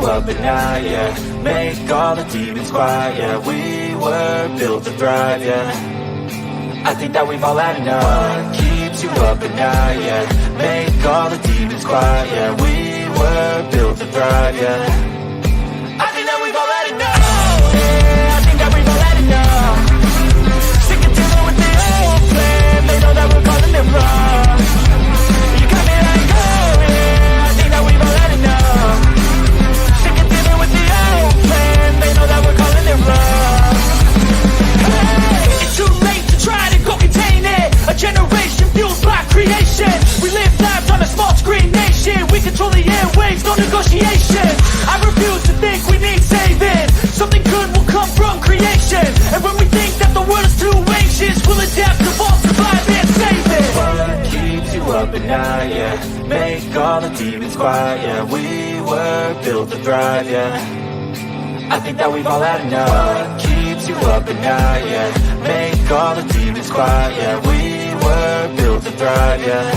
Up at night, yeah. Make all the demons quiet, yeah. We were built to thrive, yeah. I think that we've all had enough. What keeps you up at night, yeah. Make all the demons quiet, yeah. We were built to thrive, yeah. I think that we've all had enough. Yeah, I think that we've all had enough. Sick of dealing with the old plan. They know that we're calling it wrong. You got me like, oh yeah. I think that we've all had enough. They know that we're calling it wrong. Hey, it's too late to try to go contain it. A generation fueled by creation. We live lives on a small screen nation. We control the airwaves, no negotiation. I refuse to think we need saving. Something good will come from creation. And when we think that the world is too anxious, we'll adapt, evolve, survive and save it. What keeps you up at night, yeah. Make all the demons quiet, yeah. We were built to thrive, yeah. I think that we've all had enough. What keeps you up at night, yeah. Make all the demons quiet, yeah. We were built to thrive, yeah.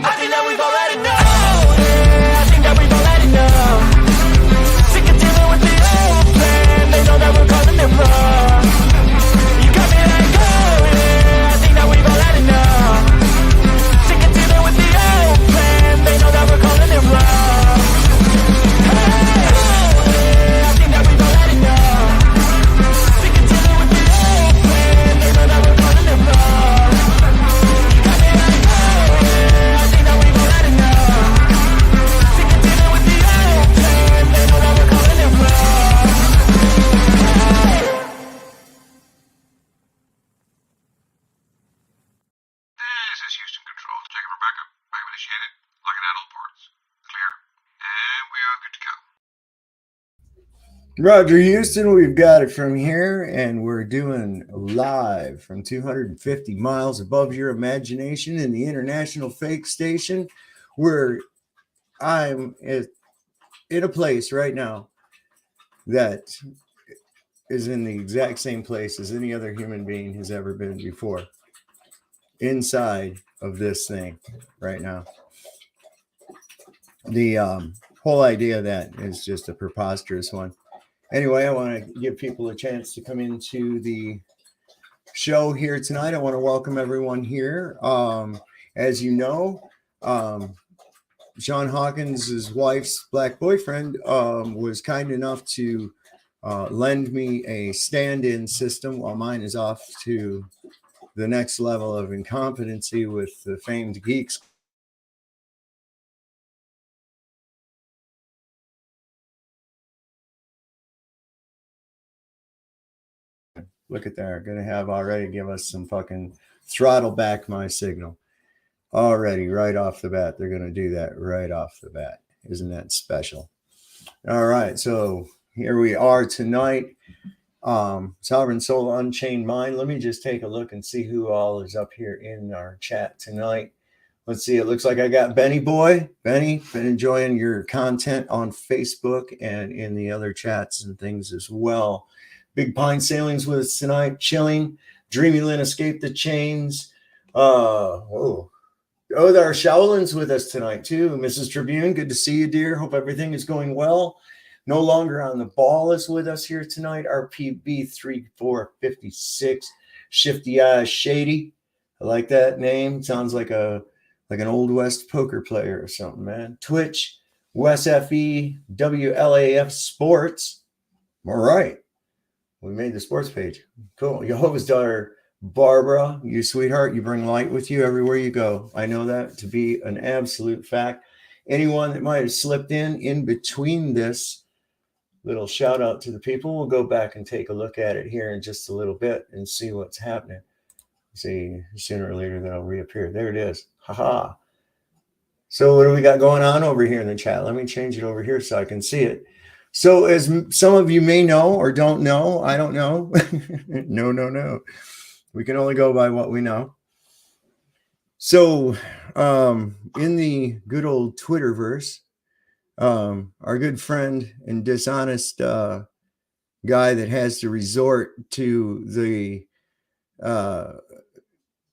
I think that we've all had enough. Yeah, I think that we've all had enough. Sick of dealing with the old plan. They know that we're calling it wrong. You got me like, oh yeah. I think that we've all had enough. Sick of dealing with the old plan. They know that we're calling it wrong. Roger Houston, we've got it from here, and we're doing live from 250 miles above your imagination in the International Fake Station, where I'm in a place right now that is in the exact same place as any other human being has ever been before, inside of this thing right now. The whole idea of that is just a preposterous one. Anyway, I want to give people a chance to come into the show here tonight. I want to welcome everyone here. As you know, Sean Hawkins' wife's black boyfriend was kind enough to lend me a stand-in system while mine is off to the next level of incompetency with the famed geeks. Look at that. Going to have already give us some fucking throttle back my signal. Already, right off the bat. They're going to do that right off the bat. Isn't that special? All right. So here we are tonight. Sovereign Soul, Unchained Mind. Let me just take a look and see who all is up here in our chat tonight. Let's see. It looks like I got Benny Boy. Benny, been enjoying your content on Facebook and in the other chats and things as well. Big Pine Sailings with us tonight, chilling. Dreamy Lynn escaped the chains. There are Shaolin's with us tonight too. Mrs. Tribune, good to see you, dear. Hope everything is going well. No longer on the ball is with us here tonight. RPB 3456. Shifty Eyes Shady. I like that name. Sounds like an old West poker player or something, man. Twitch, Wes FE, WLAF Sports. All right. We made the sports page. Cool. Jehovah's daughter, Barbara, you sweetheart, you bring light with you everywhere you go. I know that to be an absolute fact. Anyone that might have slipped in between this, little shout out to the people. We'll go back and take a look at it here in just a little bit and see what's happening. See, sooner or later that'll reappear. There it is. Haha. So what do we got going on over here in the chat? Let me change it over here so I can see it. So as some of you may know or don't know, I don't know. No. We can only go by what we know. So in the good old Twitterverse, our good friend and dishonest guy that has to resort to the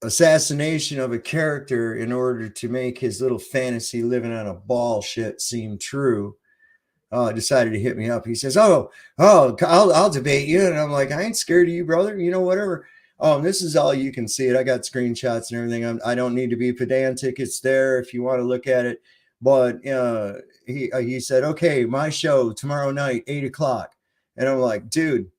assassination of a character in order to make his little fantasy living on a ball shit seem true, decided to hit me up. He says, I'll debate you. And I'm like, I ain't scared of you, brother. You know, whatever. This is all you can see it. I got screenshots and everything. I don't need to be pedantic. It's there if you want to look at it. But he said, okay, my show tomorrow night, 8:00. And I'm like, dude,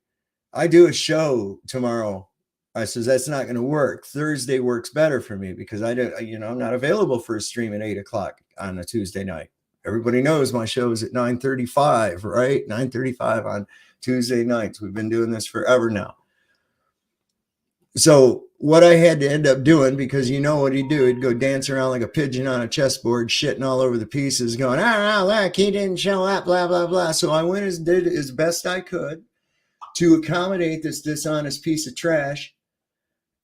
I do a show tomorrow. I says, that's not going to work. Thursday works better for me because I don't, I'm not available for a stream at 8:00 on a Tuesday night. Everybody knows my show is at 9:35, right? 9:35 on Tuesday nights. We've been doing this forever now. So what I had to end up doing, because you know what he'd do, he'd go dance around like a pigeon on a chessboard, shitting all over the pieces, going, look, he didn't show up, blah, blah, blah. So I went and did as best I could to accommodate this dishonest piece of trash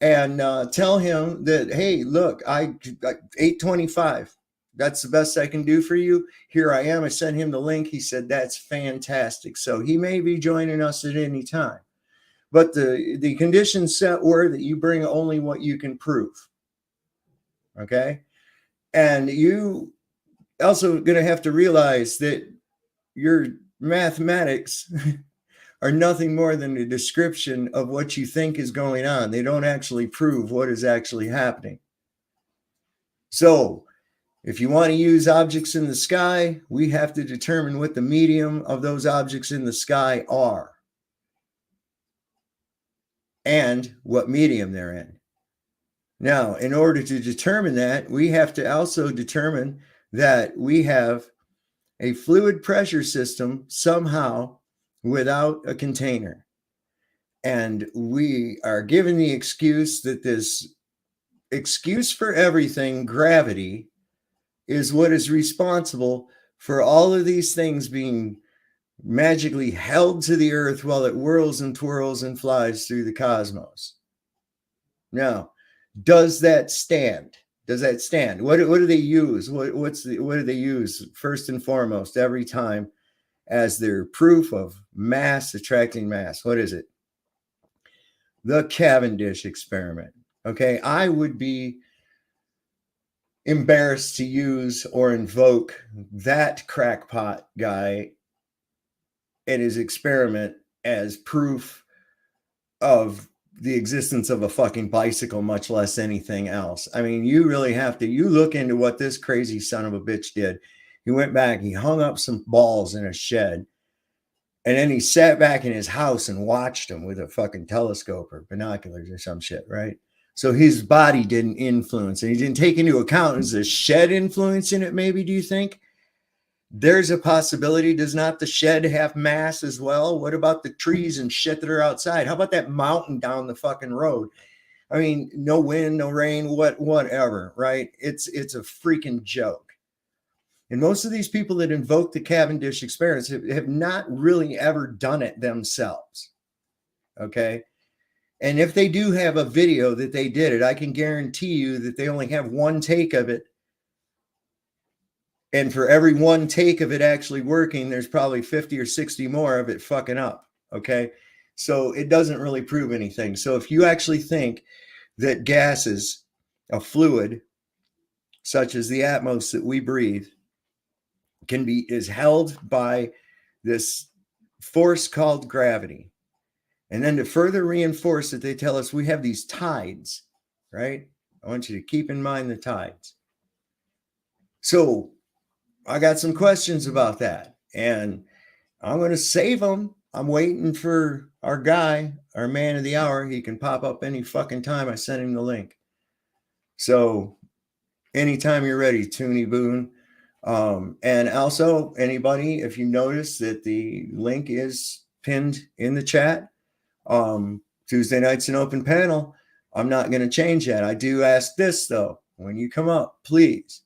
and tell him that, hey, look, I 8:25. That's the best I can do for you. Here I am. I sent him the link. He said, that's fantastic. So he may be joining us at any time. But the conditions set were that you bring only what you can prove. Okay? And you also going to have to realize that your mathematics are nothing more than a description of what you think is going on. They don't actually prove what is actually happening. So if you want to use objects in the sky, we have to determine what the medium of those objects in the sky are and what medium they're in. Now, in order to determine that, we have to also determine that we have a fluid pressure system somehow without a container. And we are given the excuse that this excuse for everything, gravity, is what is responsible for all of these things being magically held to the earth while it whirls and twirls and flies through the cosmos. Now, does that stand? Does that stand? What do they use? What do they use first and foremost every time as their proof of mass attracting mass? What is it? The Cavendish experiment. Okay, I would be embarrassed to use or invoke that crackpot guy and his experiment as proof of the existence of a fucking bicycle, much less anything else. I mean, you really have to, you look into what this crazy son of a bitch did. He went back, he hung up some balls in a shed, and then he sat back in his house and watched them with a fucking telescope or binoculars or some shit, right? So his body didn't influence, and he didn't take into account, is the shed influencing it maybe, do you think? There's a possibility. Does not the shed have mass as well? What about the trees and shit that are outside? How about that mountain down the fucking road? I mean, no wind, no rain, whatever, right? It's a freaking joke. And most of these people that invoke the Cavendish experience have not really ever done it themselves. Okay? And if they do have a video that they did it, I can guarantee you that they only have one take of it. And for every one take of it actually working, there's probably 50 or 60 more of it fucking up. Okay? So it doesn't really prove anything. So if you actually think that gases, a fluid, such as the atmos that we breathe, is held by this force called gravity. And then to further reinforce it, they tell us we have these tides, right? I want you to keep in mind the tides. So I got some questions about that, and I'm going to save them. I'm waiting for our guy, our man of the hour. He can pop up any fucking time. I sent him the link. So anytime you're ready, Toonie Boone. And also anybody, if you notice that the link is pinned in the chat, Tuesday night's an open panel. I'm not going to change that. I do ask this though, when you come up, please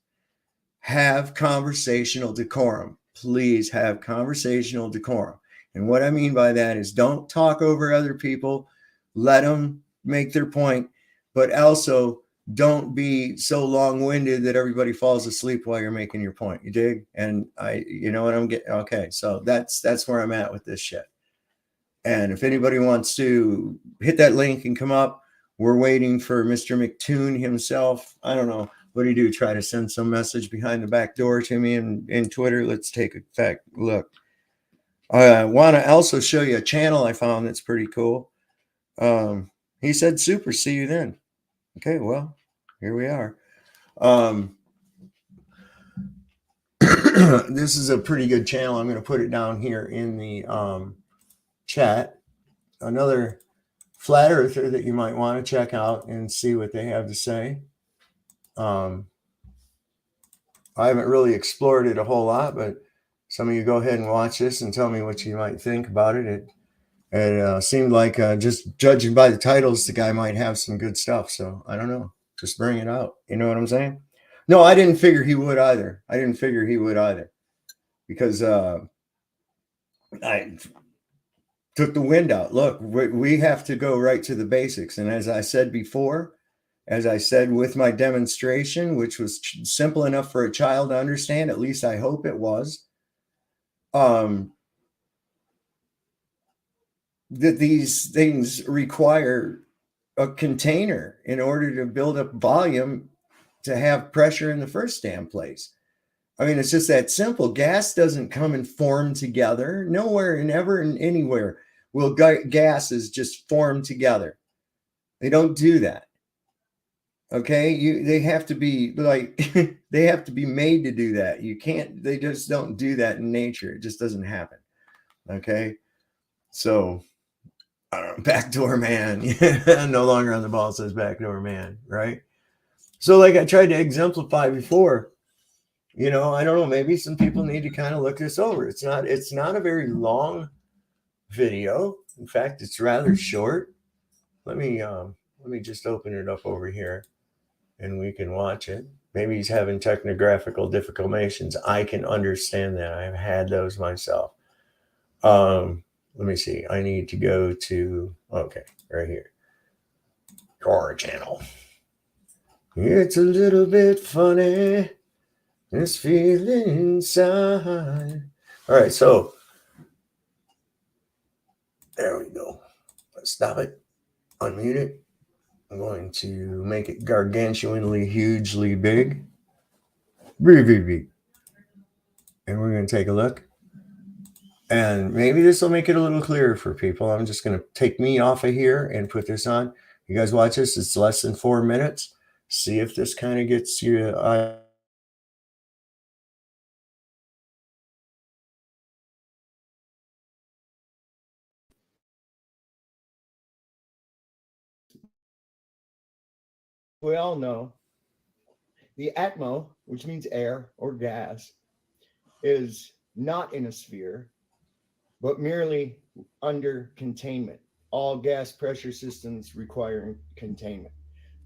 have conversational decorum. Please have conversational decorum. And what I mean by that is don't talk over other people. Let them make their point, but also don't be so long-winded that everybody falls asleep while you're making your point. You dig? And you know what I'm getting? Okay, so that's where I'm at with this shit. And if anybody wants to hit that link and come up, we're waiting for Mr. Mctoon himself. I don't know. What do you do? Try to send some message behind the back door to me in Twitter? Let's take a look. I want to also show you a channel I found that's pretty cool. He said, super, see you then. Okay, well, here we are. This is a pretty good channel. I'm going to put it down here in the chat. Another flat earther that you might want to check out and see what they have to say. I haven't really explored it a whole lot, but some of you go ahead and watch this and tell me what you might think about it. It seemed like just judging by the titles, the guy might have some good stuff. So I don't know. Just bring it out. You know what I'm saying? No, I didn't figure he would either. Because I took the wind out. Look, we have to go right to the basics. And as I said before, as I said with my demonstration, which was simple enough for a child to understand, at least I hope it was, that these things require a container in order to build up volume to have pressure in the first damn place. I mean, it's just that simple. Gas doesn't come and form together. Nowhere and ever and anywhere will gases just form together. They don't do that. Okay, they have to be like they have to be made to do that. You can't. They just don't do that in nature. It just doesn't happen. Okay, so I don't know, backdoor man. No longer on the ball says backdoor man, right? So, like I tried to exemplify before, you know, I don't know. Maybe some people need to kind of look this over. It's not a very long video. In fact, it's rather short. Let me just open it up over here, and we can watch it. Maybe he's having technographical difficulties. I can understand that. I've had those myself. Let me see. I need to go to, okay, right here. Horror channel. It's a little bit funny. This feeling inside. All right, so there we go. Let's stop it. Unmute it. I'm going to make it gargantuanly, hugely big. Big. And we're going to take a look. And maybe this will make it a little clearer for people. I'm just going to take me off of here and put this on. You guys watch this. It's less than 4 minutes. See if this kind of gets you. We all know the atmo, which means air or gas, is not in a sphere, but merely under containment. All gas pressure systems require containment.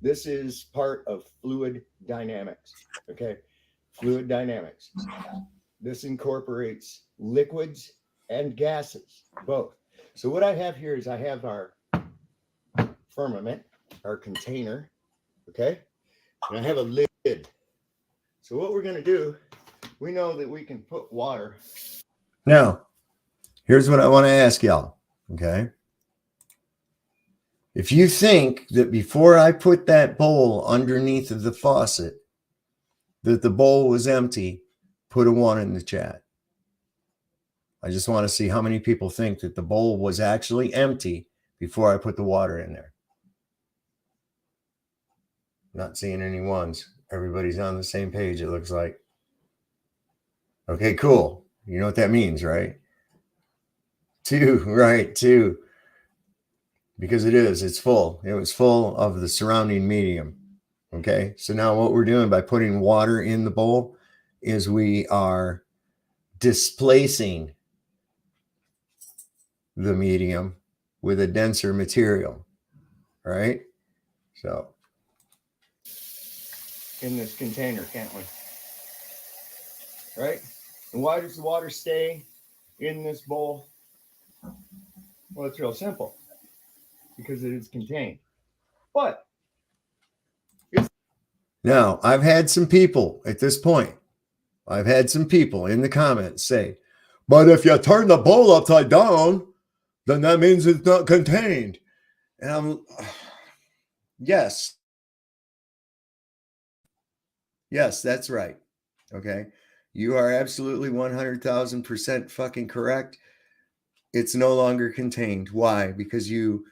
This is part of fluid dynamics, okay? Fluid dynamics. This incorporates liquids and gases, both. So what I have here is I have our firmament, our container, okay? And I have a lid. So what we're going to do, we know that we can put water. Now, here's what I want to ask y'all, okay? If you think that before I put that bowl underneath of the faucet, that the bowl was empty, put a 1 in the chat. I just want to see how many people think that the bowl was actually empty before I put the water in there. Not seeing any ones. Everybody's on the same page, it looks like. Okay, cool. You know what that means, right? 2, right, 2. Because it is, it's full. It was full of the surrounding medium. Okay, so now what we're doing by putting water in the bowl is we are displacing the medium with a denser material, right? So in this container, can't we? right? And why does the water stay in this bowl? Well, it's real simple. Because it is contained. But now, I've had some people at this point, I've had some people in the comments say, but if you turn the bowl upside down, then that means it's not contained. And I'm, yes, that's right. Okay. You are absolutely 100,000% fucking correct. It's no longer contained. Why? Because you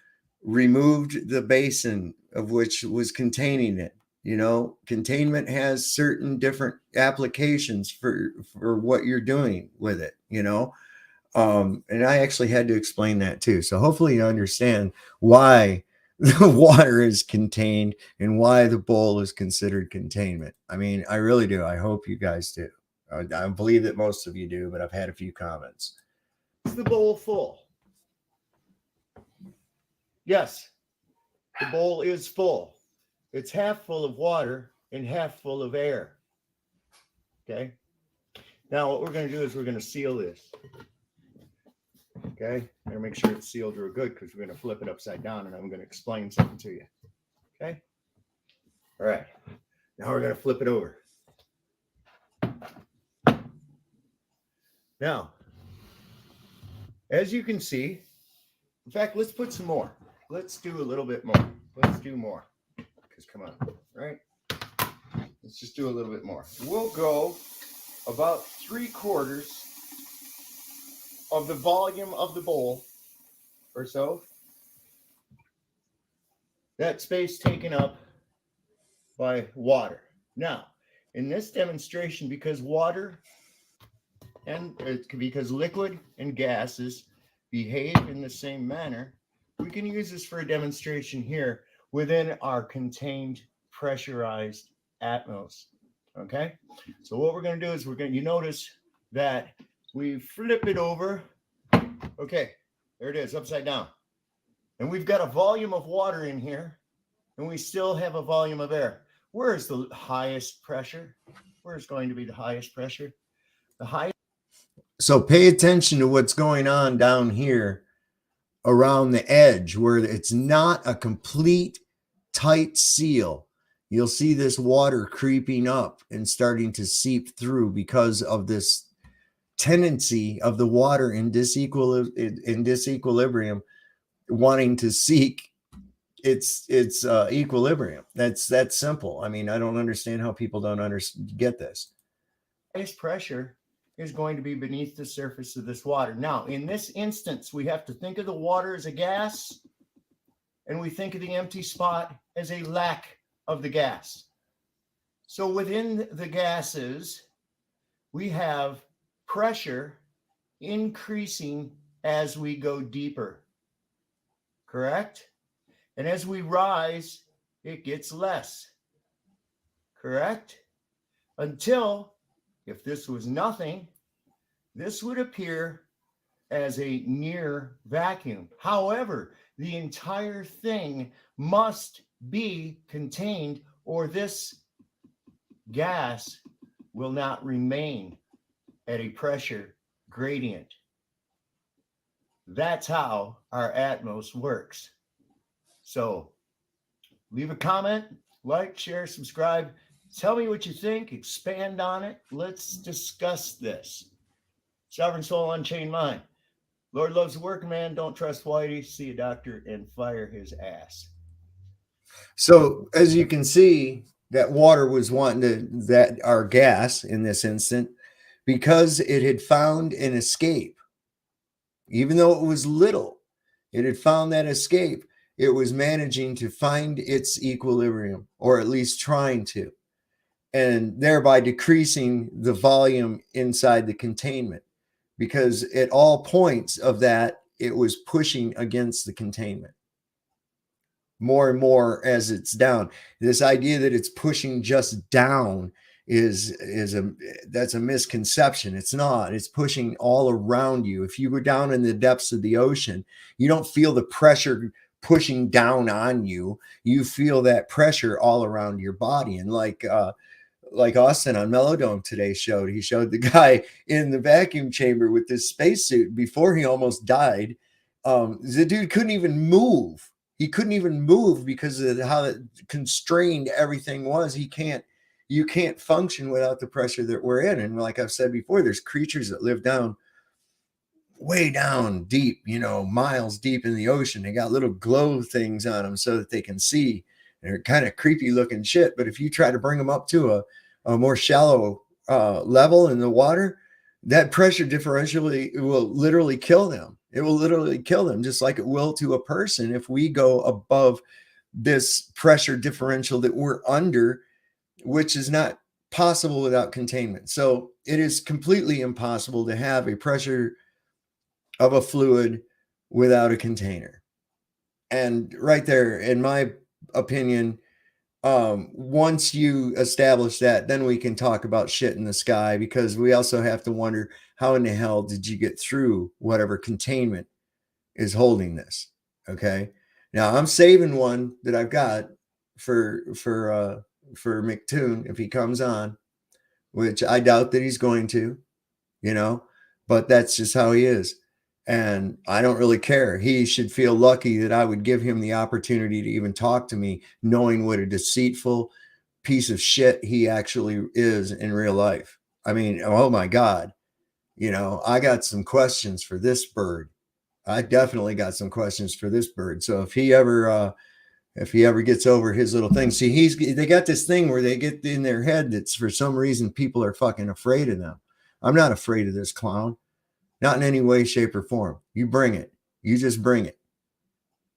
removed the basin of which was containing it. You know, containment has certain different applications for what you're doing with it, you know. And I actually had to explain that too. So hopefully you understand why the water is contained and why the bowl is considered containment. I mean, I really do. I hope you guys do. I believe that most of you do, but I've had a few comments. Is the bowl full? Yes, the bowl is full. It's half full of water and half full of air. Okay. Now what we're going to do is we're going to seal this. Okay. Better make sure it's sealed real good because we're going to flip it upside down and I'm going to explain something to you. Okay. All right. Now we're going to flip it over. Now, as you can see, in fact, let's put some more. Let's do a little bit more. Let's do more. Because come on, right? Let's just do a little bit more. We'll go about 3/4 of the volume of the bowl or so. That space taken up by water. Now, in this demonstration, because water and because liquid and gases behave in the same manner, we can use this for a demonstration here within our contained pressurized atmos. Okay, so what we're going to do is you notice that we flip it over. Okay, there it is, upside down. And we've got a volume of water in here, and we still have a volume of air. Where is the highest pressure? Where is going to be the highest pressure? The highest. So pay attention to what's going on down here around the edge where it's not a complete tight seal. You'll see this water creeping up and starting to seep through because of this tendency of the water in disequilibrium wanting to seek its equilibrium. That's simple. I mean, I don't understand how people don't get this. Highest pressure is going to be beneath the surface of this water. Now, in this instance, we have to think of the water as a gas, and we think of the empty spot as a lack of the gas. So within the gases, we have pressure increasing as we go deeper, correct? And as we rise, it gets less, correct? Until, if this was nothing, this would appear as a near vacuum. However, the entire thing must be contained, or this gas will not remain at a pressure gradient. That's how our atmos works. So leave a comment, like, share, subscribe. Tell me what you think. Expand on it. Let's discuss this. Sovereign Soul, Unchained Mind. Lord loves the working man. Don't trust Whitey. See a doctor and fire his ass. So as you can see, that water was wanting that our gas in this instant, because it had found an escape. Even though it was little, it had found that escape. It was managing to find its equilibrium, or at least trying to, and thereby decreasing the volume inside the containment, because at all points of that, it was pushing against the containment more and more as it's down. This idea that it's pushing just down that's a misconception. It's not. It's pushing all around you. If you were down in the depths of the ocean, you don't feel the pressure pushing down on you. You feel that pressure all around your body. And like like Austin on Melodome today showed. He showed the guy in the vacuum chamber with this spacesuit before he almost died. The dude couldn't even move. He couldn't even move because of how constrained everything was. You can't function without the pressure that we're in. And like I've said before, there's creatures that live way down deep, miles deep in the ocean. They got little glow things on them so that they can see. They're kind of creepy looking shit. But if you try to bring them up to a more shallow level in the water, that pressure differentially will literally kill them. It will literally kill them, just like it will to a person if we go above this pressure differential that we're under, which is not possible without containment. So it is completely impossible to have a pressure of a fluid without a container. And right there, in my opinion, once you establish that, then we can talk about shit in the sky, because we also have to wonder, how in the hell did you get through whatever containment is holding this? Okay. Now I'm saving one that I've got for Mctoon if he comes on, which I doubt that he's going to, but that's just how he is. And I don't really care. He should feel lucky that I would give him the opportunity to even talk to me, knowing what a deceitful piece of shit he actually is in real life. I mean, oh my God. I got some questions for this bird. I definitely got some questions for this bird. So if he ever gets over his little thing, see, they got this thing where they get in their head that's for some reason people are fucking afraid of them. I'm not afraid of this clown. Not in any way, shape, or form. You bring it. You just bring it.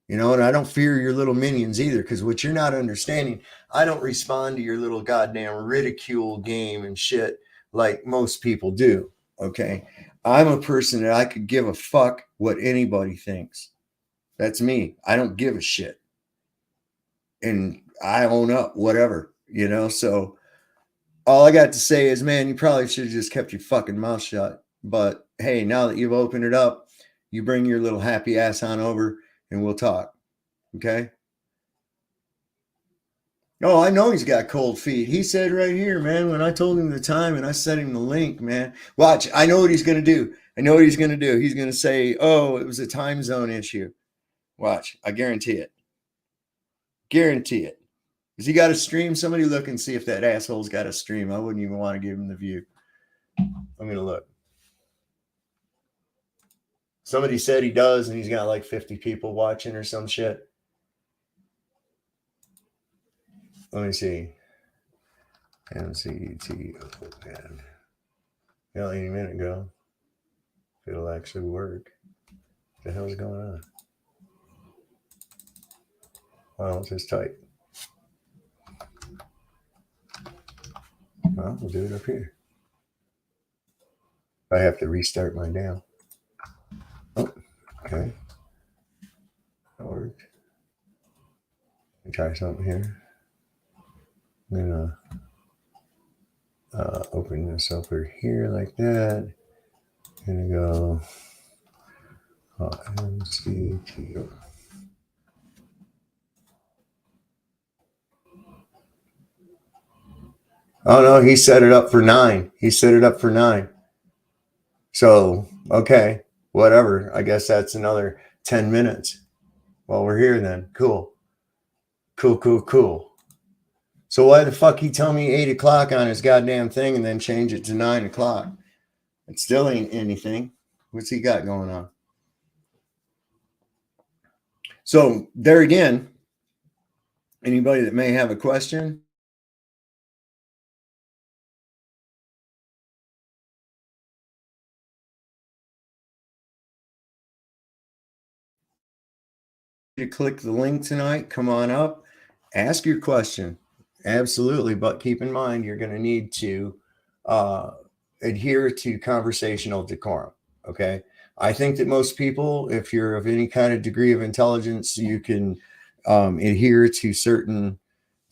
And I don't fear your little minions either, because what you're not understanding, I don't respond to your little goddamn ridicule game and shit like most people do. Okay. I'm a person that I could give a fuck what anybody thinks. That's me. I don't give a shit. And I own up, whatever, so all I got to say is, man, you probably should have just kept your fucking mouth shut. But hey, now that you've opened it up, you bring your little happy ass on over and we'll talk. Okay? Oh, I know he's got cold feet. He said right here, man, when I told him the time and I sent him the link, man. Watch, I know what he's going to do. He's going to say, oh, it was a time zone issue. Watch, I guarantee it. Guarantee it. Has he got a stream? Somebody look and see if that asshole's got a stream. I wouldn't even want to give him the view. I'm going to look. Somebody said he does, and he's got like 50 people watching or some shit. Let me see. MCT. Oh, man. Any minute ago. If it'll actually work. What the hell's going on? Well, it's just tight. Well, we'll do it up here. I have to restart my DAO. Oh, okay. That worked. Let me try something here. I'm gonna open this over here like that. I'm gonna go MCT. Oh no, he set it up for 9. So, okay, whatever. I guess that's another 10 minutes while we're here then. Cool. So why the fuck he tell me 8 o'clock on his goddamn thing and then change it to 9 o'clock? It still ain't anything. What's he got going on? So there again, anybody that may have a question, to click the link tonight, come on up, ask your question. Absolutely. But keep in mind, you're going to need to adhere to conversational decorum. Okay. I think that most people, if you're of any kind of degree of intelligence, you can adhere to certain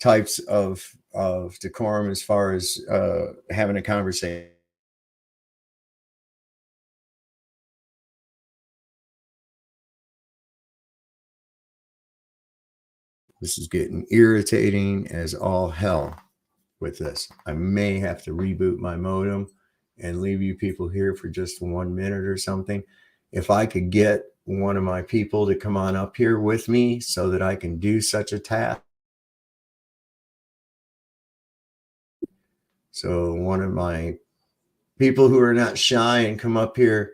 types of decorum as far as having a conversation. This is getting irritating as all hell. with this. I may have to reboot my modem and leave you people here for just 1 minute or something. If I could get one of my people to come on up here with me so that I can do such a task. So one of my people who are not shy and come up here.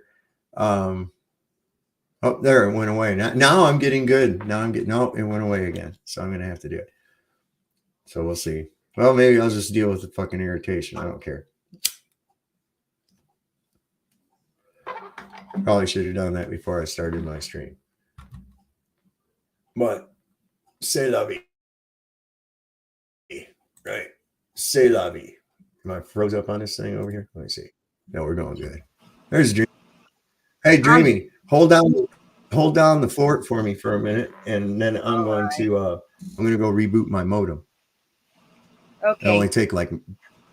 Oh, there, it went away. Now I'm getting good. No, it went away again. So I'm going to have to do it. So we'll see. Well, maybe I'll just deal with the fucking irritation. I don't care. Probably should have done that before I started my stream. But c'est la vie. Right. C'est la vie. Am I froze up on this thing over here? Let me see. No, we're going good. There's Dreamy. Hey, Dreamy, hold down the fort for me for a minute, and then I'm going to go reboot my modem. Okay. It'll only take like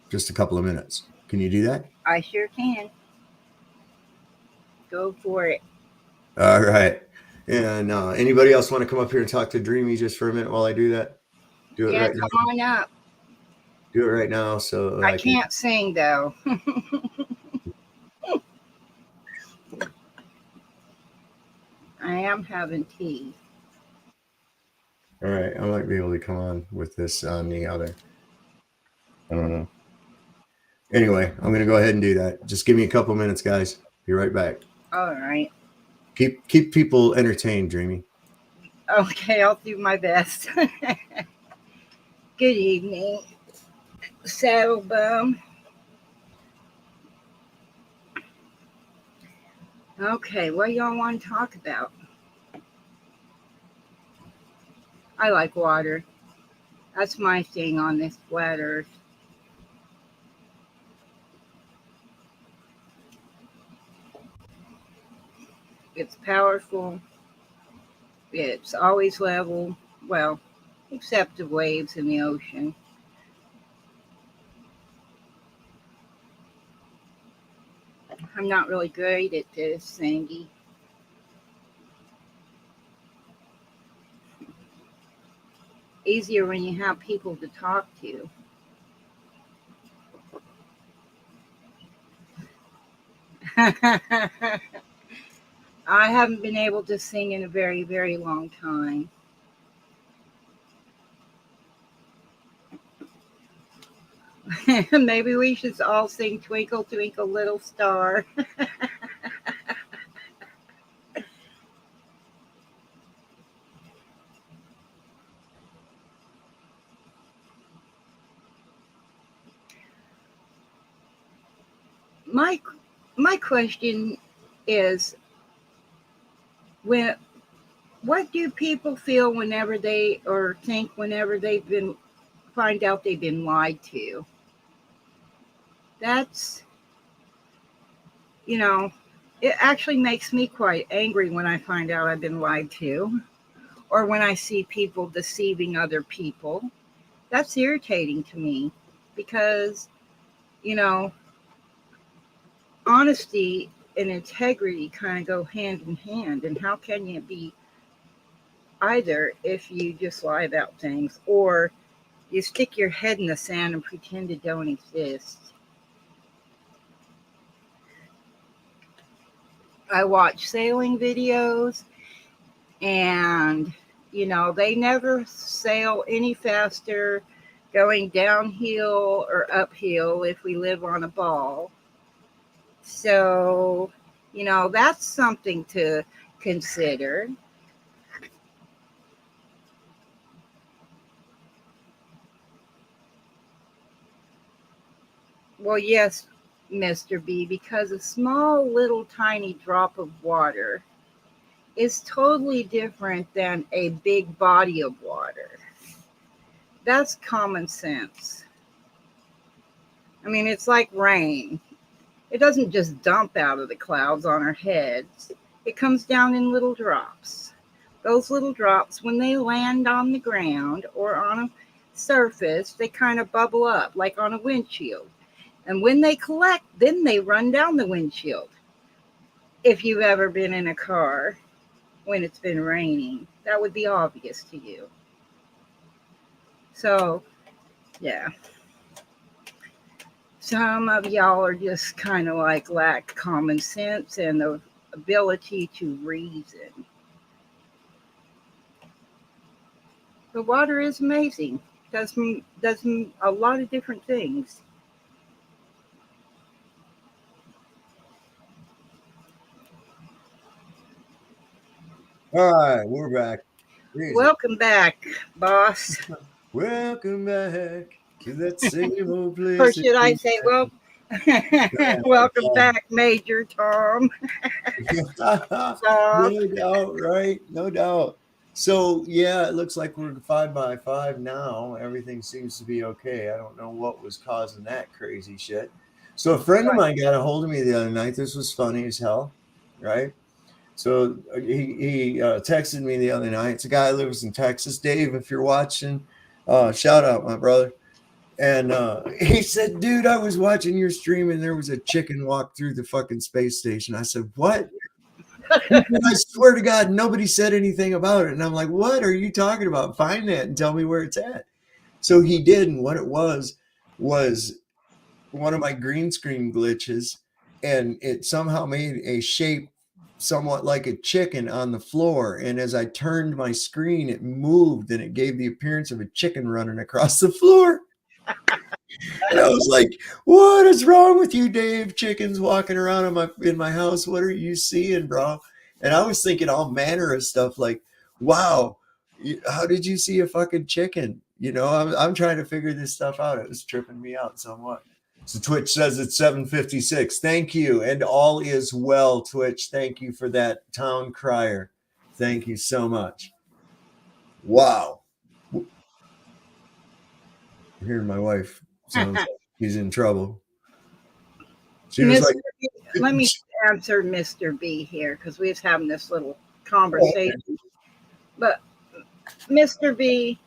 just a couple of minutes. Can you do that? I sure can. Go for it. All right. And anybody else want to come up here and talk to Dreamy just for a minute while I do that? Do it right now. Come on up. Do it right now. So I can't sing though. I am having tea. All right. I might be able to come on with this on the other. I don't know. Anyway, I'm going to go ahead and do that. Just give me a couple minutes, guys. Be right back. All right. Keep people entertained, Dreamy. Okay, I'll do my best. Good evening, Saddlebum. Okay, what y'all want to talk about? I like water. That's my thing on this flat earth. It's powerful. It's always level. Well, except the waves in the ocean. I'm not really great at this, Sandy. Easier when you have people to talk to. I haven't been able to sing in a very, very long time. Maybe we should all sing Twinkle, Twinkle, Little Star. My question is, what do people feel whenever they or think whenever find out they've been lied to? That's, it actually makes me quite angry when I find out I've been lied to, or when I see people deceiving other people. That's irritating to me because, honesty and integrity kind of go hand in hand. And how can you be either if you just lie about things or you stick your head in the sand and pretend it don't exist? I watch sailing videos and, they never sail any faster going downhill or uphill if we live on a ball. So, that's something to consider. Well, yes, Mr. B, because a small little tiny drop of water is totally different than a big body of water. That's common sense. I mean, it's like rain. It doesn't just dump out of the clouds on our heads. It comes down in little drops. Those little drops, when they land on the ground or on a surface, they kind of bubble up like on a windshield. And when they collect, then they run down the windshield. If you've ever been in a car when it's been raining, that would be obvious to you. So, yeah. Some of y'all are just kind of like lack common sense and the ability to reason. The water is amazing. Does a lot of different things. All right, we're back. Easy. Welcome back, boss. Welcome back to that same old place. Or should I say, well, welcome Yeah. back, Major Tom. No doubt, right? No doubt. So yeah, it looks like we're 5x5 now. Everything seems to be okay. I don't know what was causing that crazy shit. So a friend of mine got a hold of me the other night. This was funny as hell, right? So he texted me the other night. It's a guy who lives in Texas. Dave, if you're watching, shout out, my brother. And he said, dude, I was watching your stream and there was a chicken walk through the fucking space station. I said, what? I swear to God, nobody said anything about it. And I'm like, what are you talking about? Find that and tell me where it's at. So he did. And what it was one of my green screen glitches. And it somehow made a shape somewhat like a chicken on the floor. And as I turned my screen, it moved and it gave the appearance of a chicken running across the floor. And I was like, what is wrong with you, Dave? Chickens walking around in my house. What are you seeing, bro? And I was thinking all manner of stuff like, wow, how did you see a fucking chicken? You know, I'm trying to figure this stuff out. It was tripping me out somewhat. So Twitch says it's 7:56. Thank you. And all is well, Twitch. Thank you for that town crier. Thank you so much. Wow. Hearing my wife sounds like he's in trouble. She was like, B, let me answer Mr. B here because we was having this little conversation. But Mr. B,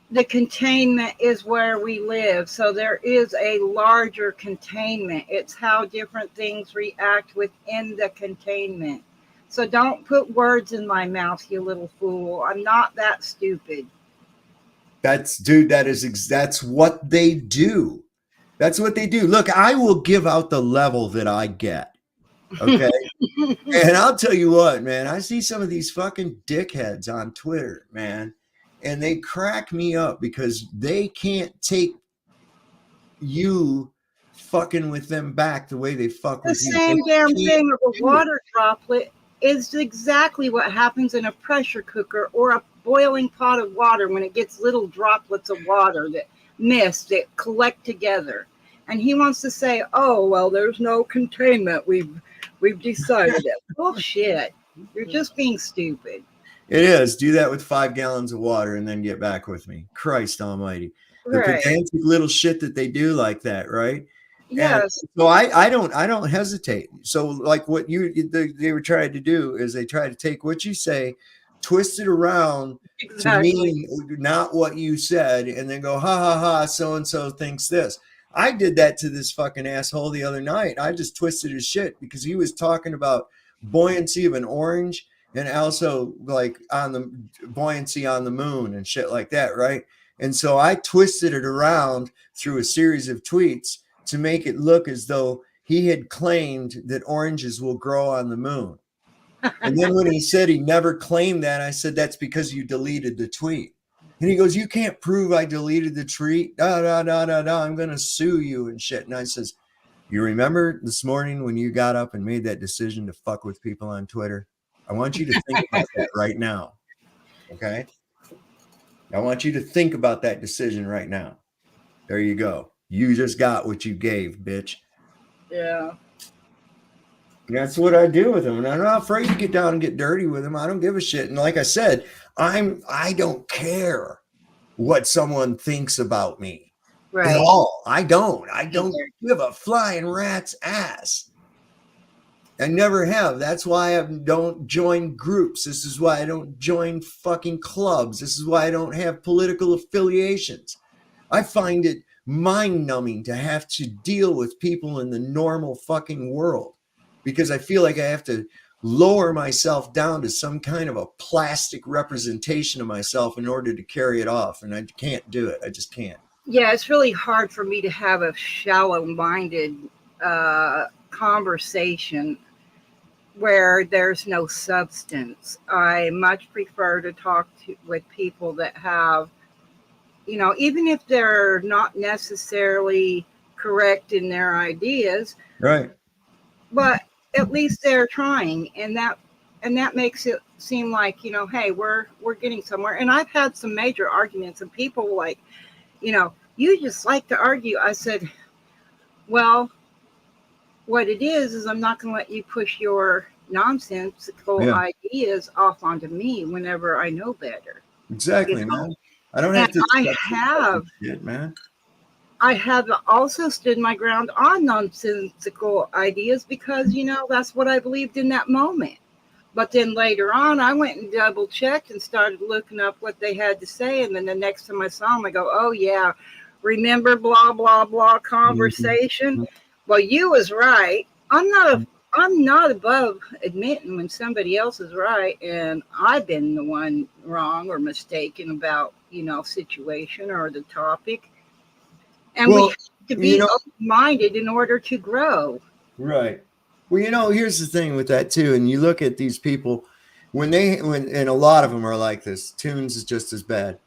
the containment is where we live. So there is a larger containment. It's how different things react within the containment. So don't put words in my mouth, you little fool. I'm not that stupid. That's what they do. That's what they do. Look, I will give out the level that I get. Okay. And I'll tell you what, man, I see some of these fucking dickheads on Twitter, man, and they crack me up because they can't take you fucking with them back the way they fuck The with you. same damn thing of a water droplet is exactly what happens in a pressure cooker or a boiling pot of water when it gets little droplets of water that mist that collect together. And he wants to say, oh, well, there's no containment. We've decided it. Bullshit. You're just being stupid. It is. Do that with 5 gallons of water and then get back with me. Christ almighty. The pedantic little shit that they do like that, right? Yes. And so I don't hesitate. So like what they were trying to do is they try to take what you say, twist it around Exactly. to mean not what you said, and then go, ha ha ha, so and so thinks this. I did that to this fucking asshole the other night. I just twisted his shit because he was talking about buoyancy of an orange and also like on the buoyancy on the moon and shit like that, right? And so I twisted it around through a series of tweets to make it look as though he had claimed that oranges will grow on the moon. And then when he said he never claimed that, I said, that's because you deleted the tweet. And he goes, you can't prove I deleted the tweet. I'm going to sue you and shit. And I says, you remember this morning when you got up and made that decision to fuck with people on Twitter? I want you to think about that right now. Okay? I want you to think about that decision right now. There you go. You just got what you gave, bitch. Yeah. That's what I do with them. And I'm not afraid to get down and get dirty with them. I don't give a shit. And like I said, I don't care what someone thinks about me at all. I don't give a flying rat's ass. I never have. That's why I don't join groups. This is why I don't join fucking clubs. This is why I don't have political affiliations. I find it mind-numbing to have to deal with people in the normal fucking world because I feel like I have to lower myself down to some kind of a plastic representation of myself in order to carry it off. And I can't do it. I just can't. Yeah, it's really hard for me to have a shallow-minded conversation where there's no substance. I much prefer to talk with people that have, even if they're not necessarily correct in their ideas, Right. but at least they're trying, and that makes it seem like, hey, we're getting somewhere. And I've had some major arguments, and people like, you just like to argue. I said, well, what it is I'm not going to let you push your nonsensical Yeah. ideas off onto me whenever I know better. You Exactly, know, man. I don't and have to accept your fucking shit, man. I have also stood my ground on nonsensical ideas because that's what I believed in that moment. But then later on, I went and double checked and started looking up what they had to say. And then the next time I saw them, I go, oh, yeah, remember blah, blah, blah conversation? Mhm. Well, you was right. I'm not above admitting when somebody else is right and I've been the one wrong or mistaken about, situation or the topic. And we Well, have to you be know, open-minded in order to grow. right. Well, here's the thing with that too. And you look at these people and a lot of them are like this. Tunes is just as bad.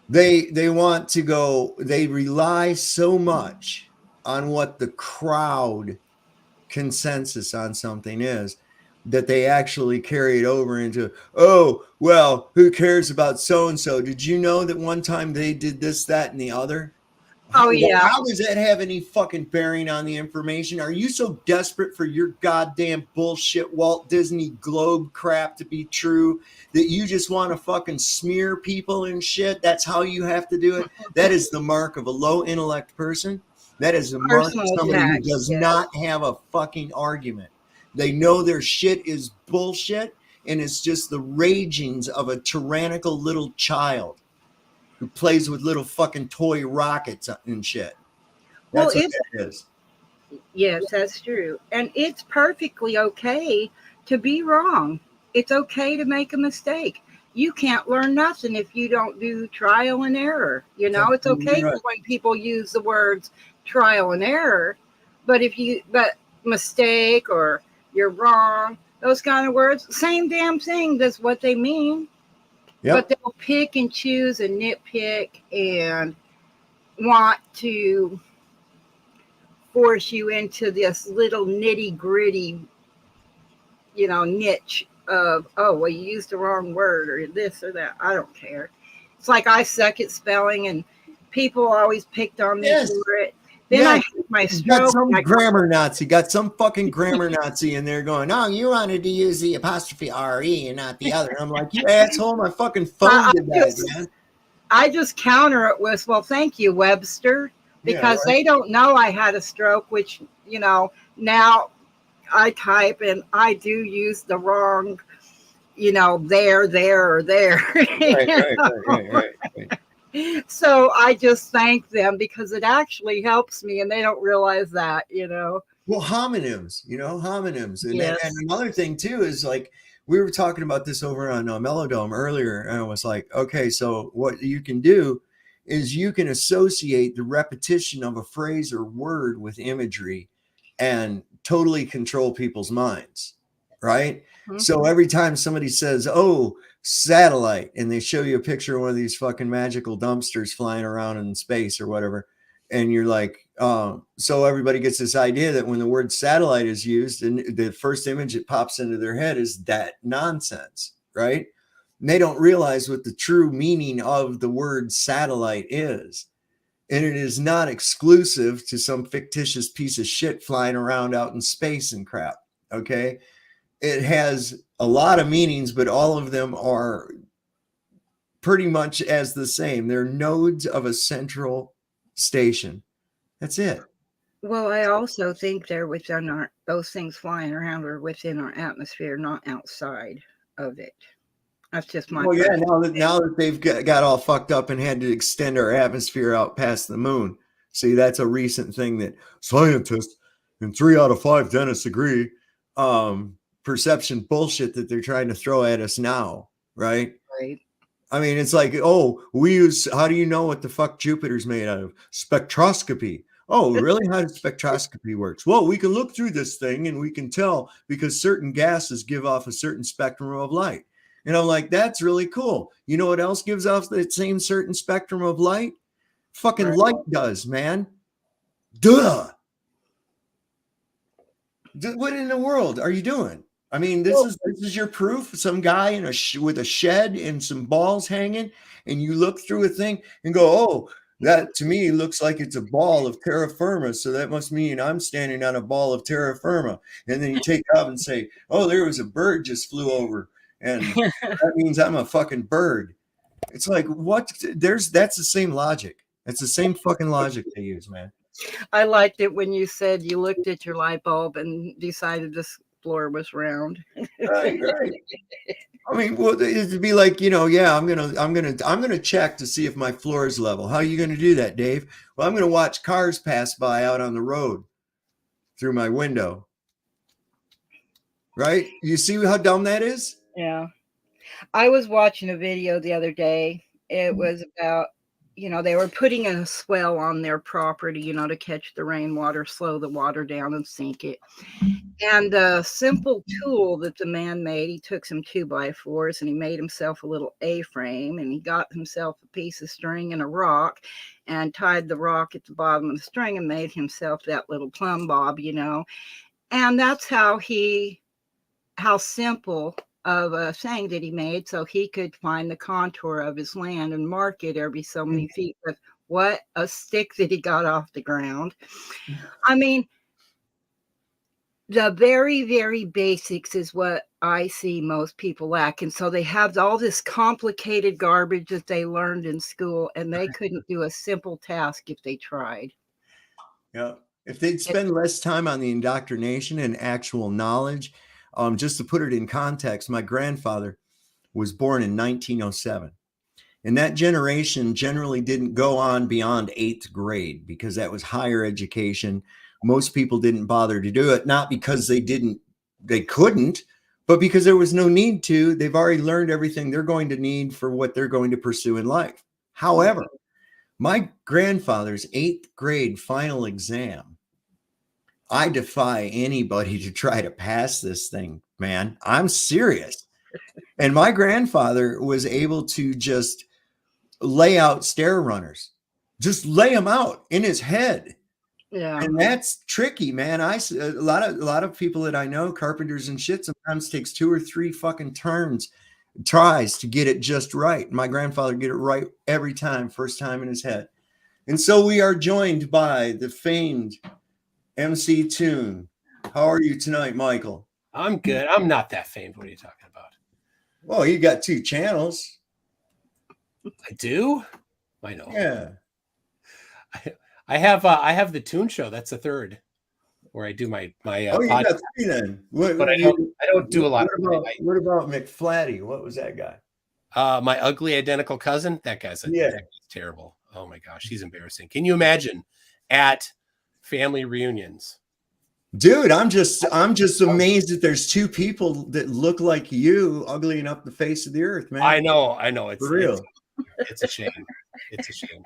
They want to go, they rely so much on what the crowd consensus on something is that they actually carry it over into, oh, well, who cares about so and so? Did you know that one time they did this, that, and the other? Oh, yeah. How does that have any fucking bearing on the information? Are you so desperate for your goddamn bullshit Walt Disney Globe crap to be true that you just want to fucking smear people and shit? That's how you have to do it. That is the mark of a low intellect person. That is the mark of Personal somebody who attacks, does yes. not have a fucking argument. They know their shit is bullshit and it's just the ragings of a tyrannical little child who plays with little fucking toy rockets and shit. Well, That's what it's that is. Yes, that's true. And it's perfectly okay to be wrong. It's okay to make a mistake. You can't learn nothing if you don't do trial and error. That's It's absolutely okay right. for when people use the words trial and error, but mistake or you're wrong, those kind of words, same damn thing. That's what they mean. But Yep. they'll pick and choose and nitpick and want to force you into this little nitty gritty, niche of, oh, well, you used the wrong word or this or that. I don't care. It's like I suck at spelling and people always picked on me Yes. for it. Then I Yes. had my You got stroke. some grammar Nazi, got some fucking grammar Nazi in there going, oh, you wanted to use the apostrophe RE and not the other. I'm like, you asshole, my fucking phone I did that, just man. I just counter it with, well, thank you, Webster, Yeah, because right. they don't know I had a stroke, which, now I type and I do use the wrong, there, or there. Right, right, right, right, right, right. So I just thank them because it actually helps me and they don't realize that. Well, homonyms. And Yes. another thing too is like we were talking about this over on Melodome earlier, and I was like, okay, so what you can do is you can associate the repetition of a phrase or word with imagery and totally control people's minds, right? Mhm. So every time somebody says, "Oh, satellite," and they show you a picture of one of these fucking magical dumpsters flying around in space or whatever, and you're like, so everybody gets this idea that when the word satellite is used and the first image that pops into their head is that nonsense, right? And they don't realize what the true meaning of the word satellite is. And it is not exclusive to some fictitious piece of shit flying around out in space and crap. Okay. It has a lot of meanings, but all of them are pretty much as the same. They're nodes of a central station. That's it. Well, I also think they're within those things flying around are within our atmosphere, not outside of it. That's just my Well, yeah. personal Now opinion. that they've got all fucked up and had to extend our atmosphere out past the moon. See, that's a recent thing that scientists and 3 out of 5 dentists agree. Perception bullshit that they're trying to throw at us now, right? Right. I mean, it's like, oh, we use, how do you know what the fuck Jupiter's made out of? Spectroscopy. Oh, really? How does spectroscopy works? Well, we can look through this thing and we can tell because certain gases give off a certain spectrum of light. And I'm like, that's really cool. You know what else gives off that same certain spectrum of light? Fucking Right. light does, man. Duh. What in the world are you doing? I mean, this is your proof. Some guy in with a shed and some balls hanging, and you look through a thing and go, "Oh, that to me looks like it's a ball of terra firma, so that must mean I'm standing on a ball of terra firma." And then you take off and say, "Oh, there was a bird just flew over, and that means I'm a fucking bird." It's like, what? That's the same logic. That's the same fucking logic they use, man. I liked it when you said you looked at your light bulb and decided this floor was round. Right. I mean, well, it'd be like, yeah, I'm gonna check to see if my floor is level. How are you gonna do that, Dave? Well, I'm gonna watch cars pass by out on the road through my window. Right? You see how dumb that is? Yeah. I was watching a video the other day. It was about, they were putting a swell on their property, to catch the rainwater, slow the water down and sink it. And the simple tool that the man made, he took some 2x4s and he made himself a little A-frame, and he got himself a piece of string and a rock and tied the rock at the bottom of the string and made himself that little plumb bob, And that's how simple of a thing that he made, so he could find the contour of his land and mark it every so many feet. But what a stick that he got off the ground. I mean, the very, very basics is what I see most people lack. And so they have all this complicated garbage that they learned in school, and they couldn't do a simple task if they tried. Yeah. If they'd spend less time on the indoctrination and actual knowledge, just to put it in context, my grandfather was born in 1907. And that generation generally didn't go on beyond 8th grade because that was higher education. Most people didn't bother to do it, not because they couldn't, but because there was no need to. They've already learned everything they're going to need for what they're going to pursue in life. However, my grandfather's 8th grade final exam, I defy anybody to try to pass this thing, man. I'm serious. And my grandfather was able to just lay out stair runners, just lay them out in his head. Yeah. And that's tricky, man. A lot of people that I know, carpenters and shit, sometimes takes 2 or 3 fucking tries to get it just right. My grandfather get it right every time, first time in his head. And so we are joined by the famed Mctoon. How are you tonight, Michael? I'm good. I'm not that famed. What are you talking about? Well, you got 2 channels. I do. I know. Yeah. I have the Toon Show. That's the 3rd, where I do my you podcast. got 3 then. But I don't do a lot. What about McFlatty? What was that guy? My ugly identical cousin. That guy's that guy's terrible. Oh my gosh, he's embarrassing. Can you imagine at family reunions? Dude, I'm just amazed that there's 2 people that look like you uglying up the face of the earth, man. I know. It's for real. It's a shame. It's a shame.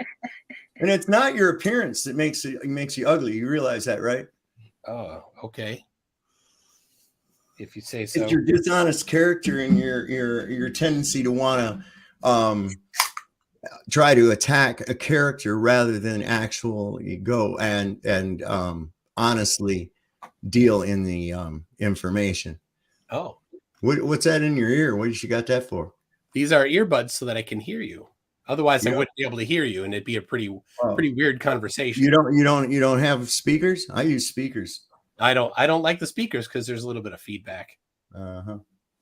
And it's not your appearance that makes you ugly. You realize that, right? Oh, okay. If you say so. It's your dishonest character and your tendency to want to try to attack a character rather than actually go and honestly deal in the information. Oh, what's that in your ear? What did you got that for? These are earbuds so that I can hear you. Otherwise, I wouldn't be able to hear you, and it'd be a pretty weird conversation. You don't have speakers? I use speakers. I don't like the speakers because there's a little bit of feedback.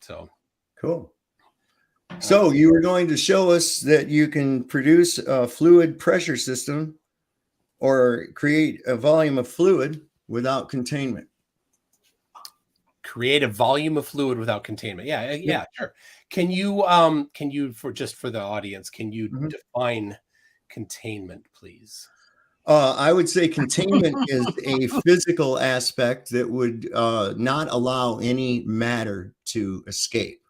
So cool. So you were going to show us that you can produce a fluid pressure system or create a volume of fluid without containment. Create a volume of fluid without containment. Yeah, sure. Can you for the audience, can you define containment, please? I would say containment is a physical aspect that would not allow any matter to escape.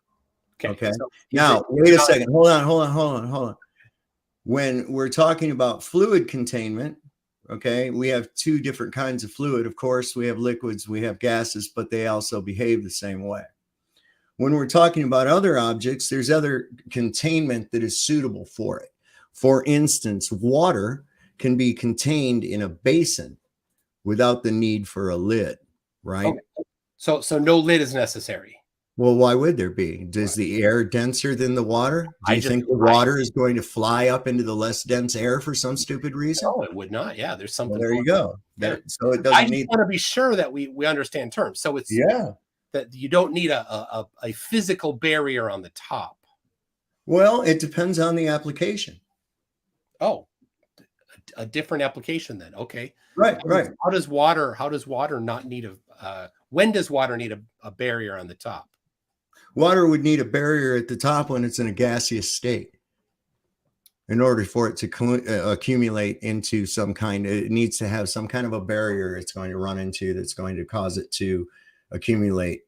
Okay. So Now, wait a second. Hold on. When we're talking about fluid containment, okay, we have two different kinds of fluid. Of course, we have liquids, we have gases, but they also behave the same way. When we're talking about other objects, there's other containment that is suitable for it. For instance, water can be contained in a basin without the need for a lid, right? Okay. So no lid is necessary. Well, why would there be? Is the air denser than the water? Do you think the water is going to fly up into the less dense air for some stupid reason? No, it would not. Yeah, there's something. Well, there you go. So it I doesn't just need. want to be sure that we understand terms. So it's that you don't need a physical barrier on the top. Well, it depends on the application. Oh, a different application then. Okay. Right. How does water not need when does water need a barrier on the top? Water would need a barrier at the top when it's in a gaseous state. In order for it to accumulate into some kind, it needs to have some kind of a barrier it's going to run into that's going to cause it to accumulate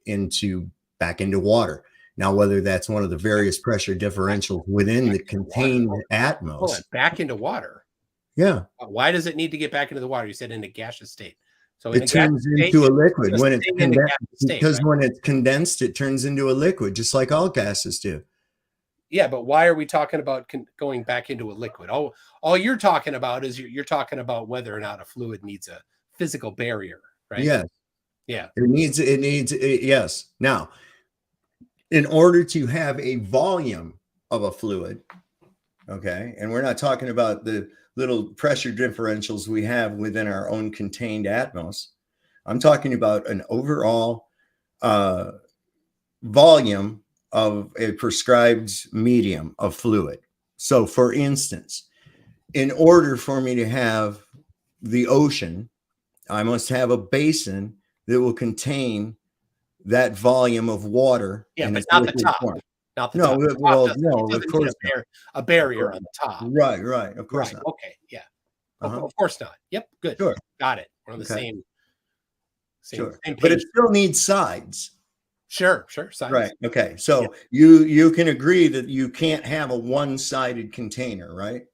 back into water. Now, whether that's one of the various pressure differentials within the contained atmos. Hold on, back into water. Yeah. Why does it need to get back into the water? You said in a gaseous state. So it turns into a liquid when it's condensed, because right? when it's condensed, it turns into a liquid, just like all gases do. Yeah, but why are we talking about going back into a liquid? All you're talking about is you're talking about whether or not a fluid needs a physical barrier, right? Yes. Yeah. It needs, yes. Now, in order to have a volume of a fluid, okay, and we're not talking about the little pressure differentials we have within our own contained atmos. I'm talking about an overall volume of a prescribed medium of fluid. So, for instance, in order for me to have the ocean, I must have a basin that will contain that volume of water. Yeah, but not the top. Form. Not the top. Well, no, of course a barrier on the top. Right. Of course not. Okay. Yeah. Of course not. Yep. Good. Sure. Got it. We're on the same sure. Same page. But it still needs sides. Sure. Sides. Right. Okay. So you can agree that you can't have a one-sided container, right?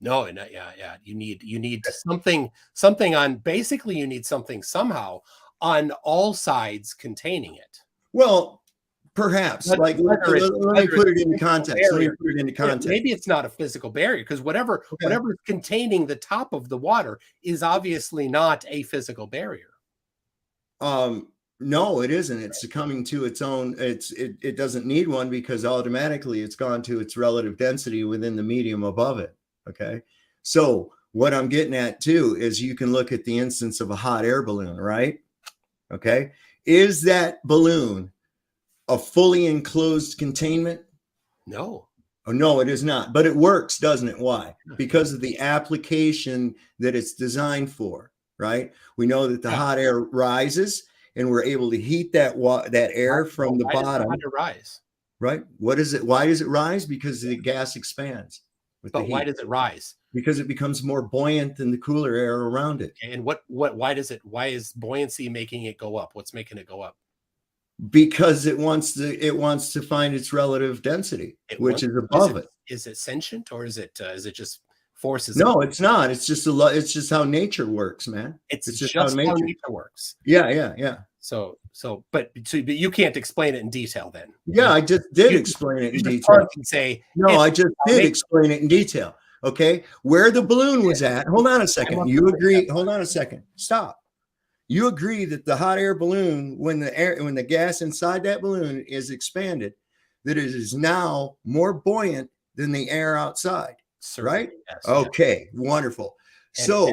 No. Yeah. You need something on. Basically, you need something somehow on all sides containing it. Well, perhaps. Let me put it into context. Maybe it's not a physical barrier because whatever is containing the top of the water is obviously not a physical barrier. No, it isn't. It's succumbing to its own. It doesn't need one because automatically it's gone to its relative density within the medium above it. Okay. So what I'm getting at too is you can look at the instance of a hot air balloon, right? Okay. Is that balloon a fully enclosed containment? No. Oh, no, it is not. But it works, doesn't it? Why? Because of the application that it's designed for, right? We know that the hot air rises and we're able to heat that air from the bottom. Why does it rise? Right? What is it? Why does it rise? Because the gas expands. But why does it rise? Because it becomes more buoyant than the cooler air around it. And why is buoyancy making it go up? What's making it go up? Because it wants to find its relative density, which is above it. Is it sentient or is it just forces? No, it's not. It's just how nature works, man. It's just how nature works. Yeah. So but you can't explain it in detail then. Yeah, I just did explain it in detail. I just did explain it in detail. Okay, where the balloon was at. Hold on a second. You agree? Hold on a second. Stop. You agree that the hot air balloon, when the gas inside that balloon is expanded, that it is now more buoyant than the air outside, right? Yes, okay, wonderful. So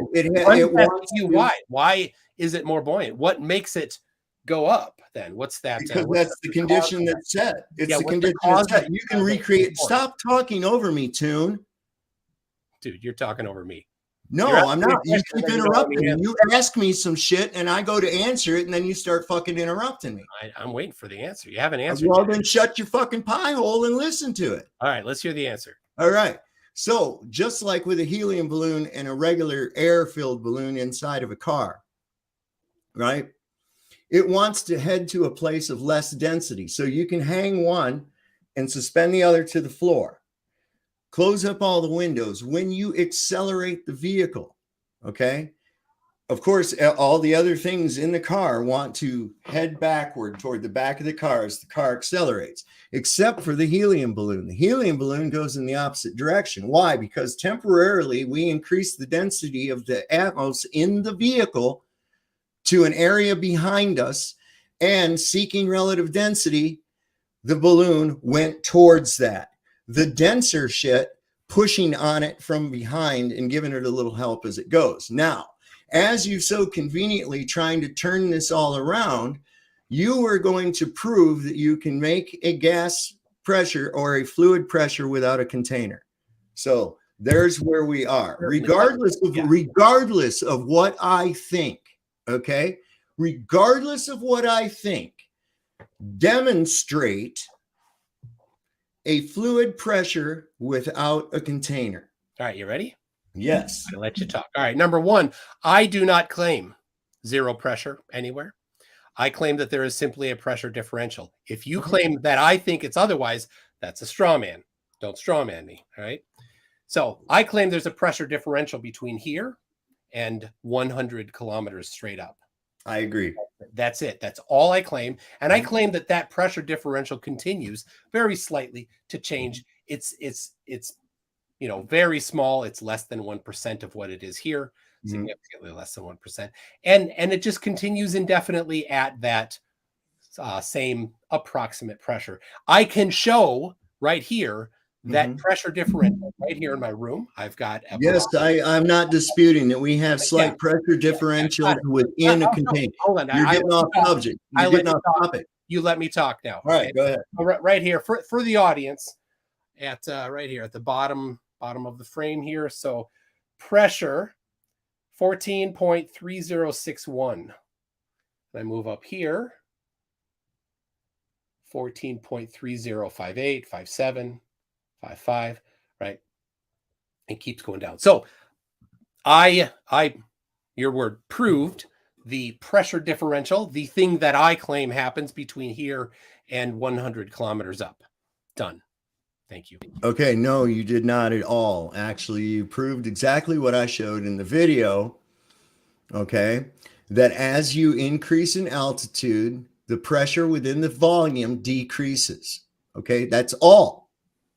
why is it more buoyant? What makes it go up then? What's that? Because that's the condition that's set. It's the condition that's set. You can recreate. Stop talking over me, Toon. Dude, you're talking over me. No, I'm not. You keep interrupting me. You ask me some shit and I go to answer it and then you start fucking interrupting me. I'm waiting for the answer. You haven't answered. Well, then shut your fucking pie hole and listen to it. All right, let's hear the answer. All right. So just like with a helium balloon and a regular air-filled balloon inside of a car, right? It wants to head to a place of less density. So you can hang one and suspend the other to the floor. Close up all the windows. When you accelerate the vehicle, okay, of course, all the other things in the car want to head backward toward the back of the car as the car accelerates, except for the helium balloon. The helium balloon goes in the opposite direction. Why? Because temporarily we increase the density of the atmos in the vehicle to an area behind us, and seeking relative density, the balloon went towards that. The denser shit pushing on it from behind and giving it a little help as it goes. Now, as you so conveniently trying to turn this all around, you are going to prove that you can make a gas pressure or a fluid pressure without a container. So there's where we are. Regardless of what I think, okay? Regardless of what I think, demonstrate a fluid pressure without a container. All right, you ready? Yes. I'll let you talk. All right, number one, I do not claim zero pressure anywhere. I claim that there is simply a pressure differential. If you claim that I think it's otherwise, that's a straw man. Don't straw man me, all right? So I claim there's a pressure differential between here and 100 kilometers straight up. I agree. That's it. That's all I claim. And I claim that that pressure differential continues very slightly to change. It's you know, very small. It's less than 1% of what it is here, significantly less than 1%. And it just continues indefinitely at that same approximate pressure. I can show right here that pressure differential right here in my room. I've got yes, I'm not disputing that we have slight pressure differentials within a container. Hold on, you're getting off subject. You're getting off topic. You let me talk now. All right, go ahead. Right here for the audience, at right here at the bottom of the frame here. So pressure 14.3061. I move up here 14.3058, 57. 5.5, right? And keeps going down. So your word proved the pressure differential, the thing that I claim happens between here and 100 kilometers up. Done. Thank you. Okay, no, you did not at all. Actually, you proved exactly what I showed in the video. Okay, that as you increase in altitude, the pressure within the volume decreases. Okay, that's all.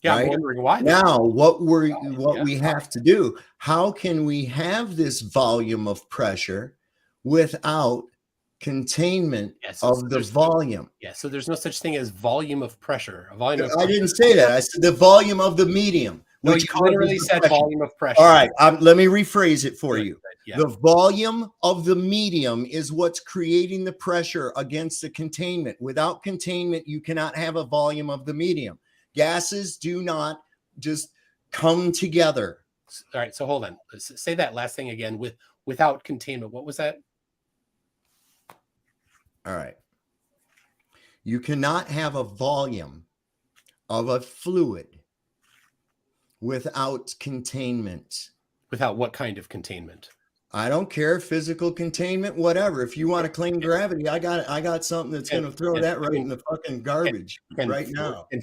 Yeah, right? I'm wondering why. Now, what we have to do, how can we have this volume of pressure without containment of the volume? So there's no such thing as volume of pressure. I didn't say that. I said the volume of the medium. No, you literally said volume of pressure. All right, let me rephrase it for you. Yeah. The volume of the medium is what's creating the pressure against the containment. Without containment, you cannot have a volume of the medium. Gases do not just come together. All right, so hold on. Say that last thing again. Without containment. What was that? All right. You cannot have a volume of a fluid without containment. Without what kind of containment? I don't care, physical containment, whatever. If you want to claim gravity, I got something that's going to throw that right in the fucking garbage right now. And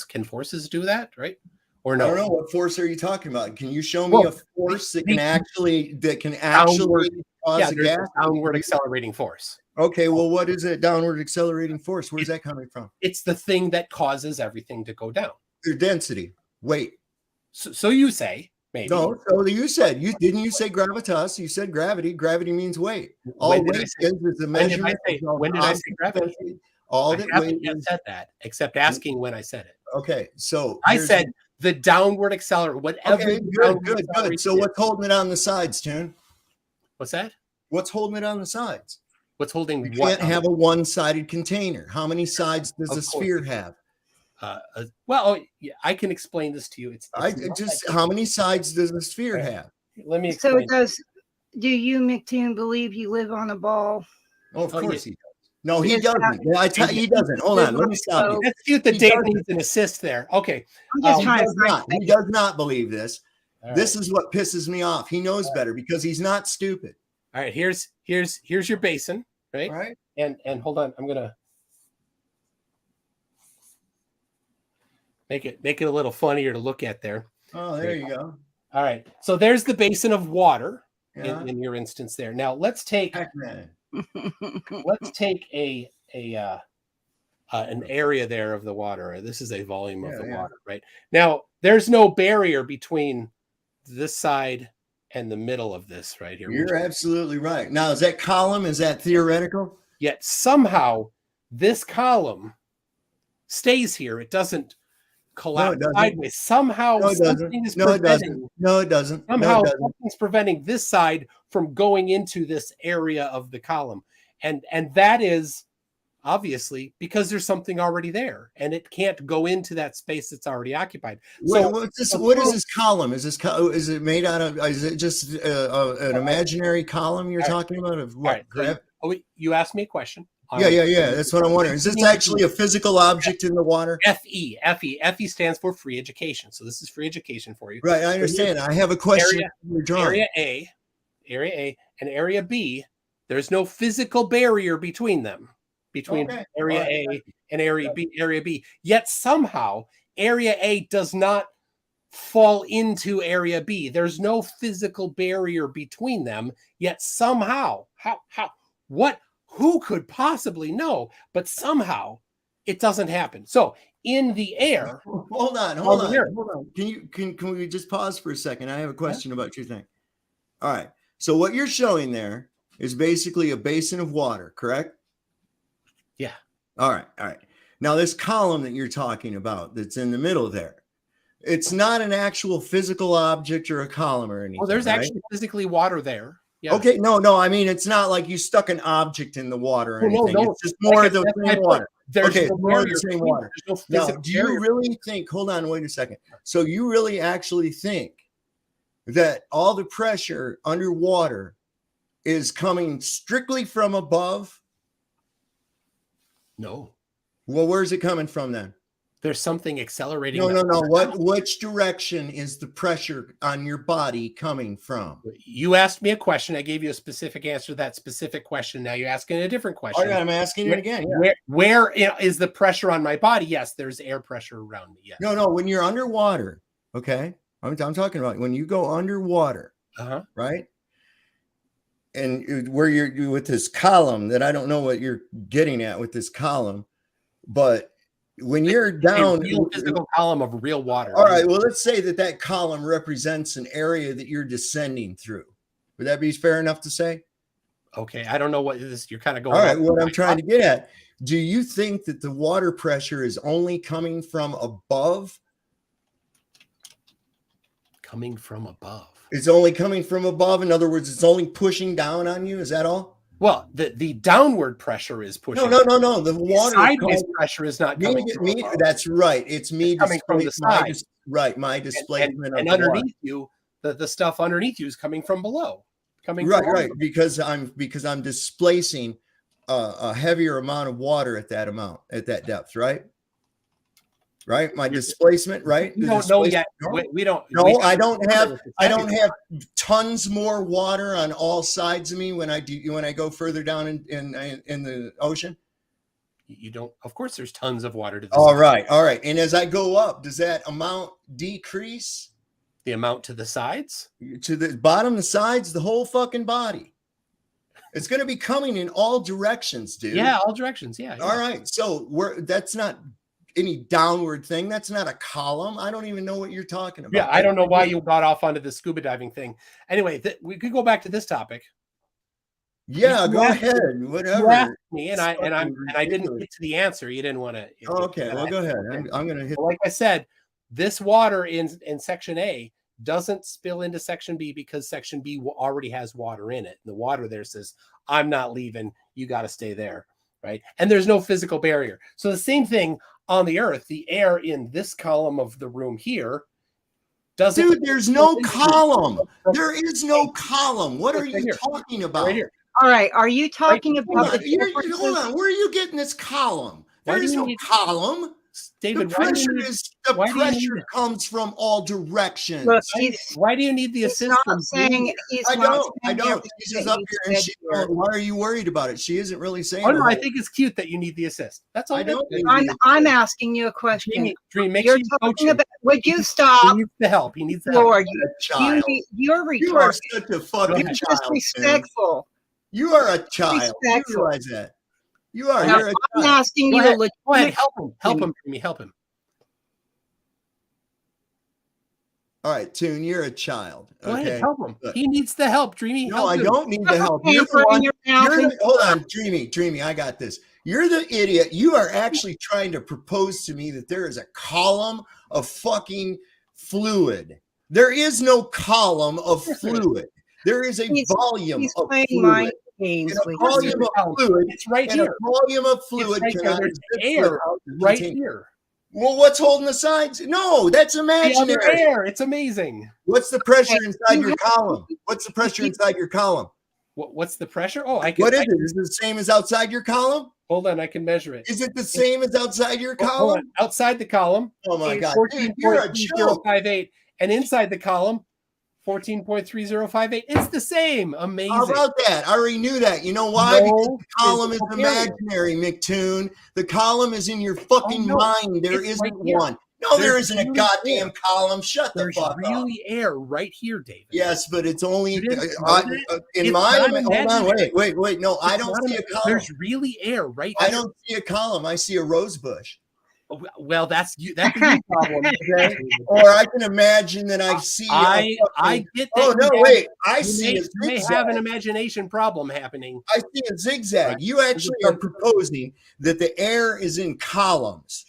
can forces do that, right? Or no? I don't know. What force are you talking about? Can you show me a force that can actually cause a gas? Downward accelerating force. Okay, well, what is a downward accelerating force? Where's that coming from? It's the thing that causes everything to go down. Your density, weight. So you say. Maybe. No, so you said didn't you say gravitas? You said gravity. Gravity means weight. All weight is a measurement. When did I say gravity? All that weight said that, except asking when I said it. Okay, so I said the downward accelerator. Whatever. Okay, good. So what's holding it on the sides, Toon? What's that? What's holding it on the sides? What's holding? You can't have a one-sided container. How many sides does a sphere have? I can explain this to you. How many sides does a sphere have? Let me explain. So do you, Mctoon, believe you live on a ball? Oh, of course he does. No, he doesn't. He doesn't. Hold on, let me stop you. Let's see if the Dave needs an assist there. Okay. He does not believe this. This is what pisses me off. He knows better because he's not stupid. All right, here's your basin, right? Right. And hold on, I'm gonna. Make it a little funnier to look at there. Oh, there you go. All right. So there's the basin of water Yeah. in your instance there. Now let's take Pac-Man. an area there of the water. This is a volume of the Yeah. water, right? Now there's no barrier between this side and the middle of this right here. You're absolutely right. Now, is that column? Is that theoretical? Yet somehow this column stays here. It doesn't collapse sideways. Somehow something is preventing. No, it doesn't. Somehow something's preventing this side from going into this area of the column. And that is obviously because there's something already there and it can't go into that space that's already occupied. So what is this column? Is it made out of, is it just an imaginary column you're talking about? Of what? Right. So you asked me a question. Yeah. That's what I'm wondering. Is this actually a physical object in the water? FE stands for free education. So this is free education for you. Right. I understand. I have a question. Area A, and area B, there's no physical barrier between them, between area A and area B. Yet somehow area A does not fall into area B. There's no physical barrier between them. Yet somehow, who could possibly know? But somehow it doesn't happen. So in the air. Hold on. Can we just pause for a second? I have a question about your thing. All right. So what you're showing there is basically a basin of water, correct? Yeah. All right. Now this column that you're talking about that's in the middle there, it's not an actual physical object or a column or anything. Well, there's actually physically water there. Yeah. Okay, no. I mean, it's not like you stuck an object in the water or anything. No. It's just more of the same water. There's more of the same water. No now, do you really think? Hold on, wait a second. So you really actually think that all the pressure underwater is coming strictly from above? No. Well, where's it coming from then? There's something accelerating. No. Which direction is the pressure on your body coming from? You asked me a question. I gave you a specific answer to that specific question. Now you're asking a different question. Oh, yeah, I'm asking it again. Yeah. Where is the pressure on my body? Yes, there's air pressure around me. Yes. No. When you're underwater, okay? I'm talking about when you go underwater, right? And where you're with this column that I don't know what you're getting at with this column, but when you're down, a physical column of real water. All right. Well, let's say that column represents an area that you're descending through. Would that be fair enough to say? Okay. I don't know what this. You're kind of going. All right. What I'm trying to get at. Do you think that the water pressure is only coming from above? Coming from above. It's only coming from above. In other words, it's only pushing down on you. Is that all? Well, the downward pressure is pushing. No. The water sideways pressure is not coming from above. That's right. It's coming from the side. My displacement and underneath you, the stuff underneath you is coming from below. Right. Because I'm displacing a heavier amount of water at that depth, right? Right, my displacement, right? We don't know yet. We don't. No, I don't have tons more water on all sides of me when I go further down in the ocean. You don't. Of course, there's tons of water to the side. All right. And as I go up, does that amount decrease? The amount to the sides? To the bottom, the sides, the whole fucking body. It's going to be coming in all directions, dude. Yeah, all directions. Yeah. All right. So that's not any downward thing. That's not a column. I don't even know what you're talking about. Yeah, I don't know why you got off onto the scuba diving thing. Anyway, we could go back to this topic. Yeah, go ahead. Whatever. You asked me, and I didn't get to the answer. You didn't want to. Okay, well, go ahead. I'm going to hit. Like I said, this water in section A doesn't spill into section B because section B already has water in it. The water there says, "I'm not leaving. You got to stay there." Right, and there's no physical barrier. So the same thing on the Earth, the air in this column of the room here doesn't. Dude, there's no column. There is no column. What are you talking about? Right here. All right. Are you talking about hold on. Where are you getting this column? There is no column. David, The why do pressure you need, is the why do you pressure need it? comes from all directions. Look, why do you need the he's assist not from saying Jamie? he's I not don't. I saying don't. everything She's just that up you here and said she. here. Why are you worried about it? She isn't really saying. Oh no, a I whole- think it's cute that you need the assist. That's all. I don't need I'm asking you a question. Dream, make You're sure you coach talking him. about. Would you He stop, needs the help. He needs the help. Lord? You're a child. You're You are retarded. such a fucking You're ahead. child. man. disrespectful. You are a child. You Disrespectful. realize that? You are. Now, You're a I'm child. asking Go you ahead. a Go ahead. legitimate Help him. Help question. him, Dreamy. Help him. All right, Toon, you're a child. Go Okay. ahead. Help him. Look. He needs the help, Dreamy. No, help I him. don't need the help. You're the Pamper in one. your mouth You're and- the, hold on, Dreamy. I got this. You're the idiot. You are actually trying to propose to me that there is a column of fucking fluid. There is no column of fluid. There is a He's- volume He's of playing fluid. mind games And a with volume you. of fluid. It's right And a here. volume of It's fluid right there. cannot There's exist air without the right container. here. Well, what's holding the sides? No, that's The other imaginary. air. It's amazing. What's the pressure Okay, inside you your have- column? What's the pressure inside your column? What's the pressure? Oh, I can. What is it? Is it the same as outside your column? Hold on. I can measure it. Is it the same as outside your Hold column? on. Outside the column, Oh my God. Dude, 14.3058, you're a joke. and inside the column, 14.3058. It's the same. Amazing. How about that? I already knew that. You know why? Because No the column is physical barrier. imaginary, Mctoon. The column is in your fucking no. mind. There It's isn't right here. one. No, there There's isn't a really goddamn air. column. Shut the There's fuck up. really air right here, David. Yes, but it's only You didn't know I- that? in It's my. not Hold on, imaginary. wait. No, I It's don't not see a column. There's really air right I here. don't see a column. I see a rose bush. Well, that's you. That's a you problem. Okay. Or I can imagine that I see. I get that. Oh no! you Wait, I have- see a you may zigzag. have an imagination problem happening. I see a zigzag. Right. You actually are proposing that the air is in columns.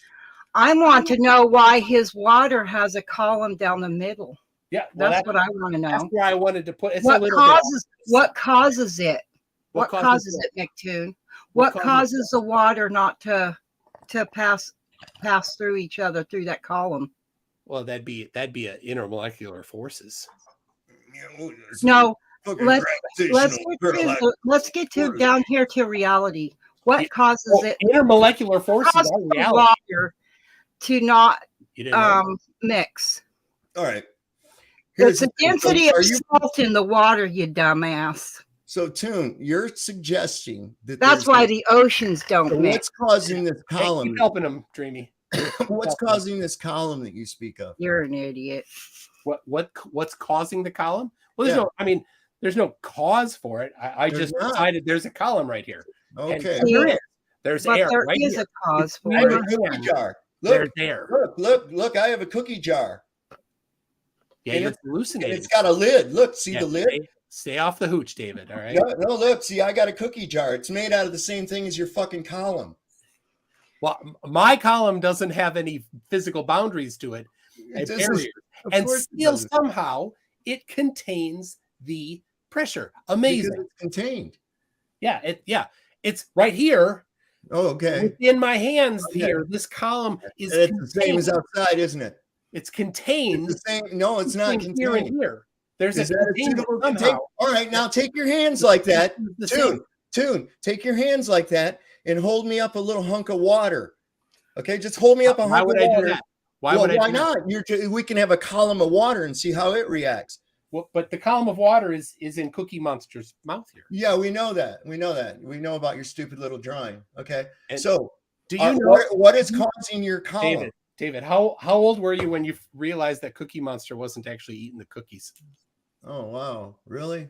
I want to know why his water has a column down the middle. Yeah, well, That's what I want to that's know. where I wanted to put. It's a What little causes bit. what causes it? What What causes causes it, Mctoon? What What causes causes the water not to pass through each other through that column? Well, that'd be a intermolecular forces. No, Fucking let's gravitational let's get to force. down here to reality. What Yeah, causes Well, it? intermolecular forces Causes are the reality. water to not You didn't know? mix. All right. It's the thing. density So of are you salt in the water, you dumbass. so Toon, you're suggesting that That's there's- why the oceans don't so mix. what's causing this Hey, column? keep helping him, Dreamy. What's causing this column that you speak of? You're an idiot. What's causing the column? Well, there's Yeah. no. I mean, there's no cause for it. I There's just not. decided there's a column right here. And Okay. there is. There's But air there right is here. a cause for I have a it. cookie hand. jar. There's Look, air. look, I have a cookie jar. Yeah, and you're And hallucinating. it's got a lid. Look, see Yeah, the lid? Stay off the hooch, David. All right. No, look, see, I got a cookie jar. It's made out of the same thing as your fucking column. Well, my column doesn't have any physical boundaries to it, It doesn't- barriers, of and course it still doesn't. somehow it contains the pressure. Because Amazing. it's contained. Yeah, it's right here Oh, okay. within my hands. Okay. Here, this column is And it's the same contained. as outside, isn't it? It's contained. It's the same. No, it's not between here and contained. here. There's Is a that a containment suitable somehow. container? All right, now take your hands like that. The same. Toon, take your hands like that and hold me up a little hunk of water. Okay, just hold me up a Why hunk would of I water. do that? Why would I why do that? not? We can have a column of water and see how it reacts. Well, but the column of water is in Cookie Monster's mouth here. Yeah, we know that. We know about your stupid little drawing. Okay, And so do you know, what is causing your column? David, how old were you when you realized that Cookie Monster wasn't actually eating the cookies? Oh wow, really?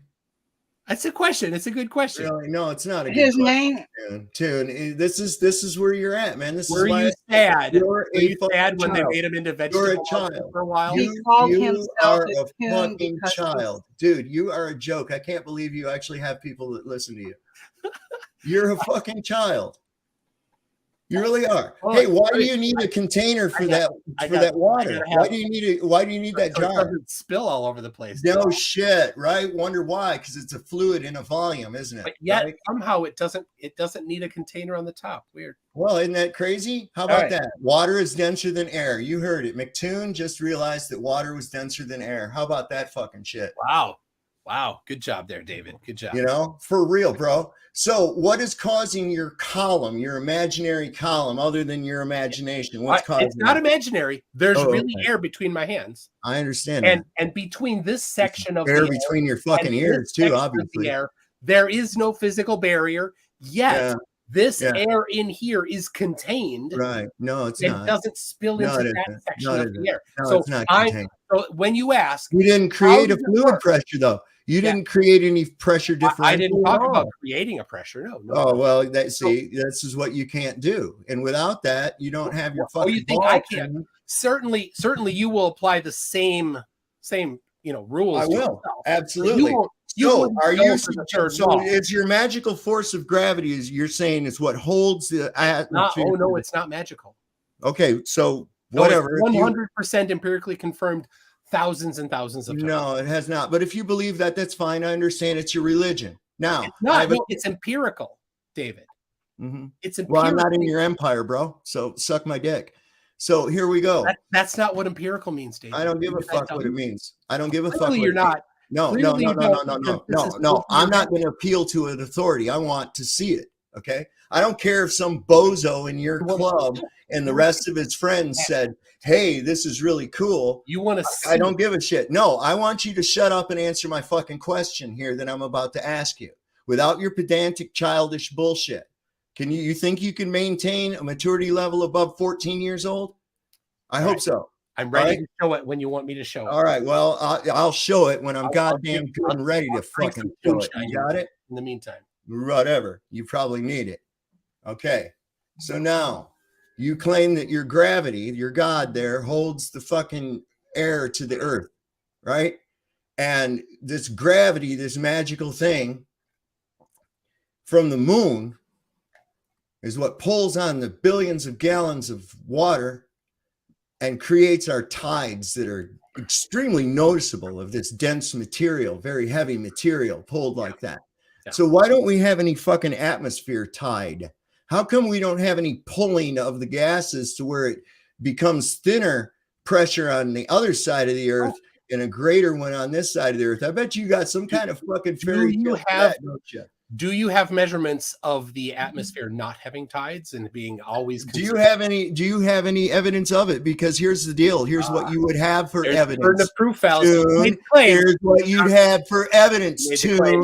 That's a question. It's a good question. Really? No, it's not a His good name, Toon. This is where you're at, man. This Were is why you sad? you're Were a you fucking sad when they child. made him into You're a vegetable child. for a while? He called you himself are a a coon fucking because child, dude. You are a joke. I can't believe you actually have people that listen to you. You're a fucking child. You really are. Well, Hey, why do you need a container for that water? Why do you need that So it jar? doesn't spill all over the place. No shit, right? Wonder why? Because it's a fluid in a volume, isn't it? But yet Right? somehow it doesn't need a container on the top. Weird. Well, isn't that crazy? How All about right. that? Water is denser than air. You heard it. Mctoon just realized that water was denser than air. How about that fucking shit? Wow. Wow. Good job there, David. Good job. You know, for real, bro. So what is causing your column, your imaginary column, other than your imagination? What's causing It's not it? imaginary. There's Oh, really okay. air between my hands. I understand And that. and between this section of Air the between your air fucking and ears this too, section of obviously. the air, there is no physical barrier, yet Yeah. this Yeah. air in here is contained Right. No, it's and not. doesn't spill No, into it that isn't. section No, of it the isn't. air. No, So it's not contained. so when you ask, You didn't how create a does it fluid work? pressure, though. You Yeah. didn't create any pressure I differential didn't at talk about all. creating a pressure. No. Oh, well, see, this is what you can't do. And without that, you don't have your Oh, you fucking think I ball can't? tuned. Certainly, you will apply the same rules I to will. yourself. Absolutely. You So wouldn't are go you for the third so law. is your magical force of gravity, is you're saying, is what holds the atmosphere? Oh no, it's not magical. Okay, so No, it's whatever. If you- 100% empirically confirmed, thousands and thousands of times. no, it has not. But if you believe that, that's fine. I understand it's your religion. Now, It's not. No, it's empirical, David. Mhm. It's Well, I'm empirical. not in your empire, bro. So suck my dick. So here we go. That's not what empirical means, David. I don't give a Didn't I fuck tell what you? it means. I don't give a fuck. Clearly What you're it means. not. No. Clearly you don't, because this is No. supposed to be I'm not going to appeal to an authority. I want to see it. Okay. I don't care if some bozo in your club and the rest of his friends said, "Hey, this is really cool." You want to see. I don't give a shit. No, I want you to shut up and answer my fucking question here that I'm about to ask you without your pedantic, childish bullshit. Can you think you can maintain a maturity level above 14 years old? I hope so. I'm ready to show it when you want me to show it. All right. Well, I'll show it when I'm I'll goddamn give- good and ready to I'll drink fucking some show it. moonshine You got it? in the meantime. Whatever. You probably need it. Okay. So now you claim that your gravity, your God there, holds the fucking air to the earth, right? And this gravity, this magical thing from the moon is what pulls on the billions of gallons of water and creates our tides that are extremely noticeable of this dense material, very heavy material pulled like that. Yeah. So why don't we have any fucking atmosphere tide? How come we don't have any pulling of the gases to where it becomes thinner pressure on the other side of the earth and a greater one on this side of the earth? I bet you got some kind of fucking fairy tale for that, don't you? Do you have measurements of the atmosphere not having tides and being always? Do you have any evidence of it? Because here's the deal. Here's what you would have for evidence. Burden of proof fallacy. Tune, here's what you'd have for evidence. Tune.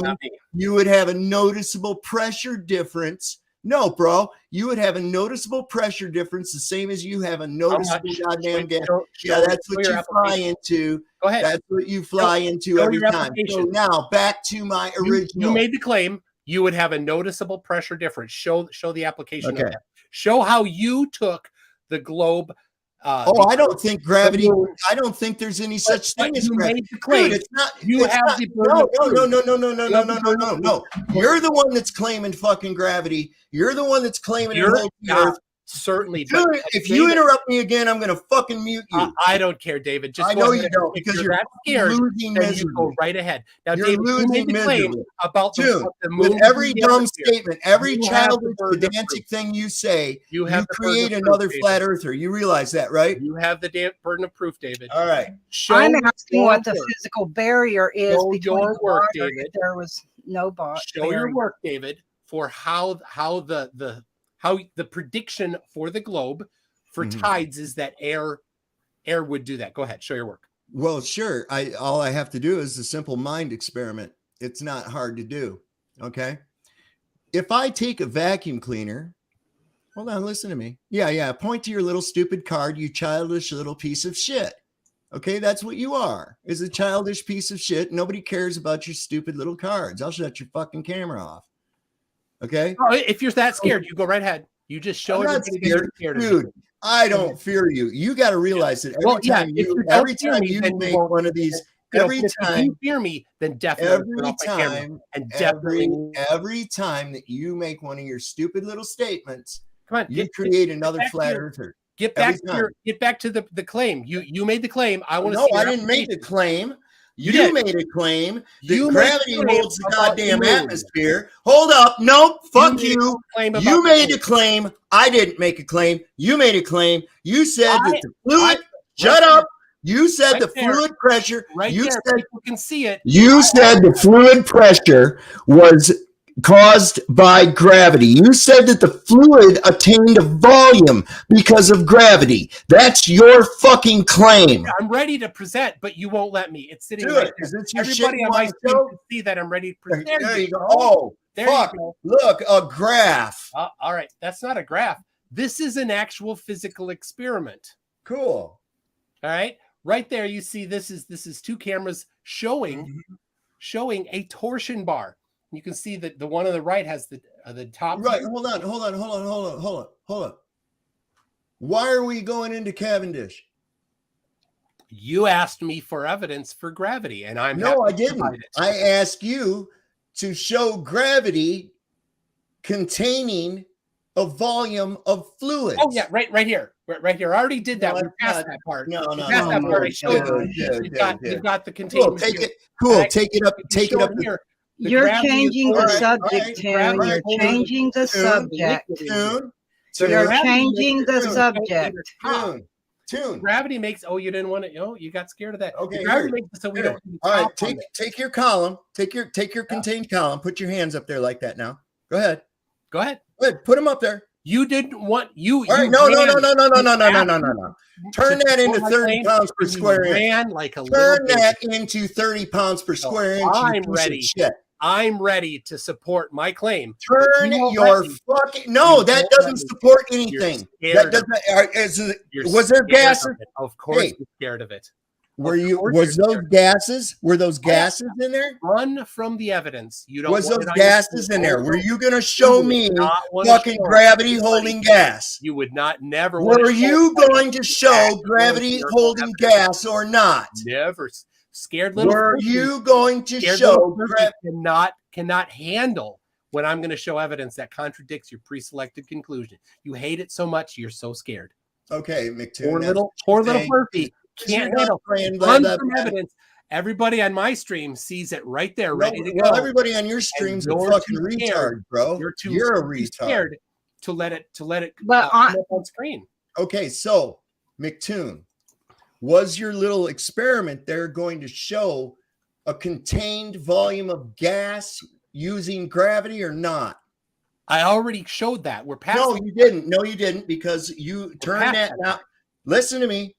You would have a noticeable pressure difference. No, bro. You would have a noticeable pressure difference, the same as you have a noticeable goddamn gas. Yeah, that's what you fly into. Go ahead. That's what you fly into every time. So now back to my original. You made the claim. You would have a noticeable pressure difference. Show the application. Okay. Of that. Show how you took the globe. I don't think gravity. I don't think there's any such thing as gravity. Made the claim. Dude, it's not. You it's have not, the burden no. You're the one that's claiming fucking gravity. You're the one that's claiming it holds the earth. Certainly. Dude, if you interrupt me again, I'm going to fucking mute you. I don't care, David. Just I know you don't, because you're that scared. losing Then miserably. you go right ahead. Now, You're David, you made the claim miserably. about Dude, the moon. with every dumb statement, every You have the childish, burden of pedantic thing you say, You you have the burden create of proof, another David. flat earther. You realize that, right? You have the burden of proof, David. All right. I'm asking what the work. physical barrier is Show between your the work, water David. if there was no Show your barrier. work, David, for how the prediction for the globe for Mhm. tides is that air would do that. Go ahead, show your work. Well, sure. All I have to do is a simple mind experiment. It's not hard to do. Okay. If I take a vacuum cleaner, hold on, listen to me. Yeah. Point to your little stupid card, you childish little piece of shit. Okay, that's what you are, is a childish piece of shit. Nobody cares about your stupid little cards. I'll shut your fucking camera off. Okay. Oh, if you're that scared, you go right ahead. You just show I'm not everybody that you're scared, scared. dude. I don't fear you. You got to realize that every time you make one of these, every time if you fear me, then definitely every time that you make one of your stupid little statements, come on, you create another flat earther. Get back to the claim. You made the claim. I want to. No, I didn't make the claim. You made a claim that gravity holds the goddamn atmosphere. Hold up. Nope. Fuck you. You made a claim. I didn't make a claim. You made a claim. You said that the fluid. Shut up. You said Right the there. fluid pressure. Right You there, said people can see it. you said the fluid pressure was caused by gravity. You said that the fluid attained a volume because of gravity. That's your fucking claim. I'm ready to present, but you won't let me. It's sitting Do right it. there. Is this your Everybody shit on my you screen want can see that I'm ready to present. There you go. Oh, there fuck. you go. Look, a graph. All right, that's not a graph. This is an actual physical experiment. Cool. All right, right there you see this is two cameras showing a torsion bar. You can see that the one on the right has the top. Right. Hold on. Why are we going into Cavendish? You asked me for evidence for gravity, and I'm No, I happy to provide didn't. it. I asked you to show gravity containing a volume of fluid. Oh yeah, right here. Right here. I already did that. No, We passed not- that part. No, We passed that part. I showed you. You've got the containment. Cool. Take it up. Take it up. Here. The You're gravity is changing the holding- subject, Tune. gravity You're is holding changing the subject. Tune. You're Gravity changing makes the it so we don't subject. Tune. Gravity makes. Oh, you didn't want to. You got scared of that. Okay, Gravity here. makes it so we Here. don't. All right, top on it. take your column. Take your contained column. Put your hands up there like that now. Go ahead. Go ahead. Good. Put them up there. You didn't want you. All right. you No. ran- Turn that into support my 30 claim, pounds per you square inch. ran like a Turn little that baby. into 30 pounds per So square inch. You I'm piece of ready. shit. I'm ready to support my claim. Turn You won't your let me. fucking no. You That won't let doesn't me. support You're anything. scared That of it. doesn't. You're Was there scared gases? of it. Of course, Hey. you're scared of it. Were Of you? course Was you're those scared. gases? Were those gases in there? Run from the evidence. You don't. Was want those it on your gases screen. in there? Oh, Were no. you gonna show would me not wanna fucking show it. gravity holding gas? You would not never. want Were to show you it. going to show Actual gravity empirical holding evidence. gas or not? Never. Scared little. Were Furby- you going to Scared show little Furby gravity? cannot handle when I'm going to show evidence that contradicts your pre-selected conclusion. You hate it so much, you're so scared. Okay, Mctoon. Poor that's little what you're saying. Furby You're can't not handle. playing blah, Tons blah, from blah. evidence. Everybody on my stream sees it right there, No, ready to well, go. everybody on your stream's a you're fucking too scared. retard, bro. You're a retard. scared to let it But come up on screen. Okay, so Mctoon, was your little experiment there going to show a contained volume of gas using gravity or not? I already showed that. We're past. No, you didn't. No, you didn't, because you turn past that that. now. Listen to me.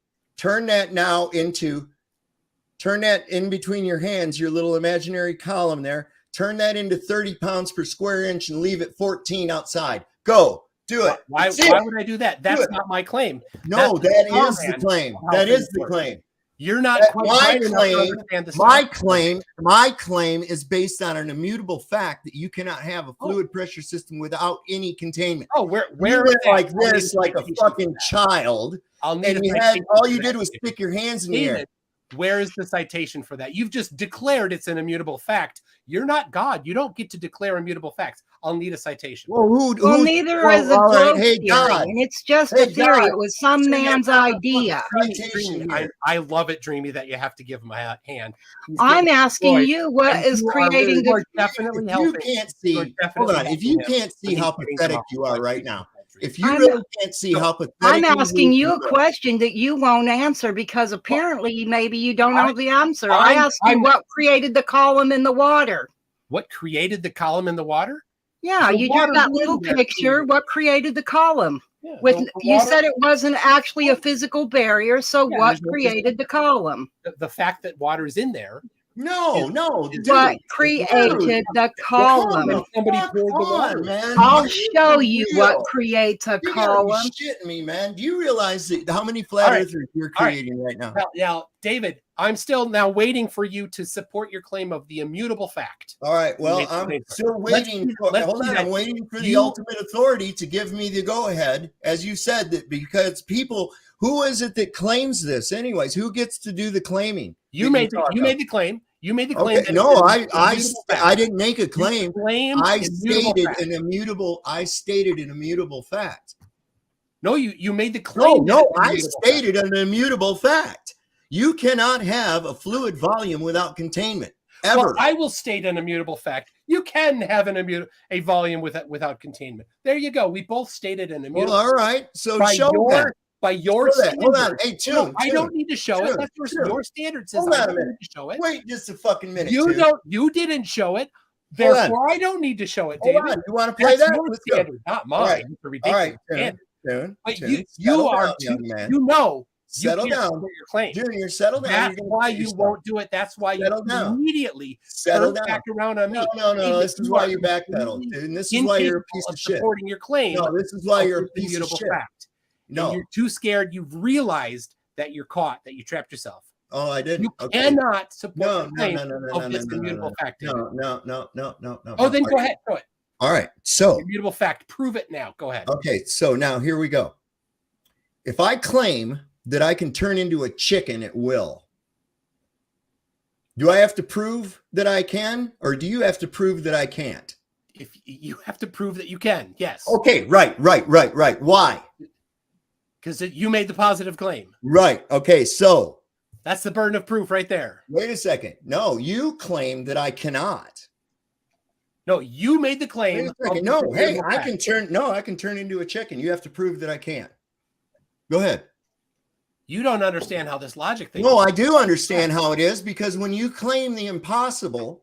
Turn that in between your hands, your little imaginary column there. Turn that into 30 pounds per square inch and leave it 14 outside. Go. Do it. Why That's it. would I do that? That's it. not my claim. No, That's that the is the comment claim. on how That is things the work. claim. You're not That- quite my right enough to claim- understand the My claim is based on an immutable fact that you cannot have a fluid pressure system without any containment. Oh, where You is went that? like I'll need this, like a citation fucking for that. child, I'll need and a you had citation all for you that. did was stick your hands in the air. David, where is the citation for that? You've just declared it's an immutable fact. You're not God. You don't get to declare immutable facts. I'll need a citation. Well, Well, neither is a all right, globe hey, theory, God. and it's just Hey, a theory. God. It was some Send man's that idea. citation Dreamy, here. I love it, Dreamy, that you have to give him a hand. He's I'm getting asking destroyed, you what and is you are creating really- the. definitely If you helping. can't You're see, definitely hold on. If you helping him, can't but see he's how getting pathetic off you are right citation. now, if you I'm- really can't see how pathetic I'm asking you a are, question that you won't answer because apparently maybe you don't know the answer. I I'm- asked you what created the column in the water. What created the column in the water? Yeah, The you water just that moved little there. picture. What created the column? Yeah, With the you water- said it wasn't actually a physical barrier, so Yeah, what there's no created the column? the fact that water is in there. no, dude. What created the column? Come Somebody fuck poured the water. on, man. I'll This is show you real. what creates a You gotta be column. shitting me, man. Do you realize how many flat All right. earthers you're All right. creating right now? Now, David, I'm still now waiting for you to support your claim of the immutable fact. All right. Well, Let's I'm see- still let's waiting. see- For, let's hold see on. that I'm waiting for the you- ultimate authority to give me the go ahead, as you said, that because people. Who is it that claims this, anyways? Who gets to do the claiming? You made the claim. You made the claim. Okay. that No, it's an I immutable fact. didn't make a claim. You claimed I immutable stated fact. an immutable. I stated an immutable fact. No, you made the claim. that No, it's an I immutable stated an immutable fact. You cannot have a fluid volume without containment fact. ever. Well, I will state an immutable fact. You can have a volume without containment. There you go. We both stated an immutable. Well, all right. So by show your that. by your Show that. Hold on. standards. Hey, Tune. No, I don't Tune, need to show it. Tune, That's Tune. your standard says Hold I on a don't minute. need to show it. Wait just a fucking minute. You Tune. don't. You didn't show it. Hold on. Therefore, I don't need to show it, Hold David. on. You want to play That's that? your Let's go. standard, not mine. All right. It's a All ridiculous right, standard. Tune. But Tune. you Settle are down, too, young man. you know Settle you can't down. support your claim. Junior, settle down. That's You're gonna why hurt you yourself. won't do it. That's why Settle you down. immediately Settle turn down. back around on me. No. David, This is why you backpedal, completely dude. And this is why you're a incapable piece of shit. supporting your claim. No, this is why you're a of piece of immutable shit. fact. No. And you're too scared. You've realized that you're caught, that you trapped yourself. Oh, I didn't. You Okay. cannot support No, the claim no, of this immutable fact. David. No. Oh, then go ahead. Go ahead. All right. So, Immutable fact. Prove it now. Go ahead. okay. So now here we go. If I claim that I can turn into a chicken at will, do I have to prove that I can, or do you have to prove that I can't? If you have to prove that you can, yes. Okay. Right. Why? Because you made the positive claim. Right. Okay. So That's the burden of proof right there. wait a second. No, you claim that I cannot. No, you made the claim. Wait a second. of No, the hey, immutable I fact. can turn. No, I can turn into a chicken. You have to prove that I can't. Go ahead. You don't understand how this logic thing. No, I do understand how it is, because when you claim the impossible,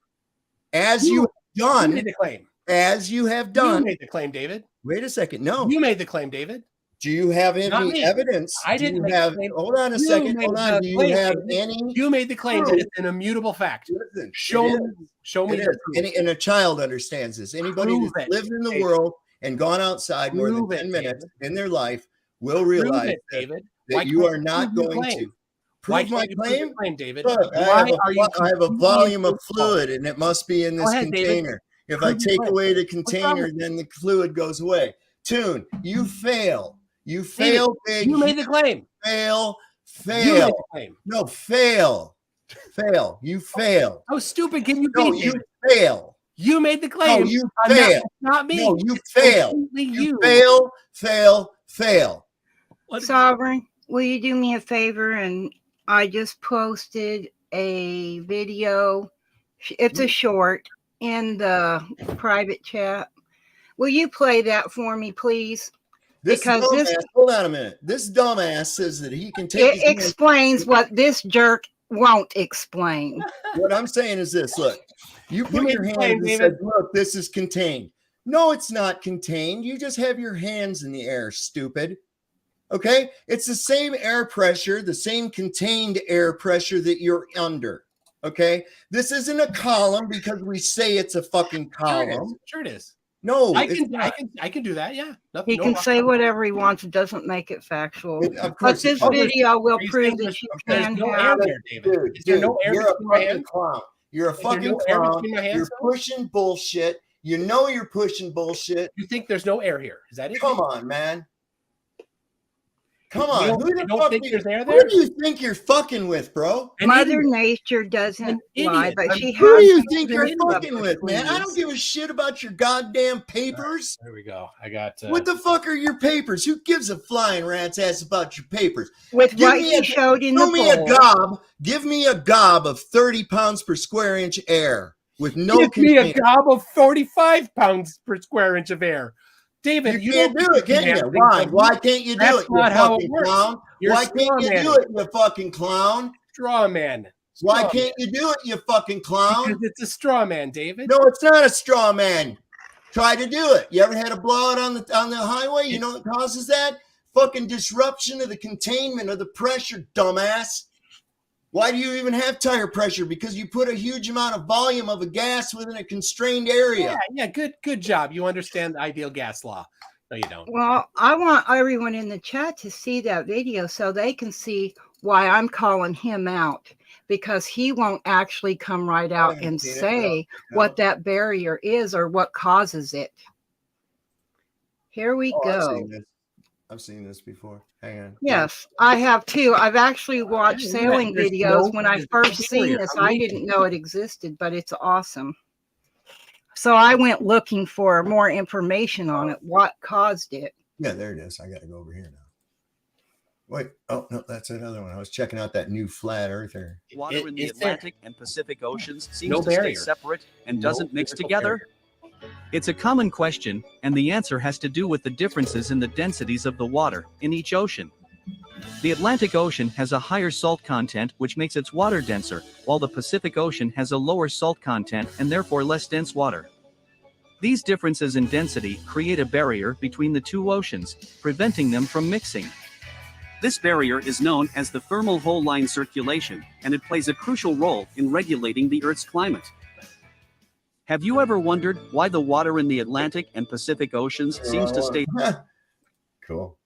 as you have You done, made the claim. as you have You done. made the claim, David. Wait a second. No. You made the claim, David. Do you have Not any me. evidence? I Do didn't you make the have? claim. Hold on a You second. made Hold on. the Do you claim, have David. any? You made the claim that it's an immutable fact. Listen, Show it me. is. Show me It the is. proof. And a child understands this. Anybody Prove that's it, lived in the David. world and gone outside more than Prove 10 it, minutes David. in their life will Prove realize it, David. that Why you can't are not prove your going claim? to Why prove my can't you prove your claim. claim, David? Look, Why I have are you a completely volume of incapable? fluid, and it must be in Go this ahead, David. container. If I Prove your take claim. away the wrong container, with then the fluid goes away. Tune, you fail. You David, fail, big. you made the claim. fail. You made Fail. the claim. No, fail. Fail. You fail. How stupid can you No, be, you David? fail. You made the No, claim. you I'm fail. not me. No, you It's fail. completely You fail. What- Sovereign, will you do me a favor? And I just posted a video. It's a short in the private chat. Will you play that for me, please? This Because dumbass, this- hold on a minute. This dumbass says that he can take It his hands. explains what this jerk won't explain. What I'm saying is this: look, you put made your the hands claim, and David. said, "Look, this is contained." No, it's not contained. You just have your hands in the air, stupid. Okay, it's the same air pressure, the same contained air pressure that you're under. Okay, this isn't a column because we say it's a fucking column. Sure it is. No, I it's can, not. I can do that. Yeah. He can say whatever he wants. It doesn't make it factual. Of But course, this it does. video will Are you prove saying that you There's can no air have. there, David. Dude, Is there no air you're a between my fucking hands? clown. You're a Is there fucking no air clown. between my hands, You're though? pushing bullshit. You know you're pushing bullshit. You think there's no air here? Is that it? Come on, man. Come on. You Who the don't fuck think do there's air who there? do you think you're fucking with, bro? An Mother idiot. Nature doesn't An lie, idiot. but I'm- she Who do has. you think an you're idiot. fucking with, man? I don't give a shit about your goddamn papers. There we go. I got. What the fuck are your papers? Who gives a flying rat's ass about your papers? With Give what me he a- showed in the Show me a bowl. gob. Give me a gob of 30 pounds per square inch air with no Give me a container. gob of 45 pounds per square inch of air. David, You can't do it, can you? Why? Why can't you do That's it, you not how it fucking works. clown? You're Why can't you do it, you fucking clown? Straw man. Why Straw can't you do it, you fucking man. clown? Because it's a straw man, David. No, it's not a straw man. Try to do it. You ever had a blowout on the highway? You know what causes that? Fucking disruption of the containment of the pressure, dumbass. Why do you even have tire pressure? Because you put a huge amount of volume of a gas within a constrained area. Yeah, good job. You understand the ideal gas law. No, you don't. Well, I want everyone in the chat to see that video so they can see why I'm calling him out, because he won't actually come right out and seen it, say no. what that barrier is or what causes it. Here we go. I've seen this before. Hang on. Yes, I have too. I've actually watched Yeah, sailing there's videos. no- When I there's first no seen barrier. this, I'm I leaving. didn't know it existed, but it's awesome. So I went looking for more information on it, what caused it. Yeah, there it is. I got to go over here now. Wait. Oh, no, that's another one. I was checking out that new flat earther. Water in the Is there- Atlantic and Pacific Oceans seems No to stay barrier. separate and No doesn't mix physical together? barrier. It's a common question, and the answer has to do with the differences in the densities of the water in each ocean. The Atlantic Ocean has a higher salt content, which makes its water denser, while the Pacific Ocean has a lower salt content and therefore less dense water. These differences in density create a barrier between the two oceans, preventing them from mixing. This barrier is known as the thermal hole line circulation, and it plays a crucial role in regulating the Earth's climate. Have you ever wondered why the water in the Atlantic and Pacific Oceans seems to stay? Cool.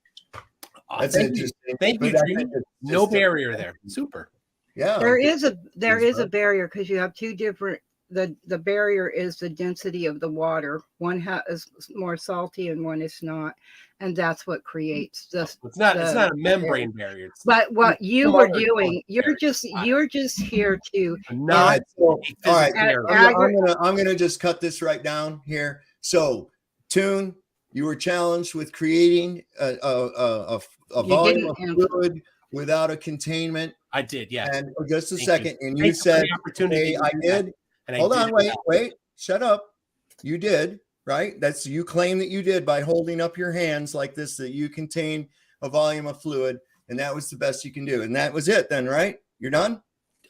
That's Thank you. interesting. Thank you, But Dreamy. it's No just barrier there. Super. Yeah. There is a barrier because you have two different. The barrier is the density of the water. One is more salty and one is not, and that's what creates this. It's not a membrane barrier. It's But what you were doing, you're barrier. just here to not all right. Ag- I'm gonna just cut this right down here. So, Toon, you were challenged with creating a volume of fluid without a containment. I did, yeah. And just a Thank second, and you Thanks for said, the opportunity. "Hey, I did." Hold on, wait, shut up. You did, right? That's you claim that you did by holding up your hands like this, that you contain a volume of fluid, and that was the best you can do. And that was it then, right? You're done?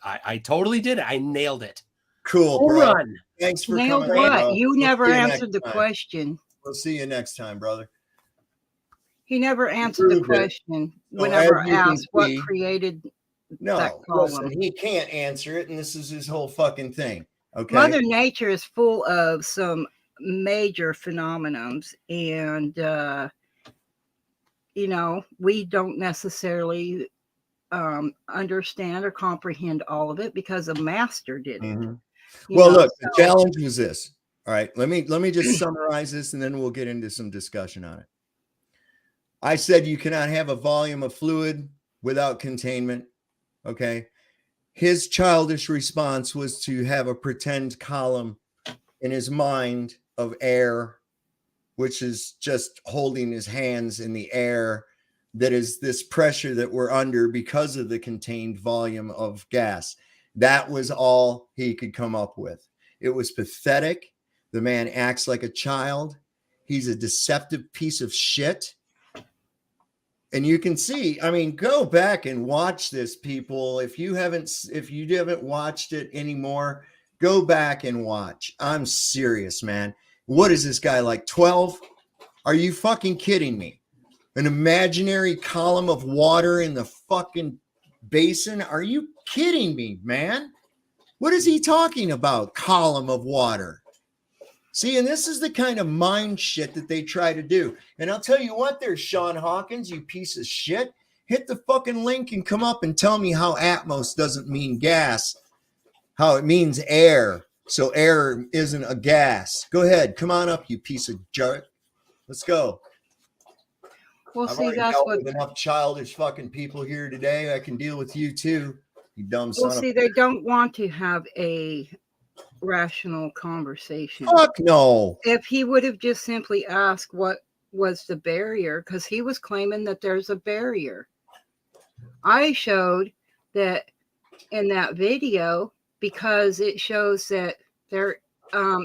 I totally did it. I nailed it. Cool, Home bro. run. Thanks for nailed coming what? on. You never see you answered the next time. question. We'll see you next time, brother. He never answered the proved it. question So whenever as you can asked what see- created that No, column. listen, he can't answer it, and this is his whole fucking thing. Okay. Mother Nature is full of some major phenomenons, and we don't necessarily understand or comprehend all of it because a master did it. Mhm. You Well, know, look, the challenge was this. All right, let me just summarize this, and then we'll get into some discussion on it. I said you cannot have a volume of fluid without containment. Okay. His childish response was to have a pretend column in his mind of air, which is just holding his hands in the air. That is this pressure that we're under because of the contained volume of gas. That was all he could come up with. It was pathetic. The man acts like a child. He's a deceptive piece of shit. And you can see, I mean, go back and watch this, people. If you haven't watched it anymore, go back and watch. I'm serious, man. What is this guy, like 12? Are you fucking kidding me? An imaginary column of water in the fucking basin? Are you kidding me, man? What is he talking about? Column of water. See, and this is the kind of mind shit that they try to do. And I'll tell you what, there's Sean Hawkins, you piece of shit. Hit the fucking link and come up and tell me how Atmos doesn't mean gas, how it means air. So air isn't a gas. Go ahead, come on up, you piece of jerk. Let's go. well, I've see, already that's dealt what. with enough childish fucking people here today. I can deal with you too, you dumb son Well, of see, they don't want to have a rational conversation. fuck no. If he would have just simply asked what was the barrier, because he was claiming that there's a barrier. I showed that in that video because it shows that there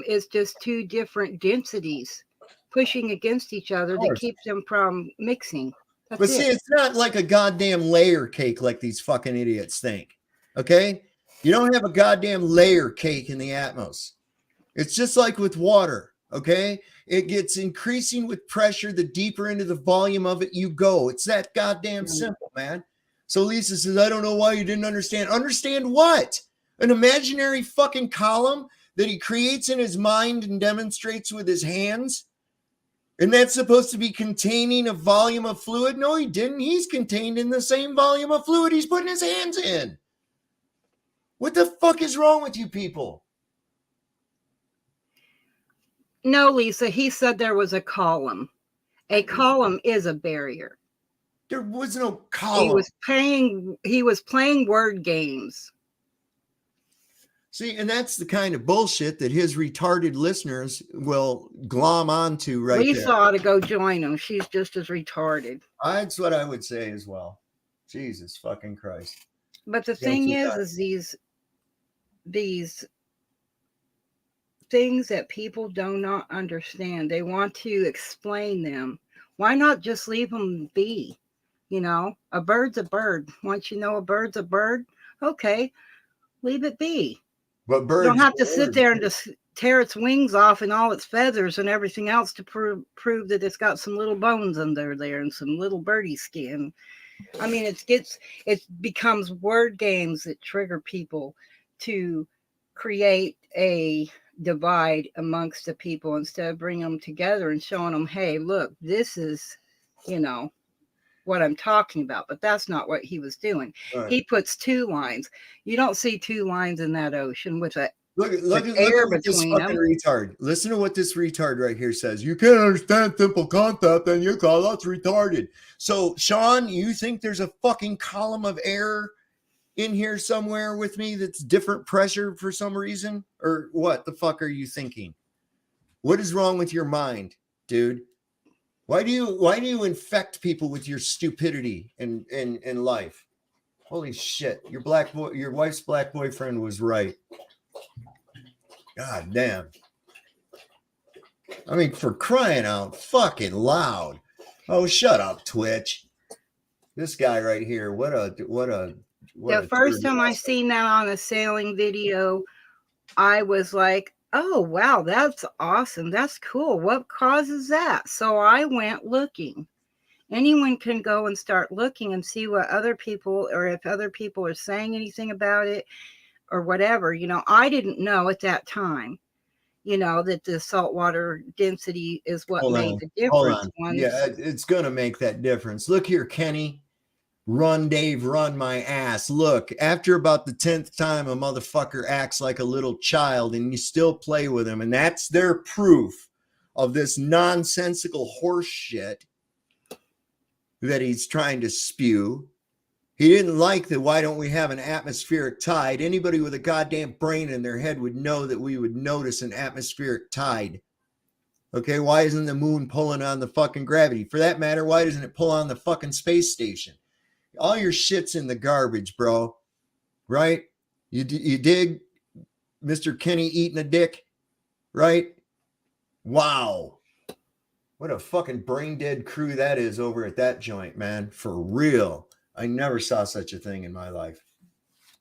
is just two different densities pushing against each other that keep them from mixing. That's But see, it's not like a goddamn layer cake like these fucking idiots think. Okay? You don't have a goddamn layer cake in the Atmos. It's just like with water. Okay? It gets increasing with pressure the deeper into the volume of it you go. It's that goddamn simple, man. So Lisa says, I don't know why you didn't understand. Understand what? An imaginary fucking column that he creates in his mind and demonstrates with his hands? And that's supposed to be containing a volume of fluid? No, he didn't. He's contained in the same volume of fluid he's putting his hands in. What the fuck is wrong with you people? No, Lisa, he said there was a column. A column is a barrier. There was no column. He was playing word games. See, and that's the kind of bullshit that his retarded listeners will glom onto right Lisa there. ought to go join him. She's just as retarded. That's what I would say as well. Jesus fucking Christ. But the Yes, thing it is these things that people do not understand, they want to explain them. Why not just leave them be? You know, a bird's a bird. Once you know a bird's a bird, okay, leave it be. But You birds don't have to are sit birds. there and just tear its wings off and all its feathers and everything else to prove that it's got some little bones under there and some little birdie skin. I mean, it becomes word games that trigger people to create a divide amongst the people instead of bringing them together and showing them, hey, look, this is, you know, what I'm talking about. But that's not what he was doing. Right. He puts 2 lines. You don't see 2 lines in that ocean with a Look at air what this between fucking them. retard. Listen to what this retard right here says. You can't understand simple concept and you call us retarded. So, Sean, you think there's a fucking column of air in here somewhere with me that's different pressure for some reason? Or what the fuck are you thinking? What is wrong with your mind, dude? Why do you infect people with your stupidity in life? Holy shit. Your wife's black boyfriend was right. God damn. I mean, for crying out fucking loud. Oh, shut up, Twitch. This guy right here. The first time I seen that on a sailing video, I was like, oh, wow, that's awesome. That's cool. What causes that? So I went looking. Anyone can go and start looking and see what other people, or if other people are saying anything about it or whatever. You know, I didn't know at that time, you know, that the saltwater density is what made the difference. Yeah, it's going to make that difference. Look here, Kenny. Run, Dave, run my ass. Look, after about the 10th time a motherfucker acts like a little child and you still play with him, and that's their proof of this nonsensical horse shit that he's trying to spew. He didn't like the why don't we have an atmospheric tide. Anybody with a goddamn brain in their head would know that we would notice an atmospheric tide. Okay, why isn't the moon pulling on the fucking gravity? For that matter, why doesn't it pull on the fucking space station? All your shit's in the garbage, bro. Right? You dig Mr. Kenny eating a dick? Right? Wow. What a fucking brain dead crew that is over at that joint, man. For real. I never saw such a thing in my life.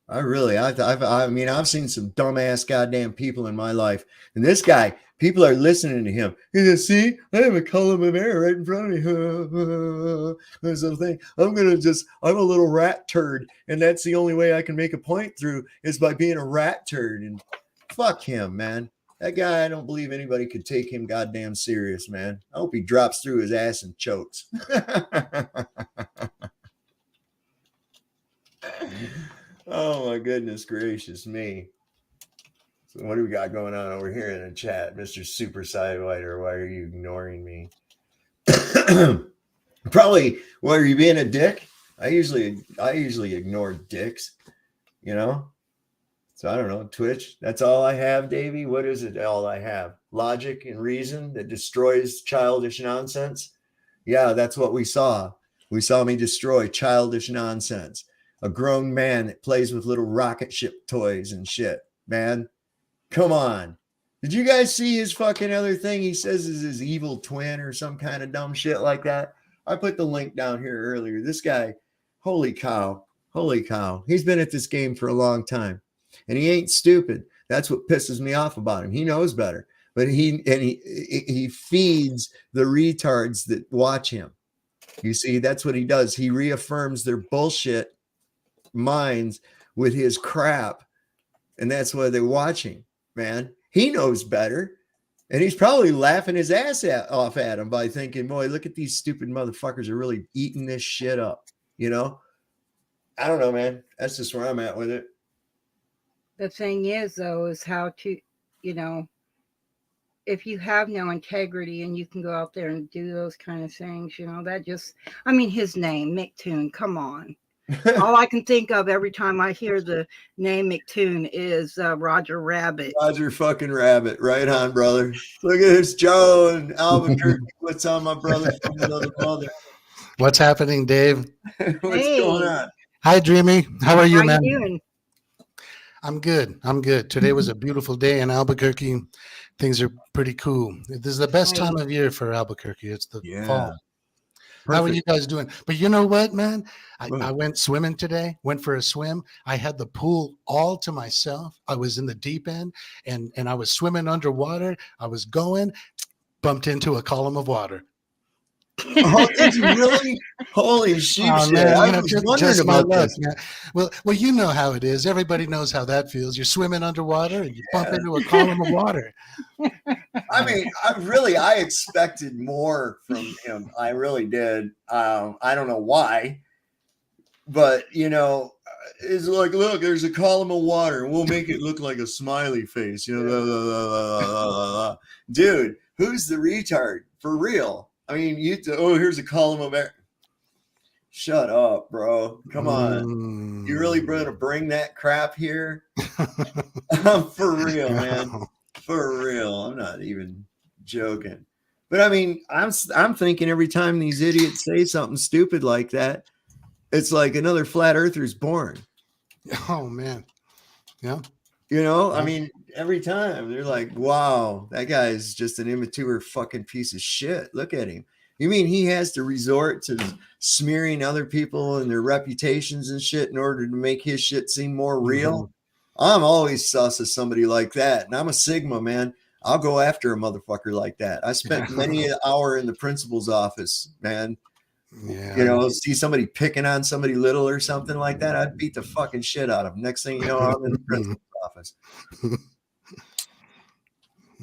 I've seen some dumbass goddamn people in my life. And this guy, people are listening to him. He says, see, I have a column of air right in front of me. There's a thing. I'm a little rat turd. And that's the only way I can make a point through is by being a rat turd. And fuck him, man. That guy, I don't believe anybody could take him goddamn serious, man. I hope he drops through his ass and chokes. Oh my goodness gracious me. So what do we got going on over here in the chat? Mr. Super Sidewiter, why are you ignoring me? Probably, why are you being a dick? I usually ignore dicks, you know? So I don't know, Twitch, that's all I have, Davey. What is it all I have? Logic and reason that destroys childish nonsense? Yeah, that's what we saw. We saw me destroy childish nonsense. A grown man that plays with little rocket ship toys and shit, man. Come on. Did you guys see his fucking other thing? He says is his evil twin or some kind of dumb shit like that. I put the link down here earlier. This guy, holy cow. Holy cow. He's been at this game for a long time. And he ain't stupid. That's what pisses me off about him. He knows better. But he feeds the retards that watch him. You see, that's what he does. He reaffirms their bullshit minds with his crap, and that's why they're watching, man. He knows better, and he's probably laughing his ass off at him by thinking, boy, look at these stupid motherfuckers are really eating this shit up, you know? I don't know, man. That's just where I'm at with it. The thing is, though, is how to, you know, if you have no integrity and you can go out there and do those kind of things, you know, that just, I mean, his name, Mctoon, come on. All I can think of every time I hear the name Mctoon is Roger Rabbit. Roger fucking Rabbit. Right on, brother. Look at this, Joe and Albuquerque. What's on my brother from another mother? What's happening, Dave? What's going on? Hi, Dreamy. How are you, How man? you doing? I'm good. Today was a beautiful day in Albuquerque. Things are pretty cool. This is the best time of year for Albuquerque. It's the fall. How are Perfect. you guys doing? But you know what, man? What? I went swimming today, went for a swim. I had the pool all to myself. I was in the deep end and I was swimming underwater. I was going, bumped into a column of water. Oh, did you really? Holy sheep Oh shit. man, I was wondering just my about luck. this. Yeah. Well, you know how it is. Everybody knows how that feels. You're swimming underwater and you bump Yeah. into a column of water. I mean, I expected more from him. I really did. I don't know why, but it's like, look, there's a column of water, and we'll make it look like a smiley face. Blah, blah, blah, blah, blah, blah. Dude, who's the retard for real? I mean, here's a column of air. Shut up, bro. Come on. You really going to bring that crap here? For real, man. For real. I'm not even joking. But I mean, I'm thinking every time these idiots say something stupid like that, it's like another flat earther's born. Oh man. Yeah. I mean, every time they're like, wow, that guy's just an immature fucking piece of shit. Look at him. You mean he has to resort to smearing other people and their reputations and shit in order to make his shit seem more real? I'm always sus of somebody like that. And I'm a Sigma, man. I'll go after a motherfucker like that. I spent many an hour in the principal's office, man. Yeah. See somebody picking on somebody little or something like that, I'd beat the fucking shit out of them. Next thing you know, I'm in the principal's office.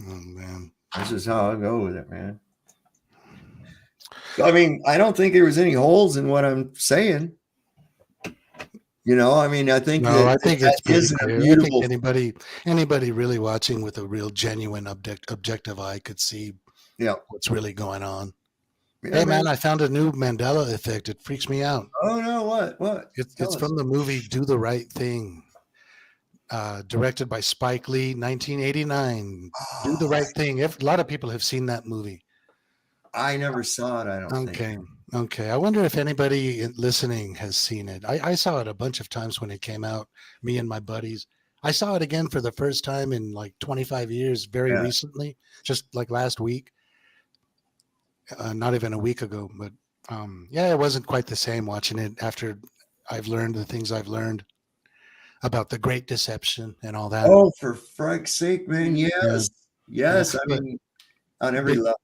Oh man. That's just how I go with it, man. I mean, I don't think there was any holes in what I'm saying. I mean, I think No, I think it's pretty is a clear. beautiful. I think anybody really watching with a real genuine objective eye could see what's really going on. Yeah, Hey man, I found a new Mandela effect. It freaks me out. Oh no, what? It's from the movie Do the Right Thing, directed by Spike Lee, 1989. Do the Right Thing. A lot of people have seen that movie. I never saw it. I don't think. Okay. I wonder if anybody listening has seen it. I saw it a bunch of times when it came out, me and my buddies. I saw it again for the first time in like 25 years, very recently, just like last week. Not even a week ago, but it wasn't quite the same watching it after I've learned the things I've learned about the Great Deception and all that. Oh, for fright's sake, man. Yes. I mean, on every level.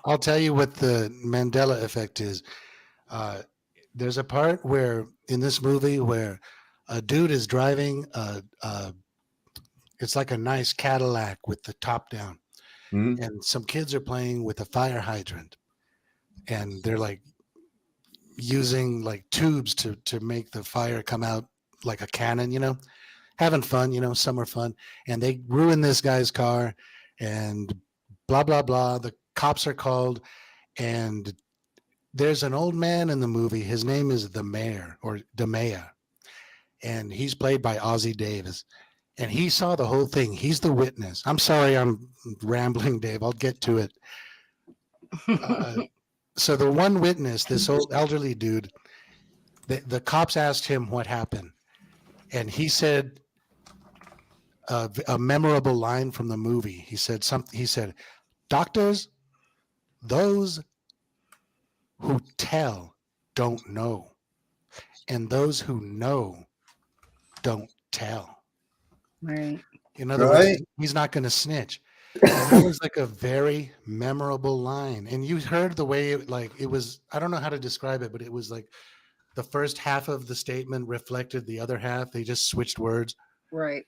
I'll tell you what the Mandela effect is. There's a part where in this movie where a dude is driving it's like a nice Cadillac with the top down, and some kids are playing with a fire hydrant, and they're like using like tubes to make the fire come out like a cannon, having fun, summer fun, and they ruin this guy's car, and blah blah blah. The cops are called, and there's an old man in the movie. His name is the mayor or the mayor, and he's played by Ozzie Davis. And he saw the whole thing. He's the witness. I'm sorry, I'm rambling, Dave. I'll get to it. So the one witness, this old elderly dude, the cops asked him what happened, and he said a memorable line from the movie. He said something. He said, "Doctors, those who tell don't know, and those who know don't tell." Right. In other words, he's not going to snitch. And that was like a very memorable line. And you heard the way it was, I don't know how to describe it, but it was like the first half of the statement reflected the other half. They just switched words. Right.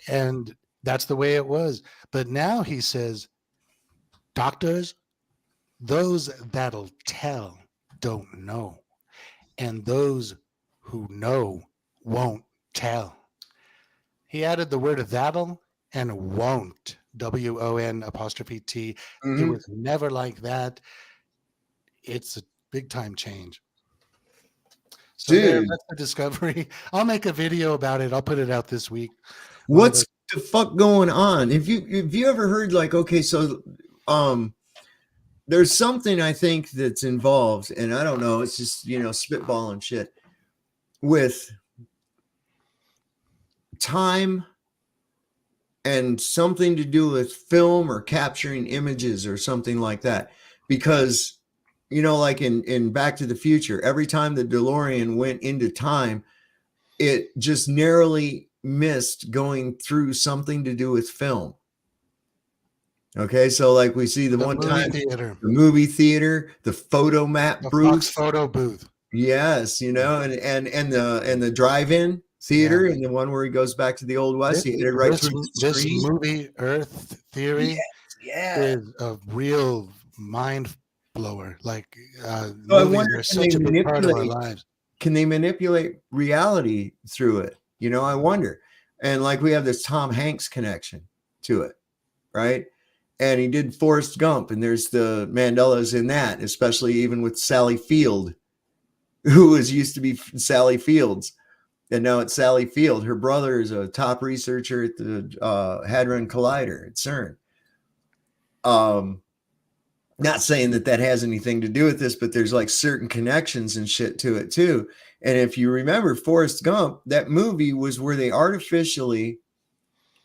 And that's the way it was. But now he says, doctors, those that'll tell don't know, and those who know won't tell. He added the word that'll and won't, WON apostrophe T. It was never like that. It's a big time change. So that's the discovery. I'll make a video about it. I'll put it out this week. What's the fuck going on? If you ever heard like, okay, so there's something I think that's involved, and I don't know, it's just spitballing shit with time and something to do with film or capturing images or something like that, because you know, like in Back to the Future, every time the DeLorean went into time, it just narrowly missed going through something to do with film. Okay, so like we see the one movie time theater, the movie theater, the photo map the booth. Fox photo booth. Yes, you know, and the drive-in theater, and the one where he goes back to the Old West, he hit it right through the This screen. movie Earth Theory Yeah. is a real mind blower. Like So I movies wonder, are such a big part of our lives. can they manipulate reality through it? You know, I wonder. And like we have this Tom Hanks connection to it, right? And he did Forrest Gump, and there's the Mandelas in that, especially even with Sally Field, who was used to be Sally Fields, and now it's Sally Field. Her brother is a top researcher at the Hadron Collider at CERN. Not saying that that has anything to do with this, but there's like certain connections and shit to it too. And if you remember Forrest Gump, that movie was where they artificially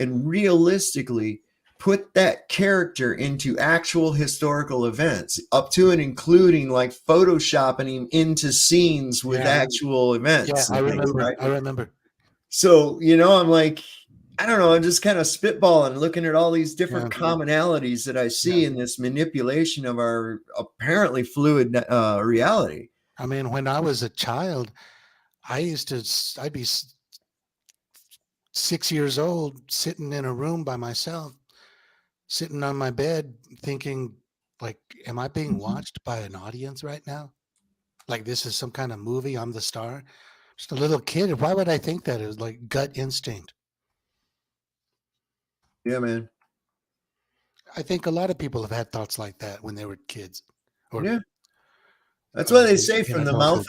and realistically put that character into actual historical events, up to and including like photoshopping him into scenes with actual events. Yeah, I remember. Right? I remember. So, you know, I'm like, I don't know, I'm just kind of spitballing, looking at all these different commonalities that I see in this manipulation of our apparently fluid reality. I mean, when I was a child, I'd be 6 years old, sitting in a room by myself, sitting on my bed, thinking, like, am I being watched by an audience right now? Like this is some kind of movie, I'm the star. Just a little kid. Why would I think that? It was like gut instinct. Yeah, man. I think a lot of people have had thoughts like that when they were kids. Or, yeah. That's why they say from the mouth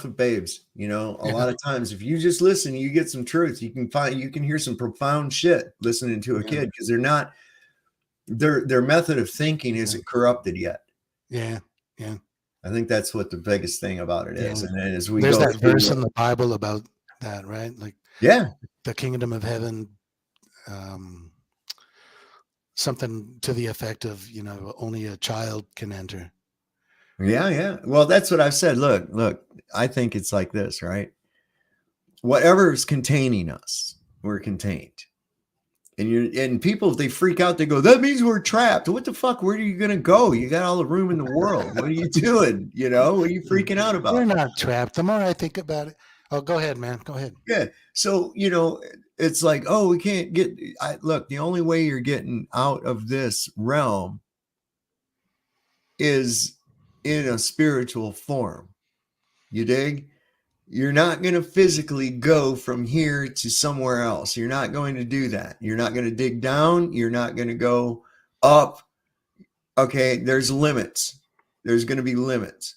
of babes, you know, a lot of times if you just listen, you get some truth. You can hear some profound shit listening to a kid, because their method of thinking isn't corrupted yet. Yeah. Yeah. I think that's what the biggest thing about it is. And then as there's that verse in the Bible about that, right? Like, the kingdom of heaven, something to the effect of, you know, only a child can enter. Yeah. Well, that's what I've said. Look, I think it's like this, right? Whatever is containing us, we're contained. And people, they freak out. They go, that means we're trapped. What the fuck? Where are you going to go? You got all the room in the world. What are you doing? You know, what are you freaking out about? We're not trapped. The more I think about it. Oh, go ahead, man. Go ahead. Yeah. So, you know, it's like, oh, we can't get, look, the only way you're getting out of this realm is in a spiritual form. You dig? You're not going to physically go from here to somewhere else. You're not going to do that. You're not going to dig down. You're not going to go up. Okay, there's limits. There's going to be limits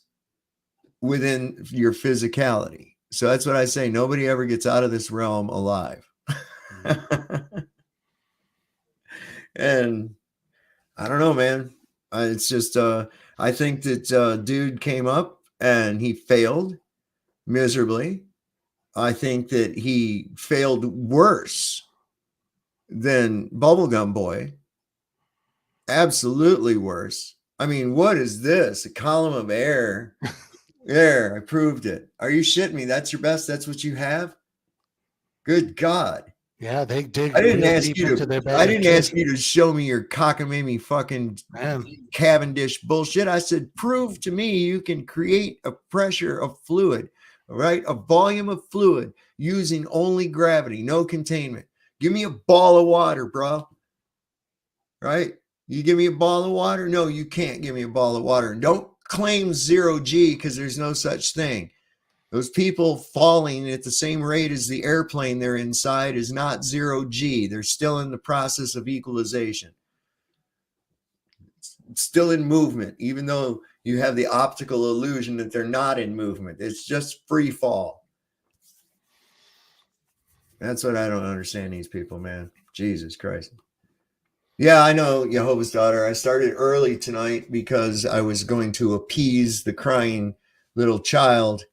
within your physicality. So that's what I say. Nobody ever gets out of this realm alive. And I don't know, man. It's just, I think that dude came up and he failed miserably. I think that he failed worse than Bubblegum Boy. Absolutely worse. I mean, what is this? A column of air. There, I proved it. Are you shitting me? That's your best? That's what you have? Good God. Yeah, they dig. I didn't ask you to show me your cockamamie fucking Cavendish bullshit. I said, prove to me you can create a pressure of fluid, right? A volume of fluid using only gravity, no containment. Give me a ball of water, bro. Right? You give me a ball of water? No, you can't give me a ball of water. Don't claim 0 G, because there's no such thing. Those people falling at the same rate as the airplane they're inside is not 0 G. They're still in the process of equalization. It's still in movement, even though you have the optical illusion that they're not in movement. It's just free fall. That's what I don't understand, these people, man. Jesus Christ. Yeah, I know, Jehovah's Daughter. I started early tonight because I was going to appease the crying little child,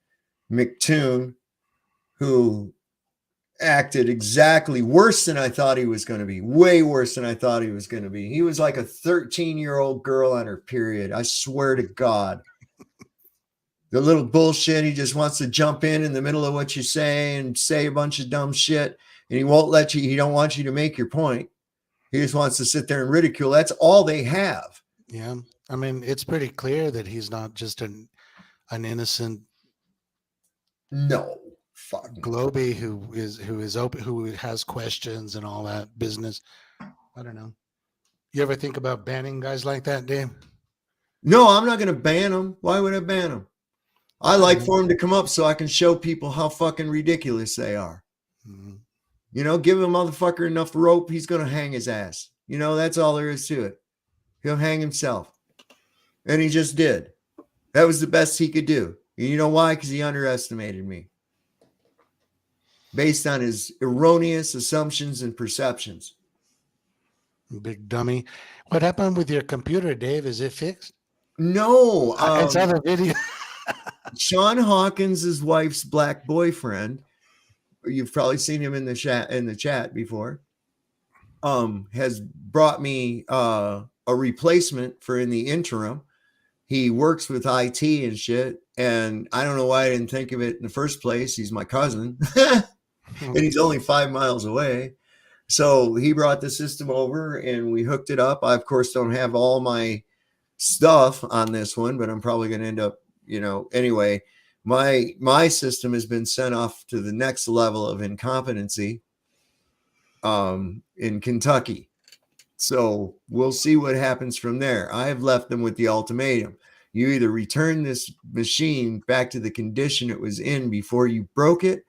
Mctoon, who acted exactly worse than I thought he was going to be. Way worse than I thought he was going to be. He was like a 13-year-old girl on her period. I swear to God. The little bullshit. He just wants to jump in the middle of what you say and say a bunch of dumb shit. And he won't let you. He don't want you to make your point. He just wants to sit there and ridicule. That's all they have. Yeah. I mean, it's pretty clear that he's not just an innocent No. Fuck. Globy who is open, who has questions and all that business. I don't know. You ever think about banning guys like that, Dave? No, I'm not going to ban him. Why would I ban him? I like for him to come up so I can show people how fucking ridiculous they are. Mm-hmm. You know, give a motherfucker enough rope, he's going to hang his ass. You know, that's all there is to it. He'll hang himself. And he just did. That was the best he could do. And you know why? Because he underestimated me. Based on his erroneous assumptions and perceptions. Big dummy. What happened with your computer, Dave? Is it fixed? No. I saw the video. Sean Hawkins' wife's black boyfriend, you've probably seen him in the chat before, has brought me a replacement for in the interim. He works with IT and shit, and I don't know why I didn't think of it in the first place. He's my cousin, and he's only 5 miles away. So he brought the system over, and we hooked it up. I, of course, don't have all my stuff on this one, but I'm probably going to end up, you know, anyway. My system has been sent off to the next level of incompetency in Kentucky. So we'll see what happens from there. I have left them with the ultimatum. You either return this machine back to the condition it was in before you broke it,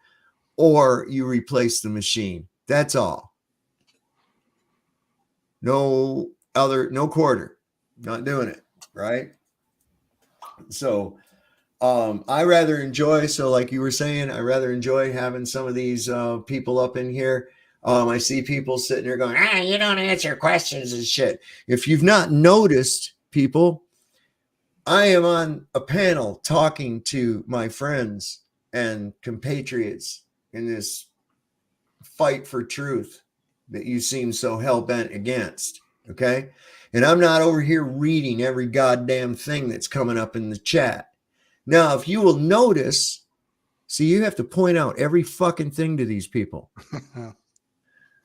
or you replace the machine. That's all. No quarter. Not doing it, right? So I rather enjoy, so like you were saying, I rather enjoy having some of these people up in here. I see people sitting there going, you don't answer questions and shit. If you've not noticed, people, I am on a panel talking to my friends and compatriots in this fight for truth that you seem so hell-bent against, okay? And I'm not over here reading every goddamn thing that's coming up in the chat. Now, if you will notice, see, you have to point out every fucking thing to these people.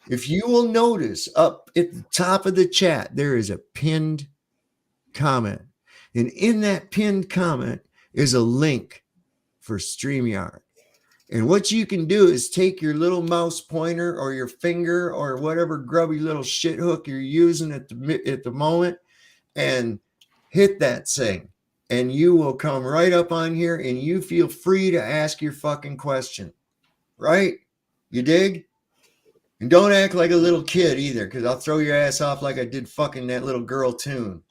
If you will notice, up at the top of the chat, there is a pinned comment. And in that pinned comment is a link for StreamYard. And what you can do is take your little mouse pointer or your finger or whatever grubby little shit hook you're using at the moment and hit that thing. And you will come right up on here and you feel free to ask your fucking question. Right? You dig? And don't act like a little kid either, because I'll throw your ass off like I did fucking that little girl tune.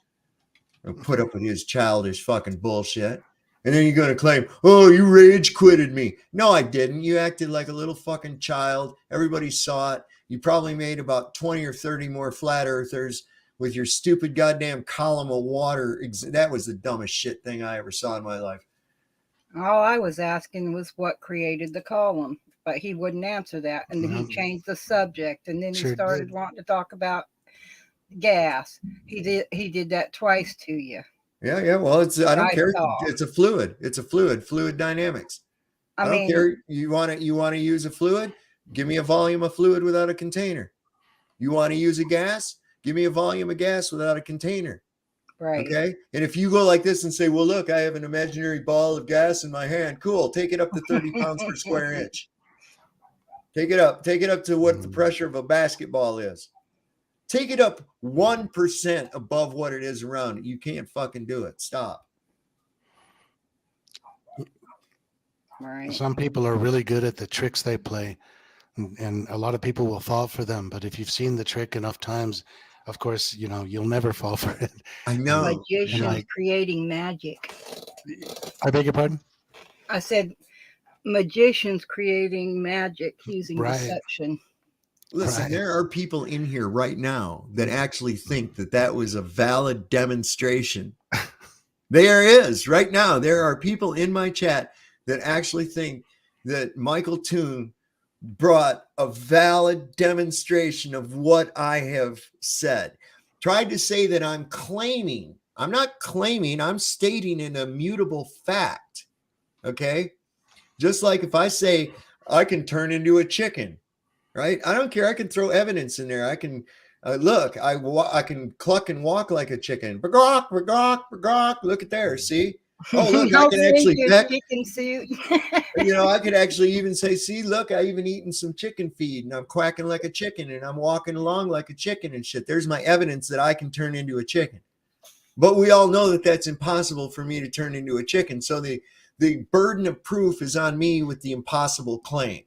I'll put up with his childish fucking bullshit. And then you're going to claim, oh, you rage quitted me. No, I didn't. You acted like a little fucking child. Everybody saw it. You probably made about 20 or 30 more flat earthers with your stupid goddamn column of water. That was the dumbest shit thing I ever saw in my life. All I was asking was what created the column, but he wouldn't answer that. And then he changed the subject, and then he started wanting to talk about gas. He did that twice to you. Yeah. Well, I don't care. It's a fluid. It's a fluid dynamics. I don't care. You want to use a fluid? Give me a volume of fluid without a container. You want to use a gas? Give me a volume of gas without a container. Right. Okay. And if you go like this and say, well, look, I have an imaginary ball of gas in my hand. Cool. Take it up to 30 pounds per square inch. Take it up to what the pressure of a basketball is. Take it up 1% above what it is around it. You can't fucking do it. Stop. Right. Some people are really good at the tricks they play, and a lot of people will fall for them. But if you've seen the trick enough times, of course, you know, you'll never fall for it. I know. Magicians creating magic. I beg your pardon? I said magicians creating magic using deception. Listen, there are people in here right now that actually think that was a valid demonstration. There is right now. There are people in my chat that actually think that Mctoon brought a valid demonstration of what I have said. Tried to say that I'm claiming. I'm not claiming, I'm stating an immutable fact. Okay? Just like if I say I can turn into a chicken, right? I don't care. I can throw evidence in there. I can look. I can cluck and walk like a chicken. Bagawk, bagawk, bagawk. Look at there. See? Oh, look, I can actually peck. Chicken suit. I could actually even say, see, look, I even eaten some chicken feed and I'm quacking like a chicken and I'm walking along like a chicken and shit. There's my evidence that I can turn into a chicken. But we all know that that's impossible for me to turn into a chicken. So the burden of proof is on me with the impossible claim,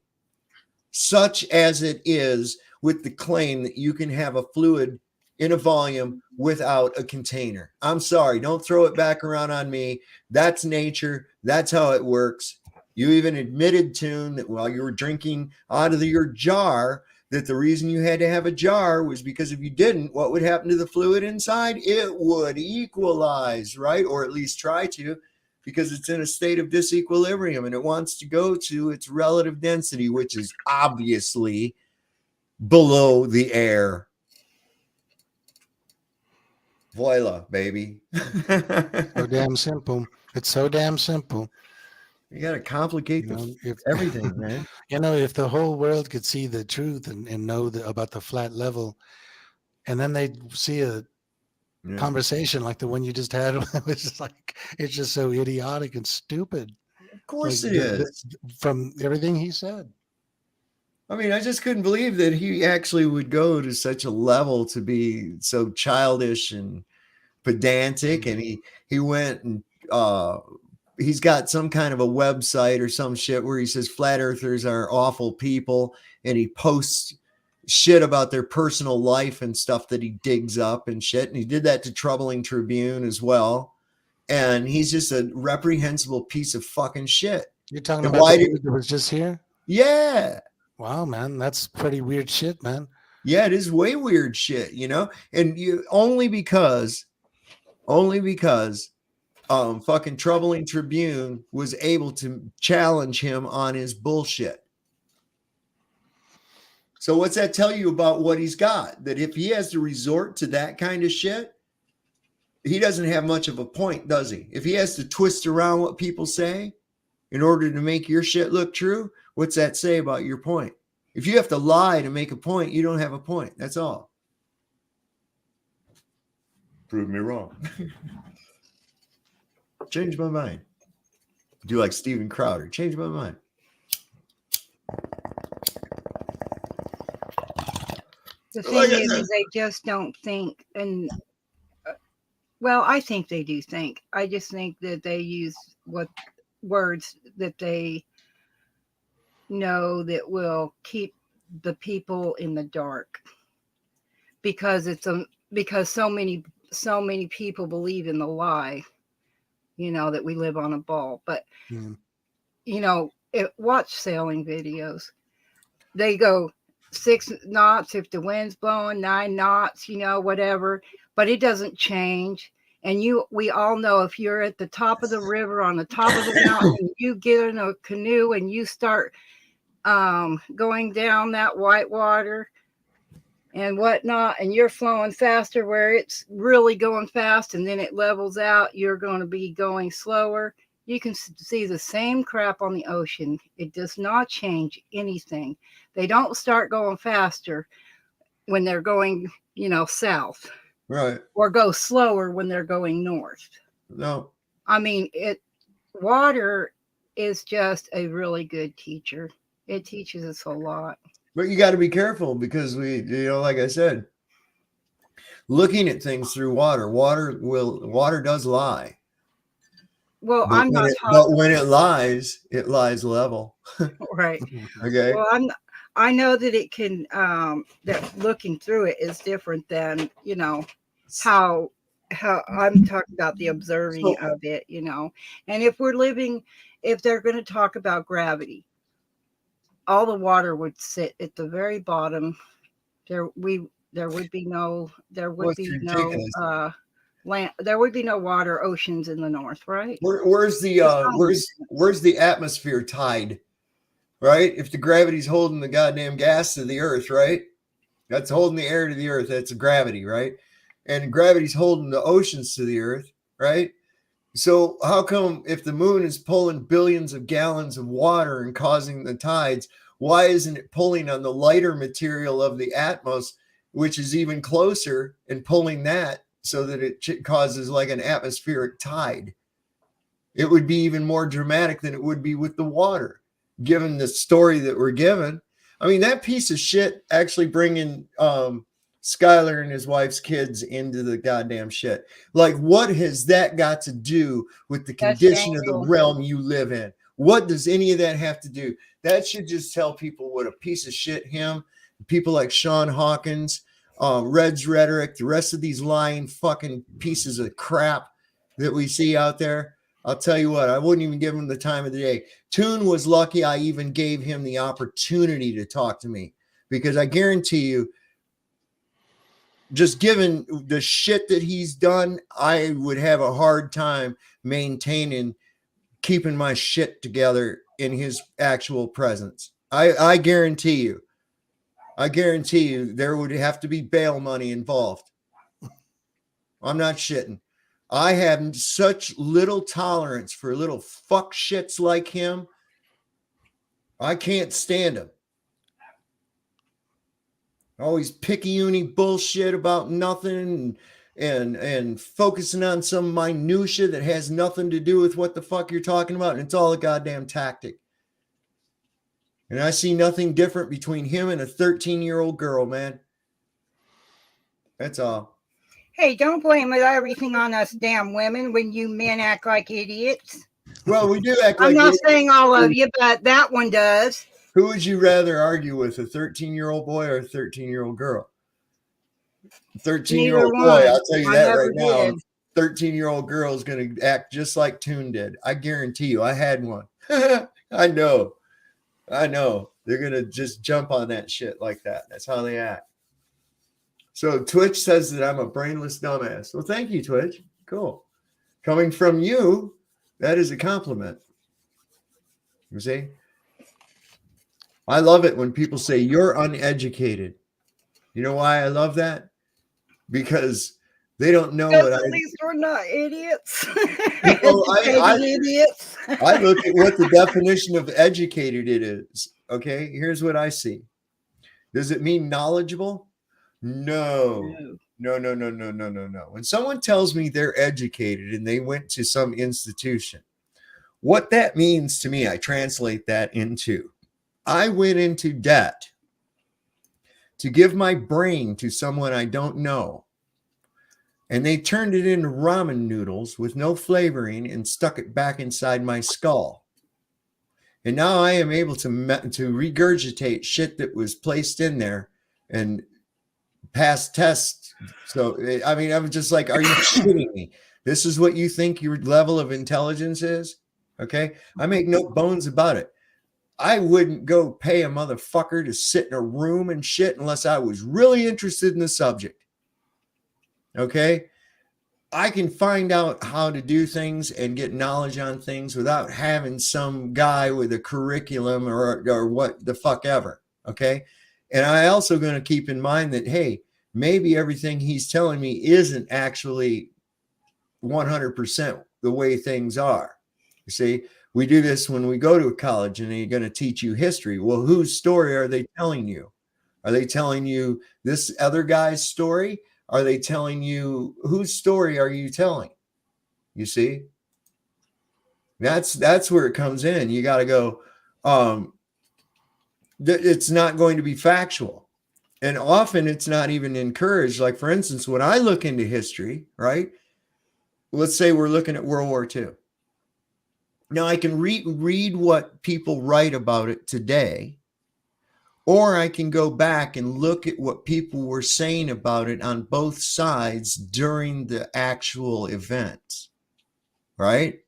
such as it is with the claim that you can have a fluid in a volume without a container. I'm sorry, don't throw it back around on me. That's nature. That's how it works. You even admitted, Toon, that while you were drinking out of your jar, that the reason you had to have a jar was because if you didn't, what would happen to the fluid inside? It would equalize, right? Or at least try to, because it's in a state of disequilibrium and it wants to go to its relative density, which is obviously below the air. Voila, baby. So damn simple. It's so damn simple. You got to complicate everything, man. If the whole world could see the truth and know about the flat level, and then they see a conversation like the one you just had, it's just so idiotic and stupid. Of course it is. From everything he said. I mean, I just couldn't believe that he actually would go to such a level to be so childish and pedantic. And he went and he's got some kind of a website or some shit where he says flat earthers are awful people, and he posts shit about their personal life and stuff that he digs up and shit. And he did that to Troubling Tribune as well. And he's just a reprehensible piece of fucking shit. You're talking about the dude that was just here? Yeah. Wow, man, that's pretty weird shit, man. Yeah, it is way weird shit, and only because fucking Troubling Tribune was able to challenge him on his bullshit. So what's that tell you about what he's got? That if he has to resort to that kind of shit, he doesn't have much of a point, does he? If he has to twist around what people say in order to make your shit look true, what's that say about your point? If you have to lie to make a point, you don't have a point. That's all. Prove me wrong. Change my mind. Do like Steven Crowder. Change my mind. The thing is they just don't think, and well, I think they do think. I just think that they use words that they know that will keep the people in the dark, because because so many people believe in the lie, that we live on a ball. But watch sailing videos. They go 6 knots if the wind's blowing, 9 knots, whatever, but it doesn't change. And we all know, if you're at the top of the river, on the top of the mountain, you get in a canoe and you start going down that white water and whatnot, and you're flowing faster where it's really going fast, and then it levels out, you're going to be going slower. You can see the same crap on the ocean. It does not change anything. They don't start going faster when they're going, south. Right. Or go slower when they're going north. No. I mean, water is just a really good teacher. It teaches us a lot. But you got to be careful, because we, like I said, looking at things through water does lie. Well, but when it lies level. Right. Okay. Well, I know that it can, that looking through it is different than, how I'm talking about the observing of it, and if they're going to talk about gravity, all the water would sit at the very bottom. There would be no land. There would be no water, oceans in the north, right? Where's the atmosphere tied? right? If the gravity's holding the goddamn gas to the earth, right? That's holding the air to the earth. That's gravity, right? And gravity's holding the oceans to the earth, right? So how come if the moon is pulling billions of gallons of water and causing the tides, why isn't it pulling on the lighter material of the atmos, which is even closer, and pulling that so that it causes like an atmospheric tide? It would be even more dramatic than it would be with the water, given the story that we're given. I mean, that piece of shit actually bringing Skylar and his wife's kids into the goddamn shit. Like, what has that got to do with the That's condition of the shameful. realm you live in? What does any of that have to do? That should just tell people what a piece of shit him, people like Sean Hawkins, Red's Rhetoric, the rest of these lying fucking pieces of crap that we see out there. I'll tell you what, I wouldn't even give him the time of the day. Toon was lucky I even gave him the opportunity to talk to me, because I guarantee you, just given the shit that he's done, I would have a hard time maintaining keeping my shit together in his actual presence. I guarantee you. I guarantee you there would have to be bail money involved. I'm not shitting. I have such little tolerance for little fuck shits like him. I can't stand him. Always picky-uni bullshit about nothing and focusing on some minutia that has nothing to do with what the fuck you're talking about. And it's all a goddamn tactic. And I see nothing different between him and a 13-year-old girl, man. That's all. Hey, don't blame everything on us damn women when you men act like idiots. Well, we do act like I'm not idiots. saying all of you, but that one does. Who would you rather argue with, a 13-year-old boy or a 13-year-old girl? 13-year-old Neither boy, one. I'll tell you I that never right now. did. 13-year-old girl is going to act just like Toon did. I guarantee you. I had one. I know. They're going to just jump on that shit like that. That's how they act. So Twitch says that I'm a brainless dumbass. Well, thank you, Twitch. Cool. Coming from you, that is a compliment. You see? I love it when people say you're uneducated. You know why I love that? Because they don't know what At least we're not idiots. Well, Educated idiots. I look at what the definition of educated it is. Okay, here's what I see. Does it mean knowledgeable? No. When someone tells me they're educated and they went to some institution, what that means to me, I translate that into, I went into debt to give my brain to someone I don't know, and they turned it into ramen noodles with no flavoring and stuck it back inside my skull. And now I am able to regurgitate shit that was placed in there and pass tests. So, I mean, I'm just like, are you shitting me? This is what you think your level of intelligence is? Okay. I make no bones about it. I wouldn't go pay a motherfucker to sit in a room and shit unless I was really interested in the subject. Okay. I can find out how to do things and get knowledge on things without having some guy with a curriculum or what the fuck ever. Okay. And I also going to keep in mind that, hey, maybe everything he's telling me isn't actually 100% the way things are. You see, we do this when we go to a college and they're going to teach you history. Well, whose story are they telling you? Are they telling you this other guy's story? Are they telling you, whose story are you telling? You see, that's where it comes in. You got to go, it's not going to be factual. And often it's not even encouraged. Like, for instance, when I look into history, right? Let's say we're looking at World War II. Now I can read what people write about it today, or I can go back and look at what people were saying about it on both sides during the actual event, right?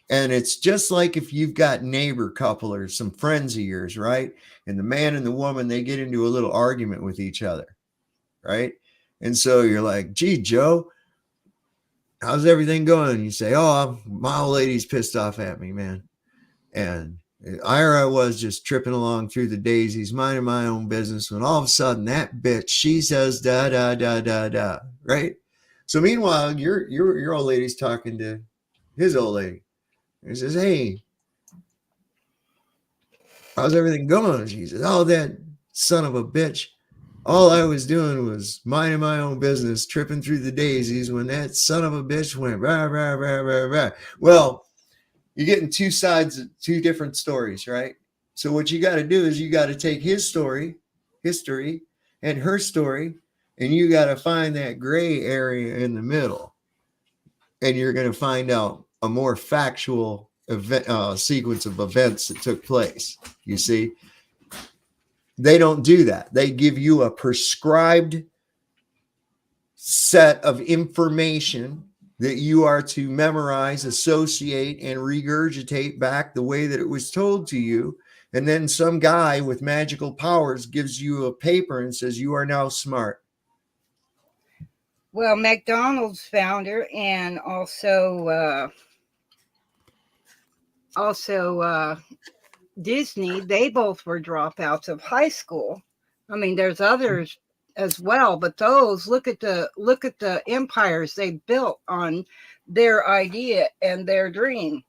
And it's just like if you've got neighbor couple or some friends of yours, right? And the man and the woman, they get into a little argument with each other, right? And so you're like, gee, Joe, how's everything going? And you say, oh, my old lady's pissed off at me, man. And I was just tripping along through the daisies, minding my own business, when all of a sudden that bitch, she says da da da da da, right? So meanwhile, your old lady's talking to his old lady. He says, "Hey, how's everything going?" She says, "Oh, that son of a bitch. All I was doing was minding my own business, tripping through the daisies when that son of a bitch went rah, rah, rah, rah, rah." Well, you're getting two sides, two different stories, right? So what you got to do is you got to take his story, history, and her story, and you got to find that gray area in the middle. And you're going to find out a more factual event, sequence of events that took place. You see, they don't do that. They give you a prescribed set of information that you are to memorize, associate, and regurgitate back the way that it was told to you. And then some guy with magical powers gives you a paper and says, "You are now smart." Well, McDonald's founder and also Disney, they both were dropouts of high school. I mean, there's others as well, but those, look at the empires they built on their idea and their dream.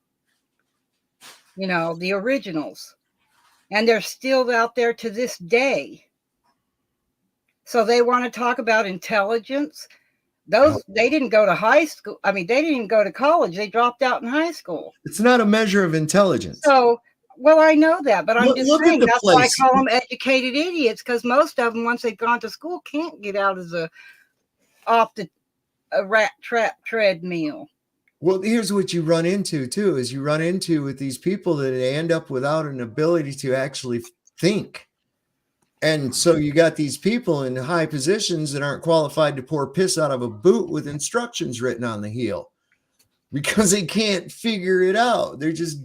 You know, the originals. And they're still out there to this day. So they want to talk about intelligence. Those, they didn't go to high school. I mean, they didn't even go to college. They dropped out in high school. It's not a measure of intelligence. So, well, I know that, but I'm just Look at saying the that's why I place. call them educated idiots, because most of them, once they've gone to school, can't get out of a rat trap treadmill. Well, here's what you run into too, is you run into with these people that they end up without an ability to actually think. And so you got these people in high positions that aren't qualified to pour piss out of a boot with instructions written on the heel because they can't figure it out. They're just,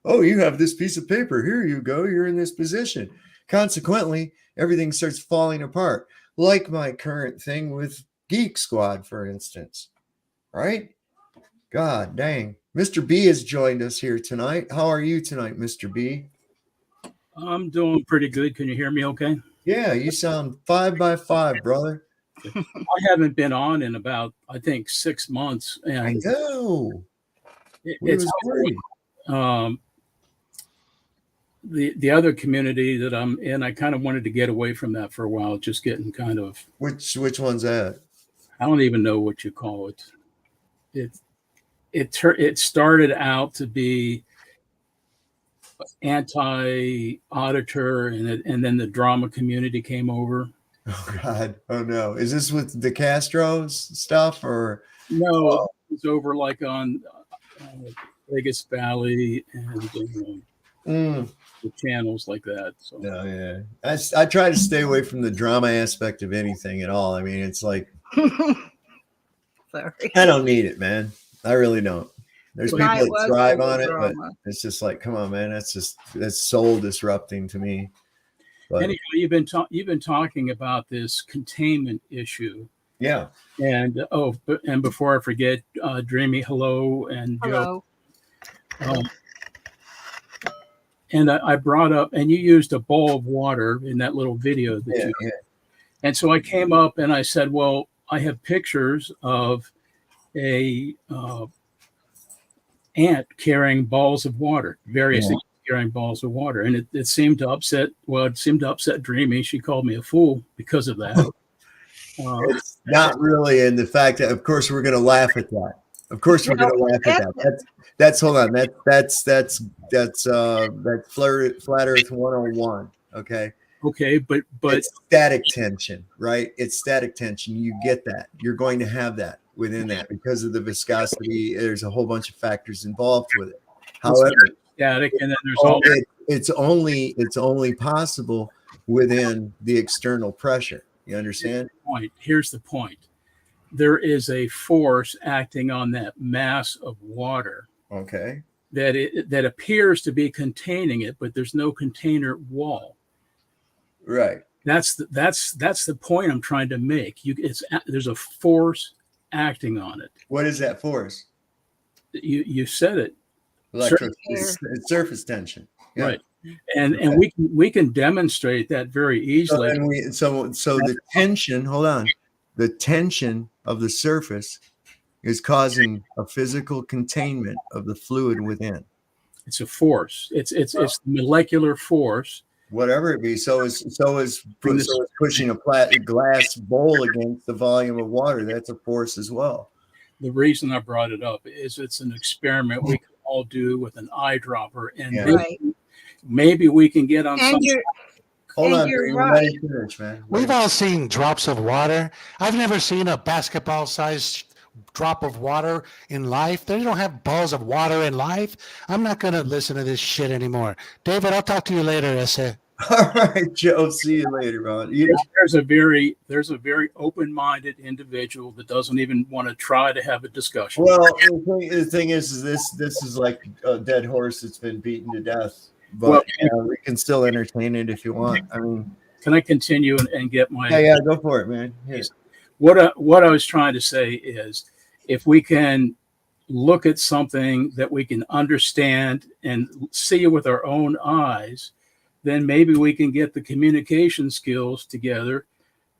"Oh, you have this piece of paper. Here you go. You're in this position." Consequently, everything starts falling apart. Like my current thing with Geek Squad, for instance, right? God dang. Mr. B has joined us here tonight. How are you tonight, Mr. B? I'm doing pretty good. Can you hear me okay? Yeah, you sound 5 by 5, brother. I haven't been on in about, I think, 6 months. And I know. it's the other community that I'm in, I kind of wanted to get away from that for a while, just getting kind of, Which one's that? I don't even know what you call it. It started out to be anti-auditor, and then the drama community came over. Oh God. Oh no. Is this with the Castro's stuff or No, it was over like on Vegas Valley and the channels like that. So no, yeah. I try to stay away from the drama aspect of anything at all. I mean, it's like Sorry. I don't need it, man. I really don't. There's people Tonight that was thrive full of on it, but drama. it's just like, come on, man. That's soul disrupting to me. But anyhow, you've been talking about this containment issue, yeah. and and before I forget, Dreamy, hello, and Joe. Hello. And I brought up, and you used a bowl of water in that little video that Yeah. And so I came up and I said, well, I have pictures of a ant carrying balls of water, various ants carrying balls of water. And it seemed to upset Dreamy. She called me a fool because of that. It's not really in the fact that, of course, we're going to laugh at that. Of course, we're going to laugh at that. That's hold on. That's flat Earth 101. Okay. Okay, but it's static tension, right? It's static tension. You get that. You're going to have that within that because of the viscosity. There's a whole bunch of factors involved with it. However, static, and then there's it's only possible within the external pressure. You understand? Here's the point. There is a force acting on that mass of water. Okay. That appears to be containing it, but there's no container wall. Right. That's the point I'm trying to make. There's a force acting on it. What is that force? You said it. It's surface tension. Yeah. Right. And we can demonstrate that very So easily. then so the tension, hold on, the tension of the surface is causing a physical containment of the fluid within. It's a force. It's the molecular force. Whatever it be, so is Bring this- pushing a glass bowl against the volume of water. That's a force as well. The reason I brought it up is it's an experiment we can all do with an eyedropper, and Yeah. Right. maybe we can get on And some. you're Hold And on, you're Dream, right. let him finish, man. We've all seen drops of water. I've never seen a basketball-sized drop of water in life. They don't have balls of water in life. I'm not going to listen to this shit anymore. David, I'll talk to you later, Ese. All right, Joe. See you later, man. There's a very open-minded individual that doesn't even want to try to have a discussion. Well, the thing is this is like a dead horse that's been beaten to death. But we can still entertain it if you want. I mean, Can I continue and get my? yeah, go for it, man. Yeah. What I was trying to say is, if we can look at something that we can understand and see with our own eyes, then maybe we can get the communication skills together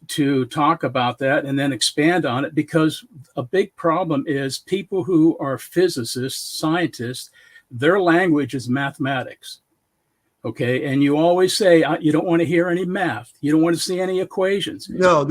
to talk about that and then expand on it. Because a big problem is people who are physicists, scientists, their language is mathematics. Okay, and you always say you don't want to hear any math. You don't want to see any equations. No,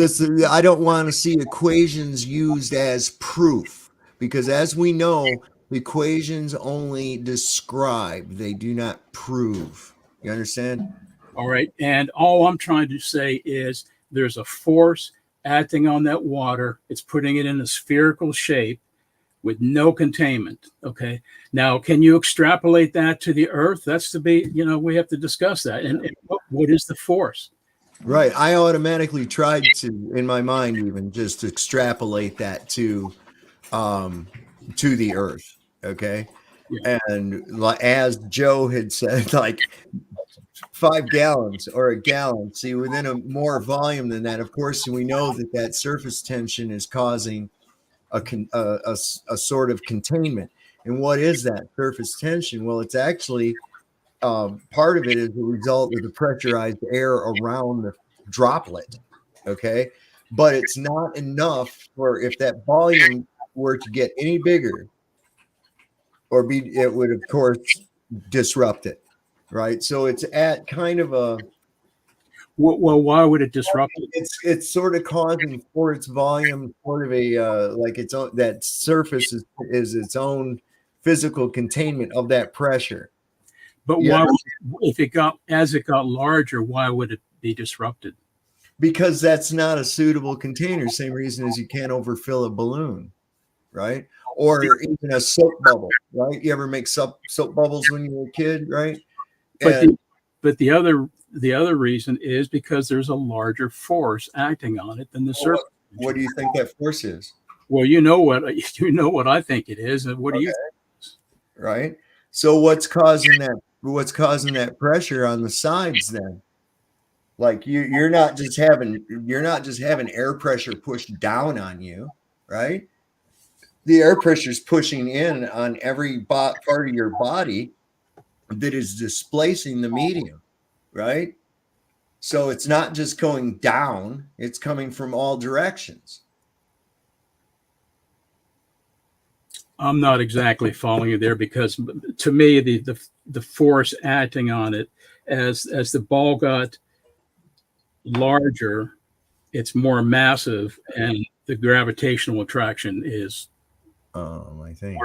I don't want to see equations used as proof, because as we know, equations only describe, they do not prove. You understand? All right, and all I'm trying to say is there's a force acting on that water. It's putting it in a spherical shape with no containment. Okay. Now, can you extrapolate that to the earth? That's to be, we have to discuss that. And what is the force? Right. I automatically tried to, in my mind, even just extrapolate that to the earth. Okay. Yeah. And as Joe had said, like 5 gallons or a gallon. See, within a more volume than that, of course, we know that surface tension is causing a sort of containment. And what is that surface tension? Well, it's actually part of it is the result of the pressurized air around the droplet. Okay, but it's not enough for, if that volume were to get any bigger or it would of course disrupt it. Right. So it's at kind of a, well, why would it disrupt it? It's sort of causing, for its volume, sort of a like its own, that surface is its own physical containment of that pressure. But why, if it got larger, why would it be disrupted? Because that's not a suitable container. Same reason as you can't overfill a balloon, right? Or even a soap bubble, right? You ever make soap bubbles when you were a kid, right? But the other reason is because there's a larger force acting on it than the surface. What do you think that force is? Well, you know what I think it is, and what do you think? Right. So what's causing that pressure on the sides then? Like you're not just having air pressure pushed down on you, right? The air pressure is pushing in on every part of your body that is displacing the medium, right? So it's not just going down, it's coming from all directions. I'm not exactly following you there, because to me, the force acting on it, as the ball got larger, it's more massive, and the gravitational attraction is. I think.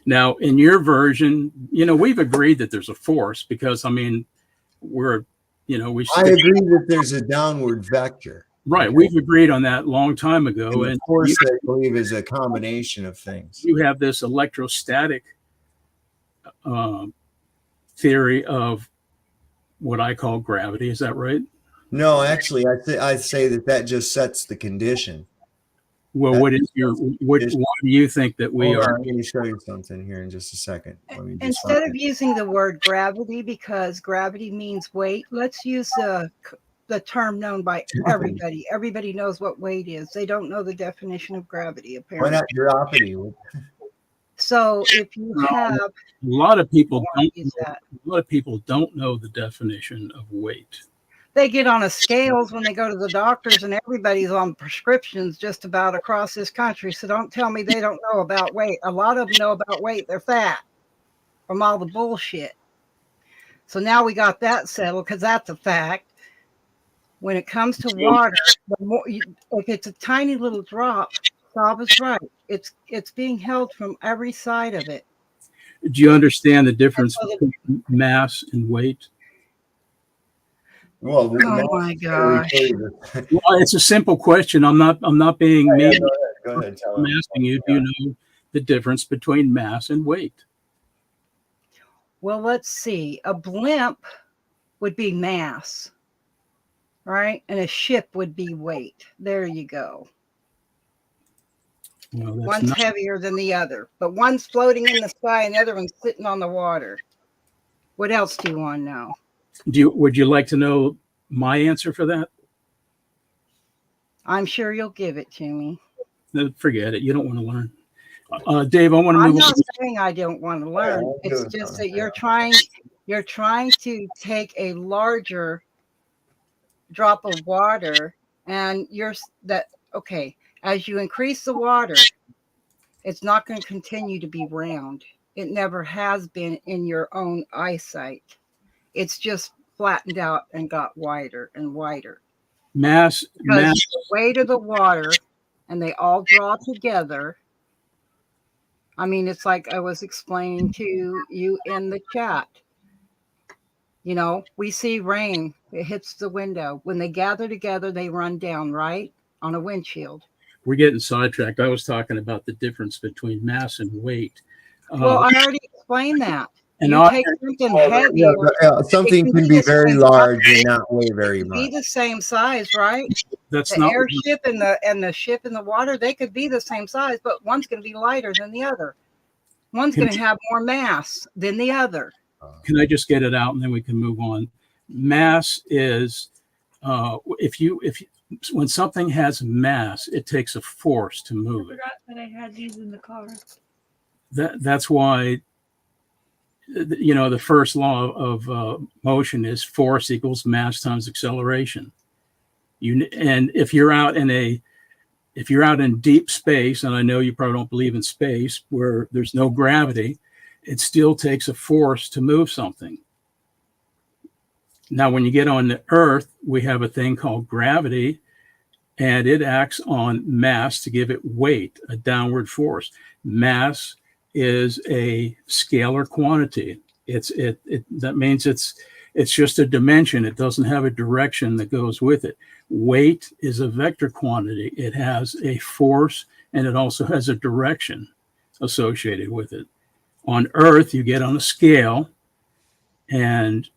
Now, in your version, we've agreed that there's a force, because I agree that there's a downward vector. Right. Okay. We've agreed on that a long time ago. And the force, I believe, is a combination of things. You have this electrostatic theory of what I call gravity. Is that right? No, actually, I say that just sets the condition. Well, why do you think that we are? I'm going to show you something here in just a second. Instead of using the word gravity, because gravity means weight, let's use the term known by everybody. Everybody knows what weight is. They don't know the definition of gravity, apparently. Why not gravity? So if you have, A lot of people don't. use that. A lot of people don't know the definition of weight. They get on a scales when they go to the doctors, and everybody's on prescriptions just about across this country. So don't tell me they don't know about weight. A lot of them know about weight. They're fat from all the bullshit. So now we got that settled because that's a fact. When it comes to water, the more if it's a tiny little drop, Bob is right. It's being held from every side of it. Do you understand the difference between mass and weight? Well, Oh my gosh. Well, it's a simple question. I'm not being mean. Go ahead. Tell I'm him. asking you, do you know the difference between mass and weight? Well, let's see. A blimp would be mass, right? And a ship would be weight. There you go. Well, that's One's not, heavier than the other, but one's floating in the sky and the other one's sitting on the water. What else do you want to know? would you like to know my answer for that? I'm sure you'll give it to me. No, forget it. You don't want to learn. Dave, I want to I'm move not on. saying I don't want to learn. It's just that you're trying to take a larger drop of water and okay, as you increase the water, it's not going to continue to be round. It never has been in your own eyesight. It's just flattened out and got wider and wider. Mass. Because the weight of the water, and they all draw together. I mean, it's like I was explaining to you in the chat. You know, we see rain, it hits the window. When they gather together, they run down, right? On a windshield. We're getting sidetracked. I was talking about the difference between mass and weight. Well, I already explained that. And you take something heavy. Something can be very large and not weigh very much. Be the same size, right? That's the not airship and the ship in the water, they could be the same size, but one's going to be lighter than the other. One's going to have more mass than the other. Can I just get it out and then we can move on? Mass is when something has mass, it takes a force to move it. I forgot that I had these in the car. That's why, you know, the first law of motion is force equals mass times acceleration. And if you're out in deep space, and I know you probably don't believe in space where there's no gravity, it still takes a force to move something. Now, when you get on the Earth, we have a thing called gravity, and it acts on mass to give it weight, a downward force. Mass is a scalar quantity. That means it's just a dimension. It doesn't have a direction that goes with it. Weight is a vector quantity. It has a force, and it also has a direction associated with it. On Earth, you get on a scale, and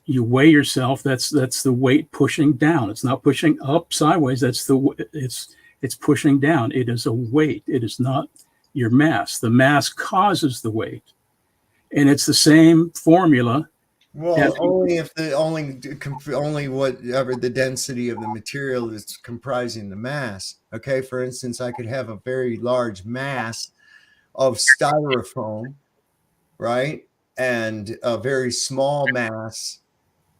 you weigh yourself. That's the weight pushing down. It's not pushing up sideways. It's pushing down. It is a weight. It is not your mass. The mass causes the weight, and it's the same formula. Well, only whatever the density of the material is comprising the mass. Okay, for instance, I could have a very large mass of styrofoam, right? And a very small mass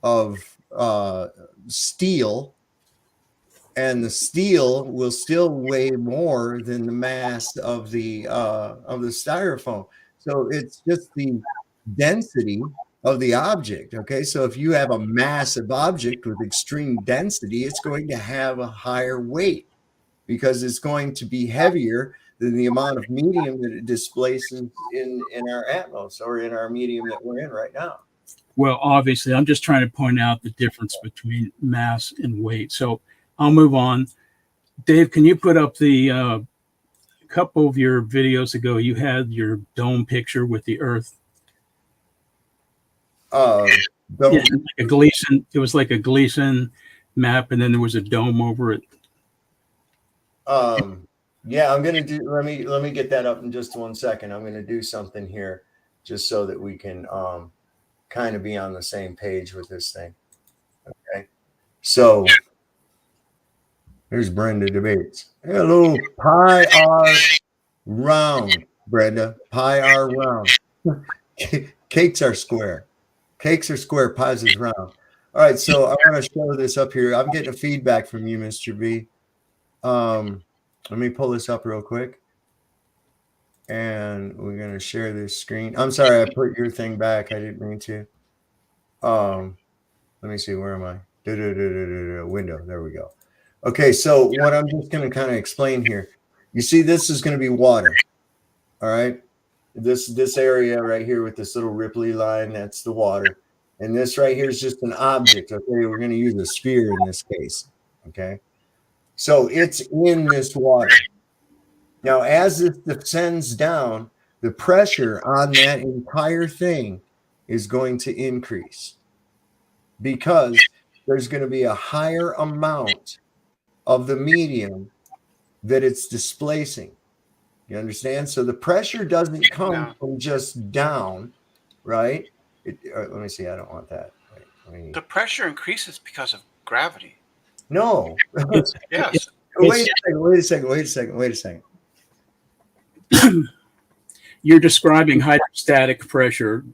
of steel, and the steel will still weigh more than the mass of the styrofoam. So it's just the density of the object. Okay, so if you have a massive object with extreme density, it's going to have a higher weight because it's going to be heavier than the amount of medium that it displaces in our atmos, or in our medium that we're in right now. Well, obviously, I'm just trying to point out the difference between mass and weight. So I'll move on. Dave, can you put up the couple of your videos ago? You had your dome picture with the Earth. Like a Gleason. It was like a Gleason map, and then there was a dome over it. Yeah, I'm gonna do. Let me get that up in just 1 second. I'm gonna do something here, just so that we can kind of be on the same page with this thing. Okay, so here's Brenda Debates. Hello, pi r round. Brenda. Pi are round. Cakes are square. Cakes are square. Pies is round. All right, so I want to show this up here. I'm getting a feedback from you, Mr. B. Let me pull this up real quick. And we're going to share this screen. I'm sorry, I put your thing back. I didn't mean to. Let me see. Where am I? Window. There we go. Okay, so what I'm just going to kind of explain here. You see, this is going to be water. All right. This area right here with this little ripply line, that's the water. And this right here is just an object. Okay, we're going to use a sphere in this case. Okay. So it's in this water. Now, as it descends down, the pressure on that entire thing is going to increase because there's going to be a higher amount of the medium that it's displacing. You understand? So the pressure doesn't come from just down, right? Let me see. I don't want that. The pressure increases because of gravity. No. Yes. Wait a second. You're describing hydrostatic pressure.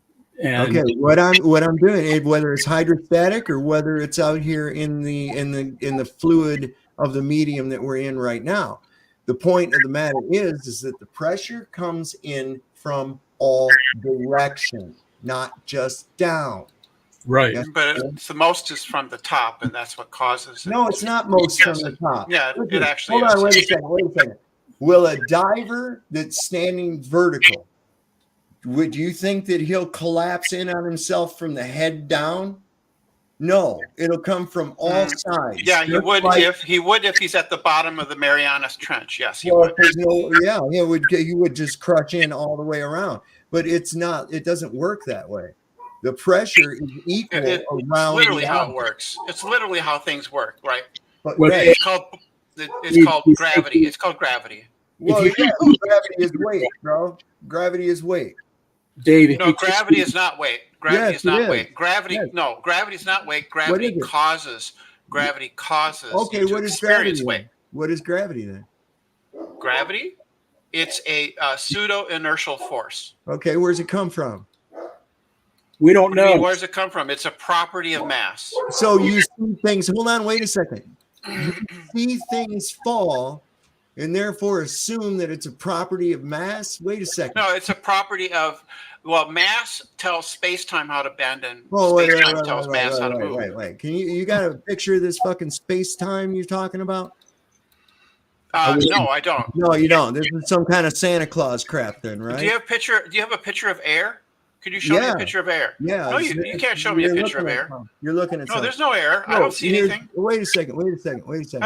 And okay, what I'm doing, whether it's hydrostatic or whether it's out here in the fluid of the medium that we're in right now, the point of the matter is that the pressure comes in from all directions, not just down. Right. Yes. But it's the most is from the top, and that's what causes it. No, it's not most from the top. Yeah, Listen, it actually hold is. on, wait a second. Will a diver that's standing vertical, would you think that he'll collapse in on himself from the head down? No, it'll come from all sides. Yeah, he would if he's at the bottom of the Marianas Trench. Yes, he would. He would just crush in all the way around. But it's not. It doesn't work that way. The pressure is equal around. It's literally how it works. It's literally how things work, right? But it's called gravity. It's called gravity. Well, gravity is weight, bro. Gravity is weight. David. No, gravity is not weight. Gravity is not weight. Gravity, yes. No, gravity is not weight. Gravity causes. Okay, what is gravity? Weight. What is gravity then? Gravity, it's a pseudo inertial force. Okay, where's it come from? We don't know. Where does it come from? It's a property of mass. So you see things. Hold on, wait a second. You see things fall, and therefore assume that it's a property of mass. Wait a second. No, it's a property of. Well, mass tells space-time how to bend, and space-time tells mass how to move. Wait. Can you got a picture of this fucking space-time you're talking about? No, I don't. No, you don't. This is some kind of Santa Claus crap, then, right? Do you have a picture of air? Could you show me a picture of air? Yeah. No, you can't show me a picture of air. You're looking at. No, there's no air. I don't see anything. Wait a second. I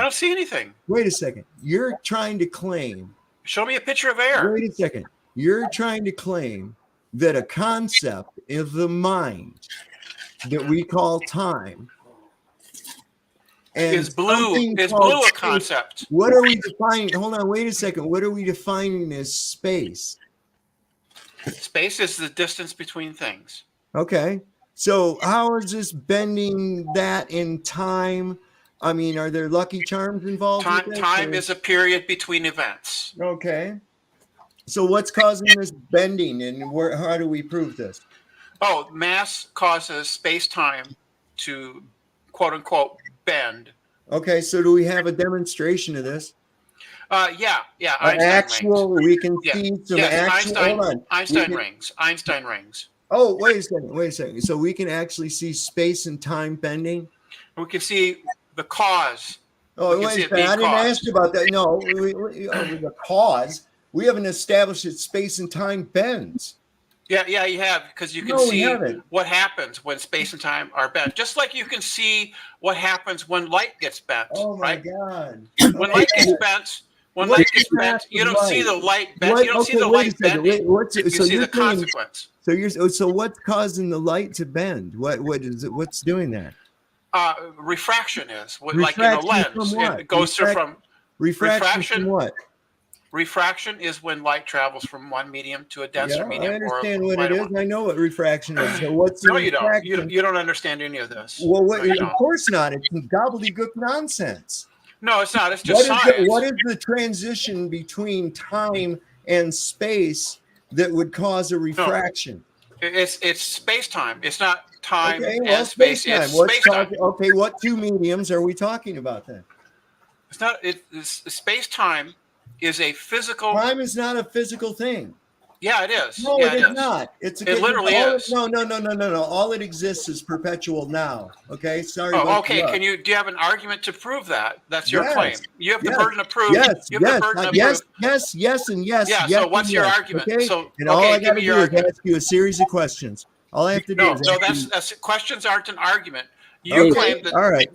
don't see anything. Wait a second. You're trying to claim. Show me a picture of air. Wait a second. You're trying to claim that a concept of the mind that we call time is blue a concept. What are we defining? Hold on, wait a second. What are we defining as space? Space is the distance between things. Okay. So how is this bending that in time? I mean, are there Lucky Charms involved? Time is a period between events. Okay. So what's causing this bending, and how do we prove this? Oh, mass causes space-time to quote-unquote bend. Okay, so do we have a demonstration of this? Yeah. Einstein rings. We can see some Einstein rings. Oh, wait a second. So we can actually see space and time bending? We can see the cause. Oh, wait a second. I didn't ask you about that. No, the cause. We haven't established that space and time bends. Yeah, you have, because you can see what happens when space and time are bent. Just like you can see what happens when light gets bent. Oh my God! When light gets bent, you don't see the light bent. You don't see the light bend. You see the consequence. So what's causing the light to bend? What is it? What's doing that? Refraction is like in a lens. It goes through from refraction from what? Refraction is when light travels from one medium to a denser medium. I understand what it is. I know what refraction is. So what's no, you don't. You don't understand any of this. Well, of course not. It's gobbledygook nonsense. No, it's not. It's just science. What is the transition between time and space that would cause a refraction. It's space time. It's not time Okay, and well, space. space-time. It's What's space time. okay, what two mediums are we talking about then? It's not. Space time is a physical. Time is not a physical thing. Yeah, it is. No, yeah, it is not. It's It literally is. No. All it exists is perpetual now. Okay, sorry. Oh, okay. Do you have an argument to prove that? That's your Yes. claim. You have the Yes. burden of proof. Yes, You have the burden of proof. yes, and yes. Yeah. yes So what's and your yes, argument? Okay? So and all I give got to me do your is argument. ask you a series of questions. All I have to do No, is no. Questions aren't an argument. You claim that. All right.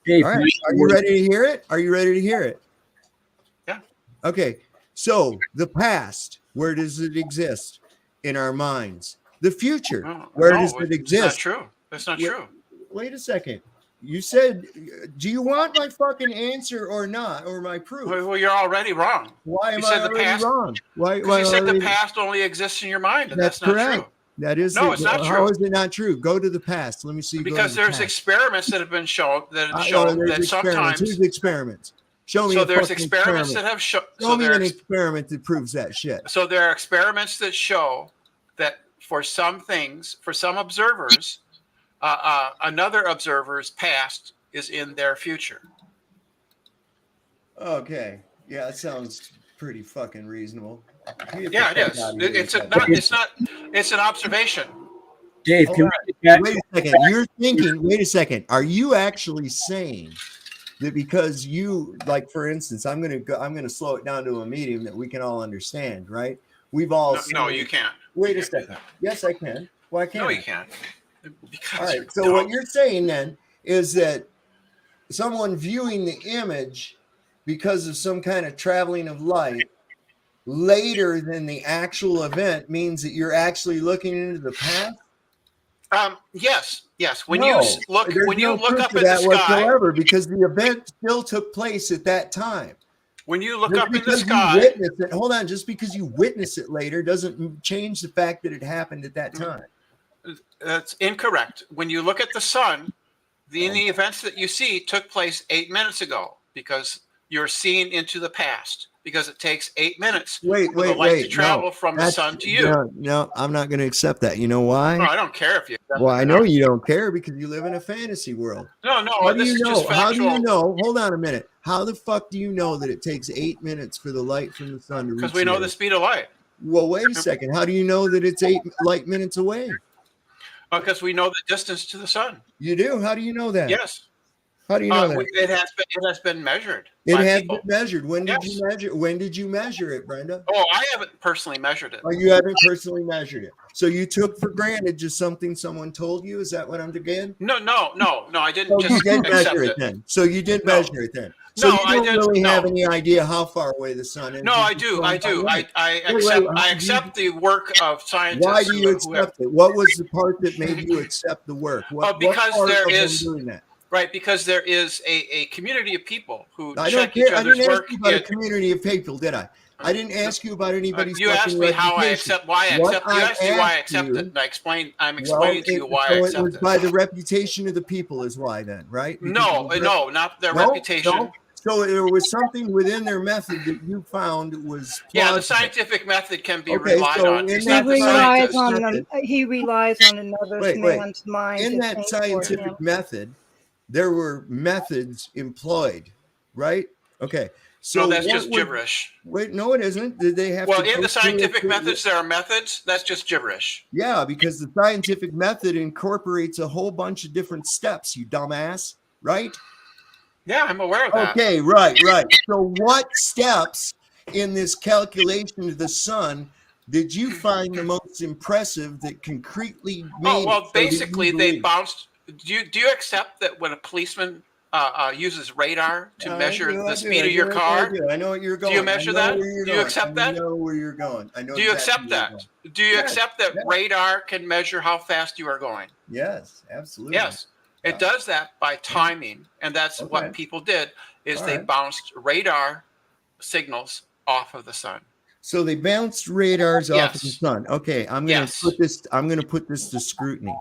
Dave, All right. Are you ready to hear it? Are you ready to hear it? Yeah. Okay. So the past, where does it exist? In our minds. The future, where does it exist? That's not true. That's not true. Wait a second. You said, do you want my fucking answer or not, or my proof? Well, you're already wrong. Why am You I said the already past- wrong? Why You said already- the past only exists in your mind, and That's that's not correct. true. That is No, it's not How true. is it not true? Go to the past. Let me see. Because there's experiments that have been shown that there's that experiments. sometimes. Who's experiments? Show me. So a there's fucking experiments that experiment. have shown. Show me an experiment that proves that shit. So there are experiments that show that for some things, for some observers, another observer's past is in their future. Okay. Yeah, that sounds pretty fucking reasonable. Yeah, it is. It's an observation. Dave, Hold can on. we get back? Wait a second. You're thinking, wait a second. Are you actually saying that because you, like, for instance, I'm gonna slow it down to a medium that we can all understand, right? We've all No, you can't. Wait a second. Yes, I can. Why can't No, I? you can't. Because All right. you're So dumb. what you're saying then is that someone viewing the image because of some kind of traveling of light later than the actual event means that you're actually looking into the past? Yes. When No, you there's look no proof up of in the that sky, whatsoever, because the event still took place at that time. when you look Just up in the because you sky, witness it, hold on, just because you witness it later doesn't change the fact that it happened at that time. that's incorrect. When you look at the sun, the events that you see took place 8 minutes ago because you're seeing into the past. Because it takes 8 minutes for the light to travel from the sun to you. No, I'm not going to accept that. You know why? No, I don't care if you. Well, I know you don't care because you live in a fantasy world. No, How do this you is know? just How factual. do you know? Hold on a minute. How the fuck do you know that it takes 8 minutes for the light from the sun to reach Because we know you? the speed of light. Well, wait a second. How do you know that it's 8 light minutes away? Because we know the distance to the sun. You do? How do you know that? Yes. How do you know that? It has been measured. It by has people. been measured. When did Yes. you measure? When did you measure it, Brenda? Oh, I haven't personally measured it. Oh, you haven't personally measured it. So you took for granted just something someone told you? Is that what I'm getting? No. I didn't So you just didn't accept measure it it. then. So you didn't No. measure it then. So No, you I don't didn't. really have No. any idea how far away the sun is. No, I do. I accept the work of scientists. Why do you who have- accept it? What was the part that made you accept the work? because part there of them is- doing that? Right, because there is a community of people who I don't check each care. I other's didn't ask work. you about a community of people, did I? I didn't ask you about anybody's. You asked me how I accept. Why I What accept. You asked me why I asked accept you- it, and I'm explaining to you why I so accept it was it. by the reputation of the people, is why then, right? Because No, of the no, not their No, reputation. no. So there was something within their method that you found was Yeah, the plausible. scientific method can be Okay, relied so on. in It's He that not the relies scientist. on he relies on another Wait. man's mind. In to that think for scientific him. method, there were methods employed, right? Okay. So No, that's what just were- gibberish. Wait, no, it isn't. Did they have Well, to in go the through scientific it? methods, there are methods. That's just gibberish. Yeah, because the scientific method incorporates a whole bunch of different steps, you dumbass, right? Yeah, I'm aware of that. Okay, right. So what steps in this calculation of the sun did you find the most impressive that concretely made Oh, it well, so that basically, you they believe? bounced. Do you accept that when a policeman uses radar to measure I do, the speed of your car? I know what you're going. you measure that? Do Do you accept that? I know where you're going. I know. Do you exactly accept where you're that? going. Do you Yes, accept that yes. radar can measure how fast you are going? Yes, absolutely. Yes, it does that by timing, and that's Okay. what people did. Is All they right. bounced radar signals off of the sun. So they bounced radars off of the Yes. sun. Okay, I'm gonna Yes. put this. I'm gonna put this to scrutiny.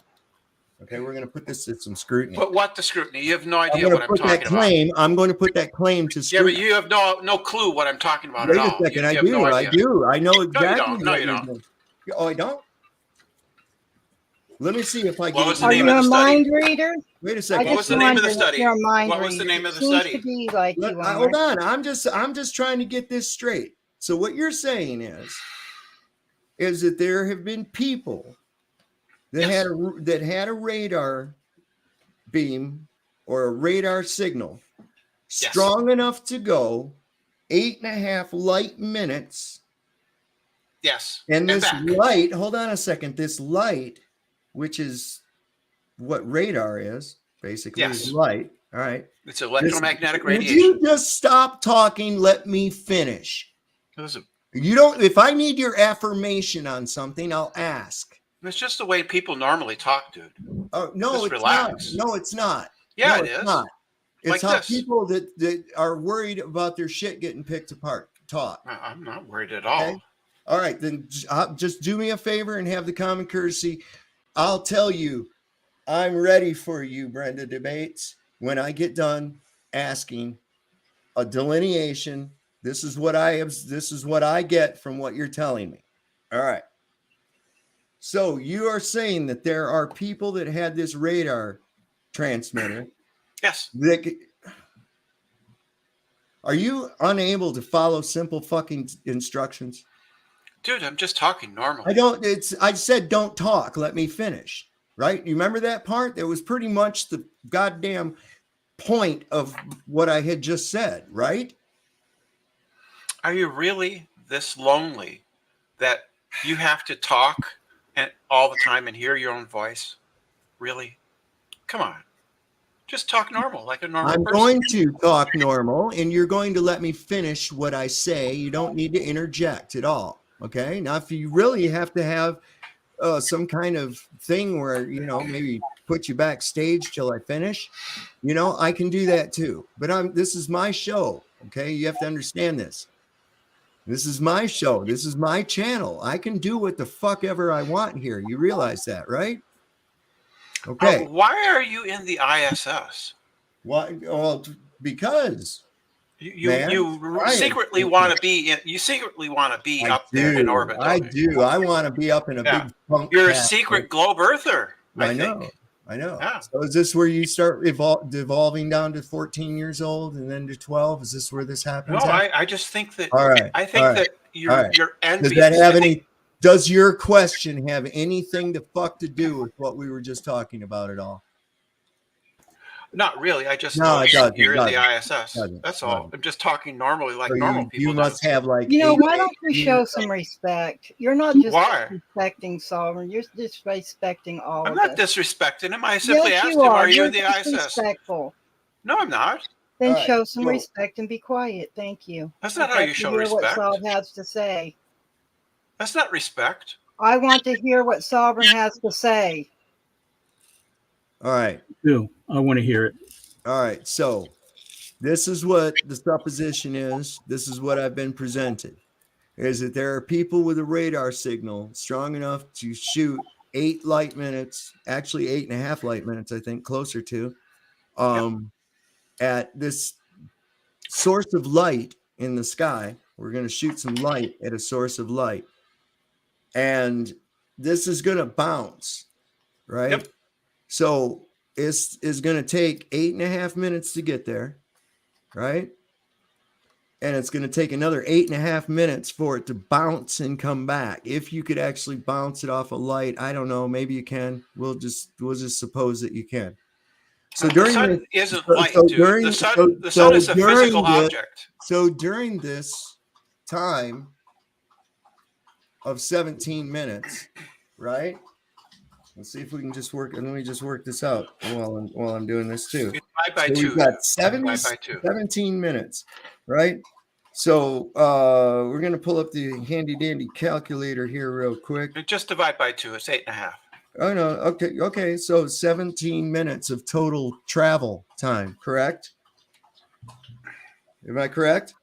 Okay, we're going to put this to some scrutiny. But what the scrutiny? You have no I'm idea going what to I'm put that talking claim. about. I'm going to put that claim to Yeah, scrutiny. but you have no clue what I'm talking about Wait at a all. second. You I have do. no I idea. do. I know No, you exactly don't. No, what you you're don't. doing. Oh, I don't? Let me see if I What get was it. the Are name you of a the study? mind reader? Wait a I second. What was just the name of the wondering if study? you're a mind What was reader. the name of the Seems study? to be like you are. Hold on. I'm just trying to get this straight. So what you're saying is that there have been people that Yes. had a radar beam or a radar signal Yes. strong enough to go 8.5 light minutes. Yes. And this back. light, hold on a second, this light, which is what radar is, basically, Yes. is light. All right. It's electromagnetic Would radiation. you just stop talking? Let me finish. You don't, if I need your affirmation on something, I'll ask. It's just the way people normally talk, dude. Oh, no, Just it's relax. not. No, it's not. Yeah, no, it it's is. not. It's Like how this. people that are worried about their shit getting picked apart talk. I'm not worried at all. Okay? All right, then just do me a favor and have the common courtesy. I'll tell you, I'm ready for you, Brenda Debates, when I get done asking a delineation. This is what I get from what you're telling me. All right. So you are saying that there are people that had this radar transmitter. Yes. Are you unable to follow simple fucking instructions? Dude, I'm just talking normally. I said don't talk. Let me finish. Right? You remember that part? That was pretty much the goddamn point of what I had just said, right? Are you really this lonely that you have to talk and all the time and hear your own voice? Really? Come on. Just talk normal, like a normal I'm person. going to talk normal, and you're going to let me finish what I say. You don't need to interject at all. Okay. Now, if you really have to have some kind of thing where, maybe put you backstage till I finish, I can do that too. But this is my show. Okay. You have to understand this. This is my show. This is my channel. I can do what the fuck ever I want here. You realize that, right? Okay. Why are you in the ISS? Why? Well, because you secretly want to be up there in orbit. I do. I want to be up in a big funk. You're a secret globe earther. I know. Yeah. So is this where you start devolving down to 14 years old and then to 12? Is this where this happens? No, I just think that. All right. I think that you're envious. Does that have any? Does your question have anything to do with what we were just talking about at all? Not really. I just know you're in the ISS. That's all. I'm just talking normally, like normal people. You must have like. Why don't you show some respect? You're not just Why? disrespecting Sovereign. You're disrespecting all I'm of not us. disrespecting him. I simply Yes, asked you him, are. "Are you You're in the ISS?" disrespectful. No, I'm not. Then All show some respect and be quiet. Thank you. That's not I'd how like you to show hear respect. What Sob has to say. That's not respect. I want to hear what Sovereign has to say. All right. I want to hear it. All right. So this is what the supposition is. This is what I've been presented. Is that there are people with a radar signal strong enough to shoot 8 light minutes, actually 8.5 light minutes, I think, closer to, at this source of light in the sky. We're going to shoot some light at a source of light. And this is going to bounce, right? Yep. So it's going to take 8.5 minutes to get there, right? And it's going to take another 8.5 minutes for it to bounce and come back. If you could actually bounce it off a light, I don't know. Maybe you can. We'll just suppose that you can. So the sun isn't light, dude. The sun is a physical object. So during this time of 17 minutes, right? Let's see if we can just work. Let me just work this out while I'm doing this too. Divide by 2. We've got 17 minutes, right? So we're going to pull up the handy dandy calculator here real quick. Just divide by 2. It's 8.5. Oh, no. Okay. So 17 minutes of total travel time, correct? Am I correct?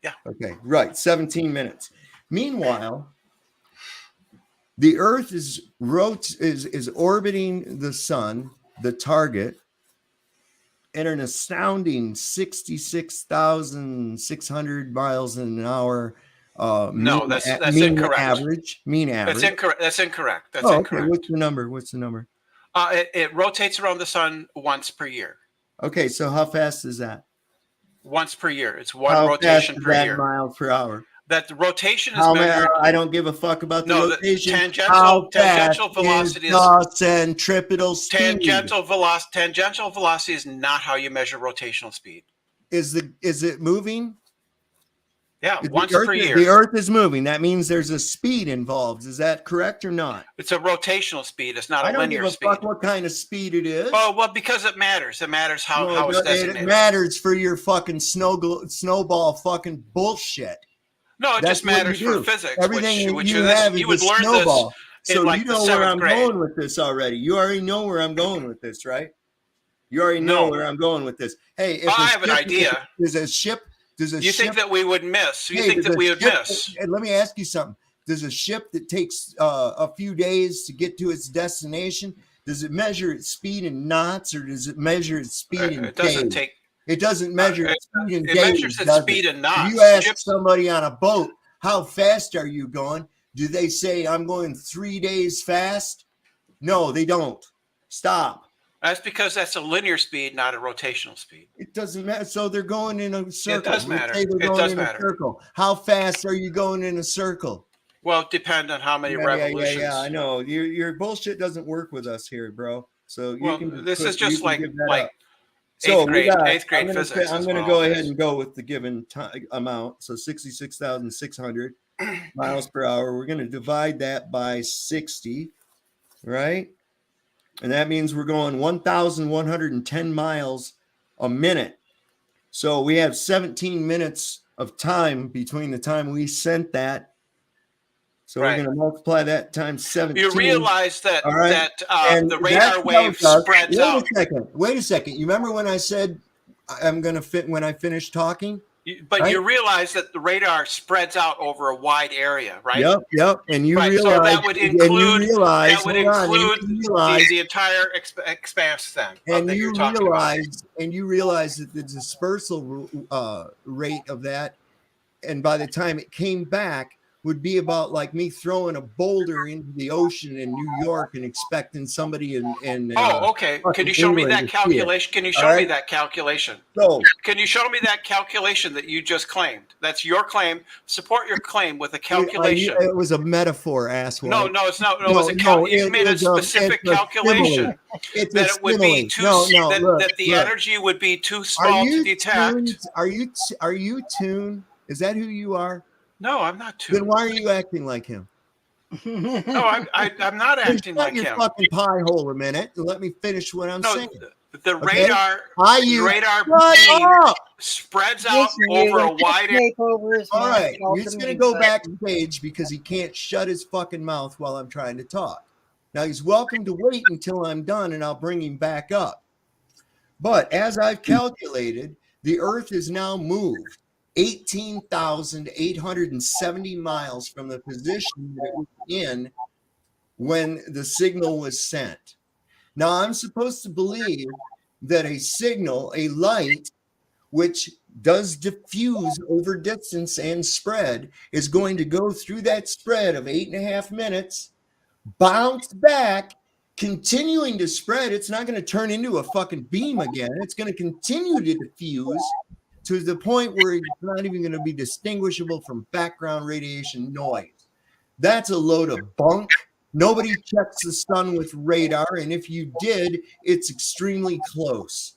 Yeah. Okay, right. 17 minutes. Meanwhile, The Earth is orbiting the sun, the target, at an astounding 66,600 miles an hour. No, that's mean incorrect. average. Mean average. That's incorrect. That's incorrect. That's okay. incorrect. What's the number? What's the number? It rotates around the sun once per year. Okay, so how fast is that? Once per year. It's one rotation per year. Miles per hour. That the rotation is measured. I don't give a fuck about the rotation. Tangential velocity is centripetal speed. Tangential velocity is not how you measure rotational speed. Is it moving? Yeah, once per year. The Earth is moving. That means there's a speed involved. Is that correct or not? It's a rotational speed. It's not a linear speed. I don't give a fuck what kind of speed it is. Oh, well, because it matters. It matters how it's designated. It matters for your fucking snowball fucking bullshit. No, it just matters for physics. Everything which you have you would is a learn snowball. this So in you know where I'm going with this already. You already know where I'm going with this, right? You already know where I'm going with this. Hey, if I have an idea. There's a ship. You think that we would miss? You think that we would miss? And let me ask you something. Does a ship that takes a few days to get to its destination, does it measure its speed in knots or does it measure its speed in days? It doesn't measure its speed in days. It measures its speed in knots. If you ask somebody on a boat, how fast are you going? Do they say, I'm going 3 days fast? No, they don't. Stop. That's because that's a linear speed, not a rotational speed. It doesn't matter. So they're going in a circle. It does matter. It does matter. Circle. How fast are you going in a circle? Well, it depends on how many revolutions. Yeah, I know. Your bullshit doesn't work with us here, bro. So this is just like so eighth grade physics. I'm going to go ahead and go with the given amount. So 66,600 miles per hour. We're going to divide that by 60, right? And that means we're going 1,110 miles a minute. So we have 17 minutes of time between the time we sent that. So we're going to multiply that times 17. You realize that the radar wave spreads out. Wait a second. You remember when I said I'm going to fit when I finish talking? But you realize that the radar spreads out over a wide area, right? Yep. And you realize so that would include the entire expanse then. And you realize that the dispersal rate of that, and by the time it came back, would be about like me throwing a boulder into the ocean in New York and expecting somebody in okay. Can you show me that calculation? Can you show me that calculation? So, can you show me that calculation that you just claimed? That's your claim. Support your claim with a calculation. It was a metaphor, asshole. No, it's not. You made a specific calculation that it would be too that the energy would be too small to detect. Are you Toon? Is that who you are? No, I'm not Toon. Then why are you acting like him? No, I'm not acting like him. Shut your fucking pie hole a minute and let me finish what I'm saying. The radar spreads out over a wide area. All right, he's going to go backstage because he can't shut his fucking mouth while I'm trying to talk. Now he's welcome to wait until I'm done and I'll bring him back up. But as I've calculated, the Earth is now moved 18,870 miles from the position that it was in when the signal was sent. Now, I'm supposed to believe that a signal, a light, which does diffuse over distance and spread, is going to go through that spread of 8.5 minutes, bounce back, continuing to spread. It's not going to turn into a fucking beam again. It's going to continue to diffuse to the point where it's not even going to be distinguishable from background radiation noise. That's a load of bunk. Nobody checks the sun with radar, and if you did, it's extremely close.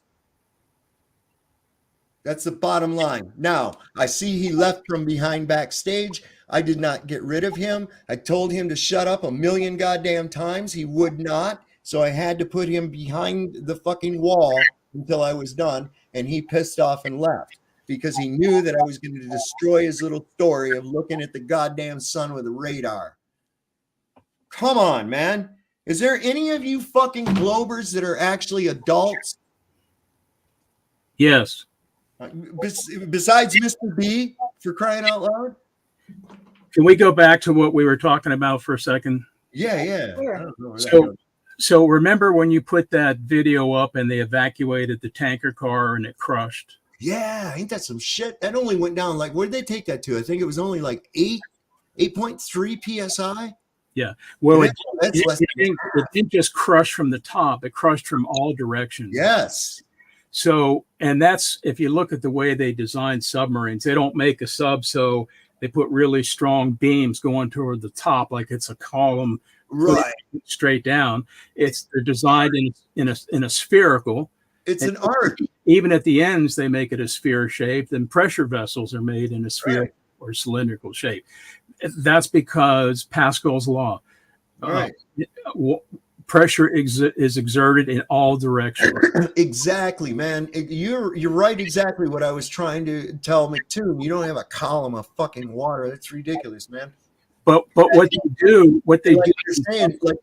That's the bottom line. Now, I see he left from behind backstage. I did not get rid of him. I told him to shut up 1,000,000 goddamn times. He would not, so I had to put him behind the fucking wall until I was done, and he pissed off and left because he knew that I was going to destroy his little story of looking at the goddamn sun with a radar. Come on, man. Is there any of you fucking globers that are actually adults? Yes. Besides Mr. B, for crying out loud? Can we go back to what we were talking about for a second? Yeah, yeah. Where? I don't know where that So, goes. so remember when you put that video up and they evacuated the tanker car and it crushed? Yeah, ain't that some shit? That only went down like, where did they take that to? I think it was only like 8.3 psi. Yeah. Well, Yeah, that's less than it didn't just crush from the top; it crushed from all directions. yes. So, and that's if you look at the way they design submarines, they don't make a sub so they put really strong beams going toward the top like it's a column Right. straight down. They're designed in a spherical. It's And an art. even at the ends, they make it a sphere shape. Then pressure vessels are made in a sphere Right. or cylindrical shape. That's because Pascal's law. Right. Pressure is exerted in all directions. Exactly, man. You're right. Exactly what I was trying to tell Mctoon. You don't have a column of fucking water. That's ridiculous, man. But what they Like do,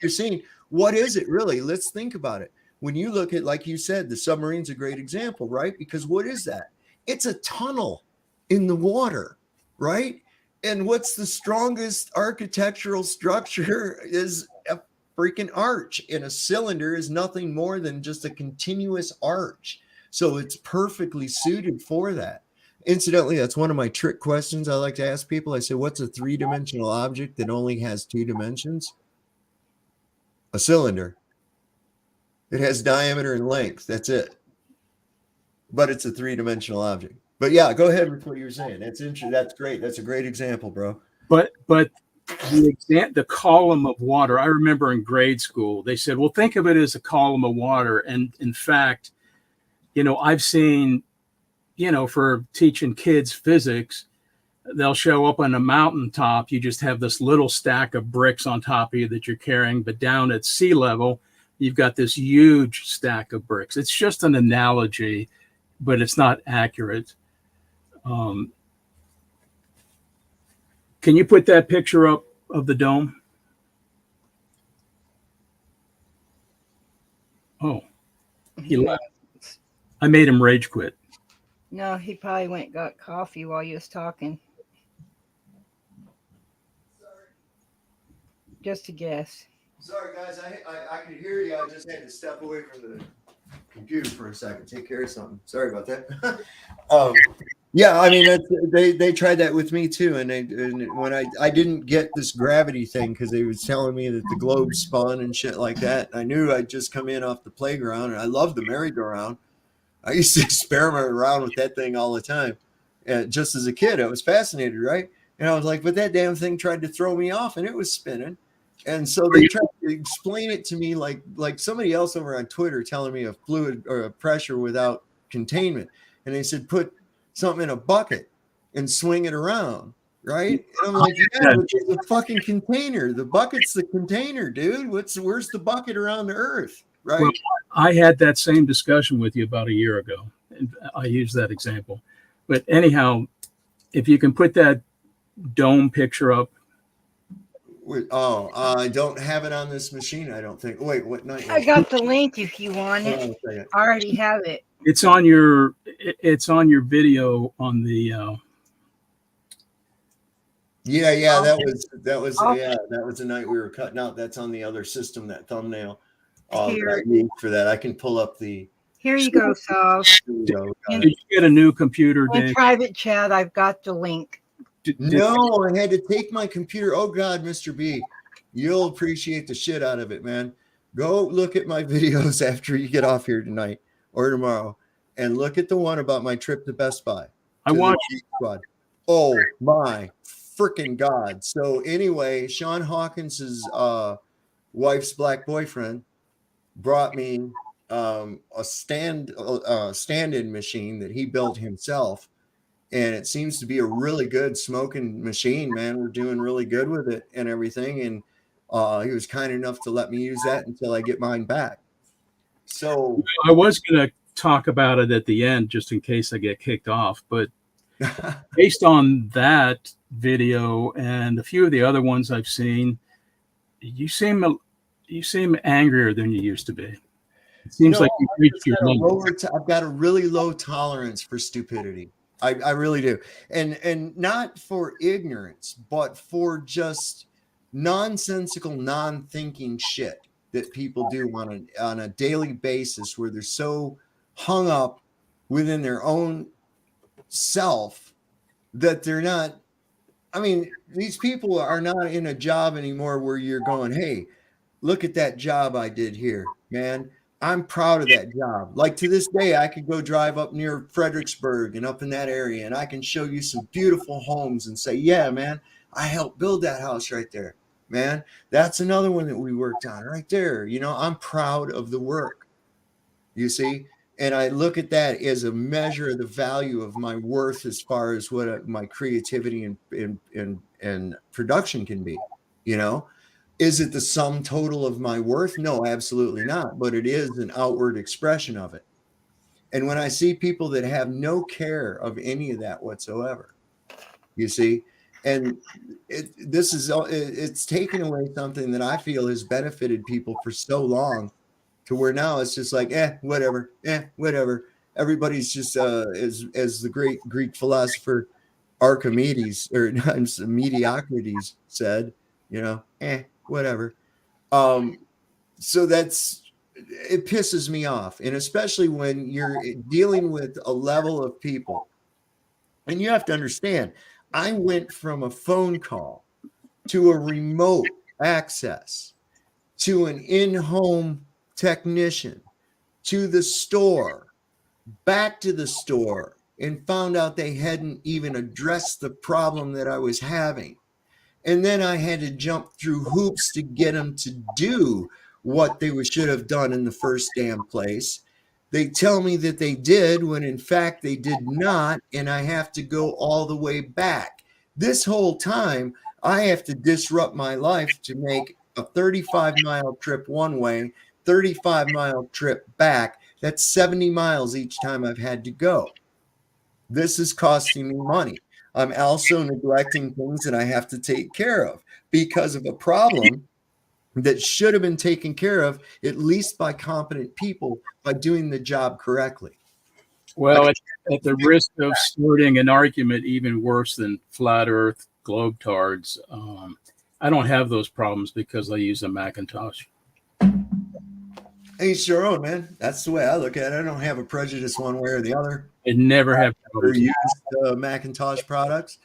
you're saying, what is it really? Let's think about it. When you look at, like you said, the submarine's a great example, right? Because what is that? It's a tunnel in the water, right? And what's the strongest architectural structure is a freaking arch, and a cylinder is nothing more than just a continuous arch. So it's perfectly suited for that. Incidentally, that's one of my trick questions I like to ask people. I say, what's a three-dimensional object that only has two dimensions? A cylinder. It has diameter and length. That's it. But it's a three-dimensional object. But yeah, go ahead with what you were saying. That's interesting. That's great. That's a great example, bro. but the column of water. I remember in grade school they said, "Well, think of it as a column of water." And in fact, I've seen, for teaching kids physics, they'll show up on a mountaintop. You just have this little stack of bricks on top of you that you're carrying, but down at sea level, you've got this huge stack of bricks. It's just an analogy, but it's not accurate. Can you put that picture up of the dome? Oh, he left. I made him rage quit. No, he probably went and got coffee while you was talking. Just a guess. Sorry, guys. I could hear you. I just had to step away from the computer for a second. Take care of something. Sorry about that. Yeah, I mean, they tried that with me too, and when I didn't get this gravity thing because they was telling me that the globe spun and shit like that. I knew I'd just come in off the playground, and I loved the merry-go-round. I used to experiment around with that thing all the time, and just as a kid, I was fascinated, right? And I was like, but that damn thing tried to throw me off, and it was spinning. And so they tried to explain it to me like somebody else over on Twitter telling me a fluid or a pressure without containment, and they said put something in a bucket and swing it around, right? And I'm like, yeah, but it's a fucking container. The bucket's the container, dude. Where's the bucket around the earth, right? Well, I had that same discussion with you about a year ago. And I used that example. But anyhow, if you can put that dome picture up. I don't have it on this machine, I don't think. Wait, what night? I got the link if you want it. I already have it. It's on your video on the Yeah, that was the night we were cutting out. That's on the other system, that thumbnail. For that, I can pull up the. Here you go, Sal. Did you get a new computer? In private chat, I've got the link. No, I had to take my computer. Oh God, Mr. B, you'll appreciate the shit out of it, man. Go look at my videos after you get off here tonight or tomorrow, and look at the one about my trip to Best Buy. I watched. Oh my freaking God! So anyway, Sean Hawkins's wife's black boyfriend brought me a stand-in machine that he built himself. And it seems to be a really good smoking machine, man. We're doing really good with it and everything. And he was kind enough to let me use that until I get mine back. So I was going to talk about it at the end just in case I get kicked off. But based on that video and a few of the other ones I've seen, you seem angrier than you used to be. It seems like you've reached your limit. I've got a really low tolerance for stupidity. I really do. And not for ignorance, but for just nonsensical, non-thinking shit that people do on a daily basis, where they're so hung up within their own self that they're not. I mean, these people are not in a job anymore where you're going, hey, look at that job I did here, man. I'm proud of that job. Like, to this day, I could go drive up near Fredericksburg and up in that area, and I can show you some beautiful homes and say, yeah, man, I helped build that house right there, man. That's another one that we worked on right there. You know, I'm proud of the work, you see? And I look at that as a measure of the value of my worth as far as what my creativity and production can be, you know? Is it the sum total of my worth? No, absolutely not. But it is an outward expression of it. And when I see people that have no care of any of that whatsoever, you see, and it's taken away something that I feel has benefited people for so long, to where now it's just like, whatever, whatever. Everybody's just as the great Greek philosopher Archimedes, or Mediocrities, said, you know, whatever. So it pisses me off. And especially when you're dealing with a level of people, and you have to understand, I went from a phone call to a remote access to an in-home technician to the store, back to the store, and found out they hadn't even addressed the problem that I was having. And then I had to jump through hoops to get them to do what they should have done in the first damn place. They tell me that they did, when in fact they did not, and I have to go all the way back. This whole time, I have to disrupt my life to make a 35-mile trip one way, 35-mile trip back. That's 70 miles each time I've had to go. This is costing me money. I'm also neglecting things that I have to take care of because of a problem that should have been taken care of, at least by competent people, by doing the job correctly. Well, at the risk of starting an argument even worse than flat Earth globetards, I don't have those problems because I use a Macintosh. Each their own, man. That's the way I look at it. I don't have a prejudice one way or the other. I never have used Macintosh products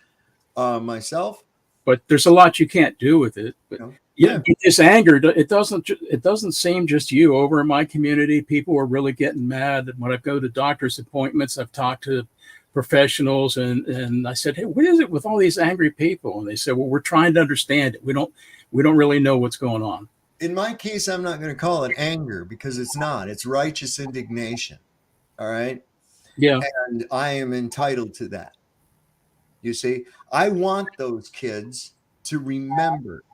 myself, but there's a lot you can't do with it. But yeah, this anger, it doesn't seem just you. Over in my community, people are really getting mad. When I go to doctor's appointments, I've talked to professionals, and I said, hey, what is it with all these angry people? And they said, well, we're trying to understand it. We don't really know what's going on. In my case, I'm not going to call it anger, because it's not. It's righteous indignation. All right. Yeah. And I am entitled to that. You see, I want those kids to remember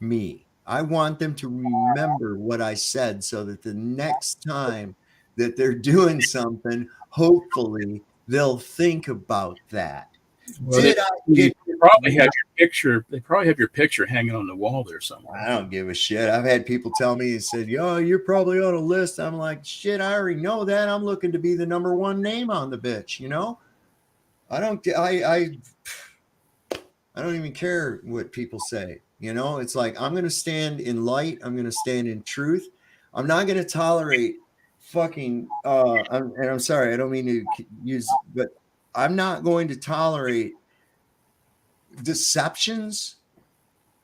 me. I want them to remember what I said, so that the next time that they're doing something, hopefully they'll think about that. Well, they probably have your picture hanging on the wall there somewhere. I don't give a shit. I've had people tell me and said, yo, you're probably on a list. I'm like, shit, I already know that. I'm looking to be the #1 name on the bitch, you know? I don't even care what people say. You know, it's like, I'm going to stand in light. I'm going to stand in truth. I'm not going to tolerate fucking, and I'm sorry, I don't mean to use, but I'm not going to tolerate deceptions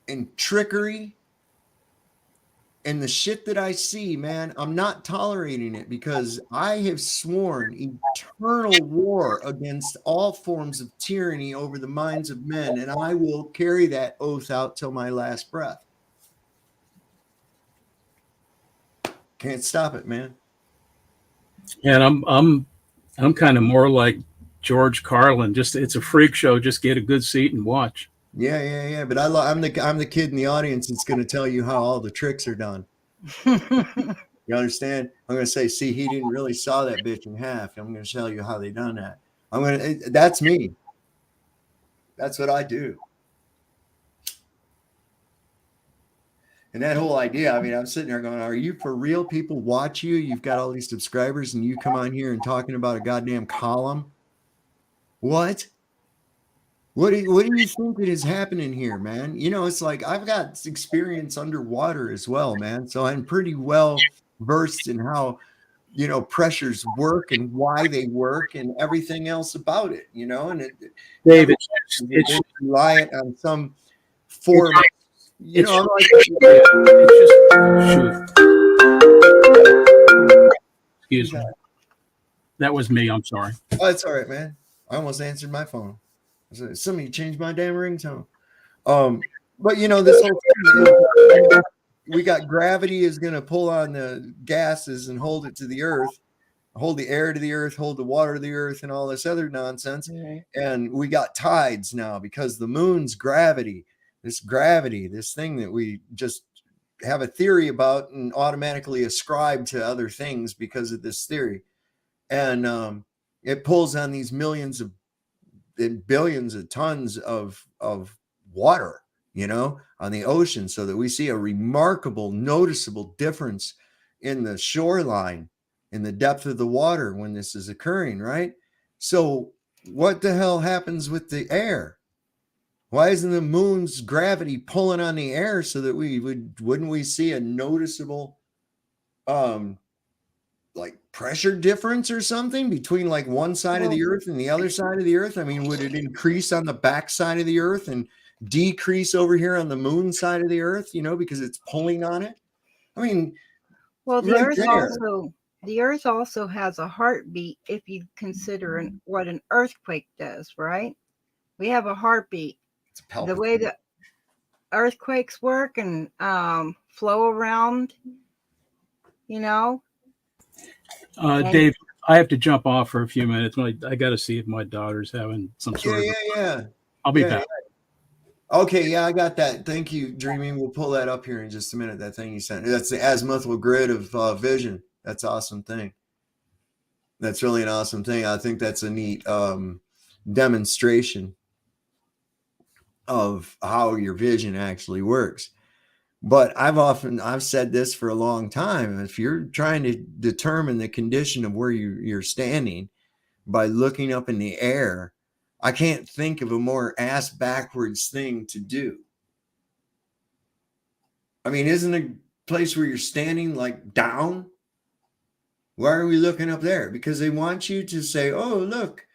and trickery and the shit that I see, man. I'm not tolerating it, because I have sworn eternal war against all forms of tyranny over the minds of men, and I will carry that oath out till my last breath. Can't stop it, man. And I'm kind of more like George Carlin. Just, it's a freak show. Just get a good seat and watch. Yeah. But I'm the kid in the audience that's going to tell you how all the tricks are done. You understand? I'm going to say, see, he didn't really saw that bitch in half. I'm going to tell you how they done that. That's me. That's what I do. And that whole idea, I mean, I'm sitting there going, are you for real? People watch you. You've got all these subscribers, and you come on here and talking about a goddamn column. What? What do you think that is happening here, man? You know, it's like I've got experience underwater as well, man. So I'm pretty well versed in how, you know, pressures work and why they work and everything else about it, you know, and it Dave, never it's reliant on some form of, you it's know, I'm like, it's just shoot. Excuse me. That was me. I'm sorry. Oh, it's all right, man. I almost answered my phone. Somebody changed my damn ringtone. But you know, this whole thing, we got gravity is going to pull on the gases and hold it to the earth, hold the air to the earth, hold the water to the earth, and all this other nonsense. And we got tides now because the moon's gravity, this thing that we just have a theory about and automatically ascribe to other things because of this theory. And it pulls on these millions of and billions of tons of water, you know, on the ocean, so that we see a remarkable, noticeable difference in the shoreline, in the depth of the water when this is occurring, right? So what the hell happens with the air? Why isn't the moon's gravity pulling on the air so that wouldn't we see a noticeable like pressure difference or something between like one side of the earth and the other side of the earth? I mean, would it increase on the back side of the earth and decrease over here on the moon side of the earth, you know, because it's pulling on it? I mean, Well, right there. the earth also has a heartbeat if you consider what an earthquake does, right? We have a heartbeat. The way that earthquakes work and flow around, you know. Dave, I have to jump off for a few minutes. I got to see if my daughter's having some sort of. I'll be back. Okay, yeah, I got that. Thank you, Dreaming. We'll pull that up here in just a minute. That thing you sent. That's the azimuthal grid of vision. That's an awesome thing. That's really an awesome thing. I think that's a neat demonstration of how your vision actually works. But I've said this for a long time. If you're trying to determine the condition of where you're standing by looking up in the air, I can't think of a more ass backwards thing to do. I mean, isn't a place where you're standing like down? Why are we looking up there? Because they want you to say, oh, look,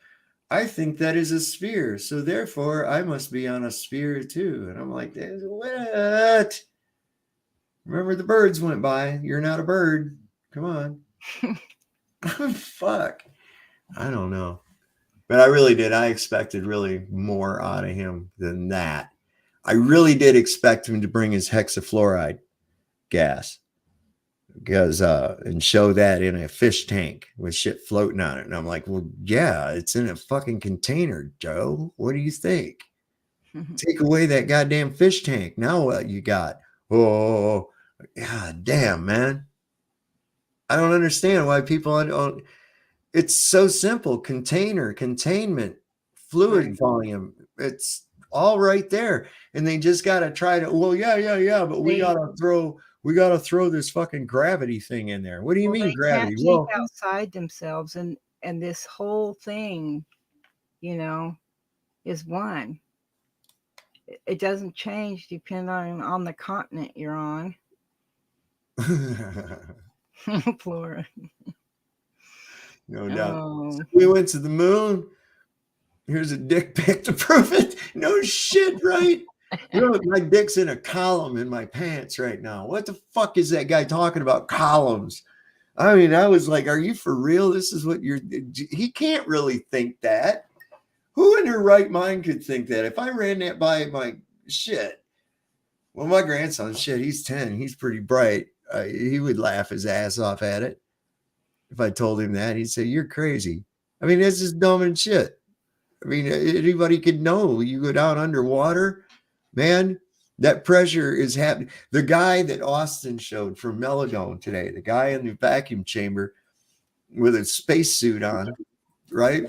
I think that is a sphere. So therefore, I must be on a sphere too. And I'm like, what? Remember the birds went by. You're not a bird. Come on. Fuck. I don't know. But I really did. I expected really more out of him than that. I really did expect him to bring his hexafluoride gas because and show that in a fish tank with shit floating on it. And I'm like, well, yeah, it's in a fucking container, Joe. What do you think? Take away that goddamn fish tank. Now what you got? Oh, god damn, man. I don't understand why people don't. It's so simple. Container, containment, fluid volume. It's all right there. And they just got to try to, well, yeah. But we got to throw this fucking gravity thing in there. What do you mean gravity? They can't think outside themselves. And this whole thing, you know, is one. It doesn't change depending on the continent you're on. Flora. No doubt. So we went to the moon. Here's a dick pic to prove it. No shit, right? You know, my dick's in a column in my pants right now. What the fuck is that guy talking about? Columns. I mean, I was like, are you for real? This is what you're. He can't really think that. Who in their right mind could think that? If I ran that by my shit. Well, my grandson, shit, he's 10. He's pretty bright. He would laugh his ass off at it. If I told him that, he'd say, you're crazy. I mean, this is dumb and shit. I mean, anybody could know. You go down underwater, man, that pressure is happening. The guy that Austin showed from Melagone today, the guy in the vacuum chamber with a spacesuit on, right?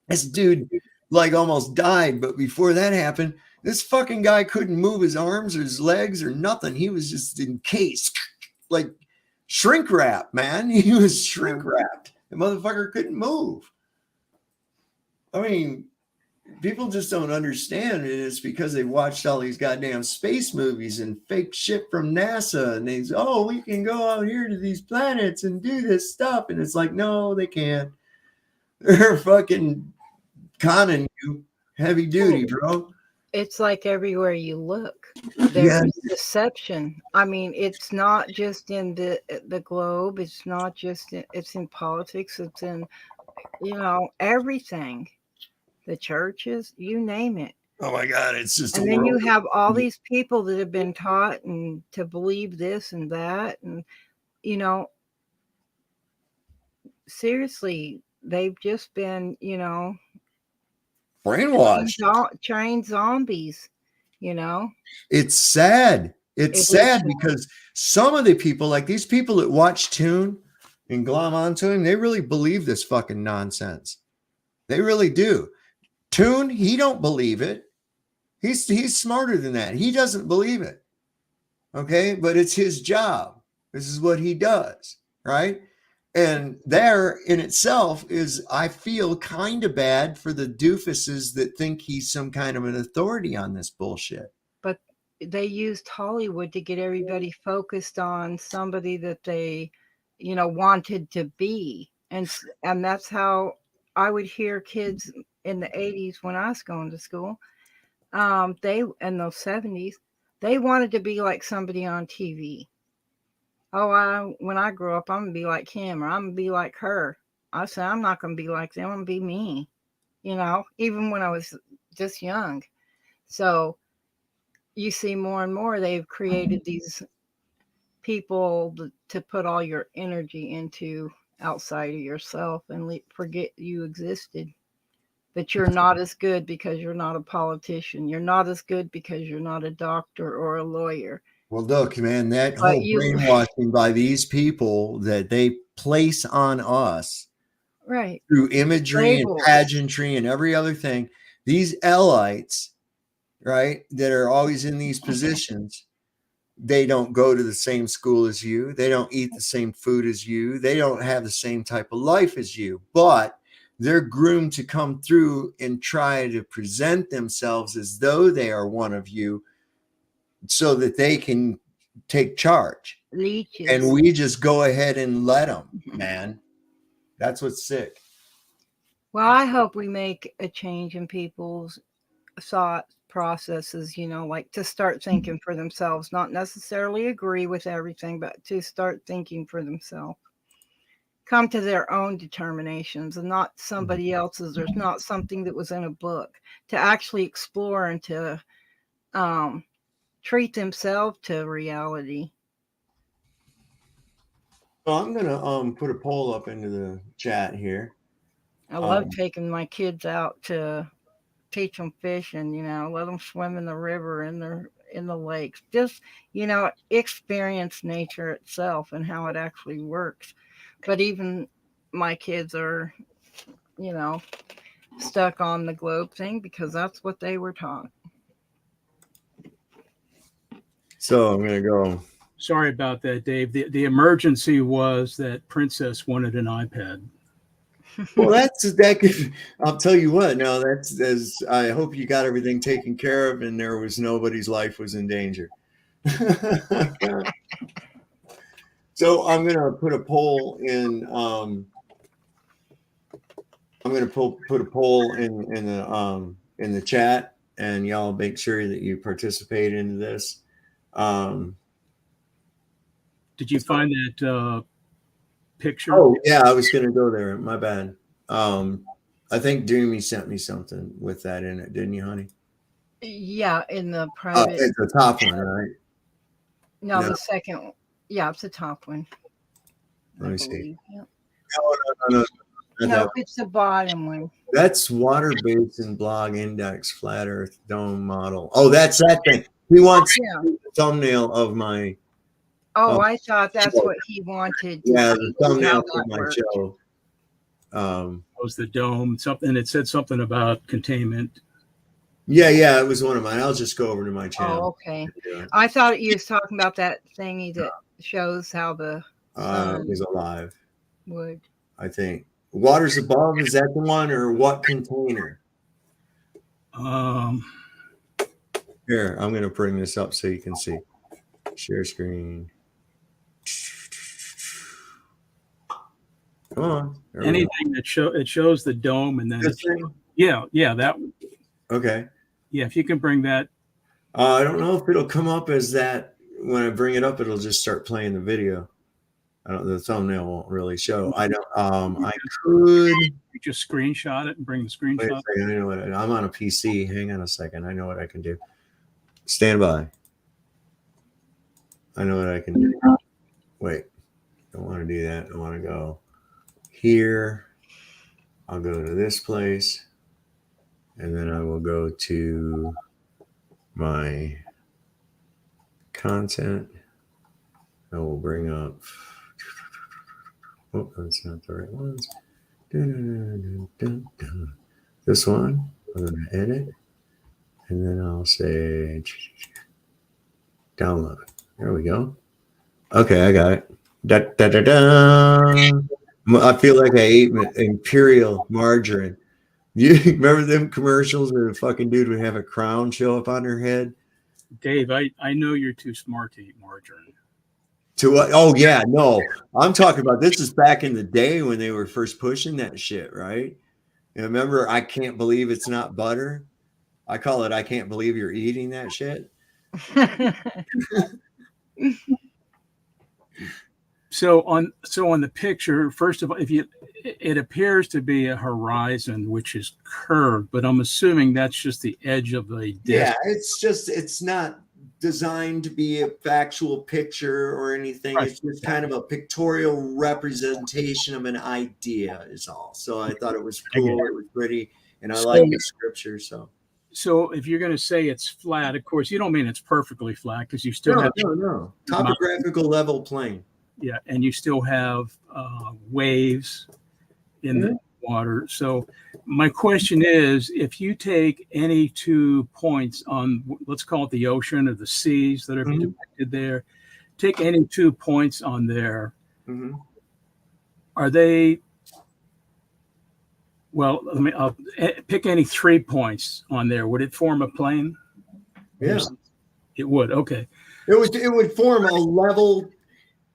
This dude like almost died. But before that happened, this fucking guy couldn't move his arms or his legs or nothing. He was just encased like shrink wrap, man. He was shrink wrapped. The motherfucker couldn't move. I mean, people just don't understand it. It's because they've watched all these goddamn space movies and fake shit from NASA, and they say, oh, we can go out here to these planets and do this stuff. And it's like, no, they can't. They're fucking conning you heavy duty, bro. It's like everywhere you look, there's deception. I mean, it's not just in the globe. It's not just it's in politics. It's in, you know, everything. The churches, you name it. Oh my God, it's just. And then you have all these people that have been taught and to believe this and that, and you know, seriously, they've just been, you know, brainwashed, trained zombies. You know, it's sad. It's sad because some of the people, like these people that watch Toon and glom onto him, they really believe this fucking nonsense. They really do. Toon, he don't believe it. He's smarter than that. He doesn't believe it. Okay, but it's his job. This is what he does, right? And there in itself is, I feel kind of bad for the doofuses that think he's some kind of an authority on this bullshit. But they used Hollywood to get everybody focused on somebody that they, you know, wanted to be. And that's how I would hear kids in the 80s when I was going to school. They, in those 70s, they wanted to be like somebody on TV. Oh, when I grow up, I'm going to be like him, or I'm going to be like her. I said, I'm not going to be like them. I'm going to be me, you know, even when I was just young. So you see more and more, they've created these people to put all your energy into outside of yourself and forget you existed. That you're not as good because you're not a politician. You're not as good because you're not a doctor or a lawyer. Well, look, man, that whole brainwashing by these people that they place on us, right, through imagery and pageantry and every other thing, these elites, right, that are always in these positions, they don't go to the same school as you. They don't eat the same food as you. They don't have the same type of life as you, but they're groomed to come through and try to present themselves as though they are one of you so that they can take charge. Leeches. And we just go ahead and let them, man. That's what's sick. Well, I hope we make a change in people's thought processes, you know, like to start thinking for themselves, not necessarily agree with everything, but to start thinking for themselves. Come to their own determinations and not somebody else's. There's not something that was in a book, to actually explore and to treat themselves to reality. Well, I'm gonna put a poll up into the chat here. I love taking my kids out to teach them fishing, you know, let them swim in the river, in the lakes, just, you know, experience nature itself and how it actually works. But even my kids are, you know, stuck on the globe thing because that's what they were taught. So I'm going to go. Sorry about that, Dave. The emergency was that Princess wanted an iPad. Well, that could, I'll tell you what. Now that's as I hope you got everything taken care of and there was nobody's life was in danger. So I'm going to put a poll in. I'm going to put a poll in the chat, and y'all make sure that you participate into this. Did you find that picture? Oh yeah, I was going to go there. My bad. I think Doomy sent me something with that in it, didn't you, honey? Yeah, in the private. It's the top one, right? No, the second one. Yeah, it's the top one. Let me see. Yep. No. No, it's the bottom one. That's Water Basin Blog Index Flat Earth Dome Model. Oh, that's that thing. He wants the thumbnail of my. Oh, I thought that's what he wanted. Yeah, the thumbnail of my show. Was the dome something? It said something about containment. Yeah, it was one of mine. I'll just go over to my channel. Oh, okay. I thought you was talking about that thingy that shows how the sun is alive. Would. I think. Waters Above, is that the one, or what container? Here, I'm going to bring this up so you can see. Share screen. Come on. Anything that shows the dome, and then that. Okay. Yeah, if you can bring that. I don't know if it'll come up as that. When I bring it up, it'll just start playing the video. The thumbnail won't really show. I don't. I could. You just screenshot it and bring the screenshot. Wait a second, I know what I'm on a PC. Hang on a second. I know what I can do. Stand by. I know what I can do. Wait. Don't want to do that. I want to go here. I'll go to this place. And then I will go to my content. I will bring up. Oh, that's not the right ones. This one. I'm going to edit. And then I'll say download. There we go. Okay, I got it. Da, da, da, da. I feel like I ate Imperial margarine. You remember them commercials where the fucking dude would have a crown show up on her head? Dave, I know you're too smart to eat margarine. To what? Oh, yeah, no. I'm talking about this is back in the day when they were first pushing that shit, right? And remember, I can't believe it's not butter. I call it, I can't believe you're eating that shit. So on the picture, first of all, it appears to be a horizon which is curved, but I'm assuming that's just the edge of the disc. Yeah, it's not designed to be a factual picture or anything. Right. It's just kind of a pictorial representation of an idea is all. So I thought it was cool. It was pretty, and I like the scripture. So if you're going to say it's flat, of course, you don't mean it's perfectly flat because you still have topographical level plane. Yeah, and you still have waves in the water. So my question is, if you take any 2 points on, let's call it the ocean or the seas that are depicted there, take any 2 points on there, are they, well, I'll pick any 3 points on there. Would it form a plane? Yeah. It would, okay. It would form a level.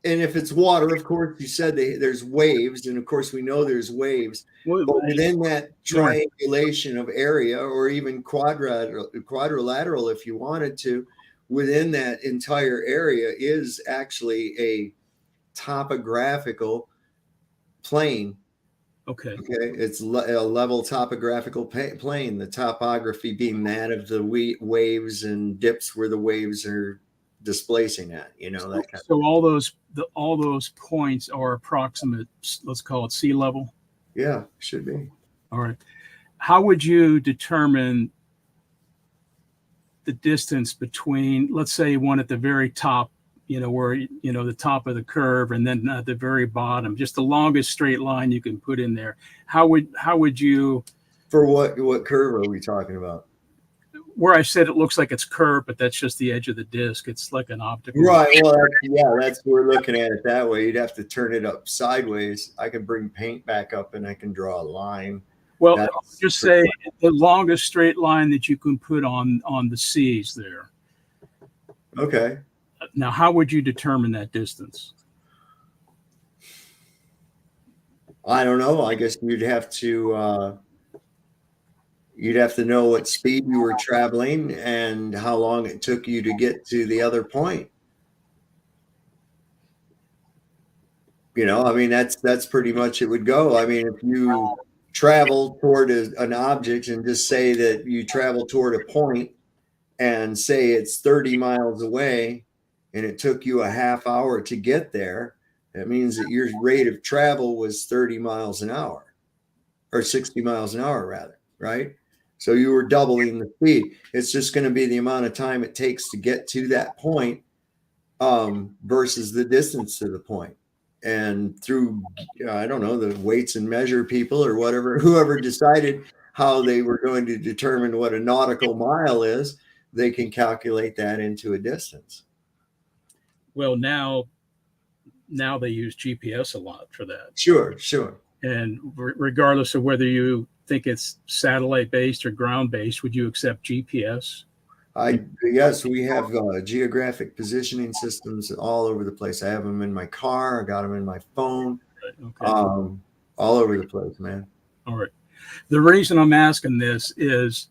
And if it's water, of course, you said there's waves, and of course we know there's waves. But within that triangulation of area, or even quadrilateral, if you wanted to, within that entire area is actually a topographical plane. Okay. It's a level topographical plane. The topography being that of the waves and dips where the waves are displacing at, that kind so all those points are approximate, let's call it sea level. Yeah, should be. All right. How would you determine the distance between, let's say, one at the very top, where the top of the curve, and then at the very bottom, just the longest straight line you can put in there? How would you? For what curve are we talking about? Where I said it looks like it's curved, but that's just the edge of the disc. It's like an optical. Right. Well, that's we're looking at it that way. You'd have to turn it up sideways. I can bring paint back up and I can draw a line. Well, just say the longest straight line that you can put on the seas there. Okay. Now, how would you determine that distance? I don't know. I guess you'd have to know what speed you were traveling and how long it took you to get to the other point. That's pretty much it would go. I mean, if you travel toward an object and just say that you travel toward a point and say it's 30 miles away and it took you a half hour to get there, that means that your rate of travel was 30 miles an hour, or 60 miles an hour rather, right? So you were doubling the speed. It's just going to be the amount of time it takes to get to that point versus the distance to the point. And through, I don't know, the weights and measure people or whatever, whoever decided how they were going to determine what a nautical mile is, they can calculate that into a distance. Well, now they use GPS a lot for that. Sure. And regardless of whether you think it's satellite based or ground based, would you accept GPS? Yes, we have geographic positioning systems all over the place. I have them in my car. I got them in my phone. Okay. All over the place, man. All right. The reason I'm asking this is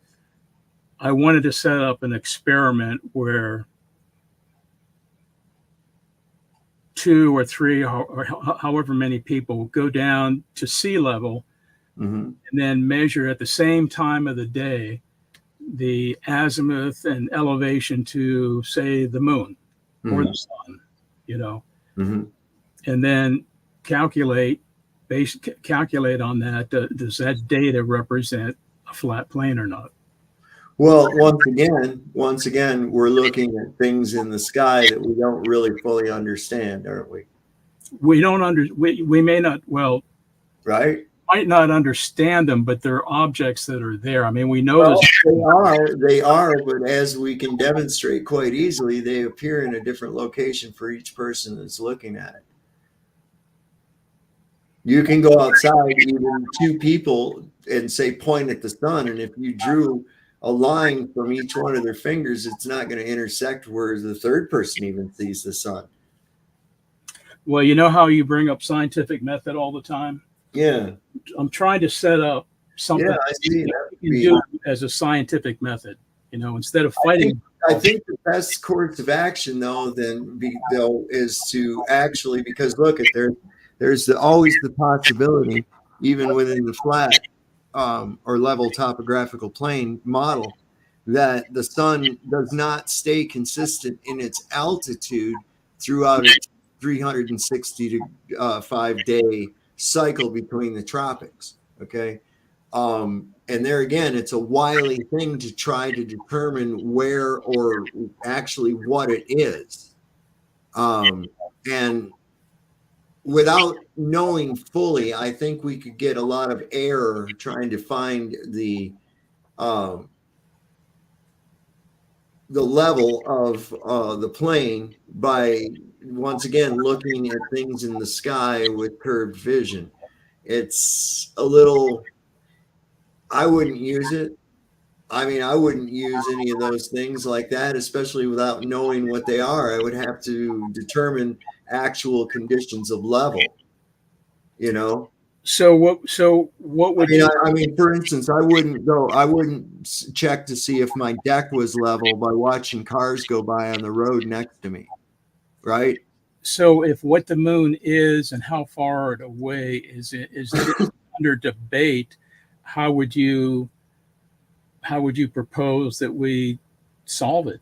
I wanted to set up an experiment where 2 or 3 or however many people go down to sea level and then measure at the same time of the day the azimuth and elevation to, say, the moon or the sun, you know, and then calculate on that. Does that data represent a flat plane or not? Well, once again, we're looking at things in the sky that we don't really fully understand, aren't we? We don't we may not, well, right? Might not understand them, but they're objects that are there. I mean, we know they are, but as we can demonstrate quite easily, they appear in a different location for each person that's looking at it. You can go outside, even 2 people, and say point at the sun, and if you drew a line from each one of their fingers, it's not going to intersect where the third person even sees the sun. Well, you know how you bring up scientific method all the time? Yeah. I'm trying to set up something I see that you can do as a scientific method, you know, instead of fighting. I think the best course of action, though, is to actually, because look at there's always the possibility, even within the flat or level topographical plane model, that the sun does not stay consistent in its altitude throughout its 365-day cycle between the tropics. Okay. And there again, it's a wily thing to try to determine where or actually what it is. And without knowing fully, I think we could get a lot of error trying to find the level of the plane by, once again, looking at things in the sky with curved vision. It's a little, I wouldn't use it. I mean, I wouldn't use any of those things like that, especially without knowing what they are. I would have to determine actual conditions of level, you know? So what would I mean, for instance, I wouldn't check to see if my deck was level by watching cars go by on the road next to me. Right. So if what the moon is and how far it away is under debate, how would you propose that we solve it?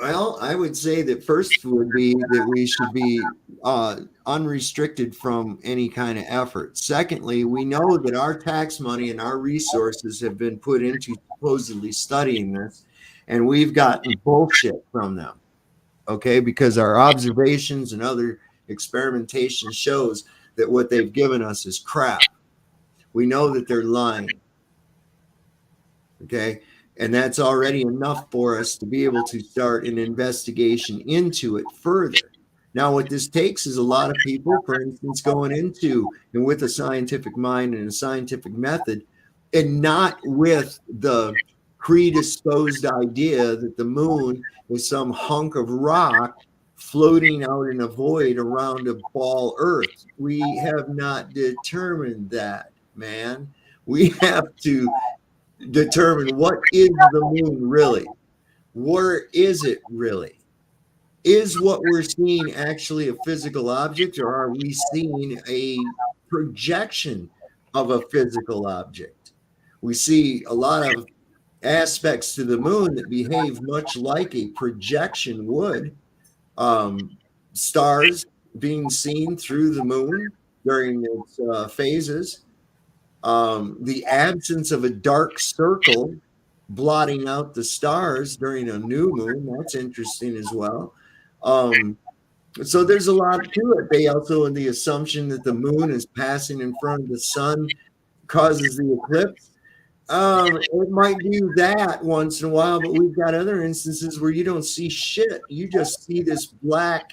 Well, I would say that first would be that we should be unrestricted from any kind of effort. Secondly, we know that our tax money and our resources have been put into supposedly studying this, and we've gotten bullshit from them. Okay, because our observations and other experimentation shows that what they've given us is crap. We know that they're lying. Okay. And that's already enough for us to be able to start an investigation into it further. Now, what this takes is a lot of people, for instance, going into and with a scientific mind and a scientific method, and not with the predisposed idea that the moon is some hunk of rock floating out in a void around a ball Earth. We have not determined that, man. We have to determine what is the moon really? Where is it really? Is what we're seeing actually a physical object, or are we seeing a projection of a physical object? We see a lot of aspects to the moon that behave much like a projection would. Stars being seen through the moon during its phases. The absence of a dark circle blotting out the stars during a new moon, that's interesting as well. So there's a lot to it. They also, in the assumption that the moon is passing in front of the sun, causes the eclipse. It might do that once in a while, but we've got other instances where you don't see shit. You just see this black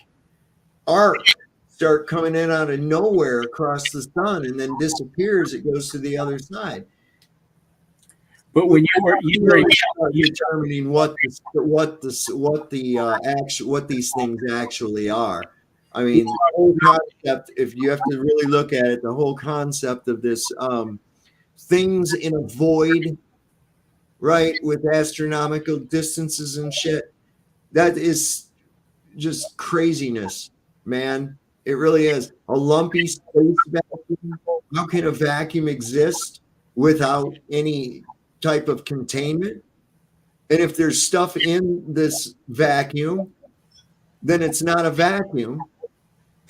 arc start coming in out of nowhere across the sun and then disappears. It goes to the other side. But when you were determining what these things actually are. I mean, the whole concept, if you have to really look at it, the whole concept of this things in a void, right, with astronomical distances and shit, that is just craziness, man. It really is. A lumpy space vacuum. How can a vacuum exist without any type of containment? And if there's stuff in this vacuum, then it's not a vacuum.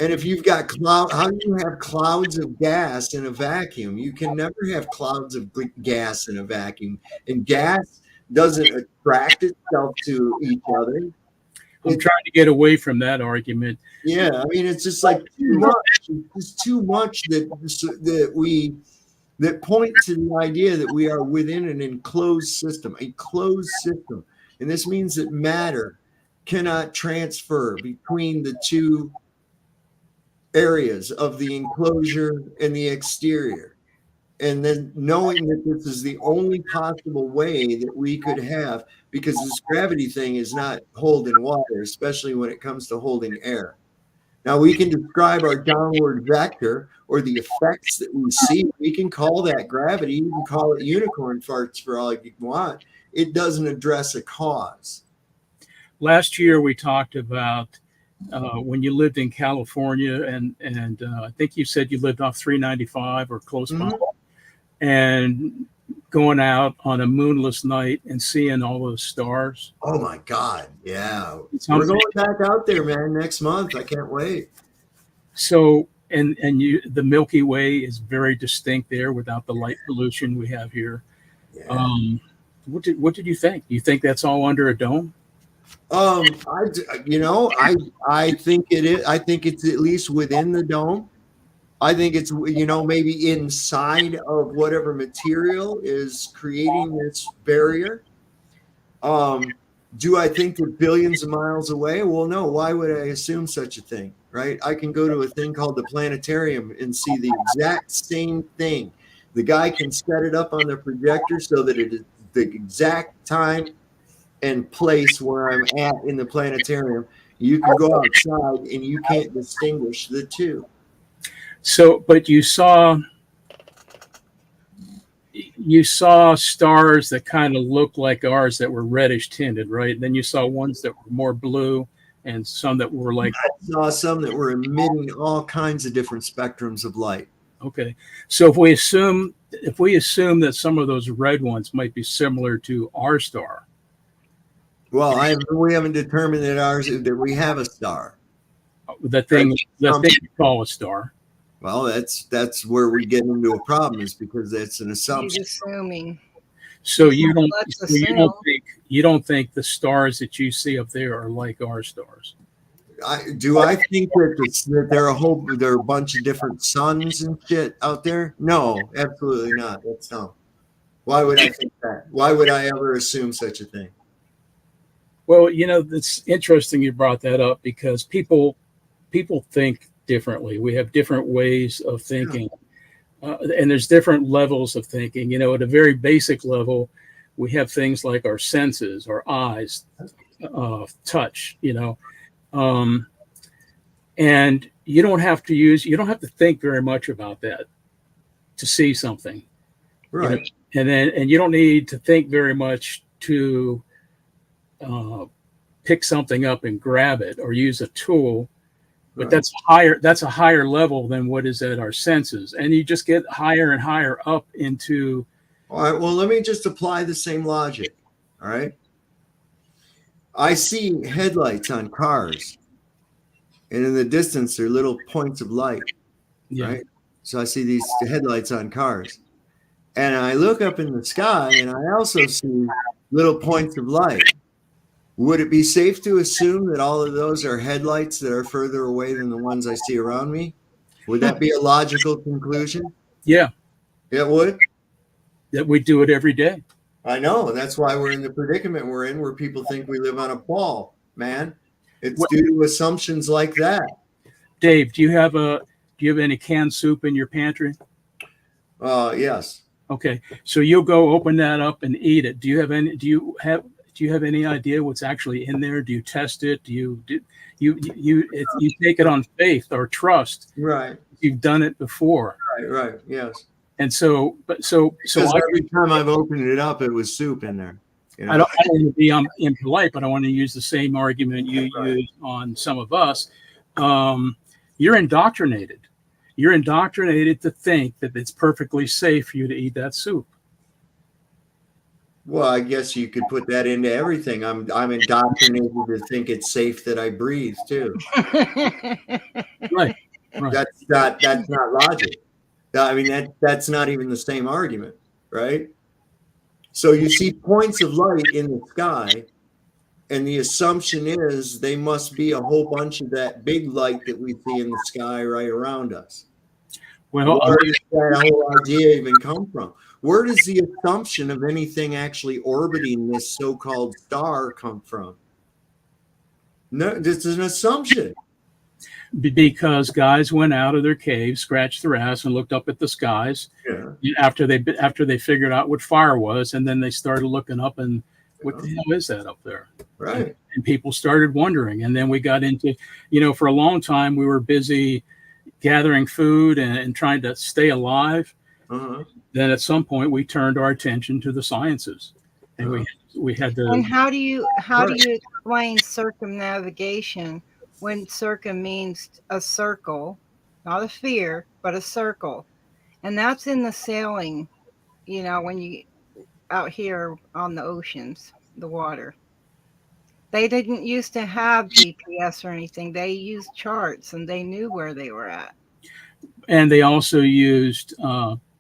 And if you've got how do you have clouds of gas in a vacuum? You can never have clouds of gas in a vacuum. And gas doesn't attract itself to each other. I'm trying to get away from that argument. Yeah, I mean, it's just like too much. It's too much that point to the idea that we are within an enclosed system, a closed system. And this means that matter cannot transfer between the two areas of the enclosure and the exterior. And then knowing that this is the only possible way that we could have, because this gravity thing is not holding water, especially when it comes to holding air. Now we can describe our downward vector or the effects that we see. We can call that gravity. You can call it unicorn farts for all you want. It doesn't address a cause. Last year we talked about when you lived in California, and I think you said you lived off 395 or close by, and going out on a moonless night and seeing all those stars. Oh my God. Yeah. We're going back out there, man, next month. I can't wait. So, and the Milky Way is very distinct there without the light pollution we have here. Yeah. What did you think? You think that's all under a dome? I think it is. I think it's at least within the dome. I think it's, maybe inside of whatever material is creating this barrier. Do I think they're billions of miles away? Well, no. Why would I assume such a thing, right? I can go to a thing called the planetarium and see the exact same thing. The guy can set it up on the projector so that it is the exact time and place where I'm at in the planetarium. You can go outside and you can't distinguish the two. So, but you saw stars that kind of looked like ours that were reddish tinted, right? And then you saw ones that were more blue and some that were like... I saw some that were emitting all kinds of different spectrums of light. Okay. So if we assume that some of those red ones might be similar to our star. Well, we haven't determined that we have a star. The thing you call a star. Well, that's where we get into a problem, is because that's an assumption. He's assuming. So you don't think the stars that you see up there are like our stars? I think that there are a bunch of different suns and shit out there? No, absolutely not. That's no. Why would I think that? Why would I ever assume such a thing? Well, it's interesting you brought that up, because people think differently. We have different ways of thinking, and there's different levels of thinking. At a very basic level, we have things like our senses, our eyes, touch. And you don't have to think very much about that to see something, right? And you don't need to think very much to pick something up and grab it or use a tool. But that's a higher level than what is at our senses. And you just get higher and higher up into... All right, well, let me just apply the same logic. All right. I see headlights on cars, and in the distance, they're little points of light. Yeah. Right. So I see these headlights on cars, and I look up in the sky, and I also see little points of light. Would it be safe to assume that all of those are headlights that are further away than the ones I see around me? Would that be a logical conclusion? Yeah. It would? That we do it every day. I know. That's why we're in the predicament we're in, where people think we live on a ball, man. It's due to assumptions like that. Dave, do you have any canned soup in your pantry? Yes. Okay, so you'll go open that up and eat it. Do you have any idea what's actually in there? Do you test it? You take it on faith or trust? Right. You've done it before. Right. Yes. And so, Because every time I've opened it up, it was soup in there. You know? I don't want to be impolite, but I want to use the same argument you use on some of us. You're indoctrinated. You're indoctrinated to think that it's perfectly safe for you to eat that soup. Well, I guess you could put that into everything. I'm indoctrinated to think it's safe that I breathe too. Right. That's not logic. I mean, that's not even the same argument, right? So you see points of light in the sky, and the assumption is they must be a whole bunch of that big light that we see in the sky right around us. Well, where does that whole idea even come from? Where does the assumption of anything actually orbiting this so-called star come from? No, this is an assumption. Because guys went out of their cave, scratched their ass, and looked up at the skies after they figured out what fire was, and then they started looking up and what the hell is that up there? Right. And people started wondering, and then we got into, for a long time we were busy gathering food and trying to stay alive. Then at some point we turned our attention to the sciences, and we had to. And how do you explain circumnavigation when circum means a circle, not a sphere, but a circle? And that's in the sailing, when you out here on the oceans, the water. They didn't used to have GPS or anything. They used charts, and they knew where they were at. And they also used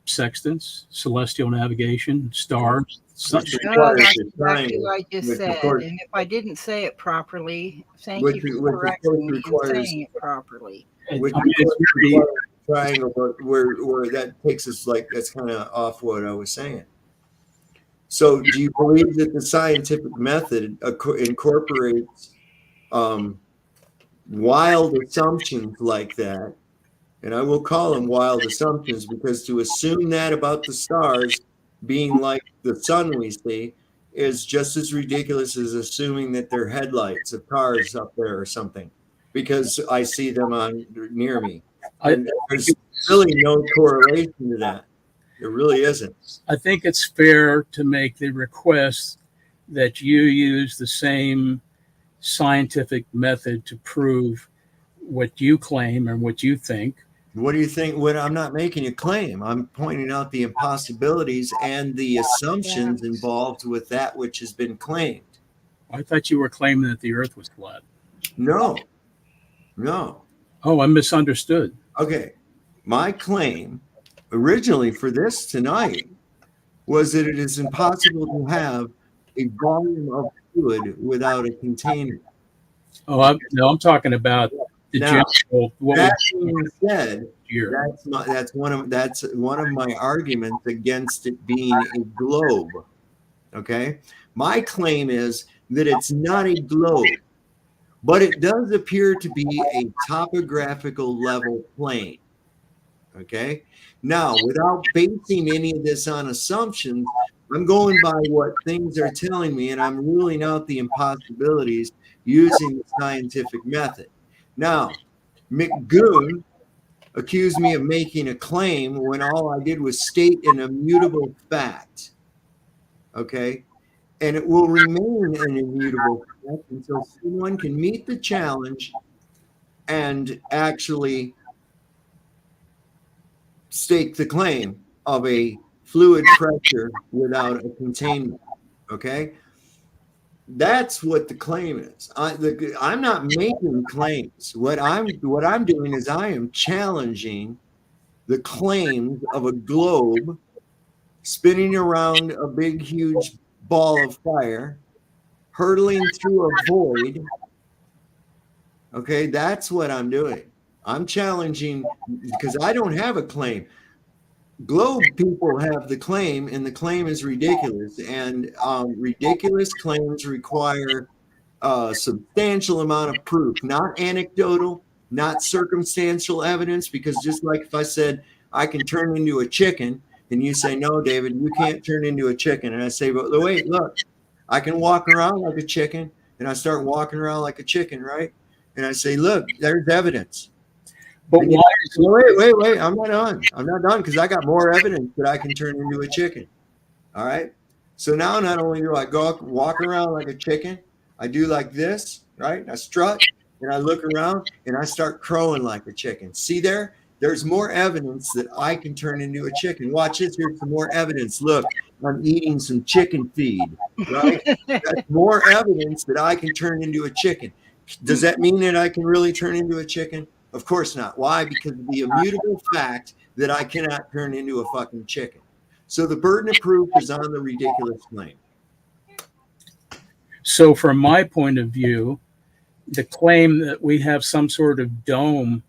sextants, celestial navigation, stars. That's exactly what I just said. And if I didn't say it properly, thank you for correcting me and saying it properly. Triangle, where that takes us, that's kind of off what I was saying. So do you believe that the scientific method incorporates wild assumptions like that? And I will call them wild assumptions, because to assume that about the stars being like the sun we see is just as ridiculous as assuming that they're headlights of cars up there or something, because I see them near me. There's really no correlation to that. There really isn't. I think it's fair to make the request that you use the same scientific method to prove what you claim and what you think. What do you think? I'm not making a claim. I'm pointing out the impossibilities and the assumptions involved with that which has been claimed. I thought you were claiming that the earth was flat. No. Oh, I misunderstood. Okay. My claim originally for this tonight was that it is impossible to have a volume of fluid without a container. Oh, I'm talking about the general. That being said, that's one of my arguments against it being a globe. Okay, my claim is that it's not a globe, but it does appear to be a topographical level plane. Okay. Now, without basing any of this on assumptions, I'm going by what things are telling me, and I'm ruling out the impossibilities using the scientific method. Now, Mctoon accused me of making a claim when all I did was state an immutable fact. Okay. And it will remain an immutable fact until someone can meet the challenge and actually stake the claim of a fluid pressure without a containment. Okay, that's what the claim is. I'm not making claims. What I'm doing is I am challenging the claims of a globe spinning around a big, huge ball of fire, hurtling through a void. Okay, that's what I'm doing. I'm challenging, because I don't have a claim. Globe people have the claim, and the claim is ridiculous. And ridiculous claims require a substantial amount of proof, not anecdotal, not circumstantial evidence, because just like if I said I can turn into a chicken, And you say, no, David, you can't turn into a chicken. And I say, but wait, look, I can walk around like a chicken. And I start walking around like a chicken, right? And I say, look, there's evidence. But why? Wait. I'm not done. I'm not done because I got more evidence that I can turn into a chicken. All right. So now not only do I go walk around like a chicken, I do like this, right? I strut and I look around and I start crowing like a chicken. See there? There's more evidence that I can turn into a chicken. Watch this. Here's some more evidence. Look, I'm eating some chicken feed, right? That's more evidence that I can turn into a chicken. Does that mean that I can really turn into a chicken? Of course not. Why? Because of the immutable fact that I cannot turn into a fucking chicken. So the burden of proof is on the ridiculous claim. So from my point of view, the claim that we have some sort of dome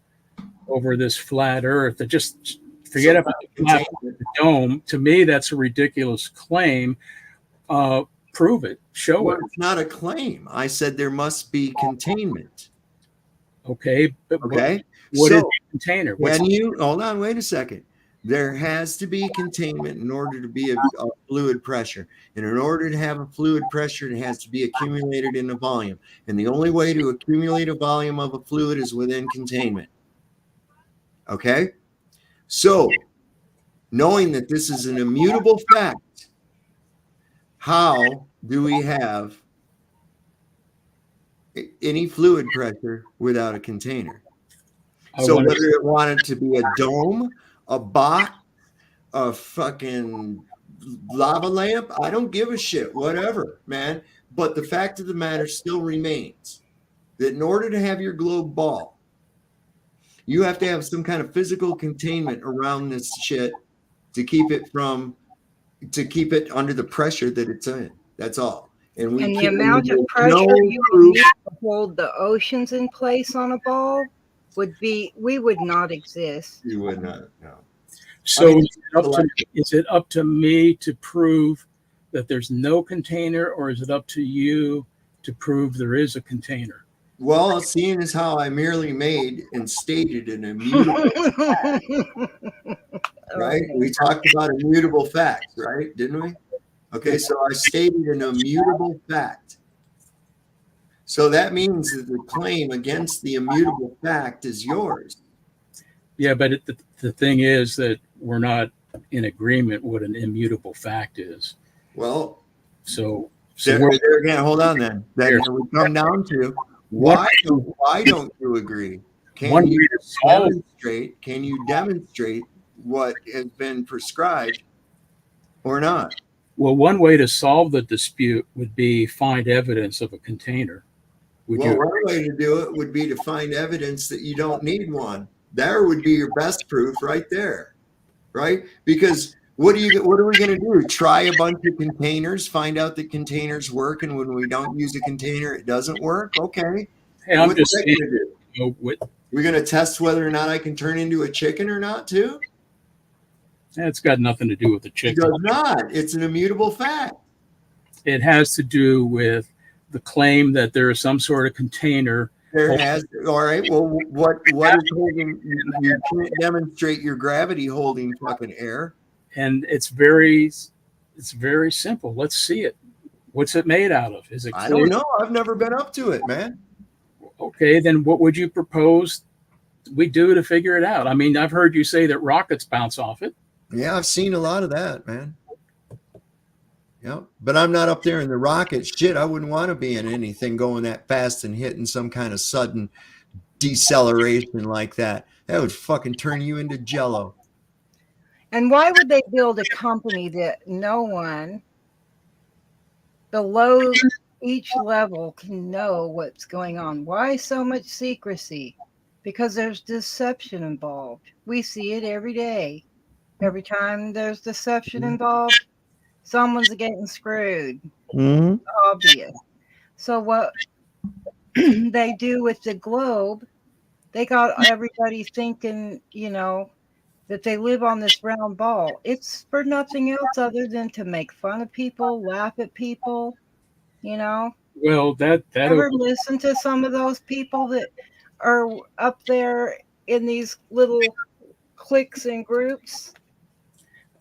over this flat Earth, that just forget about the dome. To me, that's a ridiculous claim. Prove it. Show it. It's not a claim. I said there must be containment. Okay. But okay. What is a container? Can you hold on? Wait a second. There has to be containment in order to be a fluid pressure. And in order to have a fluid pressure, it has to be accumulated in a volume. And the only way to accumulate a volume of a fluid is within containment. Okay? So, knowing that this is an immutable fact, how do we have any fluid pressure without a container? So whether it wanted to be a dome, a box, a fucking lava lamp, I don't give a shit, whatever, man. But the fact of the matter still remains that in order to have your globe ball, you have to have some kind of physical containment around this shit to keep it under the pressure that it's in. That's all. And the amount of pressure you would need to hold the oceans in place on a ball we would not exist. You would not, no. So is it up to me to prove that there's no container, or is it up to you to prove there is a container? Well, seeing as how I merely made and stated an immutable fact, right? We talked about immutable facts, right? Didn't we? Okay, so I stated an immutable fact. So that means that the claim against the immutable fact is yours. Yeah, but the thing is that we're not in agreement what an immutable fact is. Well, so there again, hold on then. Then we come down to why don't you agree? Can you demonstrate what has been prescribed or not? Well, one way to solve the dispute would be find evidence of a container. One way to do it would be to find evidence that you don't need one. There would be your best proof right there, right? Because what are we going to do? Try a bunch of containers, find out that containers work, and when we don't use a container, it doesn't work? Okay. Hey, I'm just saying, we're going to test whether or not I can turn into a chicken or not, too? It's got nothing to do with the chicken. It does not. It's an immutable fact. It has to do with the claim that there is some sort of container. All right. Well, what is holding? You can't demonstrate your gravity holding fucking air. And it's very simple. Let's see it. What's it made out of? Is it clear? I don't know. I've never been up to it, man. Okay, then what would you propose we do to figure it out? I mean, I've heard you say that rockets bounce off it. Yeah, I've seen a lot of that, man. Yeah, but I'm not up there in the rocket. Shit, I wouldn't want to be in anything going that fast and hitting some kind of sudden deceleration like that. That would fucking turn you into jello. And why would they build a company that no one below each level can know what's going on? Why so much secrecy? Because there's deception involved. We see it every day. Every time there's deception involved, someone's getting screwed. Mm-hmm. Obvious. So what they do with the globe, they got everybody thinking, that they live on this round ball. It's for nothing else other than to make fun of people, laugh at people, Well, that ever listen to some of those people that are up there in these little cliques and groups?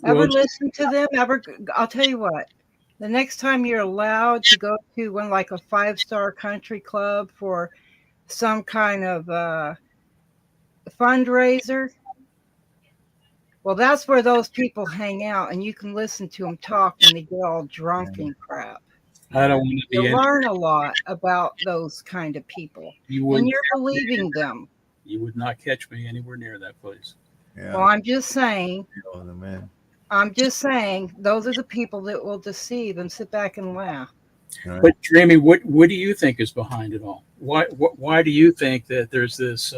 Ever Well, listen to them? Ever? I'll tell you what. The next time you're allowed to go to one like a 5-star country club for some kind of fundraiser, well, that's where those people hang out, and you can listen to them talk when they get all drunk and crap. I don't want to You be in. learn a lot about those kind of people, You and would. you're believing them. You would not catch me anywhere near that place. Yeah. Well, I'm just saying. Oh, the man. I'm just saying, those are the people that will deceive and sit back and laugh. Right. But Dreamy, what do you think is behind it all? Why do you think that there's this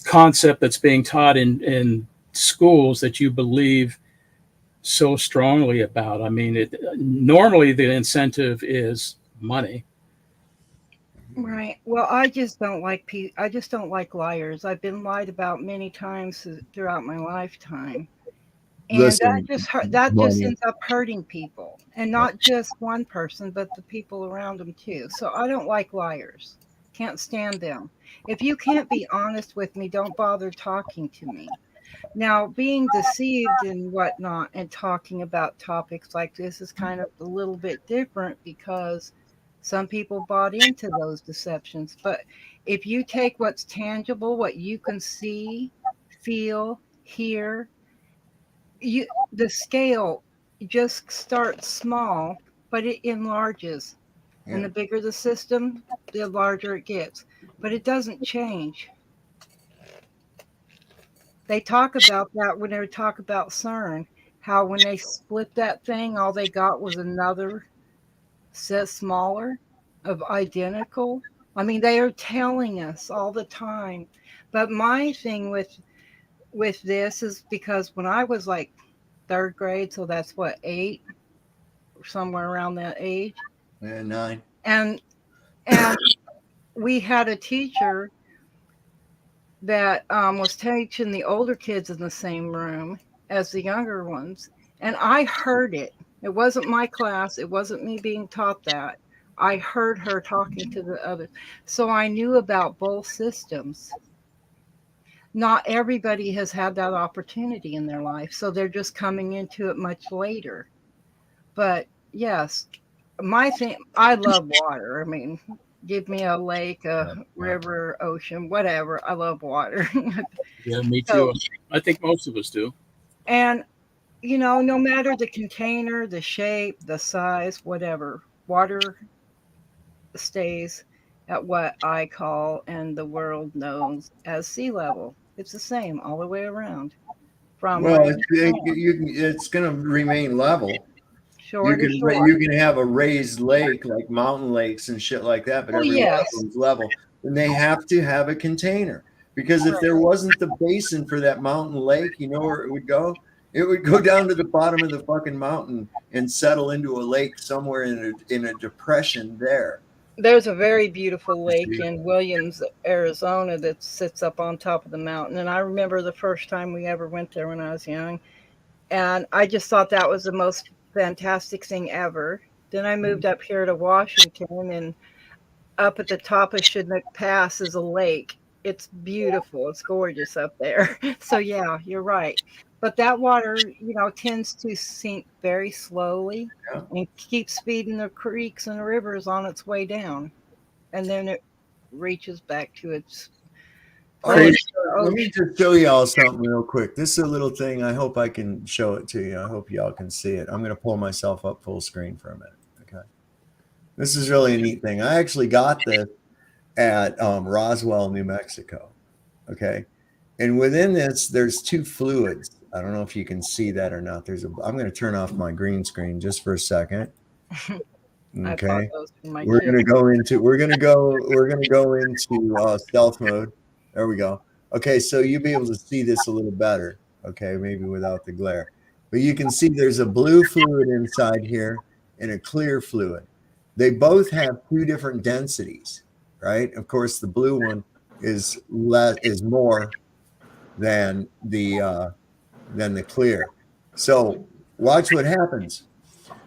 concept that's being taught in schools that you believe so strongly about? I mean, normally the incentive is money. Right. Well, I just don't like I just don't like liars. I've been lied about many times throughout my lifetime. And Listen, that just money. ends up hurting people, and not just one person, but the people around them too. So I don't like liars. Can't stand them. If you can't be honest with me, don't bother talking to me. Now, being deceived and whatnot and talking about topics like this is kind of a little bit different because some people bought into those deceptions. But if you take what's tangible, what you can see, feel, hear, the scale just starts small, but it enlarges. Yeah. And the bigger the system, the larger it gets. But it doesn't change. They talk about that when they talk about CERN, how when they split that thing, all they got was another set smaller of identical. I mean, they are telling us all the time. But my thing with this is because when I was like 3rd grade, so that's what, 8, or somewhere around that age. Yeah, 9. And we had a teacher that was teaching the older kids in the same room as the younger ones. And I heard it. It wasn't my class. It wasn't me being taught that. I heard her talking to the others. So I knew about both systems. Not everybody has had that opportunity in their life. So they're just coming into it much later. But yes, my thing, I love water. I mean, give me a lake, a river, ocean, whatever. I love water. Yeah, me So- too. I think most of us do. And, no matter the container, the shape, the size, whatever, water stays at what I call and the world knows as sea level. It's the same all the way around. From Well, land to land, it's going to remain level. shore to shore. You can have a raised lake like mountain lakes and shit like that, but Well, every yes. one of them's level. And they have to have a container because if there wasn't the basin for that mountain lake, you know where it would go? It would go down to the bottom of the fucking mountain and settle into a lake somewhere in a depression there. There's a very beautiful lake in Williams, Arizona that sits up on top of the mountain. And I remember the first time we ever went there when I was young. And I just thought that was the most fantastic thing ever. Then I moved up here to Washington, and up at the top of Chinook Pass is a lake. It's beautiful. It's gorgeous up there. So yeah, you're right. But that water, tends to sink very slowly and keeps feeding the creeks and rivers on its way down. And then it reaches back to its place. Let me just show you all something real quick. This is a little thing. I hope I can show it to you. I hope y'all can see it. I'm going to pull myself up full screen for a minute. Okay. This is really a neat thing. I actually got this at Roswell, New Mexico. Okay. And within this, there's 2 fluids. I don't know if you can see that or not. I'm going to turn off my green screen just for a second. Okay. We're going to go into stealth mode. There we go. Okay, so you'll be able to see this a little better. Okay, maybe without the glare. But you can see there's a blue fluid inside here and a clear fluid. They both have 2 different densities, right? Of course, the blue one is more than the clear. So watch what happens,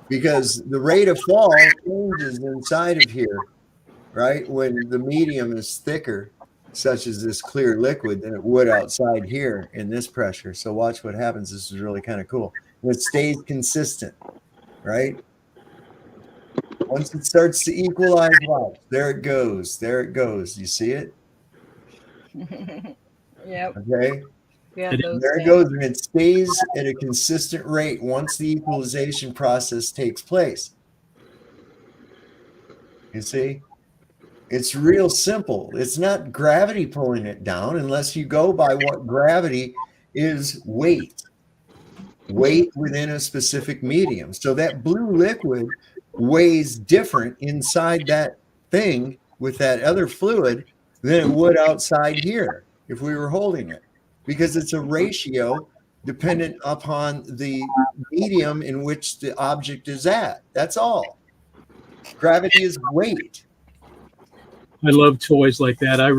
because the rate of fall changes inside of here, right? When the medium is thicker. such as this clear liquid, than it would outside here in this pressure. So watch what happens. This is really kind of cool. It stays consistent, right? Once it starts to equalize, watch. There it goes. There it goes. You see it? Yep. Okay. Yeah, It- those There it things. goes, and it stays at a consistent rate once the equalization process takes place. You see? It's real simple. It's not gravity pulling it down unless you go by what gravity is: weight within a specific medium. So that blue liquid weighs different inside that thing with that other fluid than it would outside here if we were holding it, because it's a ratio dependent upon the medium in which the object is at. That's all. Gravity is weight. I love toys like that. I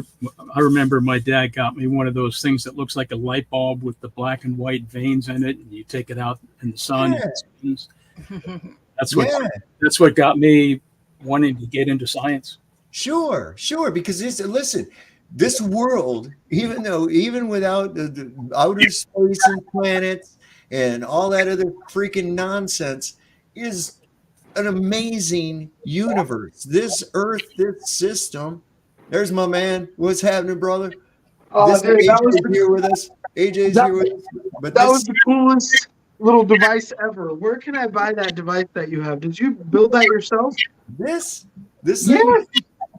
remember my dad got me one of those things that looks like a light bulb with the black and white veins in it, and you take it out in the sun. Yeah. And it spins. That's Yeah. that's what got me wanting to get into science. Sure, because listen, this world, even without the outer space and planets and all that other freaking nonsense, is an amazing universe. This Earth, this system. There's my man. What's happening, brother? This Dude, AJ's here with us. AJ's here with us. But that this, was the coolest little device ever. Where can I buy that device that you have? Did you build that yourself? this thing. Yes.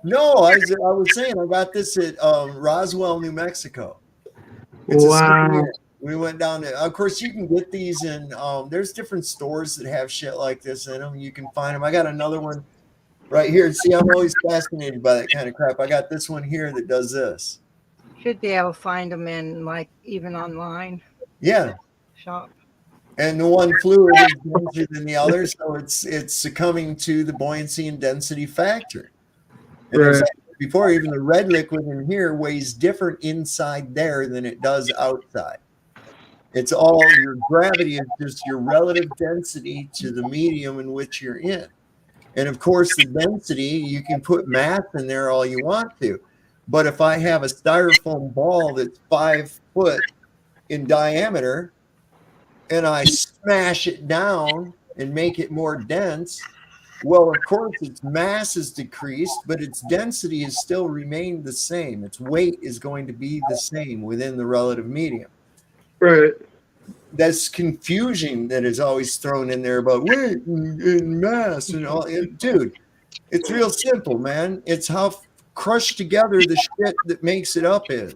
No, I was saying I got this at Roswell, New Mexico. It's a Wow. souvenir. We went down there. Of course, you can get these in. There's different stores that have shit like this in them. You can find them. I got another one right here. See, I'm always fascinated by that kind of crap. I got this one here that does this. Should be able to find them in, like, even online Yeah, shop. and the one fluid is denser than the other, so it's succumbing to the buoyancy and density factor. And as I said before, even the red liquid in here weighs different inside there than it does outside. It's all your gravity is just your relative density to the medium in which you're in. And of course, the density, you can put mass in there all you want to. But if I have a styrofoam ball that's 5 foot in diameter and I smash it down and make it more dense, well, of course, its mass is decreased, but its density has still remained the same. Its weight is going to be the same within the relative medium. Right. That's confusion that is always thrown in there about weight and mass and all. Dude, it's real simple, man. It's how crushed together the shit that makes it up is.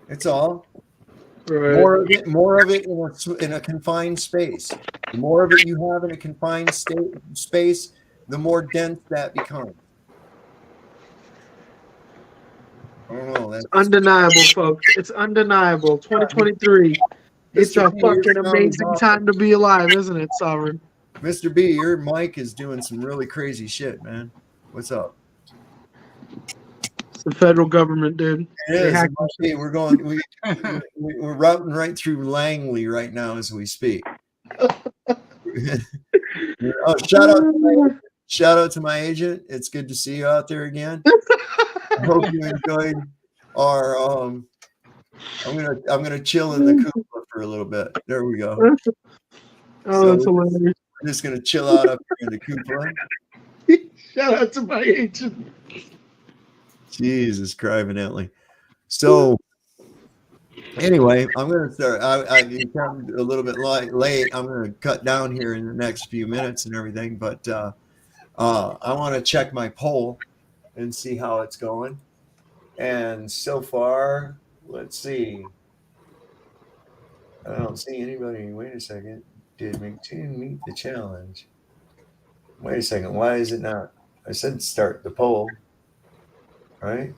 It's all. Right. More of it in a confined space. The more of it you have in a confined space, the more dense that becomes. I don't know. That's Undeniable, folks. It's undeniable. 2023. It's Mr. a B, fucking your amazing sound is time to be alive, isn't it, Sovereign? Mr. B, your mic is doing some really crazy shit, man. What's up? It's the federal government, dude. It They is. hack Hey, we're routing right through Langley right now as we speak. Oh, shout out to my agent. It's good to see you out there again. I hope you enjoyed our I'm gonna chill in the cupola for a little bit. There we go. Oh, that's hilarious. We're just gonna chill out up here in the cupola. Shout out to my agent. Jesus Christ, evidently. So anyway, I'm gonna start. I come a little bit late. I'm gonna cut down here in the next few minutes and everything, but I want to check my poll and see how it's going. And so far, let's see. I don't see anybody. Wait a second. Did Mctoon meet the challenge? Wait a second. Why is it not? I said start the poll. Right?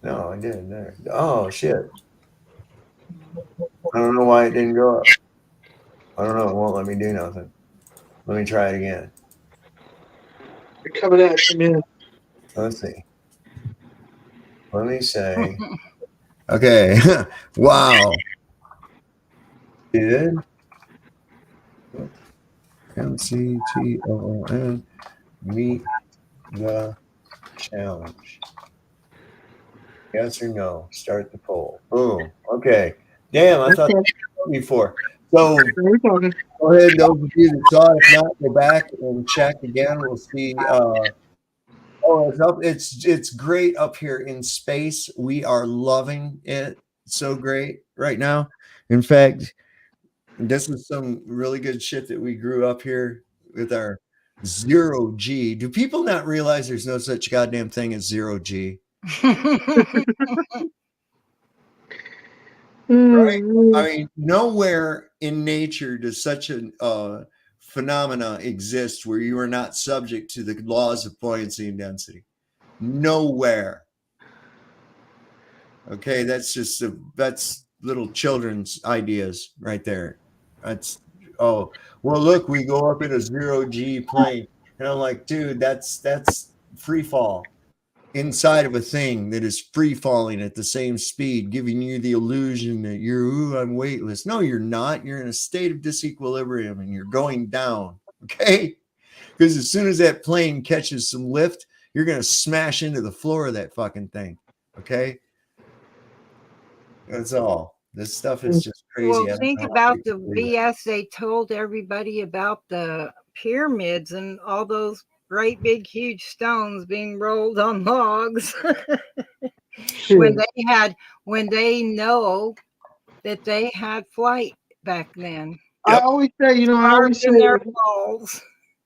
No, I didn't. There. Oh, shit. I don't know why it didn't go up. I don't know. It won't let me do nothing. Let me try it again. You're coming at you, man. Let's see. Let me say. Okay. Wow. Did MCTOON meet the challenge? Yes or no? Start the poll. Boom. Okay. Damn, I thought before. So We're talking. go ahead, those of you that saw it. If not, go back and check again. We'll see. Oh, it's up. It's great up here in space. We are loving it. So great right now. In fact, this is some really good shit that we grew up here with our zero G. Do people not realize there's no such goddamn thing as zero G? Right? I mean, nowhere in nature does such a phenomena exist where you are not subject to the laws of buoyancy and density. Nowhere. Okay, that's little children's ideas right there. That's oh well, look, we go up in a zero G plane, and I'm like, dude, that's free fall inside of a thing that is free falling at the same speed, giving you the illusion that I'm weightless. No, you're not. You're in a state of disequilibrium and you're going down. Okay. Because as soon as that plane catches some lift, you're going to smash into the floor of that fucking thing. Okay. That's all. This stuff is just crazy. Well, think about the BS they told everybody about the pyramids and all those great big huge stones being rolled on logs when they know that they had flight back then. I always say,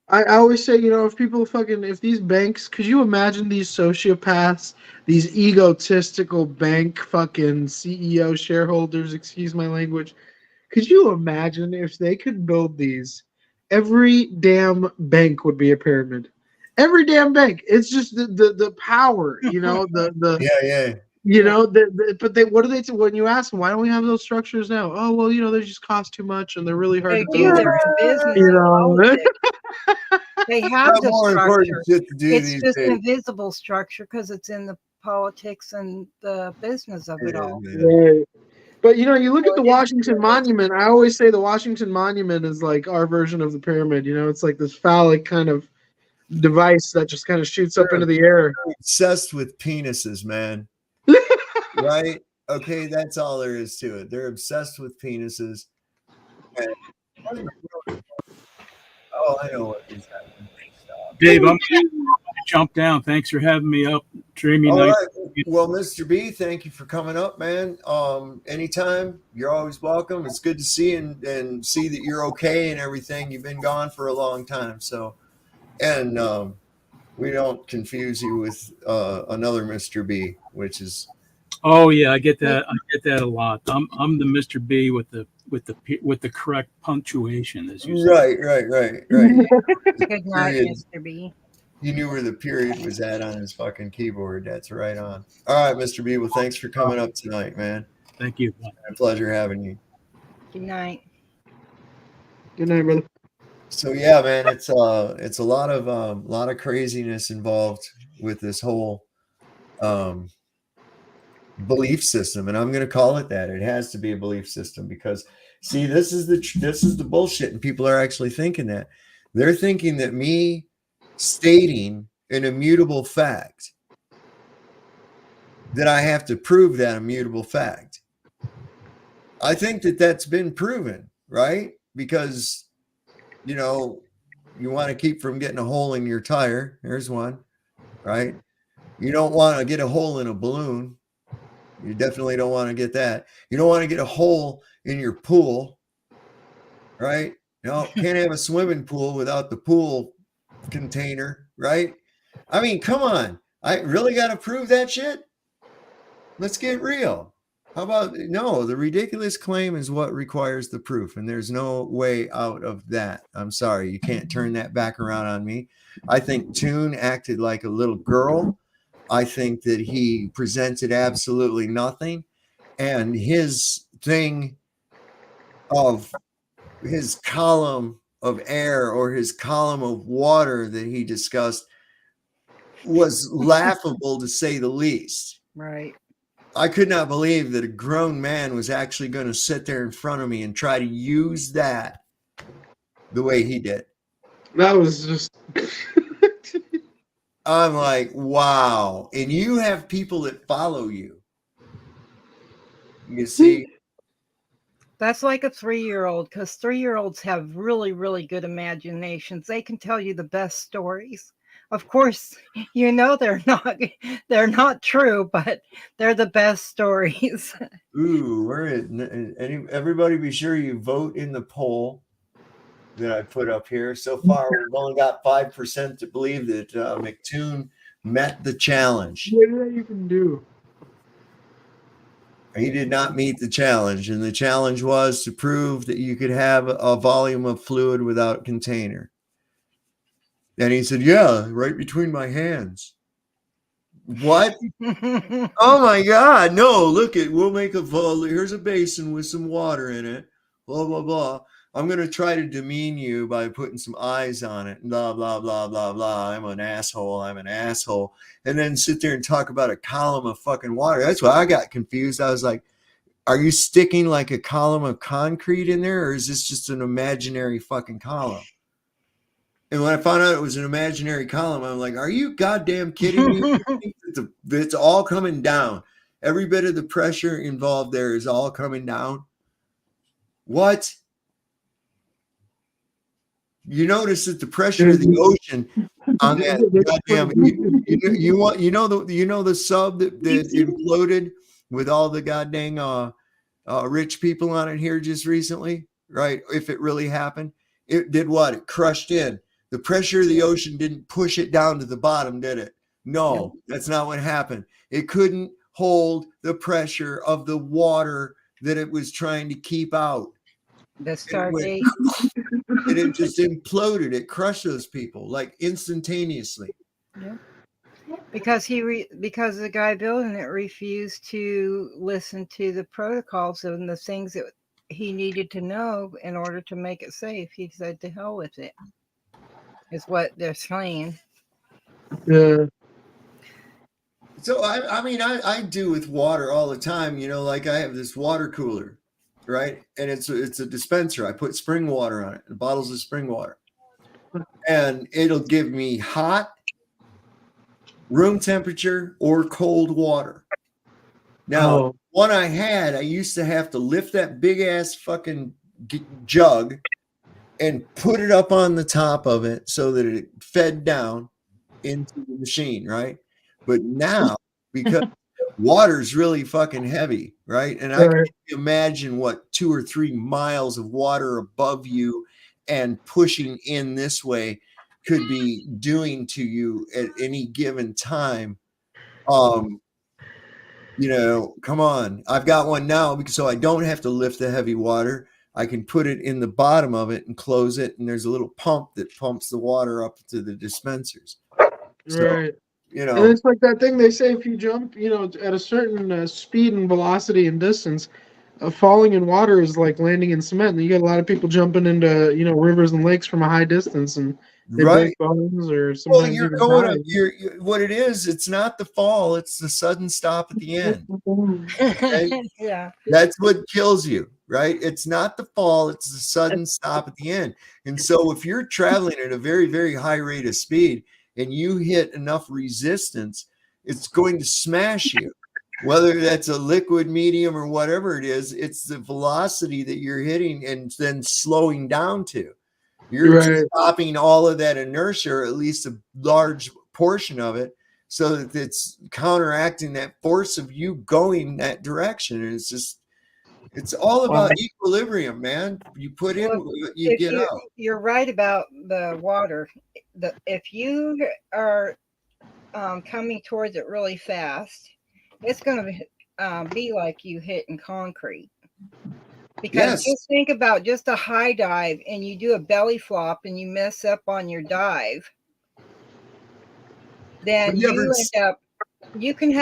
I always say, if these banks, could you imagine these sociopaths, these egotistical bank fucking CEO shareholders, excuse my language, could you imagine if they could build these? Every damn bank would be a pyramid. Every damn bank. It's just the power, yeah. But what do they when you ask them, why don't we have those structures now? Oh well, they just cost too much and they're really hard to build. They have the structure. It's just an invisible structure because it's in the politics and the business of it all. Right. But you look at the Washington Monument. I always say the Washington Monument is like our version of the pyramid. It's like this phallic kind of device that just kind of shoots up into the air. Obsessed with penises, man. Right? Okay, that's all there is to it. They're obsessed with penises. Oh, I know what is happening. Dave, I'm going to jump down. Thanks for having me up. Dreamy night. Right. Well, Mr. B, thank you for coming up, man. Anytime, you're always welcome. It's good to see and see that you're okay and everything. You've been gone for a long time, so and we don't confuse you with another Mr. B, which is. Oh yeah, I get that. I get that a lot. I'm the Mr. B with the correct punctuation, as you say. Right. Good night, Mr. B. He knew where the period was at on his fucking keyboard. That's right on. All right, Mr. B. Well, thanks for coming up tonight, man. Thank you. A pleasure having you. Good night. Good night, brother. So yeah, man, it's a lot of craziness involved with this whole belief system, and I'm going to call it that. It has to be a belief system because see, this is the bullshit, and people are actually thinking that. They're thinking that me stating an immutable fact, that I have to prove that immutable fact. I think that that's been proven, right? Because, you want to keep from getting a hole in your tire. There's one, right? You don't want to get a hole in a balloon. You definitely don't want to get that. You don't want to get a hole in your pool, right? Can't have a swimming pool without the pool container, right? I mean, come on. I really got to prove that shit? Let's get real. How about, no, the ridiculous claim is what requires the proof, and there's no way out of that. I'm sorry. You can't turn that back around on me. I think Toon acted like a little girl. I think that he presented absolutely nothing. And his thing of his column of air or his column of water that he discussed was laughable to say the least. Right. I could not believe that a grown man was actually going to sit there in front of me and try to use that the way he did. That was just I'm like, wow. And you have people that follow you. You see? That's like a 3-year-old, because 3-year-olds have really, really good imaginations. They can tell you the best stories. Of course, you know they're not true, but they're the best stories. Ooh, everybody be sure you vote in the poll that I put up here. So far, we've only got 5% to believe that Mctoon met the challenge. What did I even do? He did not meet the challenge, and the challenge was to prove that you could have a volume of fluid without container. And he said, yeah, right between my hands. What? Oh my God. No, look it. We'll make here's a basin with some water in it. Blah, blah, blah. I'm going to try to demean you by putting some eyes on it. Blah, blah, blah, blah, blah. I'm an asshole. I'm an asshole. And then sit there and talk about a column of fucking water. That's why I got confused. I was like, are you sticking like a column of concrete in there, or is this just an imaginary fucking column? And when I found out it was an imaginary column, I'm like, are you goddamn kidding me? It's all coming down. Every bit of the pressure involved there is all coming down. What? You notice that the pressure of the ocean on that goddamn you know the sub that imploded with all the goddamn rich people on it here just recently, right? If it really happened, it did what? It crushed in. The pressure of the ocean didn't push it down to the bottom, did it? No, that's not what happened. It couldn't hold the pressure of the water that it was trying to keep out. The Stargate. And it just imploded. It crushed those people like instantaneously. Yeah. Because because the guy building it refused to listen to the protocols and the things that he needed to know in order to make it safe. He said, "To hell with it," is what they're saying. Yeah. So I do with water all the time. You know, like I have this water cooler, right? And it's a dispenser. I put spring water on it, the bottles of spring water, and it'll give me hot, room temperature, or cold water. Now, one I used to have to lift that big ass fucking jug and put it up on the top of it so that it fed down into the machine, right? But now, because water's really fucking heavy, right? And I can imagine what 2 or 3 miles of water above you and pushing in this way could be doing to you at any given time. You know, come on. I've got one now because so I don't have to lift the heavy water. I can put it in the bottom of it and close it, and there's a little pump that pumps the water up to the dispensers. So, Right. you know, and it's like that thing they say, if you jump, you know, at a certain speed and velocity and distance, falling in water is like landing in cement. And you get a lot of people jumping into, you know, rivers and lakes from a high distance, and they break bones or sometimes you're even going die. up. You're what it is. It's not the fall. It's the sudden stop at the end. Okay? Yeah, That's what kills you, right? It's not the fall. It's the sudden stop at the end. And so, if you're traveling at a very, very high rate of speed and you hit enough resistance, it's going to smash you. Whether that's a liquid medium or whatever it is, it's the velocity that you're hitting and then slowing down to. You're stopping all of that inertia, or at least a large portion of it, so that it's counteracting that force of you going that direction. And it's all about equilibrium, man. You put in what you get out. You're right about the water. If you are coming towards it really fast, it's going to be like you hitting concrete. Because just think about just a high dive and you do a belly flop and you mess up on your dive, then you can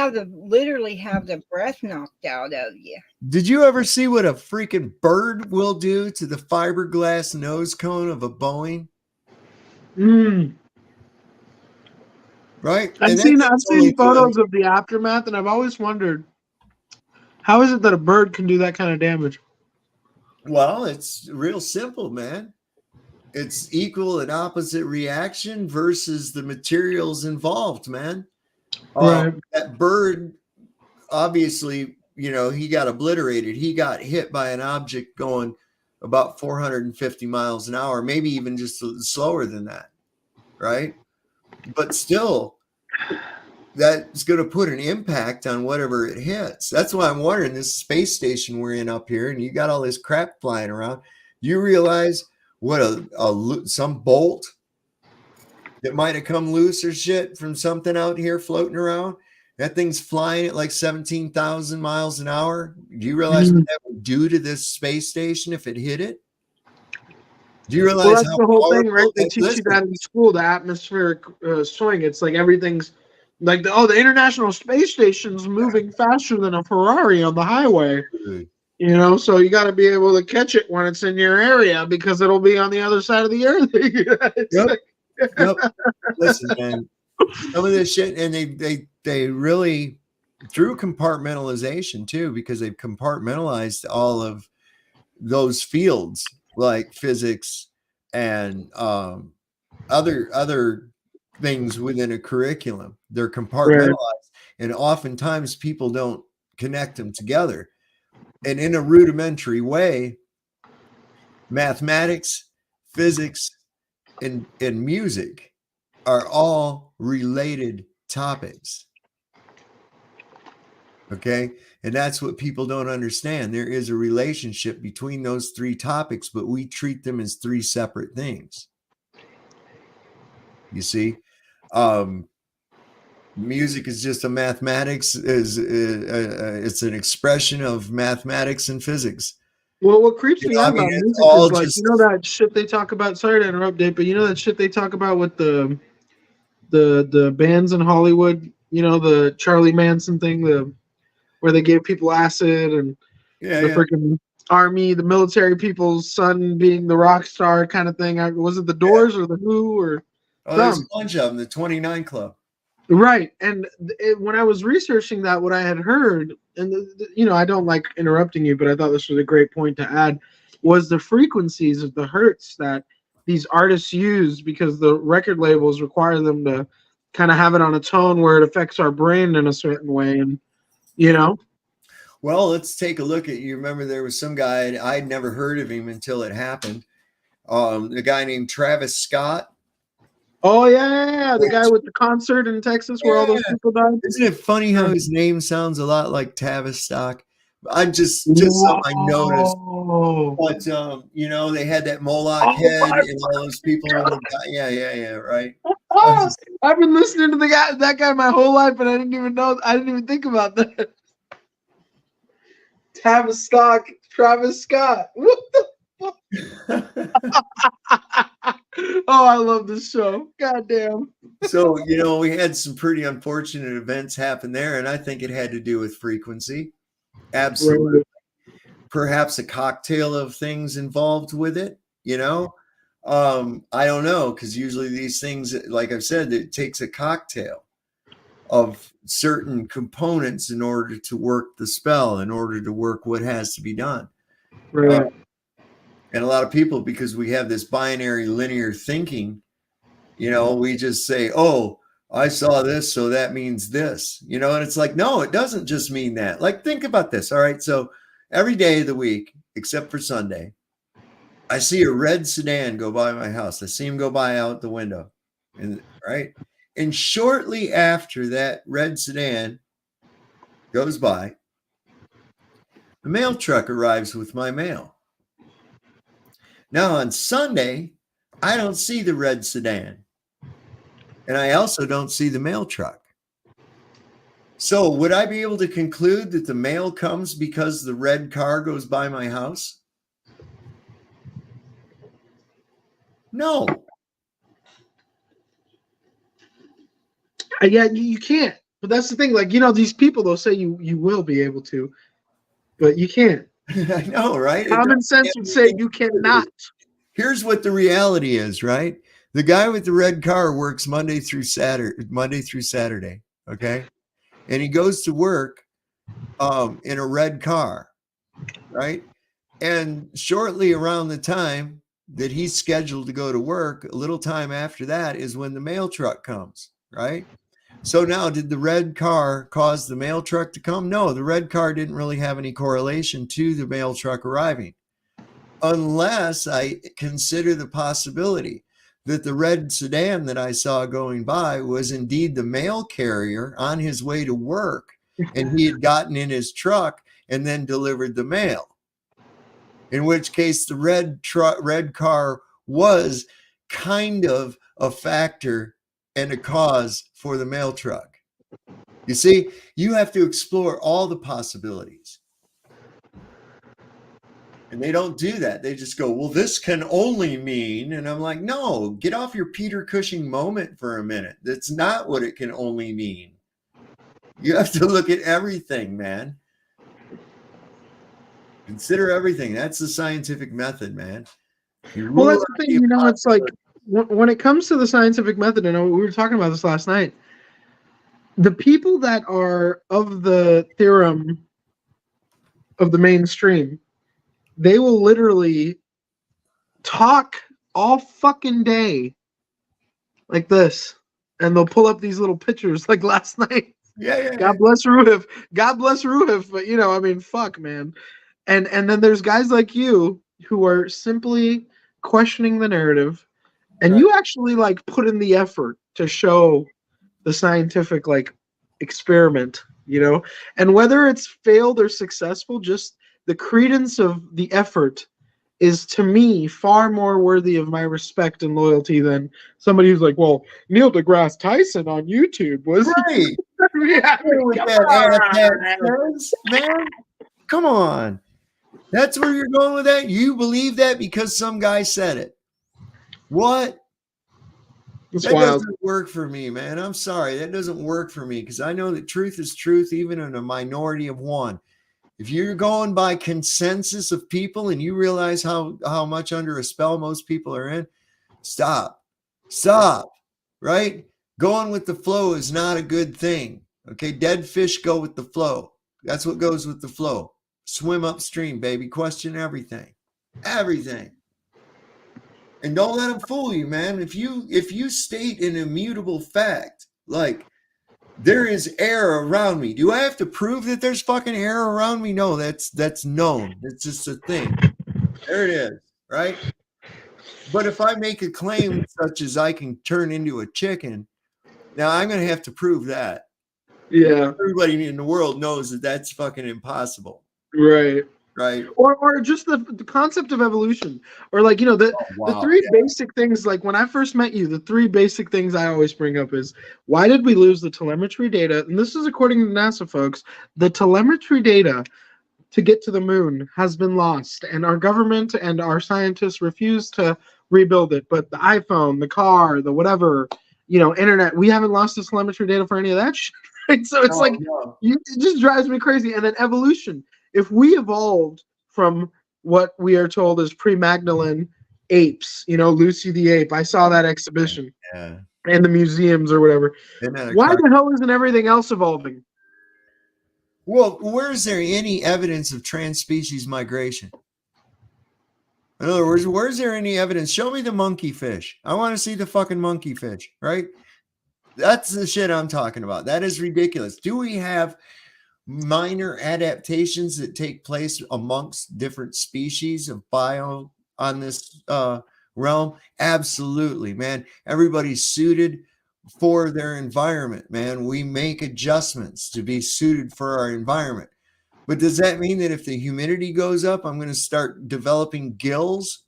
literally have the breath knocked out of you. Did you ever see what a freaking bird will do to the fiberglass nose cone of a Boeing? Right? I've seen photos of the aftermath, and I've always wondered, how is it that a bird can do that kind of damage? Well, it's real simple, man. it's equal and opposite reaction versus the materials involved, man. Right. That bird, obviously, he got obliterated. He got hit by an object going about 450 miles an hour, maybe even just slower than that, right? But still, that's going to put an impact on whatever it hits. That's why I'm wondering, this space station we're in up here, and you got all this crap flying around. You realize what some bolt that might have come loose or shit from something out here floating around? That thing's flying at like 17,000 miles an hour. Do you realize what that would do to this space station if it hit it? Do you realize that's how the whole thing, right? powerful They teach you that in school, the atmospheric swing. It's like everything's like the International Space Station's moving faster than a Ferrari on the highway. So you got to be able to catch it when it's in your area because it'll be on the other side of the earth. Yep. Listen, man, some of this shit, and they really, through compartmentalization too, because they've compartmentalized all of those fields like physics and other things within a curriculum. They're compartmentalized, and oftentimes people don't connect them together. And in a rudimentary way, mathematics, physics, and music are all related topics. Okay. And that's what people don't understand. There is a relationship between those three topics, but we treat them as three separate things. You see, music is just it's an expression of mathematics and physics. Well, what creeps me out about music is like, that shit they talk about. Sorry to interrupt, Dave, but that shit they talk about with the bands in Hollywood. The Charlie Manson thing, where they gave people acid and freaking army, the military people's son being the rock star kind of thing. Was it the Doors or the Who or? There's a bunch of them. The 29 Club. Right, and when I was researching that, what I had heard, and I don't like interrupting you, but I thought this was a great point to add, was the frequencies of the hertz that these artists use because the record labels require them to kind of have it on a tone where it affects our brain in a certain way, and Well, let's take a look at. You remember there was some guy, I'd never heard of him until it happened. A guy named Travis Scott. Oh yeah, the guy with the concert in Texas where all those people died. Isn't it funny how his name sounds a lot like Tavistock? I'm just something I noticed. But they had that Moloch head and all those people. Right. I've been listening to that guy my whole life, but I didn't even think about that. Travis Scott. What the fuck? Oh, I love this show. Goddamn. So, we had some pretty unfortunate events happen there, and I think it had to do with frequency. Absolutely. Right. Perhaps a cocktail of things involved with it, I don't know, because usually these things, like I've said, it takes a cocktail of certain components in order to work the spell, in order to work what has to be done. Right. And a lot of people, because we have this binary linear thinking, we just say, oh, I saw this, so that means this, and it's like, no, it doesn't just mean that. Like, think about this. All right. So every day of the week, except for Sunday, I see a red sedan go by my house. I see him go by out the window. And shortly after that red sedan goes by, the mail truck arrives with my mail. Now on Sunday, I don't see the red sedan. And I also don't see the mail truck. So would I be able to conclude that the mail comes because the red car goes by my house? No. Yeah, you can't. But that's the thing. Like, these people, they'll say you will be able to, but you can't. I know, right? Common sense would say you cannot. Here's what the reality is, right? The guy with the red car works Monday through Saturday, okay? And he goes to work in a red car, right? And shortly around the time that he's scheduled to go to work, a little time after that is when the mail truck comes, right? So now, did the red car cause the mail truck to come? No, the red car didn't really have any correlation to the mail truck arriving, unless I consider the possibility that the red sedan that I saw going by was indeed the mail carrier on his way to work, and he had gotten in his truck and then delivered the mail. In which case, the red car was kind of a factor and a cause for the mail truck. You see, you have to explore all the possibilities. And they don't do that. They just go, well, this can only mean, and I'm like, no, get off your Peter Cushing moment for a minute. That's not what it can only mean. You have to look at everything, man. Consider everything. That's the scientific method, man. Well, that's the thing, it's like when it comes to the scientific method, and we were talking about this last night, the people that are of the theorem of the mainstream, they will literally talk all fucking day like this, and they'll pull up these little pictures like last night. Yeah. God bless Ruhif. God bless Ruhif. But fuck, man. And then there's guys like you who are simply questioning the narrative, and you actually put in the effort to show the scientific experiment, and whether it's failed or successful, just the credence of the effort is, to me, far more worthy of my respect and loyalty than somebody who's like, well, Neil deGrasse Tyson on YouTube was right. Man, come on. That's where you're going with that? You believe that because some guy said it. What? It's that wild. Doesn't work for me, man. I'm sorry. That doesn't work for me because I know that truth is truth, even in a minority of one. If you're going by consensus of people and you realize how much under a spell most people are in, stop, right? Going with the flow is not a good thing. Okay, dead fish go with the flow. That's what goes with the flow. Swim upstream, baby. Question everything. And don't let them fool you, man. If you state an immutable fact, like there is air around me, do I have to prove that there's fucking air around me? No, that's known. It's just a thing. There it is, right? But if I make a claim such as I can turn into a chicken, now I'm going to have to prove that. Yeah. Everybody in the world knows that that's fucking impossible. Right. Or just the concept of evolution, or the three basic things. Like when I first met you, the three basic things I always bring up is, why did we lose the telemetry data? And this is according to NASA folks. The telemetry data to get to the moon has been lost, and our government and our scientists refuse to rebuild it. But the iPhone, the car, the whatever, internet, we haven't lost the telemetry data for any of that shit. Right? So it's it just drives me crazy. And then evolution. If we evolved from what we are told is pre-Magdalene apes, Lucy the ape, I saw that exhibition in the museums or whatever. Why the hell isn't everything else evolving? Well, where is there any evidence of trans-species migration? In other words, where is there any evidence? Show me the monkey fish. I want to see the fucking monkey fish, right? That's the shit I'm talking about. That is ridiculous. Do we have minor adaptations that take place amongst different species of bio on this realm? Absolutely, man. Everybody's suited for their environment, man. We make adjustments to be suited for our environment. But does that mean that if the humidity goes up, I'm going to start developing gills?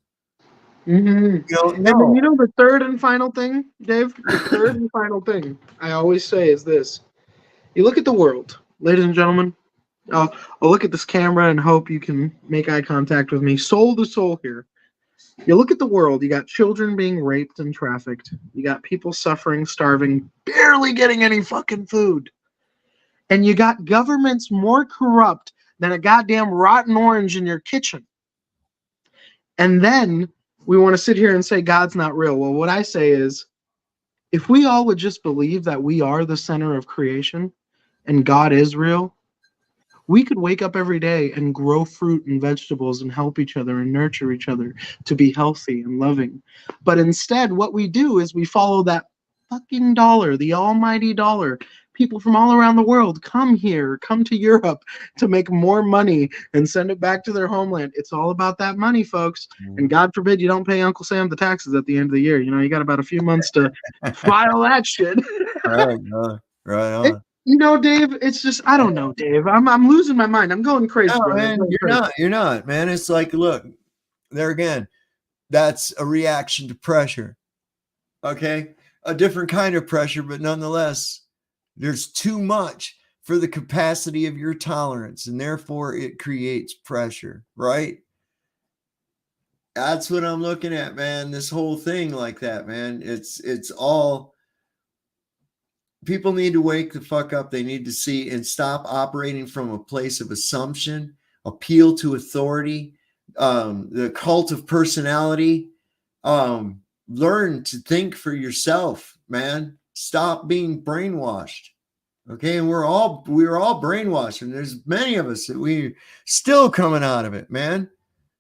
Mm-hmm. No. And then, the third and final thing, Dave, the third and final thing I always say is this. You look at the world, ladies and gentlemen. I'll look at this camera and hope you can make eye contact with me, soul to soul here. You look at the world, you got children being raped and trafficked. You got people suffering, starving, barely getting any fucking food. And you got governments more corrupt than a goddamn rotten orange in your kitchen. And then we want to sit here and say God's not real. Well, what I say is, if we all would just believe that we are the center of creation and God is real, We could wake up every day and grow fruit and vegetables and help each other and nurture each other to be healthy and loving. But instead, what we do is we follow that fucking dollar, the almighty dollar. People from all around the world come here, come to Europe to make more money and send it back to their homeland. It's all about that money, folks. And God forbid you don't pay Uncle Sam the taxes at the end of the year. You know, you got about a few months to file that shit. Right on. Right on. You know, Dave, it's just I don't know, Dave. I'm losing my mind. I'm going crazy, No, brother. I'm man, going you're crazy. not. You're not, man. It's like, look, there again, that's a reaction to pressure. Okay. A different kind of pressure, but nonetheless, there's too much for the capacity of your tolerance, and therefore it creates pressure, right? That's what I'm looking at, man. This whole thing like that, man. It's all people need to wake the fuck up. They need to see and stop operating from a place of assumption, appeal to authority, the cult of personality. Learn to think for yourself, man. Stop being brainwashed. Okay, and we're all brainwashed, and there's many of us that we still coming out of it, man.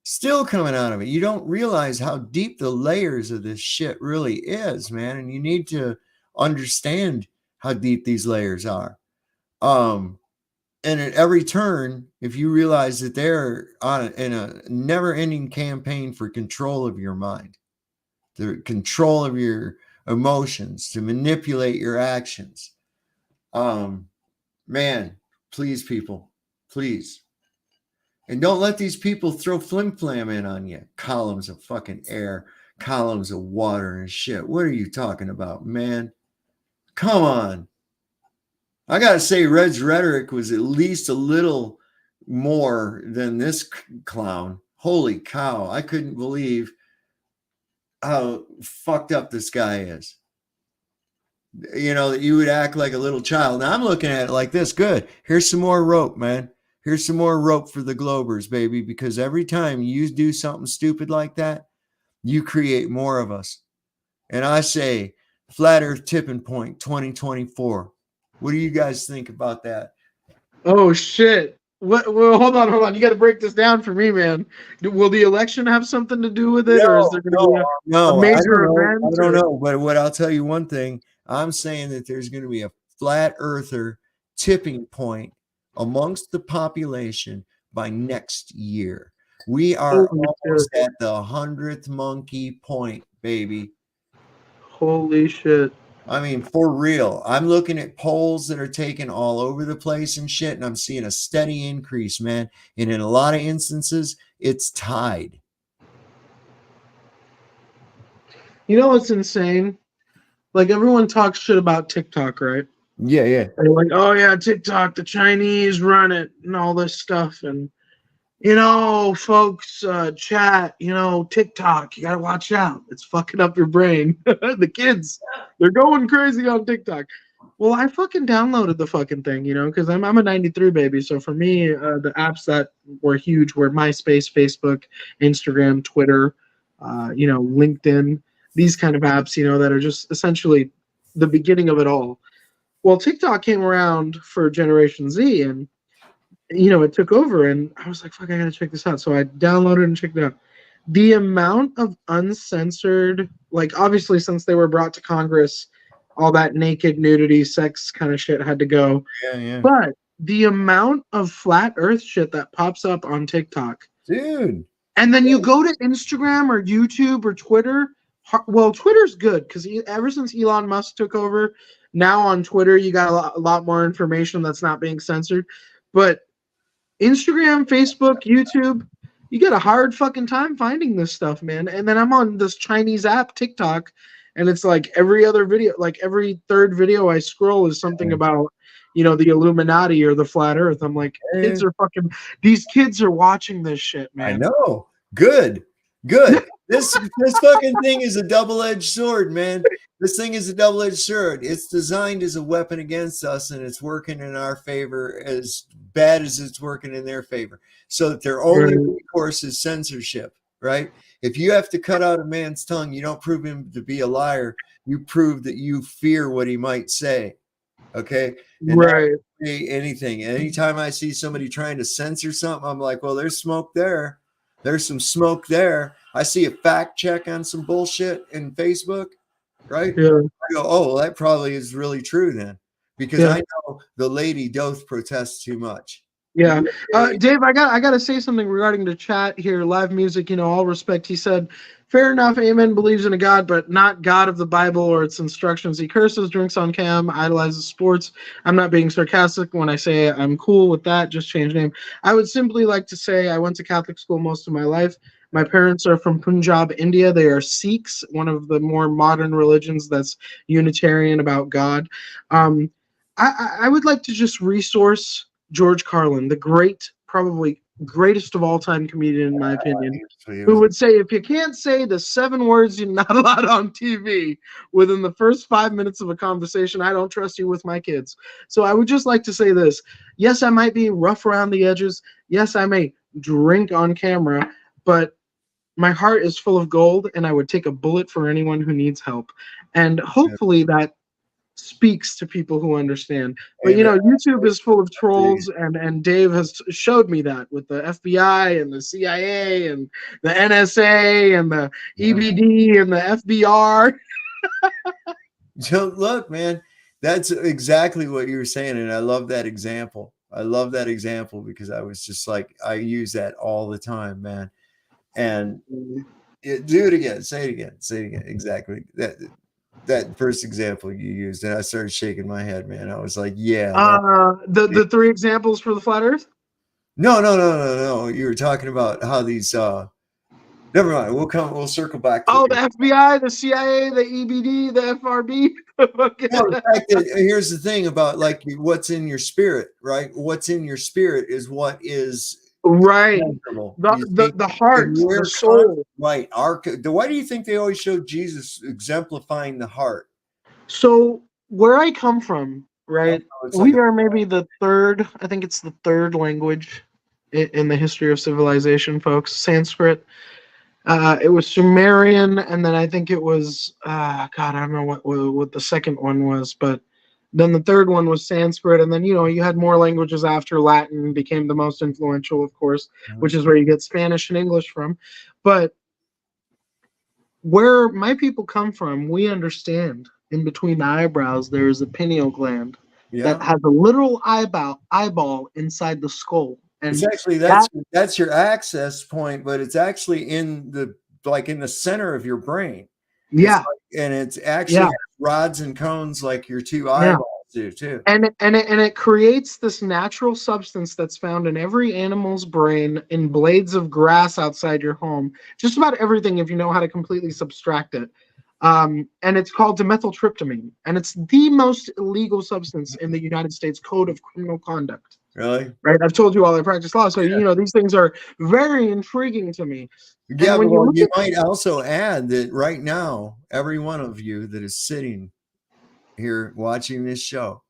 Still coming out of it. You don't realize how deep the layers of this shit really is, man. And you need to understand how deep these layers are. And at every turn, if you realize that they're in a never-ending campaign for control of your mind, the control of your emotions, to manipulate your actions. Man, please, people, please. And don't let these people throw flim-flam in on you. Columns of fucking air, columns of water and shit. What are you talking about, man? Come on. I got to say, Red's rhetoric was at least a little more than this clown. Holy cow. I couldn't believe how fucked up this guy is. You know, that you would act like a little child. Now I'm looking at it like this. Good. Here's some more rope, man. Here's some more rope for the Globers, baby, because every time you do something stupid like that, you create more of us. And I say, Flat Earth Tipping Point 2024. What do you guys think about that? Oh shit! What? Well, hold on. You got to break this down for me, man. Will the election have something to do with it, or is there going to be a major event? I don't know. But what I'll tell you one thing, I'm saying that there's going to be a flat earther tipping point amongst the population by next year. We are almost at the 100th monkey point, baby. Holy shit. I mean, for real. I'm looking at polls that are taken all over the place and shit, and I'm seeing a steady increase, man. And in a lot of instances, it's tied. You know what's insane? Like, everyone talks shit about TikTok, right? Yeah. They're like, oh yeah, TikTok, the Chinese run it and all this stuff. And, you know, folks, chat, you know, TikTok, you got to watch out. It's fucking up your brain. The kids, they're going crazy on TikTok. Well, I fucking downloaded the fucking thing, you know, because I'm a 93 baby. So for me, the apps that were huge were MySpace, Facebook, Instagram, Twitter, you know, LinkedIn, these kind of apps, you know, that are just essentially the beginning of it all. Well, TikTok came around for Generation Z, and you know, it took over, and I was like, "Fuck, I gotta check this out." So I downloaded and checked it out. The amount of uncensored, like obviously since they were brought to Congress, all that naked nudity, sex kind of shit had to go. Yeah. But the amount of flat Earth shit that pops up on TikTok, dude, and then you go to Instagram or YouTube or Twitter. Well, Twitter's good because ever since Elon Musk took over. Now on Twitter, you got a lot more information that's not being censored. But Instagram, Facebook, YouTube, you get a hard fucking time finding this stuff, man. And then I'm on this Chinese app, TikTok, and it's like every other video, like every third video I scroll is something about, you know, the Illuminati or the flat earth. I'm like, these kids are watching this shit, man. I know. Good. This fucking thing is a double-edged sword, man. This thing is a double-edged sword. It's designed as a weapon against us, and it's working in our favor as bad as it's working in their favor. So that their only recourse is censorship, right? If you have to cut out a man's tongue, you don't prove him to be a liar. You prove that you fear what he might say. Okay? And right. appreciate anything. Anytime I see somebody trying to censor something, I'm like, well, there's smoke there. There's some smoke there. I see a fact check on some bullshit in Facebook, right? Yeah. I go, oh, well, that probably is really true then, because Yeah. I know the lady doth protest too much. Yeah. Dave, I gotta say something regarding the chat here. Live music, all respect. He said, fair enough, amen, believes in a God, but not God of the Bible or its instructions. He curses, drinks on cam, idolizes sports. I'm not being sarcastic when I say I'm cool with that, just change name. I would simply like to say I went to Catholic school most of my life. My parents are from Punjab, India. They are Sikhs, one of the more modern religions that's Unitarian about God. I would like to just resource George Carlin, the probably greatest of all time comedian, in my opinion, who would say, if you can't say the 7 words you're not allowed on TV within the first 5 minutes of a conversation, I don't trust you with my kids. So I would just like to say this. Yes, I might be rough around the edges. Yes, I may drink on camera, but my heart is full of gold, and I would take a bullet for anyone who needs help. And hopefully that speaks to people who understand. But YouTube is full of trolls, and Dave has showed me that with the FBI and the CIA and the NSA and the EBD and the FBR. So look, man, that's exactly what you were saying, and I love that example. I love that example because I was just like, I use that all the time, man. And do it again. Say it again. Say it again. Exactly. That first example you used, and I started shaking my head, man. I was like, yeah. The 3 examples for the flat Earth? No. You were talking about how these never mind. We'll circle back to the FBI, the CIA, the EBD, the FRB. the fact that, here's the thing about like what's in your spirit, right? What's in your spirit is what is right. The heart, the soul. Right. Why do you think they always show Jesus exemplifying the heart? So where I come from, right, we are maybe the 3rd, I think it's the 3rd language in the history of civilization, folks. Sanskrit. It was Sumerian, and then I think it was God, I don't know what the second one was, but then the 3rd one was Sanskrit, and then you had more languages after. Latin became the most influential, of course, which is where you get Spanish and English from. But where my people come from, we understand in between the eyebrows there is a pineal gland that has a literal eyeball inside the skull. And it's actually that's your access point, but it's actually in the center of your brain. Yeah. And it's actually has rods and cones like your 2 eyeballs do too. And it creates this natural substance that's found in every animal's brain, in blades of grass outside your home, just about everything if you know how to completely subtract it. And it's called dimethyltryptamine, and it's the most illegal substance in the United States Code of Criminal Conduct. Really? Right. I've told you all I practice law, so these things are very intriguing to me. Yeah, well, you might also add that right now, every one of you that is sitting here watching this show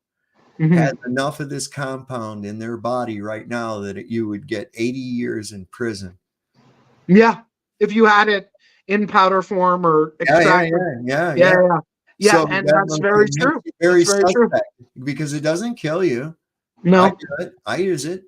has enough of this compound in their body right now that you would get 80 years in prison. Yeah, if you had it in powder form or extracted. Yeah, so and that's very true. Very true. Because it doesn't kill you. No, I use it.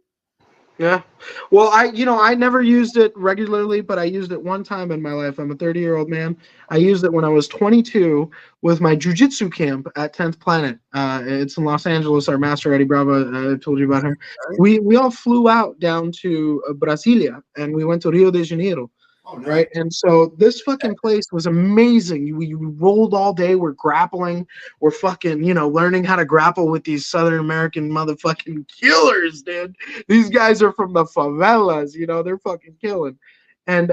Yeah. Well, I never used it regularly, but I used it one time in my life. I'm a 30-year-old man. I used it when I was 22 with my jiu-jitsu camp at 10th Planet. It's in Los Angeles. Our master, Eddie Bravo, I told you about him. We all flew out down to Brasilia, and we went to Rio de Janeiro. Oh, nice. Right. And so this fucking place was amazing. We rolled all day. We're grappling. We're fucking, learning how to grapple with these Southern American motherfucking killers, dude. These guys are from the favelas, they're fucking killing. And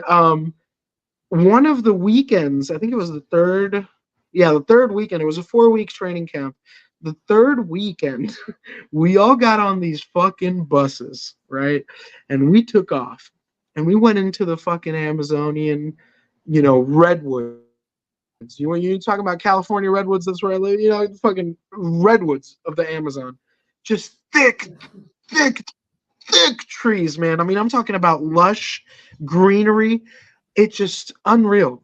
one of the weekends, I think it was the third weekend, it was a 4-week training camp. The 3rd weekend, we all got on these fucking buses, right? And we took off. And we went into the fucking Amazonian, redwoods. You talking about California redwoods? That's where I live. Fucking redwoods of the Amazon, just thick trees, man. I mean, I'm talking about lush greenery. It's just unreal.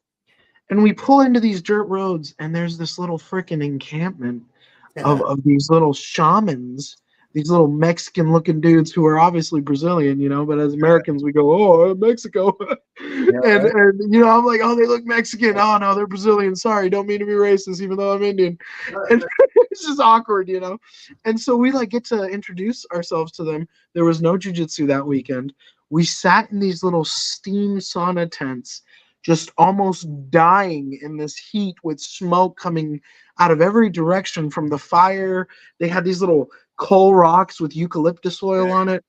And we pull into these dirt roads, and there's this little freaking encampment of these little shamans these little Mexican looking dudes who are obviously Brazilian, you know, but as Americans we go, oh, Mexico. And you know, I'm like, oh, they look Mexican. Oh no, they're Brazilian. Sorry, don't mean to be racist, even though I'm Indian. And it's just awkward, you know. And so we like get to introduce ourselves to them. There was no jujitsu that weekend. We sat in these little steam sauna tents, just almost dying in this heat with smoke coming out of every direction from the fire. They had these little coal rocks with eucalyptus oil on it.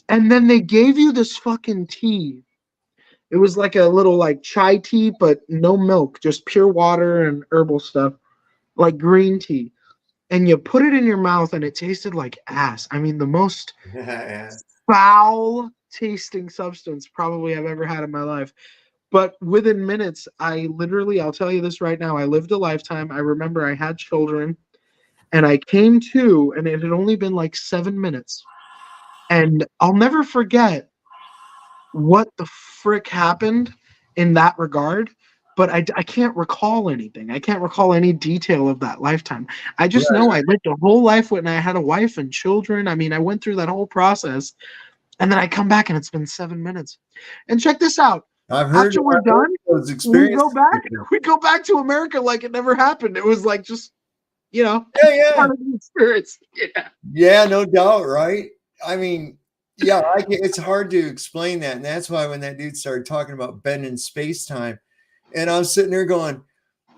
And then they gave you this fucking tea. It was like a little like chai tea, but no milk, just pure water and herbal stuff, like green tea. And you put it in your mouth and it tasted like ass. I mean, the most foul tasting substance probably I've ever had in my life. But within minutes, I'll tell you this right now, I lived a lifetime. I remember I had children and I came to, and it had only been like 7 minutes. And I'll never forget what the frick happened in that regard, but I can't recall anything. I can't recall any detail of that lifetime. I just know I lived a whole life when I had a wife and children. I mean, I went through that whole process, and then I come back and it's been 7 minutes. And check this out. I've heard after we're done, those we experiences. go back to America like it never happened. It was like just, you know, part of the experience. Yeah, no doubt, right? I mean, yeah, it's hard to explain that. And that's why when that dude started talking about bending space-time, and I was sitting there going,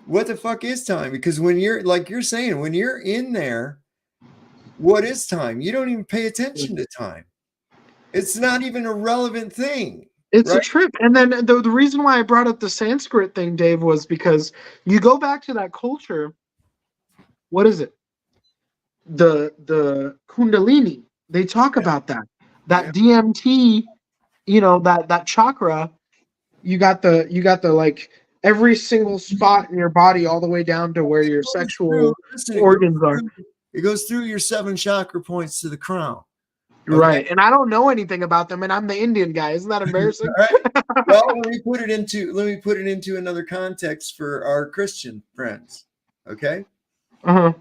what the fuck is time? Because when you're, like you're saying, when you're in there, what is time? You don't even pay attention to time. It's not even a relevant thing. It's a trip. And then the reason why I brought up the Sanskrit thing, Dave, was because you go back to that culture. What is it? The Kundalini. They talk about that. That DMT, you know, that chakra, you got the like every single spot in your body all the way down to where your sexual organs are. It goes through your 7 chakra points to the crown. Okay? Right. And I don't know anything about them, and I'm the Indian guy. Isn't that embarrassing? Well, let me put it into another context for our Christian friends. Okay? Uh-huh.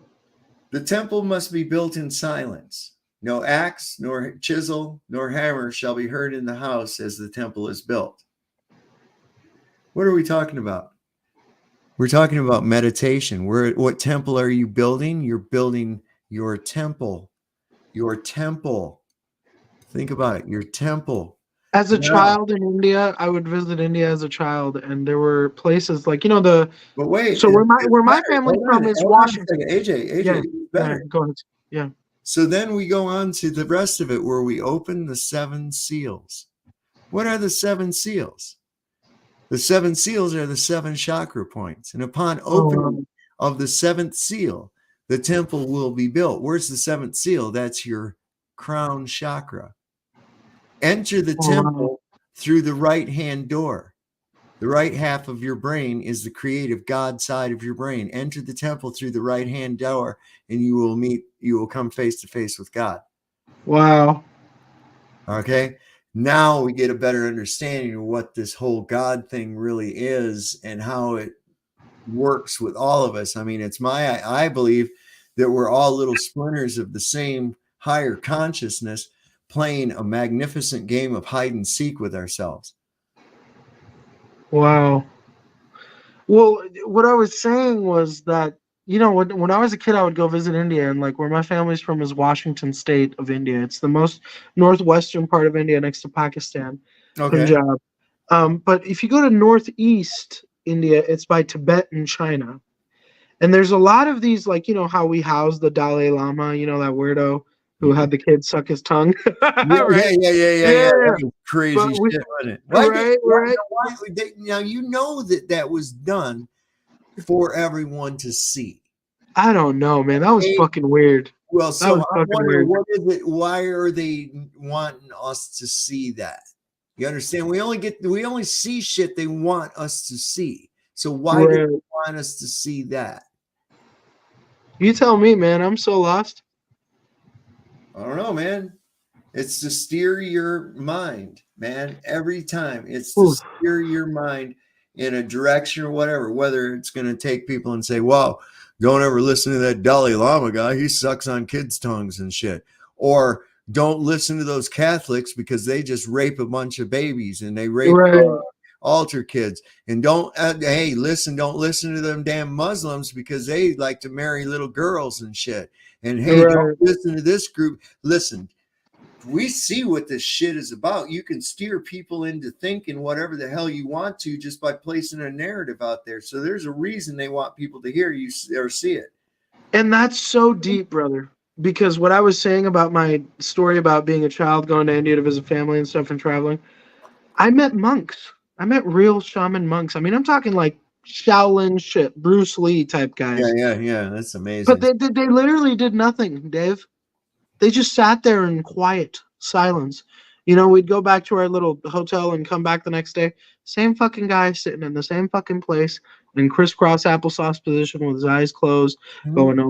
The temple must be built in silence. No axe, nor chisel, nor hammer shall be heard in the house as the temple is built. What are we talking about? We're talking about meditation. What temple are you building? You're building your temple. Your temple. Think about it. Your temple. As a child in India, I would visit India as a child, and there were places like, you know, the. But wait. So where my family's from is Washington. AJ, better. Go ahead. Yeah. So then we go on to the rest of it where we open the 7 seals. What are the 7 seals? The 7 seals are the 7 chakra points. And upon opening of the 7th seal, the temple will be built. Where's the 7th seal? That's your crown chakra. Enter the temple through the right-hand door. The right half of your brain is the creative God side of your brain. Enter the temple through the right-hand door, and you will come face to face with God. Wow. Okay. Now we get a better understanding of what this whole God thing really is and how it works with all of us. I mean, I believe that we're all little splinters of the same higher consciousness playing a magnificent game of hide and seek with ourselves. Wow. Well, what I was saying was that, you know, when I was a kid, I would go visit India, and like where my family's from is Washington State of India. It's the most northwestern part of India next to Pakistan, Punjab. But if you go to northeast India, it's by Tibet and China. And there's a lot of these, like, you know, how we house the Dalai Lama, you know, that weirdo who had the kid suck his tongue. Right? Yeah. That was crazy shit, wasn't it? Right. Now, you know that was done for everyone to see. I don't know, man. That was fucking weird. Well, so I'm wondering, what is it? Why are they wanting us to see that? You understand? We only see shit they want us to see. So why do they want us to see that? You tell me, man. I'm so lost. I don't know, man. It's to steer your mind, man. Every time it's to steer your mind in a direction or whatever, whether it's going to take people and say, wow, don't ever listen to that Dalai Lama guy. He sucks on kids' tongues and shit. or don't listen to those Catholics because they just rape a bunch of babies and they rape Right. altar kids. And don't don't listen to them damn Muslims because they like to marry little girls and shit. And hey, Right. don't listen to this group. Listen, we see what this shit is about. You can steer people into thinking whatever the hell you want to just by placing a narrative out there. So there's a reason they want people to hear you or see it. And that's so deep, brother. Because what I was saying about my story about being a child going to India to visit family and stuff and traveling, I met monks. I met real shaman monks. I mean, I'm talking like Shaolin shit, Bruce Lee type guys. Yeah. That's But amazing. they literally did nothing, Dave. They just sat there in quiet silence. You know, we'd go back to our little hotel and come back the next day. Same fucking guy sitting in the same fucking place in crisscross applesauce position with his eyes closed, going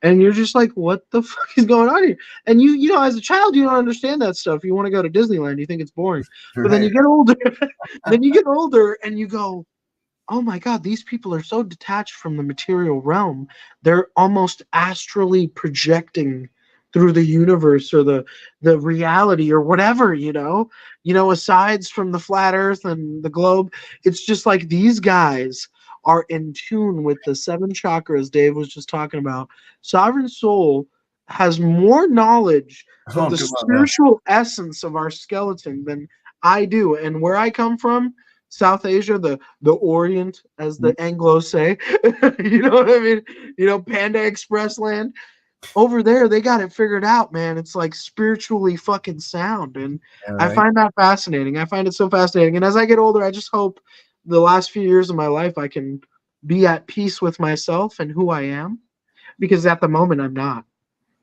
and you're just like, what the fuck is going on here? And you know, as a child, you don't understand that stuff. You want to go to Disneyland, you think it's boring, but then you get older, and you go, oh my God, these people are so detached from the material realm. They're almost astrally projecting through the universe or the reality or whatever, you know. Asides from the flat earth and the globe, it's just like these guys are in tune with the seven chakras Dave was just talking about. Sovereign Soul has more knowledge of Oh, the come on now. spiritual essence of our skeleton than I do. And where I come from, South Asia, the Orient, as the Anglos say, you know what I mean? Panda Express land. Over there, they got it figured out, man. It's like spiritually fucking sound. And All I right. find that fascinating. I find it so fascinating. And as I get older, I just hope the last few years of my life I can be at peace with myself and who I am. Because at the moment I'm not.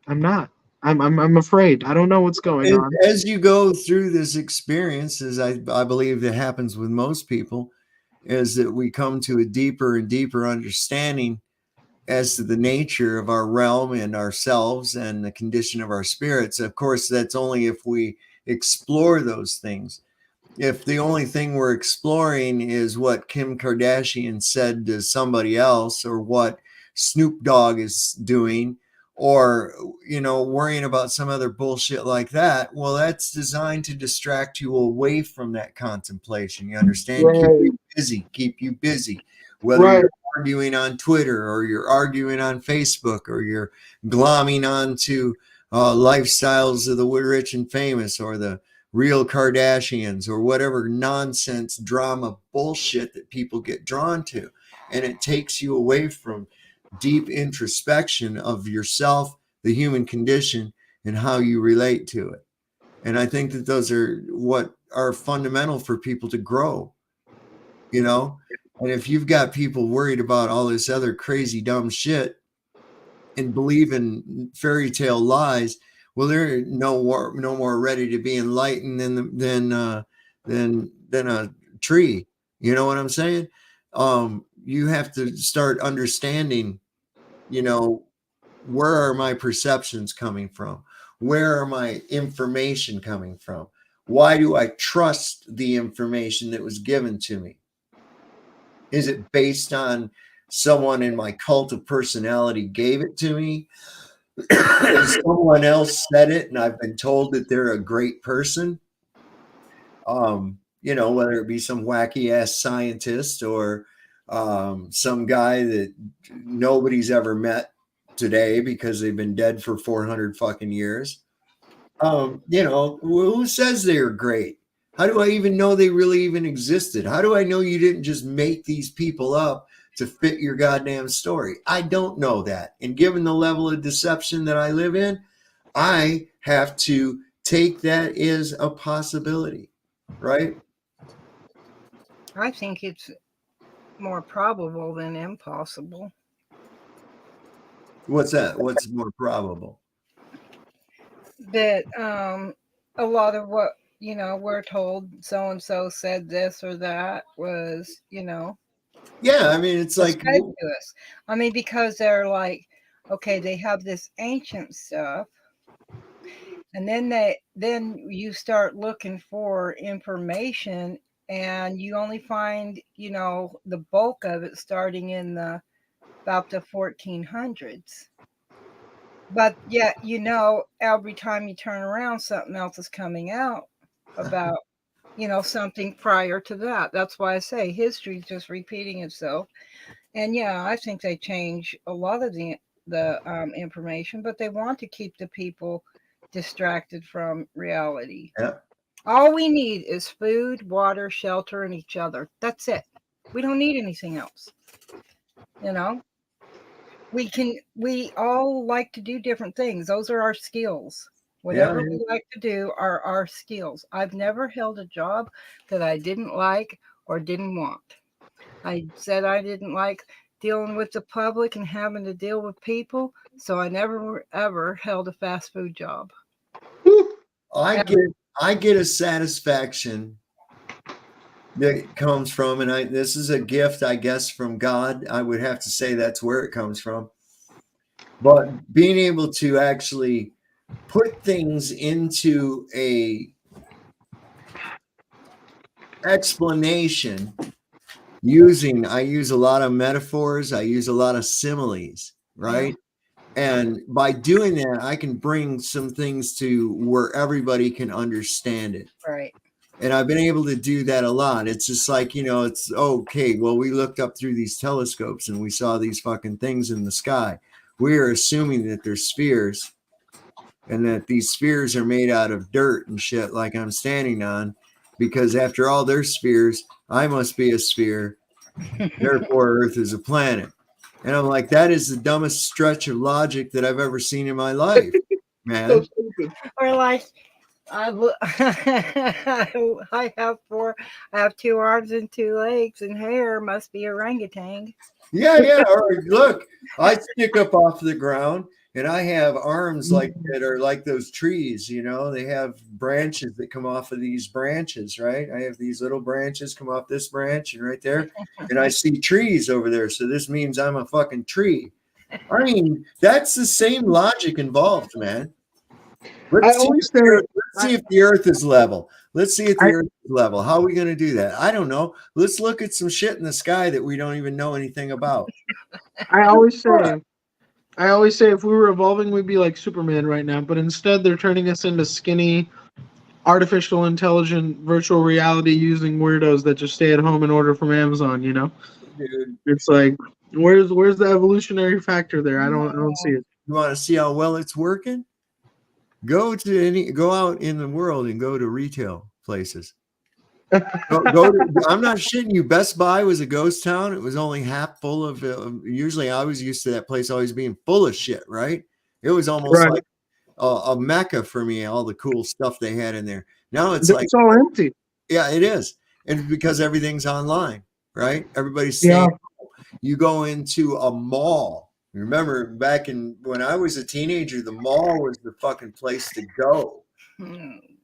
I'm not. I'm afraid. I don't know what's going on. As you go through this experience, as I believe that happens with most people, is that we come to a deeper and deeper understanding as to the nature of our realm and ourselves and the condition of our spirits. Of course, that's only if we explore those things. If the only thing we're exploring is what Kim Kardashian said to somebody else or what Snoop Dogg is doing, or worrying about some other bullshit like that, well, that's designed to distract you away from that contemplation. You understand? Keep you busy, whether Right. you're arguing on Twitter or you're arguing on Facebook or you're glomming onto lifestyles of the rich and famous or the real Kardashians or whatever nonsense drama bullshit that people get drawn to. And it takes you away from deep introspection of yourself, the human condition, and how you relate to it. And I think that those are what are fundamental for people to grow, And if you've got people worried about all this other crazy dumb shit and believe in fairy tale lies, well, they're no more ready to be enlightened than a tree. You know what I'm saying? You have to start understanding, where are my perceptions coming from? Where are my information coming from? Why do I trust the information that was given to me? Is it based on someone in my cult of personality gave it to me? Someone else said it and I've been told that they're a great person? Whether it be some wacky ass scientist or some guy that nobody's ever met today because they've been dead for 400 fucking years. Who says they're great? How do I even know they really even existed? How do I know you didn't just make these people up to fit your goddamn story? I don't know that. And given the level of deception that I live in, I have to take that as a possibility, right? I think it's more probable than impossible. What's that? What's more probable? That a lot of what we're told so and so said this or that was Yeah, I mean, it's like said to us. I mean, because they're like, okay, they have this ancient stuff, and then you start looking for information, and you only find the bulk of it starting in about the 1400s. But yet, every time you turn around, something else is coming out about, something prior to that. That's why I say history is just repeating itself. And yeah, I think they change a lot of the information, but they want to keep the people distracted from reality. Yeah. All we need is food, water, shelter, and each other. That's it. We don't need anything else. We all like to do different things. Those are our skills. Whatever we like to do are our skills. I've never held a job that I didn't like or didn't want. I said I didn't like dealing with the public and having to deal with people, so I never ever held a fast food job. I get a satisfaction that comes from, and this is a gift, I guess, from God. I would have to say that's where it comes from. But being able to actually put things into a explanation I use a lot of metaphors, I use a lot of similes, right? And by doing that, I can bring some things to where everybody can understand it. Right. And I've been able to do that a lot. It's just like, it's okay. Well, we looked up through these telescopes and we saw these fucking things in the sky. We are assuming that they're spheres and that these spheres are made out of dirt and shit like I'm standing on, because after all, they're spheres. I must be a sphere. Therefore, Earth is a planet. And I'm like, that is the dumbest stretch of logic that I've ever seen in my life, man. Or like, I have 2 arms and 2 legs and hair. Must be orangutan. Yeah. Or look, I stick up off the ground and I have arms that are like those trees, they have branches that come off of these branches, right? I have these little branches come off this branch and right there. And I see trees over there. So this means I'm a fucking tree. I mean, that's the same logic involved, man. Let's see if the earth is level. Let's see if the earth is level. How are we going to do that? I don't know. Let's look at some shit in the sky that we don't even know anything about. I always say if we were evolving, we'd be like Superman right now. But instead, they're turning us into skinny, artificial intelligent, virtual reality using weirdos that just stay at home and order from Amazon. Dude. It's like, where's the evolutionary factor there? I don't see it. You want to see how well it's working? Go out in the world and go to retail places. I'm not shitting you. Best Buy was a ghost town. It was only half full of. Usually, I was used to that place always being full of shit. Right? It was almost like a mecca for me. All the cool stuff they had in there. Now it's all empty. Yeah, it is, and because everything's online, right? Everybody's staying. You go into a mall. Remember back when I was a teenager, the mall was the fucking place to go.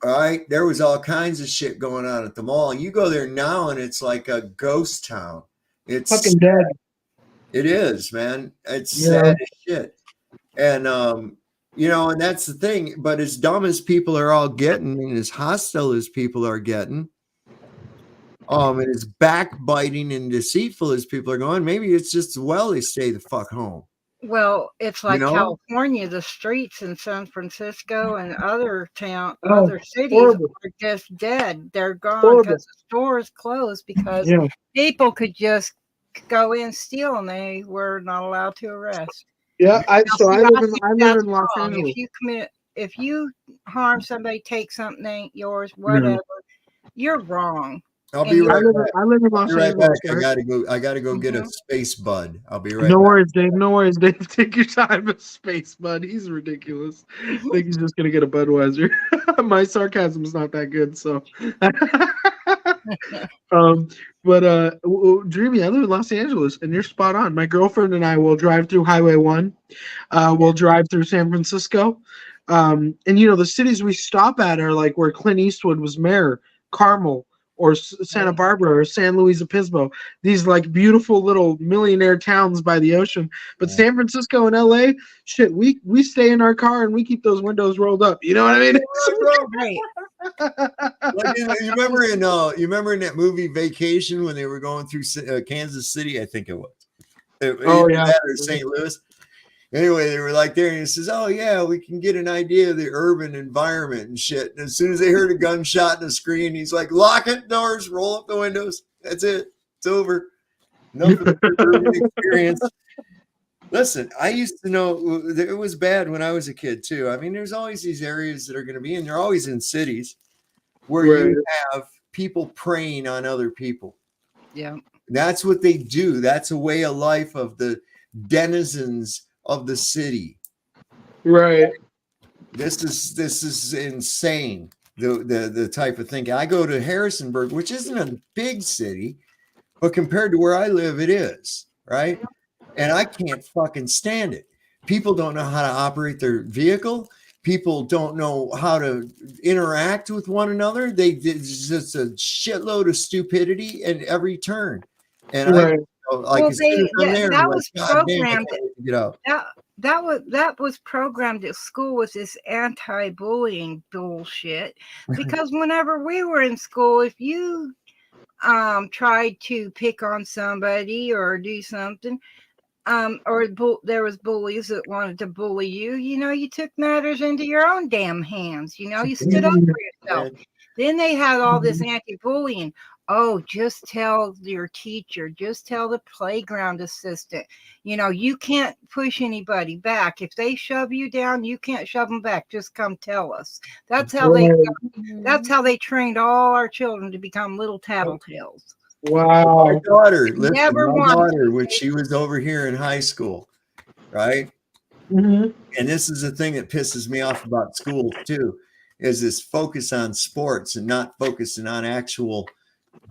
All right, there was all kinds of shit going on at the mall. You go there now, and it's like a ghost town. It's fucking dead. It is, man. It's sad as shit. And and that's the thing. But as dumb as people are all getting, and as hostile as people are getting, and as backbiting and deceitful as people are going, maybe it's just they stay the fuck home. Well, it's like California, the streets in San Francisco and other cities are just dead. They're gone because the stores closed because people could just go in, steal, and they were not allowed to arrest. Yeah, I live in Los Angeles. If you harm somebody, take something that ain't yours, whatever, you're wrong. I'll be right back. I live in Los Angeles. I gotta go get a space bud. I'll be right back. No worries, Dave. Take your time. A space bud. He's ridiculous. I think he's just gonna get a Budweiser. My sarcasm's not that good, so. Dreamy, I live in Los Angeles, and you're spot on. My girlfriend and I will drive through Highway 1. We'll drive through San Francisco. And the cities we stop at are like where Clint Eastwood was mayor, Carmel, or Santa Barbara, or San Luis Obispo. These like beautiful little millionaire towns by the ocean. But San Francisco and LA, shit, we stay in our car and we keep those windows rolled up. You know what I mean? Right. You remember in that movie Vacation when they were going through Kansas City, I think it was. Or St. Louis. Anyway, they were like there, and he says, "Oh yeah, we can get an idea of the urban environment and shit." And as soon as they heard a gunshot in the screen, he's like, "Lock it, doors, roll up the windows. That's it. It's over. Enough of the urban experience." Listen, I used to know it was bad when I was a kid too. I mean, there's always these areas that are going to be, and they're always in cities where you have people preying on other people. Yeah. That's what they do. That's a way of life of the denizens of the city. Right. This is insane. The type of thinking. I go to Harrisonburg, which isn't a big city, but compared to where I live, it is, right? And I can't fucking stand it. People don't know how to operate their vehicle. People don't know how to interact with one another. It's just a shitload of stupidity at every turn. And Right. like, Well, as soon as I'm there, that I'm was like, God damn, I programmed. can't wait to get out. That was programmed at school with this anti-bullying bullshit. Because whenever we were in school, if you tried to pick on somebody or do something, there was bullies that wanted to bully you, you know, you took matters into your own damn hands, you know, you stood up for yourself. Then they had all this anti-bullying. Oh, just tell your teacher, just tell the playground assistant, you know, you can't push anybody back. If they shove you down, you can't shove them back. Just come tell us. That's how they trained all our children to become little tattletales. Wow. My daughter, listen, Never my wanted daughter, when she was over here in high school, right? Mm-hmm. And this is the thing that pisses me off about schools too, is this focus on sports and not focusing on actual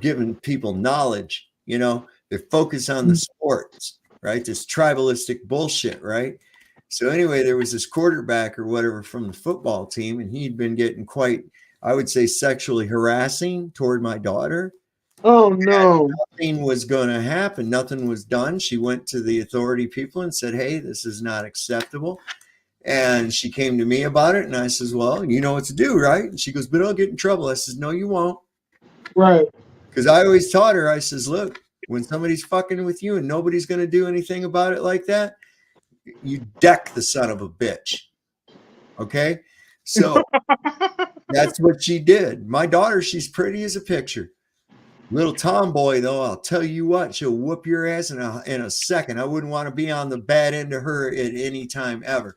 giving people knowledge. You know, they're focused on the sports, right? This tribalistic bullshit, right? So anyway, there was this quarterback or whatever from the football team, and he'd been getting quite, I would say, sexually harassing toward my daughter. Oh no. And nothing was going to happen. Nothing was done. She went to the authority people and said, "Hey, this is not acceptable." And she came to me about it. And I says, "Well, you know what to do, right?" And she goes, "But I'll get in trouble." I says, "No, you won't." Right. Because I always taught her, I says, "Look, when somebody's fucking with you and nobody's going to do anything about it like that, you deck the son of a bitch." Okay? So that's what she did. My daughter, she's pretty as a picture. Little tomboy, though, I'll tell you what, she'll whoop your ass in a second. I wouldn't want to be on the bad end of her at any time ever.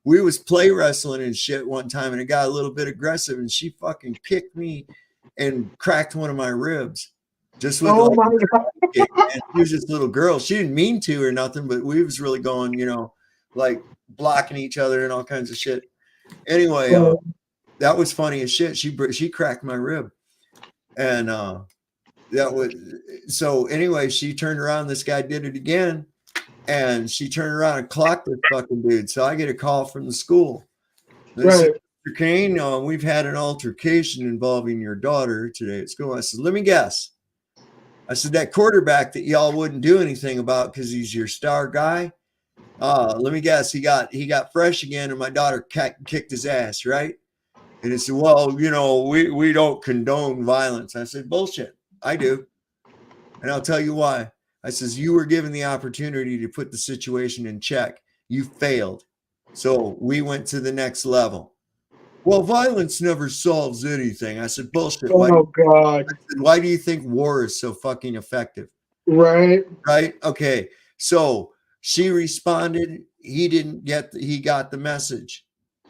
We was play wrestling and shit one time, and it got a little bit aggressive, and she fucking kicked me and cracked one of my ribs. Just with my God. kick, man. She was just a little girl. She didn't mean to or nothing, but we was really going, you know, like blocking each other and all kinds of shit. Anyway, that was funny as shit. She cracked my rib. And that was so anyway, she turned around, this guy did it again, and she turned around and clocked this fucking dude. So I get a call from the school. They said, "Mr. Kane, we've had an altercation involving your daughter today at school." I said, "Let me guess." I said, "That quarterback that y'all wouldn't do anything about because he's your star guy. Let me guess, he got fresh again, and my daughter kicked his ass, right?" And he said, "Well, you know, we don't condone violence." I said, "Bullshit. I do. And I'll tell you why." I says, "You were given the opportunity to put the situation in check. You failed. So we went to the next level." "Well, violence never solves anything." I said, "Bullshit. Oh God. Why do you think war is so fucking effective?" Right. Right? Okay. So she responded. He got the message.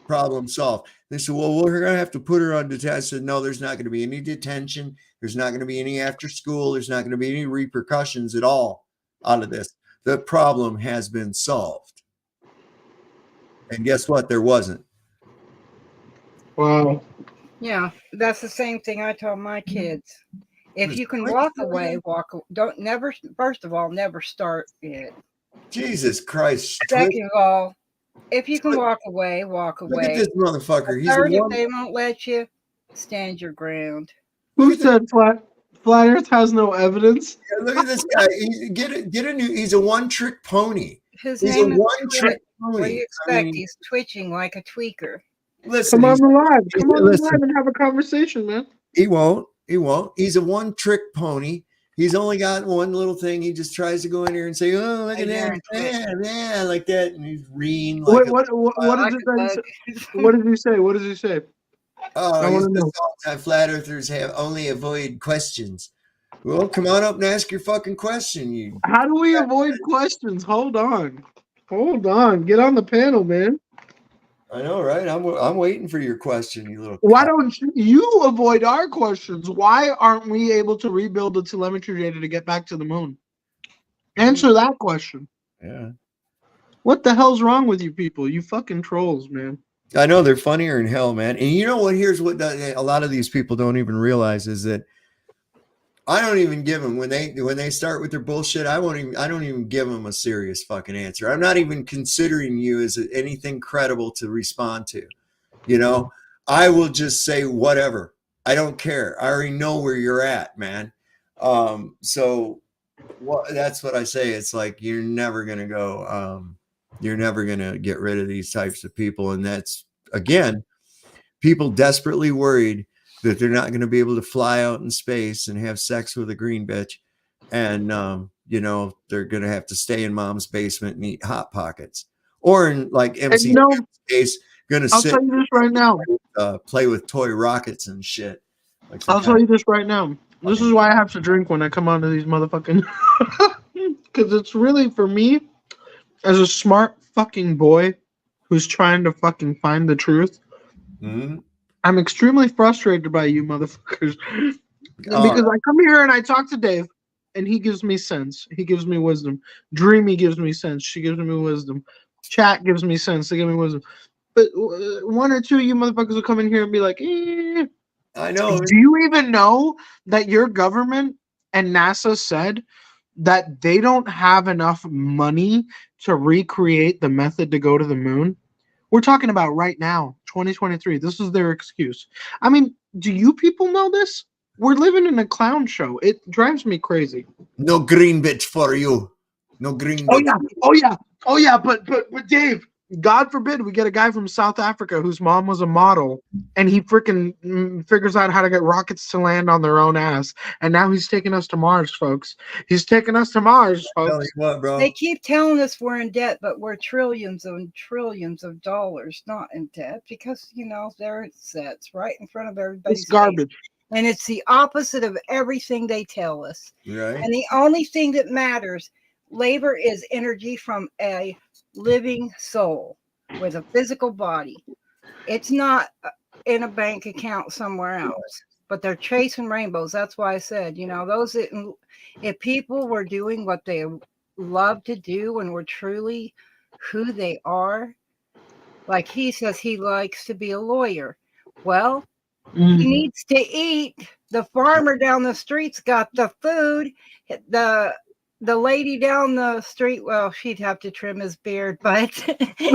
Problem solved. They said, "Well, we're going to have to put her on detention." I said, "No, there's not going to be any detention. There's not going to be any after school. There's not going to be any repercussions at all out of this. The problem has been solved." And guess what? There wasn't. Wow. Yeah, that's the same thing I tell my kids. If you can walk away, don't never. First of all, never start it. Jesus Christ. Second of all, if you can walk away, walk away. Look at this motherfucker. Third, if they won't let you, stand your ground. Who said flat Earth has no evidence? Yeah, look at this guy. He's a one-trick pony. His He's name a is one-trick Twitch. pony. What do you expect? He's twitching like a tweaker. Listen, Come on the live. Come on the live and have a conversation, man. He won't. He's a one-trick pony. He's only got one little thing. He just tries to go in here and say, "Oh, look at that, yeah, like that," and he's reading like, What is it that what did he say? What does he say? "Oh, I he's want to know. the flat earthers have only avoid questions." Well, come on up and ask your fucking question. You. How do we avoid questions? Hold on. Get on the panel, man. I know, right? I'm waiting for your question, you little. Why don't you avoid our questions? Why aren't we able to rebuild the telemetry data to get back to the moon? Answer that question. Yeah. What the hell's wrong with you people? You fucking trolls, man. I know they're funnier in hell, man. And you know what? Here's what a lot of these people don't even realize is that I don't even give them when they start with their bullshit. I don't even give them a serious fucking answer. I'm not even considering you as anything credible to respond to. You know, I will just say whatever. I don't care. I already know where you're at, man. So that's what I say. It's like you're never gonna go. You're never gonna get rid of these types of people, and that's again, people desperately worried that they're not going to be able to fly out in space and have sex with a green bitch. And, you know, they're going to have to stay in mom's basement and eat Hot Pockets. Or in like MC case, going to sit. I'll tell you this right now. Play with toy rockets and shit. Like I'll tell you this right now. This is why I have to drink when I come onto these motherfucking. Because it's really, for me, as a smart fucking boy who's trying to fucking find the truth, I'm extremely frustrated by you motherfuckers. Because I come here and I talk to Dave, and he gives me sense. He gives me wisdom. Dreamy gives me sense. She gives me wisdom. Chat gives me sense. They give me wisdom. But one or two of you motherfuckers will come in here and be like, I know. Do you even know that your government and NASA said that they don't have enough money to recreate the method to go to the moon? We're talking about right now, 2023. This is their excuse. I mean, do you people know this? We're living in a clown show. It drives me crazy. No green bitch for you. No green bitch. Oh yeah. But Dave, God forbid we get a guy from South Africa whose mom was a model, and he freaking figures out how to get rockets to land on their own ass. And now he's taking us to Mars, folks. He's taking us to Mars, folks. Tell you what, bro. They keep telling us we're in debt, but we're trillions and trillions of dollars not in debt because, you know, there it sits right in front of everybody's It's garbage. face. And it's the opposite of everything they tell us. Right. And the only thing that matters, labor is energy from a living soul with a physical body. It's not in a bank account somewhere else, but they're chasing rainbows. That's why I said, you know, those if people were doing what they love to do and were truly who they are, like he says he likes to be a lawyer. Well, he needs to eat. The farmer down the street's got the food. The lady down the street, well, she'd have to trim his beard, but he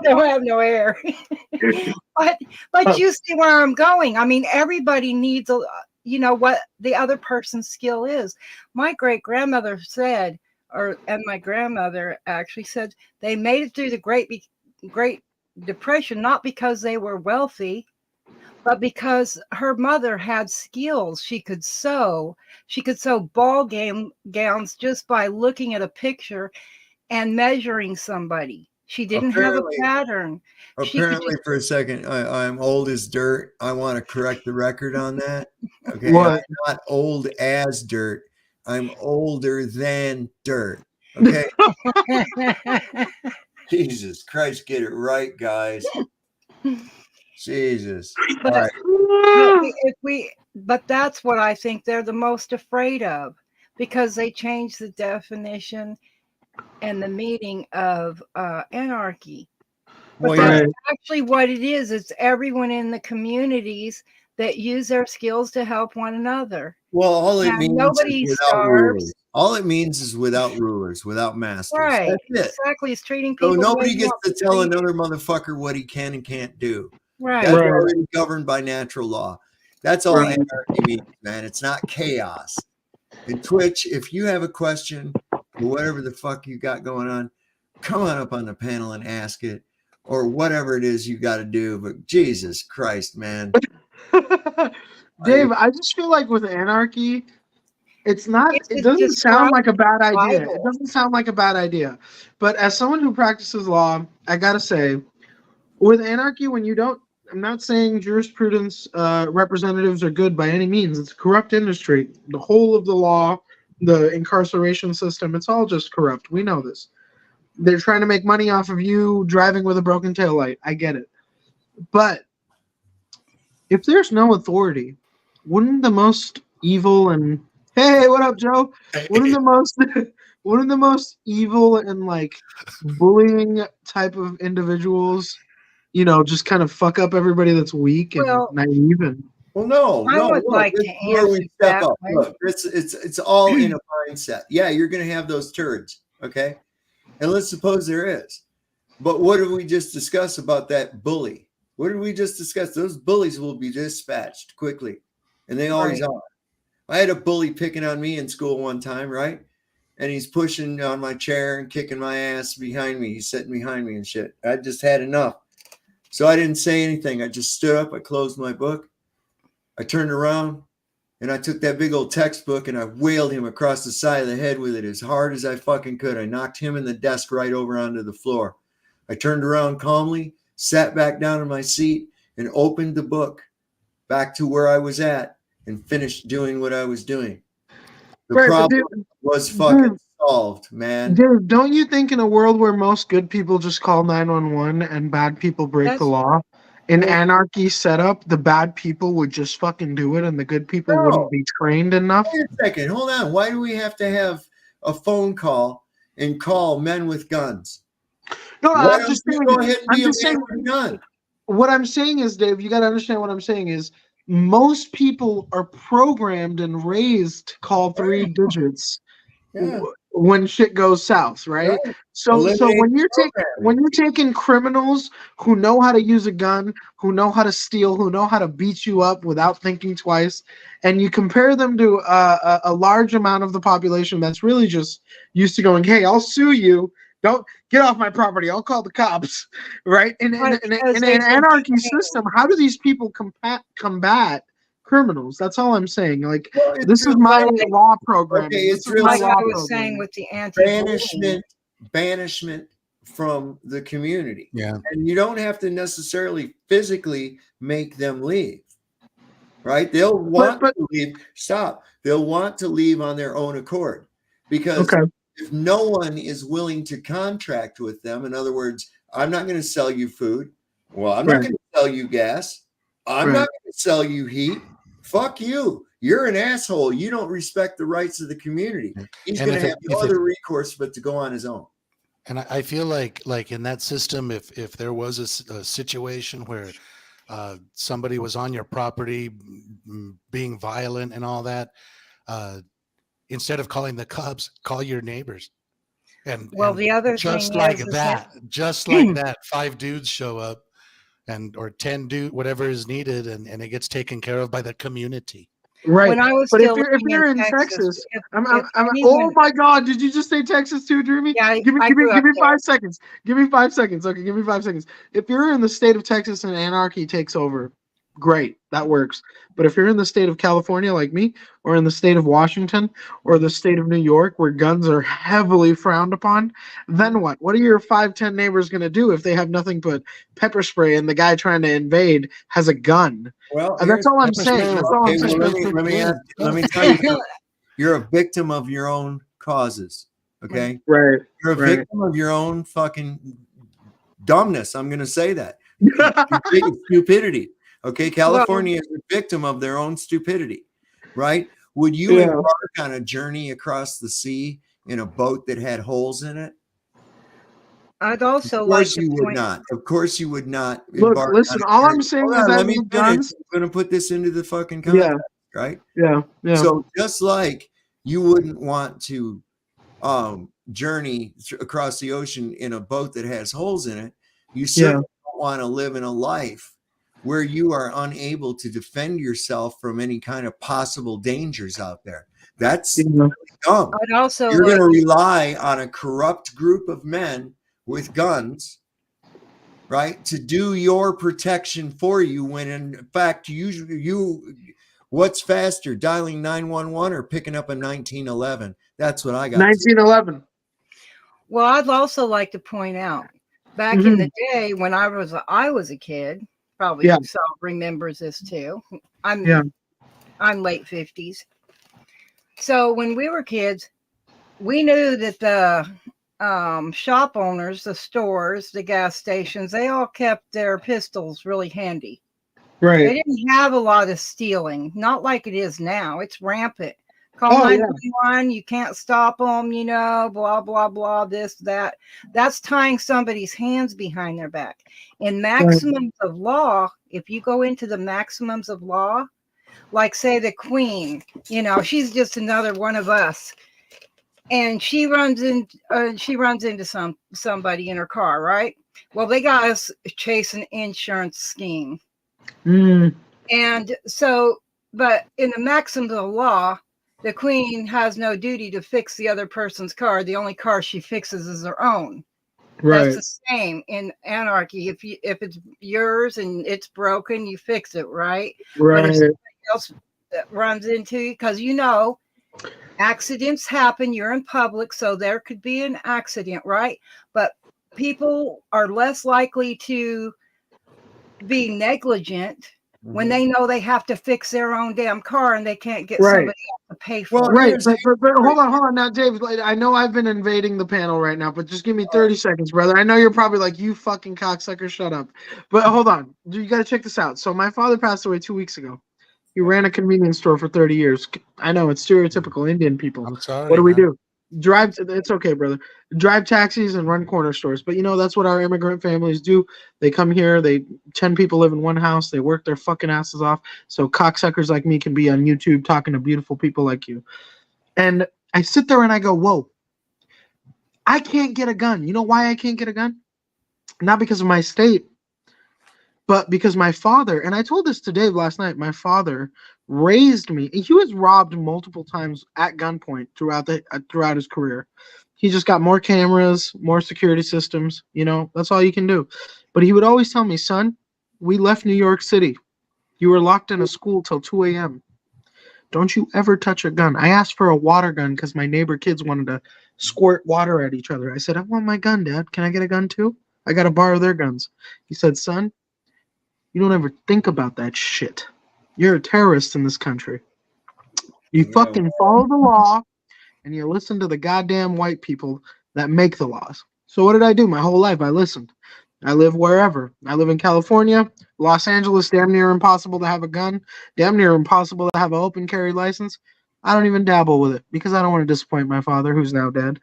don't have no hair. but you see where I'm going. I mean, everybody needs you know what the other person's skill is. My great grandmother said, and my grandmother actually said, they made it through the Great Depression not because they were wealthy, but because her mother had skills. She could sew ball gowns just by looking at a picture and measuring somebody. She didn't have a pattern. Apparently, for a second, I'm old as dirt. I want to correct the record on that. Okay, What? I'm not old as dirt. I'm older than dirt. Okay. Jesus Christ, get it right, guys. Jesus. But, all right. but that's what I think they're the most afraid of, because they changed the definition and the meaning of anarchy. But that's actually what it is. It's everyone in the communities that use their skills to help one another. Well, all it means nobody is without starves. rulers. All it means is without rulers, without masters. Right. That's it. Exactly. It's treating people. So nobody gets to tell treated. another motherfucker what he can and can't do. Right. That's already governed by natural law. That's all Right. anarchy means, man. It's not chaos. And Twitch, if you have a question or whatever the fuck you got going on, come on up on the panel and ask it, or whatever it is you got to do. But Jesus Christ, man, Dave, I just feel like with anarchy, it's not. It's It a doesn't sound like a bad idea. Bible. It doesn't sound like a bad idea. But as someone who practices law, I gotta say, with anarchy, when you don't, I'm not saying jurisprudence representatives are good by any means. It's a corrupt industry. The whole of the law, the incarceration system, it's all just corrupt. We know this. They're trying to make money off of you driving with a broken taillight. I get it. But if there's no authority, wouldn't the most evil and hey, what up, Joe? Wouldn't the most wouldn't the most evil and like bullying type of individuals, just kind of fuck up everybody that's weak and Well, naive and Well, no, I would look, like this to is where we answer step that up. one. Look, it's all in a mindset. Yeah, you're going to have those turds, okay? And let's suppose there is. But what did we just discuss about that bully? What did we just discuss? Those bullies will be dispatched quickly, and they always are. I had a bully picking on me in school one time, right? And he's pushing on my chair and kicking my ass behind me. He's sitting behind me and shit. I just had enough. So I didn't say anything. I just stood up. I closed my book. I turned around, and I took that big old textbook, and I whaled him across the side of the head with it as hard as I fucking could. I knocked him and the desk right over onto the floor. I turned around calmly, sat back down in my seat, and opened the book back to where I was at and finished doing what I was doing. The problem was fucking solved, man. Dude, don't you think in a world where most good people just call 911 and bad people break the law, in anarchy setup, the bad people would just fucking do it and the good people wouldn't be trained enough? Wait a second. Hold on. Why do we have to have a phone call and call men with guns? No, Why I'm don't just you saying. go ahead and I'm be a just man saying. with a gun? What I'm saying is, Dave, you got to understand what I'm saying is most people are programmed and raised to call three digits when shit goes south, right? So when you're taking criminals who know how to use a gun, who know how to steal, who know how to beat you up without thinking twice, and you compare them to a large amount of the population that's really just used to going, "Hey, I'll sue you. Don't get off my property. I'll call the cops." Right? In an anarchy system, how do these people combat criminals? That's all I'm saying. Like, this is my law program. Okay, it's real Like simple. I was saying with the anti-bullying. Banishment from the community. Yeah. And you don't have to necessarily physically make them leave. Right? They'll want to leave. Stop. They'll want to leave on their own accord. Because if no one is willing to contract with them, in other words, I'm not going to sell you food. Well, I'm not going to sell you gas. I'm not going to sell you heat. Fuck you. You're an asshole. You don't respect the rights of the community. He's going to have no other recourse but to go on his own. And I feel like in that system, if there was a situation where somebody was on your property being violent and all that, instead of calling the cops, call your neighbors. And the other just thing like is that, just like that, 5 dudes show up, or 10 dudes, whatever is needed, and it gets taken care of by the community. Right. When I was but still if you're in Texas, oh my God, did you just say Texas too, Dreamy? Yeah, give me 5 seconds. Give me 5 seconds. Okay, give me 5 seconds. If you're in the state of Texas and anarchy takes over, great, that works. But if you're in the state of California like me, or in the state of Washington, or the state of New York, where guns are heavily frowned upon, then what? What are your 5-10 neighbors going to do if they have nothing but pepper spray and the guy trying to invade has a gun? Well, that's all I'm saying. That's all I'm saying. Let me tell you something. You're a victim of your own causes. Okay? Right. You're a victim of your own fucking dumbness. I'm going to say that. Stupidity. Okay? California is a victim of their own stupidity. Right? Would you embark on a journey across the sea in a boat that had holes in it? I'd also Of course you would not. Of course you would not. Look, listen, all I'm saying is that let me finish. I'm going to put this into the fucking context, right? Yeah. So just like you wouldn't want to journey across the ocean in a boat that has holes in it, you certainly don't want to live in a life where you are unable to defend yourself from any kind of possible dangers out there. That's really dumb. You're going to rely on a corrupt group of men with guns, right? To do your protection for you, when in fact, what's faster, dialing 911 or picking up a 1911? That's what I got. 1911. Well, I'd also like to point out, back in the day when I was a kid, probably Sal remembers this too. I'm late 50s. So when we were kids, we knew that the shop owners, the stores, the gas stations, they all kept their pistols really handy. Right. They didn't have a lot of stealing, not like it is now. It's rampant. Call 911, you can't stop them, you know, blah, blah, blah, this, that. That's tying somebody's hands behind their back. In maximums of law, if you go into the maximums of law, like say the Queen, you know, she's just another one of us. And she runs into somebody in her car, right? Well, they got us chase an insurance scheme. And so, but in the maxims of the law, the Queen has no duty to fix the other person's car. The only car she fixes is her own. Right. That's the same in Anarchy. If it's yours and it's broken, you fix it, right? Right. But if somebody else runs into you, because you know, accidents happen. You're in public, so there could be an accident, right? But people are less likely to be negligent when they know they have to fix their own damn car and they can't get somebody else to pay for it. Right, but hold on now, Dave. I know I've been invading the panel right now, but just give me 30 seconds, brother. I know you're probably like, you fucking cocksucker, shut up. But hold on, you got to check this out. So my father passed away 2 weeks ago. He ran a convenience store for 30 years. I know it's stereotypical Indian people. I'm sorry. What do we do? Drive. It's okay, brother. Drive taxis and run corner stores. But you know, that's what our immigrant families do. They come here. 10 people live in one house. They work their fucking asses off. So cocksuckers like me can be on YouTube talking to beautiful people like you. And I sit there and I go, whoa, I can't get a gun. You know why I can't get a gun? Not because of my state, but because my father, and I told this to Dave last night, my father raised me. He was robbed multiple times at gunpoint throughout his career. He just got more cameras, more security systems. You know, that's all you can do. But he would always tell me, son, we left New York City. You were locked in a school till 2 a.m. Don't you ever touch a gun. I asked for a water gun because my neighbor kids wanted to squirt water at each other. I said, I want my gun, Dad. Can I get a gun too? I got to borrow their guns. He said, son, you don't ever think about that shit. You're a terrorist in this country. You fucking follow the law and you listen to the goddamn white people that make the laws. So what did I do? My whole life I listened. I live wherever. I live in California, Los Angeles, damn near impossible to have a gun, damn near impossible to have an open carry license. I don't even dabble with it because I don't want to disappoint my father, who's now dead.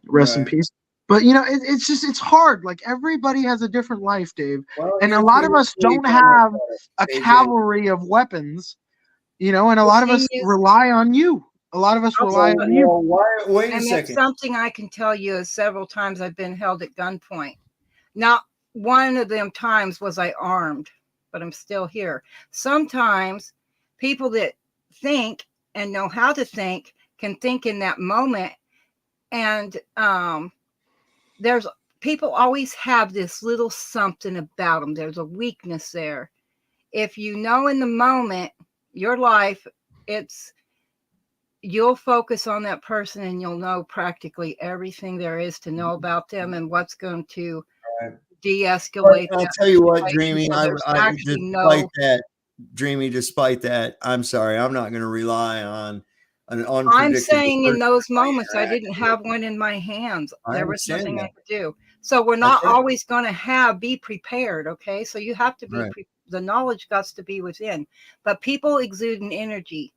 Rest in peace. But you know, it's hard. Like everybody has a different life, Dave. Well, and a lot of us don't have a cavalry of weapons, you know, and a lot of us rely on you. A lot of us rely on you. Wait a and second. Something I can tell you is several times I've been held at gunpoint. Not one of them times was I armed, but I'm still here. Sometimes people that think and know how to think can think in that moment. And there's people always have this little something about them. There's a weakness there. If you know in the moment, your life, you'll focus on that person and you'll know practically everything there is to know about them and what's going to de-escalate. I'll tell you what, Dreamy, despite that, I'm sorry, I'm not going to rely on an unpredictable. I'm saying in those moments, I didn't have one in my hands. There was nothing I could do. So we're not always going to be prepared. Okay. So you have to be, the knowledge got to be within, but people exude an energy.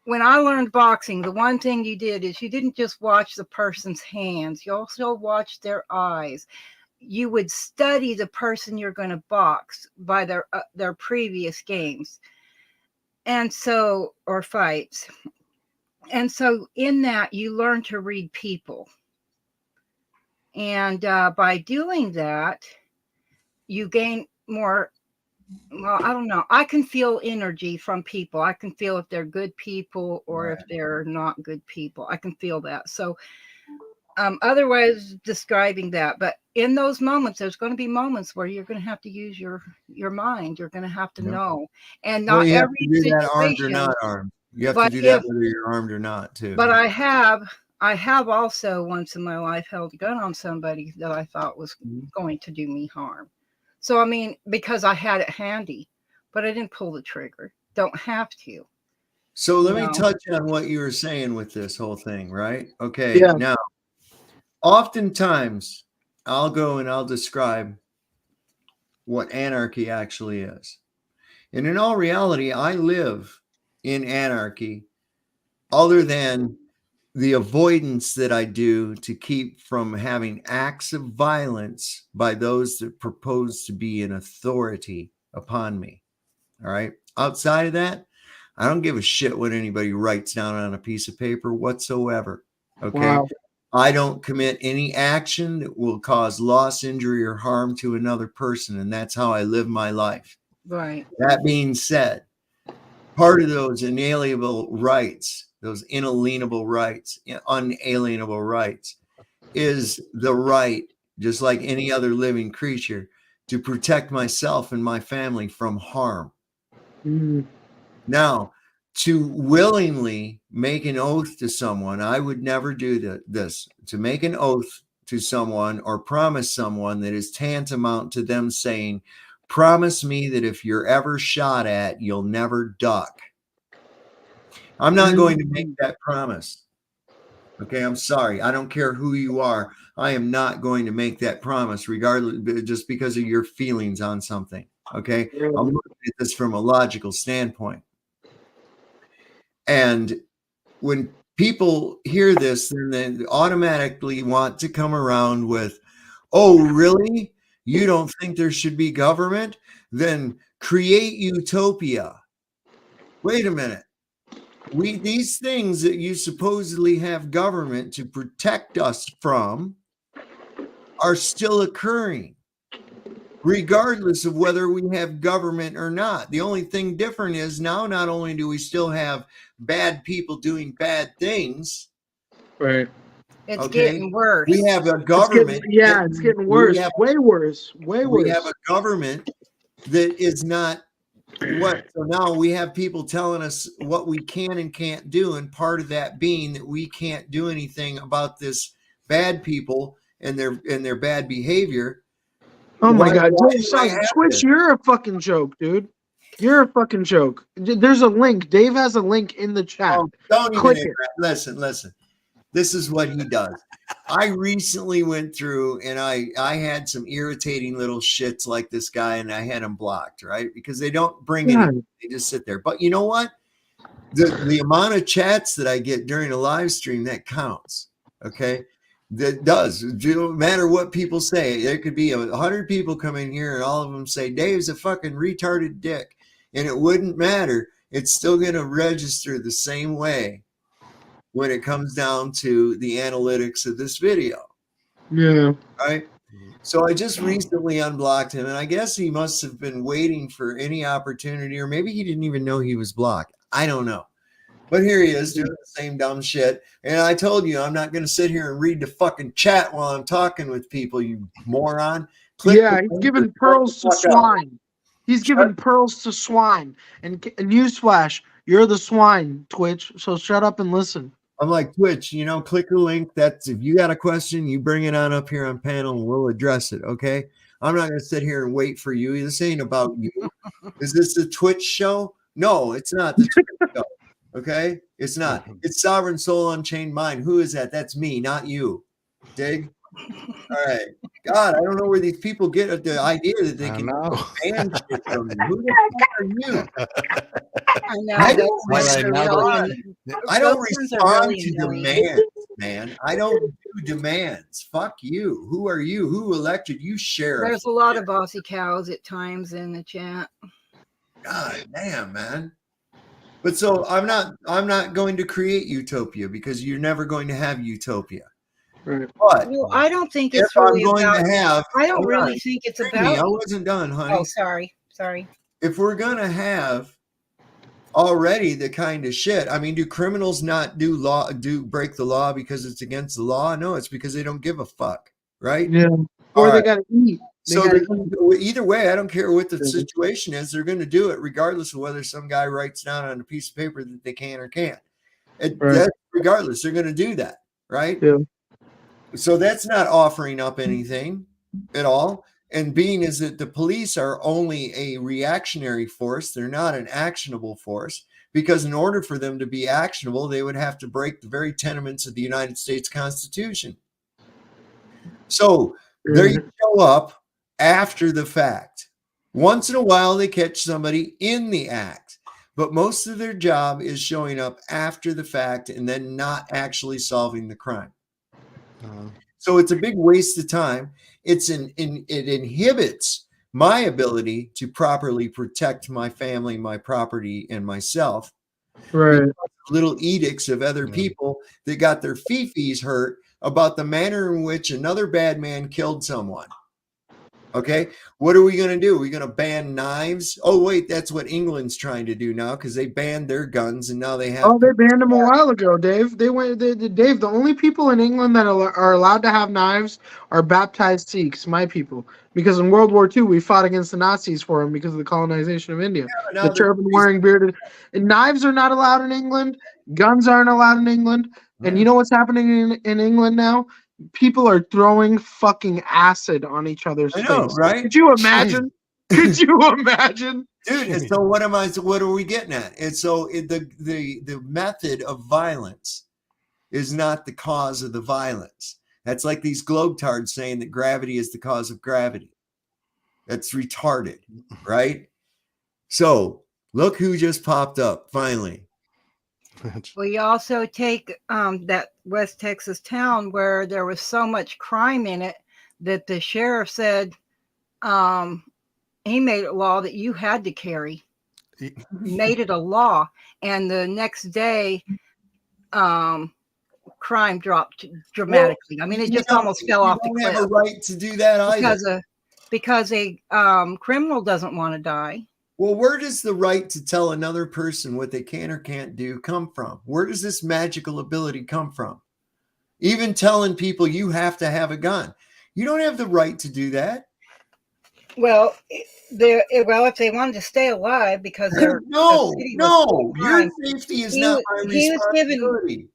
When I learned boxing, the one thing you did is you didn't just watch the person's hands. You also watched their eyes. You would study the person you're going to box by their previous games. And so, or fights. And so in that, you learn to read people. And by doing that, you gain more. Well, I don't know. I can feel energy from people. I can feel if they're good people or if they're not good people. I can feel that. So Otherwise describing that. But in those moments, there's going to be moments where you're going to have to use your mind. You're going to have to know, and Well, not you have every to do that armed or situation. not armed. You have to But do that whether you're armed or not, too. But I have also once in my life held a gun on somebody that I thought was going to do me harm. So I mean, because I had it handy, but I didn't pull the trigger. Don't have to. So let me touch on what you were saying with this whole thing, right? Okay. Yeah. Now, oftentimes I'll go and I'll describe what anarchy actually is. And in all reality, I live in anarchy other than the avoidance that I do to keep from having acts of violence by those that propose to be an authority upon me. All right. Outside of that, I don't give a shit what anybody writes down on a piece of paper whatsoever. Okay. Wow. I don't commit any action that will cause loss, injury, or harm to another person. And that's how I live my life. Right. That being said, part of those inalienable rights, those inalienable rights, unalienable rights, is the right, just like any other living creature, to protect myself and my family from harm. Mm. Now, to willingly make an oath to someone, I would never do this. To make an oath to someone or promise someone that is tantamount to them saying, promise me that if you're ever shot at, you'll never duck. I'm not going to make that promise. Okay, I'm sorry. I don't care who you are. I am not going to make that promise, regardless, just because of your feelings on something. Okay, I'm looking at this from a logical standpoint. And when people hear this, then they automatically want to come around with, oh, really? You don't think there should be government? Then create utopia. Wait a minute. These things that you supposedly have government to protect us from are still occurring, regardless of whether we have government or not. The only thing different is now not only do we still have bad people doing bad things, right? It's getting worse. We have a government. It's getting worse. Way worse. Way worse. We have a government that is not what. So now we have people telling us what we can and can't do, and part of that being that we can't do anything about this bad people and their bad behavior. Oh my God, Twitch, you're a fucking joke, dude. You're a fucking joke. There's a link. Dave has a link in the chat. Oh, don't Click even it. Listen. This is what he does. I recently went through and I had some irritating little shits like this guy, and I had them blocked, right? Because they don't bring anything. They just sit there. But you know what? The amount of chats that I get during a live stream, that counts. Okay. That does. No matter what people say. There could be 100 people come in here and all of them say, Dave's a fucking retarded dick. And it wouldn't matter. It's still going to register the same way when it comes down to the analytics of this video. Yeah. Right? So I just recently unblocked him, and I guess he must have been waiting for any opportunity, or maybe he didn't even know he was blocked. I don't know. But here he is doing the same dumb shit. And I told you, I'm not going to sit here and read the fucking chat while I'm talking with people, you moron. He's giving pearls to swine. He's giving pearls to swine. And newsflash, you're the swine, Twitch. So shut up and listen. I'm like, Twitch, click the link. That's if you got a question, you bring it on up here on panel and we'll address it. Okay. I'm not going to sit here and wait for you. This ain't about you. Is this the Twitch show? No, it's not the Twitch show. Okay, it's not. It's Sovereign Soul Unchained Mind. Who is that? That's me, not you. Dig? All right. God, I don't know where these people get the idea that they can ban shit from you. Who the fuck are you? I don't respond to demands, man. I don't do demands. Fuck you. Who are you? Who elected you, sheriff? There's a lot of bossy cows at times in the chat. God damn, man. But so I'm not going to create utopia because you're never going to have utopia. Right. But I don't think it's really about. I don't really think it's about. I wasn't done, honey. Oh, sorry. If we're going to have already the kind of shit. I mean, do criminals not break the law because it's against the law? No, it's because they don't give a fuck, right? Yeah. All Or they right. gotta eat. So either way, I don't care what the situation is. They're going to do it regardless of whether some guy writes down on a piece of paper that they can or can't. That's regardless, they're going to do that, right? Yeah. So that's not offering up anything at all. And being is that the police are only a reactionary force. They're not an actionable force, because in order for them to be actionable, they would have to break the very tenements of the United States Constitution. So there you show up after the fact. Once in a while, they catch somebody in the act, but most of their job is showing up after the fact and then not actually solving the crime. So it's a big waste of time. It inhibits my ability to properly protect my family, my property, and myself. Right. Little edicts of other people that got their fifis hurt about the manner in which another bad man killed someone. Okay, what are we going to do? Are we going to ban knives? Oh, wait, that's what England's trying to do now, because they banned their guns and now they have. Oh, they banned them a while ago, Dave. Dave, the only people in England that are allowed to have knives are baptized Sikhs, my people. Because in World War II, we fought against the Nazis for them because of the colonization of India. Yeah, the turban-wearing bearded. And knives are not allowed in England. Guns aren't allowed in England. And you know what's happening in England now? People are throwing fucking acid on each other's face. Right? Could you imagine? Could you imagine? Dude, and so what are we getting at? And so the method of violence is not the cause of the violence. That's like these globetards saying that gravity is the cause of gravity. That's retarded, right? So look who just popped up finally. We also take that West Texas town where there was so much crime in it that the sheriff said he made a law that you had to carry. He made it a law, and the next day crime dropped dramatically. I mean, it just almost fell off the cliff. You don't have a right to do that either. Because a criminal doesn't want to die. Well, where does the right to tell another person what they can or can't do come from? Where does this magical ability come from? Even telling people you have to have a gun. You don't have the right to do that. Well, if they wanted to stay alive because they're no, your safety is not my responsibility.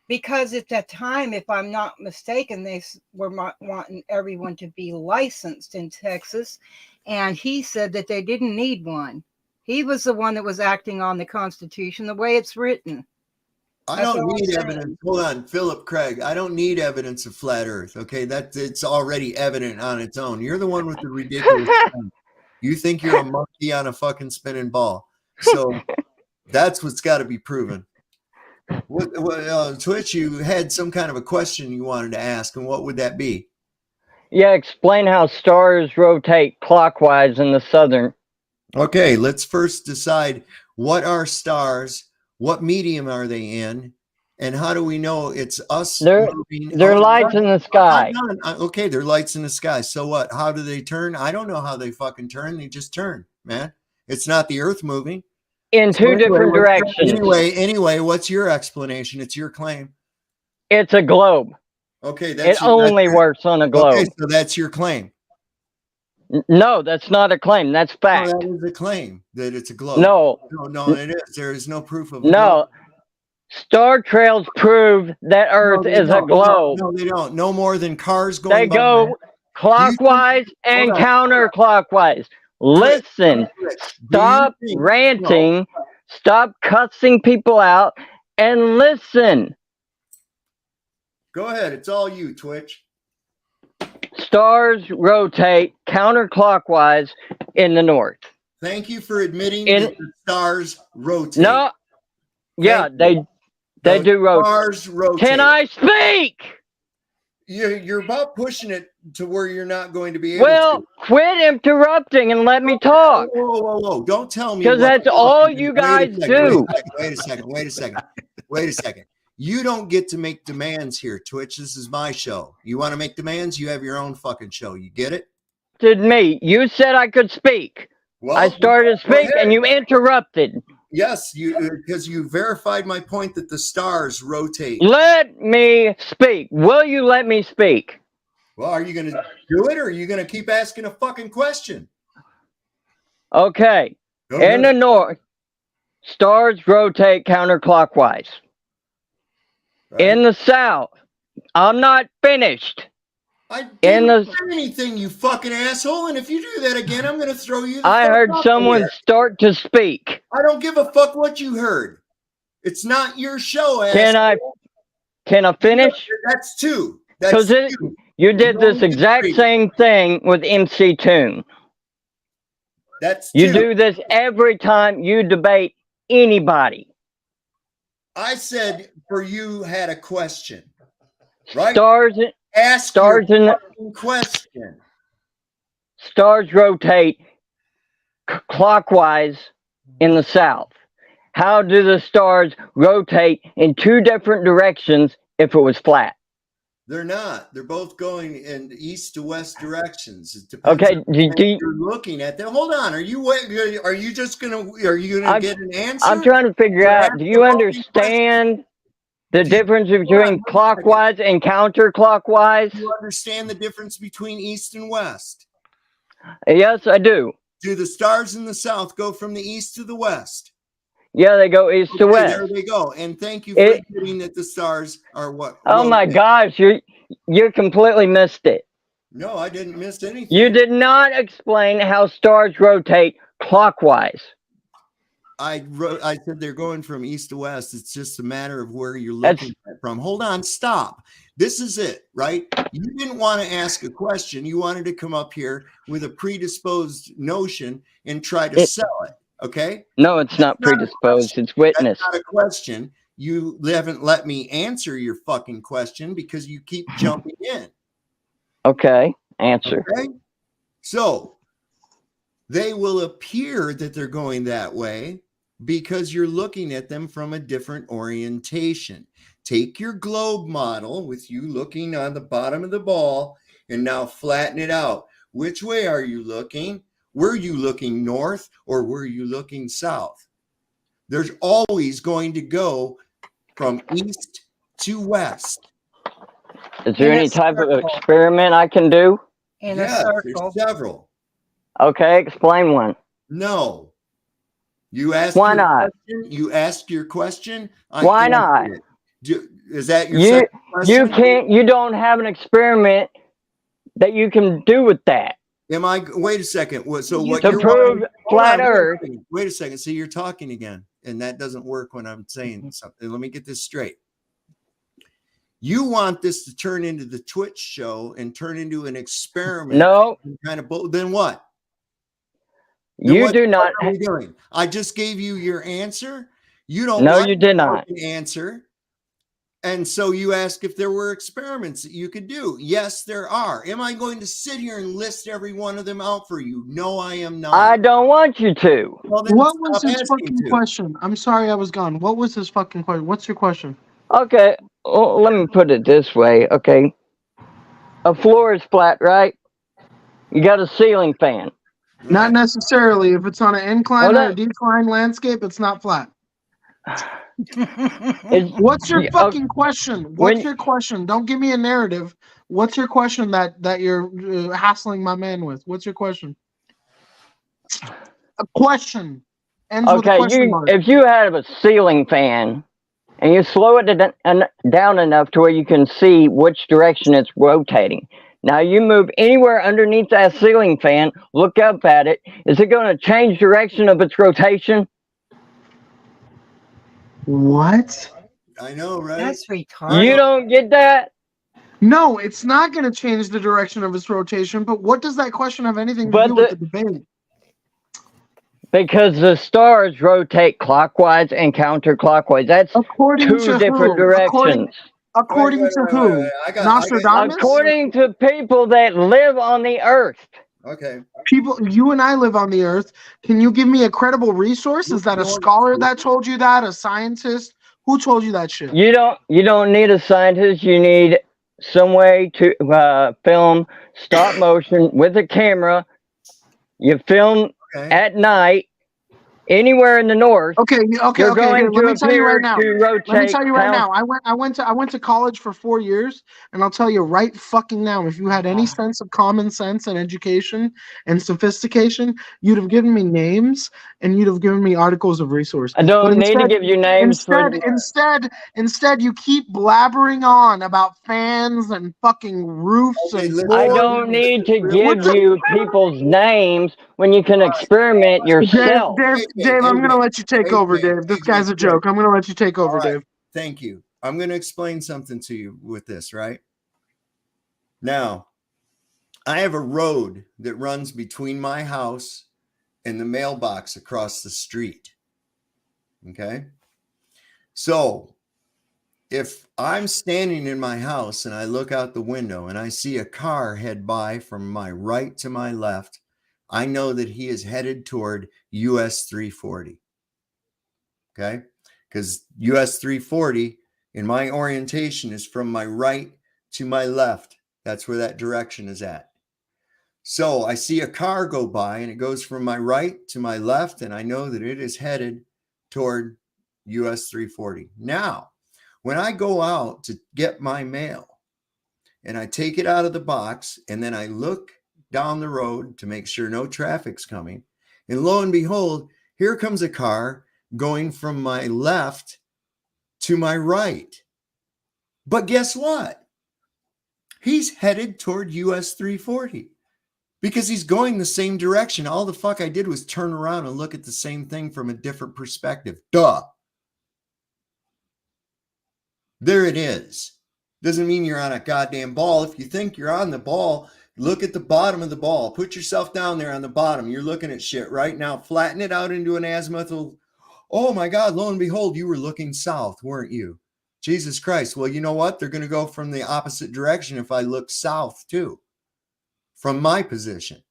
Because at that time, if I'm not mistaken, they were wanting everyone to be licensed in Texas. And he said that they didn't need one. He was the one that was acting on the Constitution the way it's written. I don't need evidence. Hold on, Philip Craig. I don't need evidence of flat Earth. Okay, it's already evident on its own. You're the one with the ridiculous. You think you're a monkey on a fucking spinning ball. So that's what's got to be proven. Twitch, you had some kind of a question you wanted to ask, and what would that be? Yeah, explain how stars rotate clockwise in the southern. Okay, let's first decide what are stars, what medium are they in, and how do we know it's us? They're lights in the sky. Okay, they're lights in the sky. So what? How do they turn? I don't know how they fucking turn. They just turn, man. It's not the Earth moving. In two different directions. Anyway, what's your explanation? It's your claim. It's a globe. Okay, it only works on a globe. Okay, so that's your claim. No, that's not a claim. That's fact. No, that is a claim that it's a globe. No, it is. There is no proof of. No, star trails prove that Earth is a globe. No, they don't. No more than cars going. They go clockwise and counterclockwise. Listen, stop ranting, stop cussing people out, and listen. Go ahead. It's all you, Twitch. Stars rotate counterclockwise in the north. Thank you for admitting that the stars rotate. No, yeah, they do rotate. Stars rotate. Can I speak? You're about pushing it to where you're not going to be able to. Quit interrupting and let me talk. Whoa. Don't tell me. Because that's all you guys do. Wait a second. You don't get to make demands here, Twitch. This is my show. You want to make demands? You have your own fucking show. You get it? Me. You said I could speak. Well, I started to speak and you interrupted. Yes, because you verified my point that the stars rotate. Let me speak. Will you let me speak? Well, are you going to do it, or are you going to keep asking a fucking question? Okay. In the north, stars rotate counterclockwise. Right. In the south, I'm not finished. I didn't say anything, you fucking asshole. And if you do that again, I'm going to throw you the I fuck heard out someone there. start to speak. I don't give a fuck what you heard. It's not your show, asshole. Can I finish? That's two. Because you did this exact same thing with Mctoon. That's you do this every time you debate anybody. I said for you had a question, right? Ask your question. Stars rotate clockwise in the south. How do the stars rotate in two different directions if it was flat? They're not. They're both going in east to west directions. It depends okay, on you're looking at them. Hold on. Are you just gonna get an answer? I'm trying to figure out. Do you understand the difference between clockwise and counterclockwise? Do you understand the difference between east and west? Yes, I do. Do the stars in the south go from the east to the west? Yeah, they go east to west. There they go. And thank you for admitting that the stars are what? Oh my gosh, you completely missed it. No, I didn't miss anything. You did not explain how stars rotate clockwise. I said they're going from east to west. It's just a matter of where you're looking at from. Hold on, stop. This is it, right? You didn't want to ask a question. You wanted to come up here with a predisposed notion and try to sell it. Okay? No, it's not predisposed. It's witnessed. That's not a question. You haven't let me answer your fucking question because you keep jumping in. Okay, answer. Okay? So, they will appear that they're going that way because you're looking at them from a different orientation. Take your globe model with you looking on the bottom of the ball and now flatten it out. Which way are you looking? Were you looking north or were you looking south? There's always going to go from east to west. Is there any type of experiment I can do? In a circle. There's several. Okay, explain one. No. You asked Why not? Question, you asked your question. Why not? Is that your second question? You don't have an experiment that you can do with that. Wait a second. So what to prove flat Earth? Wait a second. See, you're talking again, and that doesn't work when I'm saying something. Let me get this straight. You want this to turn into the Twitch show and turn into an experiment? No. Then what? You do not. What are we doing? I just gave you your answer. You don't. No, you did not. Answer. And so you ask if there were experiments that you could do. Yes, there are. Am I going to sit here and list every one of them out for you? No, I am not. I don't want you to. Well, what was his fucking question? I'm sorry I was gone. What was his fucking question? What's your question? Okay, well, let me put it this way. Okay, a floor is flat, right? You got a ceiling fan. Not necessarily. If it's on an incline or a decline landscape, it's not flat. What's your fucking question? What's your question? Don't give me a narrative. What's your question that you're hassling my man with? What's your question? A question. Ends with a question mark. If you have a ceiling fan and you slow it down enough to where you can see which direction it's rotating. Now you move anywhere underneath that ceiling fan, look up at it. Is it going to change direction of its rotation? What? I know, right? That's retarded. You don't get that? No, it's not going to change the direction of its rotation, but what does that question have anything to do with the debate? Because the stars rotate clockwise and counterclockwise. That's two different directions. According to who? Nostradamus? According to people that live on the earth. Okay. People, you and I live on the earth. Can you give me a credible resource? Is that a scholar that told you that? A scientist? Who told you that shit? You don't need a scientist. You need some way to film stop motion with a camera. You film at night Anywhere in the north, Okay, okay, you're okay, okay. going Let to me tell you right appear now. to Let me rotate tell you right south. now. I went to college for 4 years, and I'll tell you right fucking now. If you had any sense of common sense and education and sophistication, you'd have given me names and you'd have given me articles of resource. I But don't need to give you names for. instead, you keep blabbering on about fans and fucking roofs Okay, and I floors. don't need to What give the you people's names when you can experiment Dave, yourself. Dave, I'm gonna let you take over, Dave. This guy's a joke. I'm gonna let you take over, All right. Dave. Thank you. I'm going to explain something to you with this, right? Now, I have a road that runs between my house and the mailbox across the street. Okay? So, if I'm standing in my house and I look out the window and I see a car head by from my right to my left, I know that he is headed toward US 340. Okay? Because US 340 in my orientation is from my right to my left. That's where that direction is at. So I see a car go by and it goes from my right to my left, and I know that it is headed toward US 340. Now, when I go out to get my mail and I take it out of the box and then I look down the road to make sure no traffic's coming, and lo and behold, here comes a car going from my left to my right. But guess what? He's headed toward US 340 because he's going the same direction. All the fuck I did was turn around and look at the same thing from a different perspective. Duh. There it is. Doesn't mean you're on a goddamn ball. If you think you're on the ball, look at the bottom of the ball. Put yourself down there on the bottom. You're looking at shit right now. Flatten it out into an azimuthal. Oh my God, lo and behold, you were looking south, weren't you? Jesus Christ. Well, you know what? They're going to go from the opposite direction if I look south too, from my position.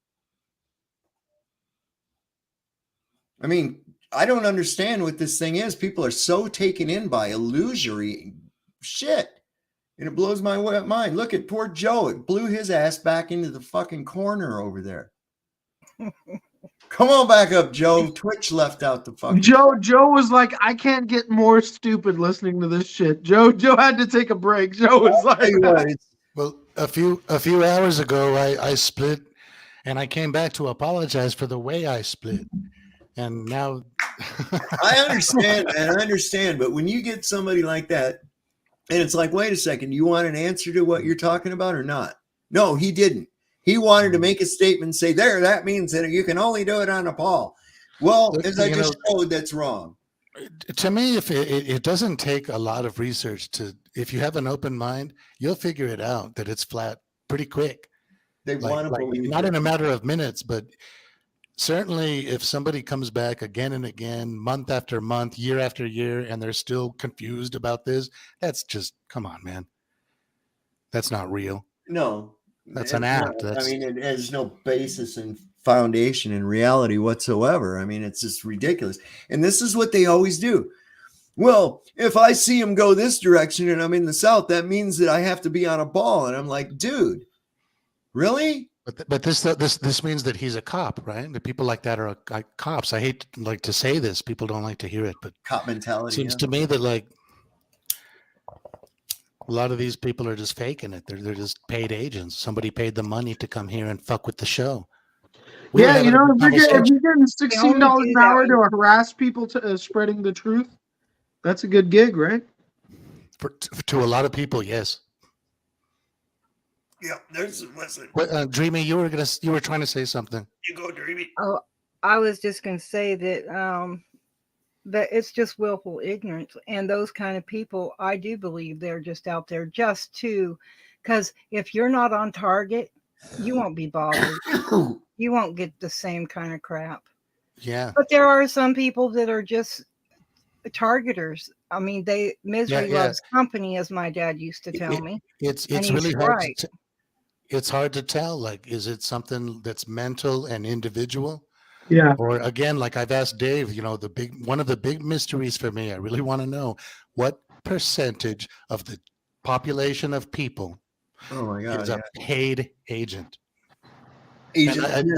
I mean, I don't understand what this thing is. People are so taken in by illusory shit. And it blows my mind. Look at poor Joe. It blew his ass back into the fucking corner over there. Come on back up, Joe. Twitch left out the fucking. Joe was like, I can't get more stupid listening to this shit. Joe had to take a break. Joe was like, well, a few hours ago, I split, and I came back to apologize for the way I split, and now. I understand, man. I understand, but when you get somebody like that, and it's like, wait a second, you want an answer to what you're talking about or not? No, he didn't. He wanted to make a statement and say, there, that means that you can only do it on a ball. Well, as I just showed, that's wrong. To me, if it doesn't take a lot of research if you have an open mind, you'll figure it out that it's flat pretty quick. They want to believe not in a matter of minutes, but certainly if somebody comes back again and again, month after month, year after year, and they're still confused about this, that's just, come on, man. That's not real. No. That's an act. I mean, it has no basis and foundation in reality whatsoever. I mean, it's just ridiculous. And this is what they always do. Well, if I see him go this direction and I'm in the south, that means that I have to be on a ball. And I'm like, dude, really? But this means that he's a cop, right? The people like that are cops. I hate to say this. People don't like to hear it, but cop mentality. Seems to me that a lot of these people are just faking it. They're just paid agents. Somebody paid them money to come here and fuck with the show. if you're getting $16 an hour to harass people to spreading the truth, that's a good gig, right? To a lot of people, yes. Yeah, listen. Dreamy, you were trying to say something. You go, Dreamy. Oh, I was just going to say that that it's just willful ignorance, and those kind of people, I do believe they're just out there just to, because if you're not on target, you won't be bothered. You won't get the same kind of crap. Yeah. But there are some people that are just targeters. I mean, misery loves company, as my dad used to tell me. It's really hard. It's hard to tell. Is it something that's mental and individual? Yeah. Or again, like I've asked Dave, one of the big mysteries for me, I really want to know what percentage of the population of people is a paid agent.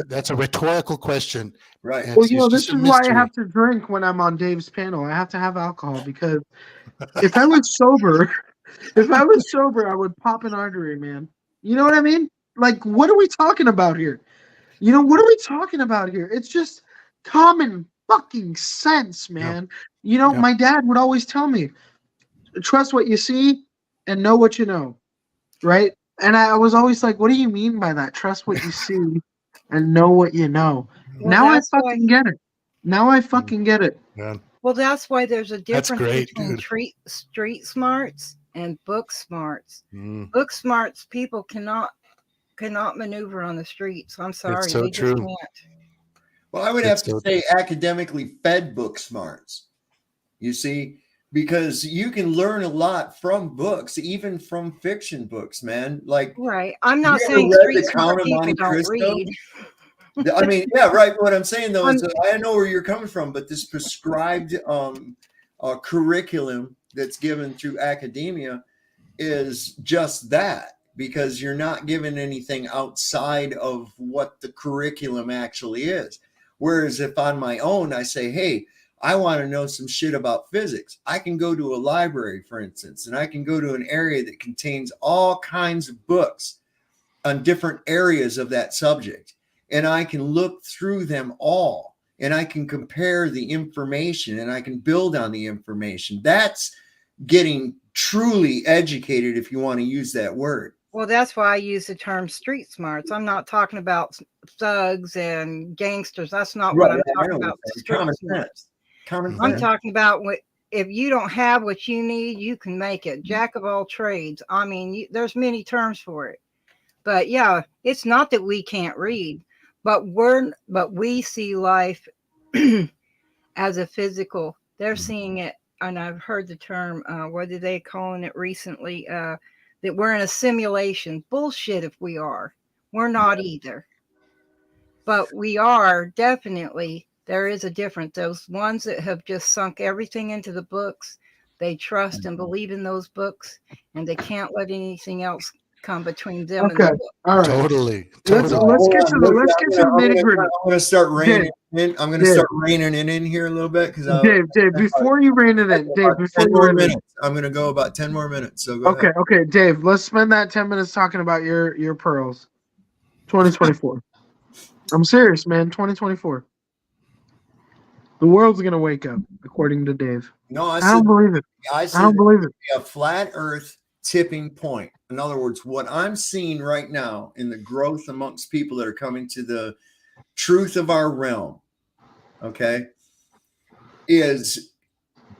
That's a rhetorical question. Right. It's, Well, it's this just a is why I mystery. have to drink when I'm on Dave's panel. I have to have alcohol because if I was sober, I would pop an artery, man. You know what I mean? Like, what are we talking about here? What are we talking about here? It's just common fucking sense, man. Yeah. My dad would always tell me, trust what you see and know what you know, right? And I was always like, what do you mean by that? Trust what you see and know what you know. Well, Now I that's why. fucking get it. Now I fucking get it. Yeah. Well, that's why there's a That's difference great, between dude. street smarts and book smarts. Mm. Book smarts people cannot maneuver on the streets. I'm sorry, so they just true. can't. Well, I would It's have to so say academically fed book smarts. You see, because you can learn a lot from books, even from fiction books, man. Like, Right. I'm you not ever saying read street The Count smart of people Monte don't Cristo? read. I mean, yeah, right. What I'm saying though is I'm- I know where you're coming from, but this prescribed curriculum that's given through academia is just that, because you're not given anything outside of what the curriculum actually is. Whereas if on my own, I say, hey, I want to know some shit about physics, I can go to a library, for instance, and I can go to an area that contains all kinds of books on different areas of that subject. And I can look through them all and I can compare the information and I can build on the information. That's getting truly educated, if you want to use that word. Well, that's why I use the term street smarts. I'm not talking about thugs and gangsters. That's not what I'm talking about. Common sense. I'm talking about if you don't have what you need, you can make it. Jack of all trades. I mean, there's many terms for it. But yeah, it's not that we can't read, but we see life as a physical. They're seeing it, and I've heard the term. What are they calling it recently? That we're in a simulation. Bullshit. If we are, we're not either. But we are definitely. There is a difference. Those ones that have just sunk everything into the books, they trust and believe in those books, and they can't let anything else come between them and the book. All right. Totally. Let's get to the nitty gritty. I'm going to start reining in. I'm going to start reining it in here a little bit because Dave, before you rein it in, Dave, before 10 you more rein it in. minutes. I'm going to go about 10 more minutes. So go ahead. Okay, Dave. Let's spend that 10 minutes talking about your pearls. 2024. I'm serious, man. 2024. The world's gonna wake up, according to Dave. No, I don't believe it. I don't believe it. A flat Earth tipping point. In other words, what I'm seeing right now in the growth amongst people that are coming to the truth of our realm, okay, is,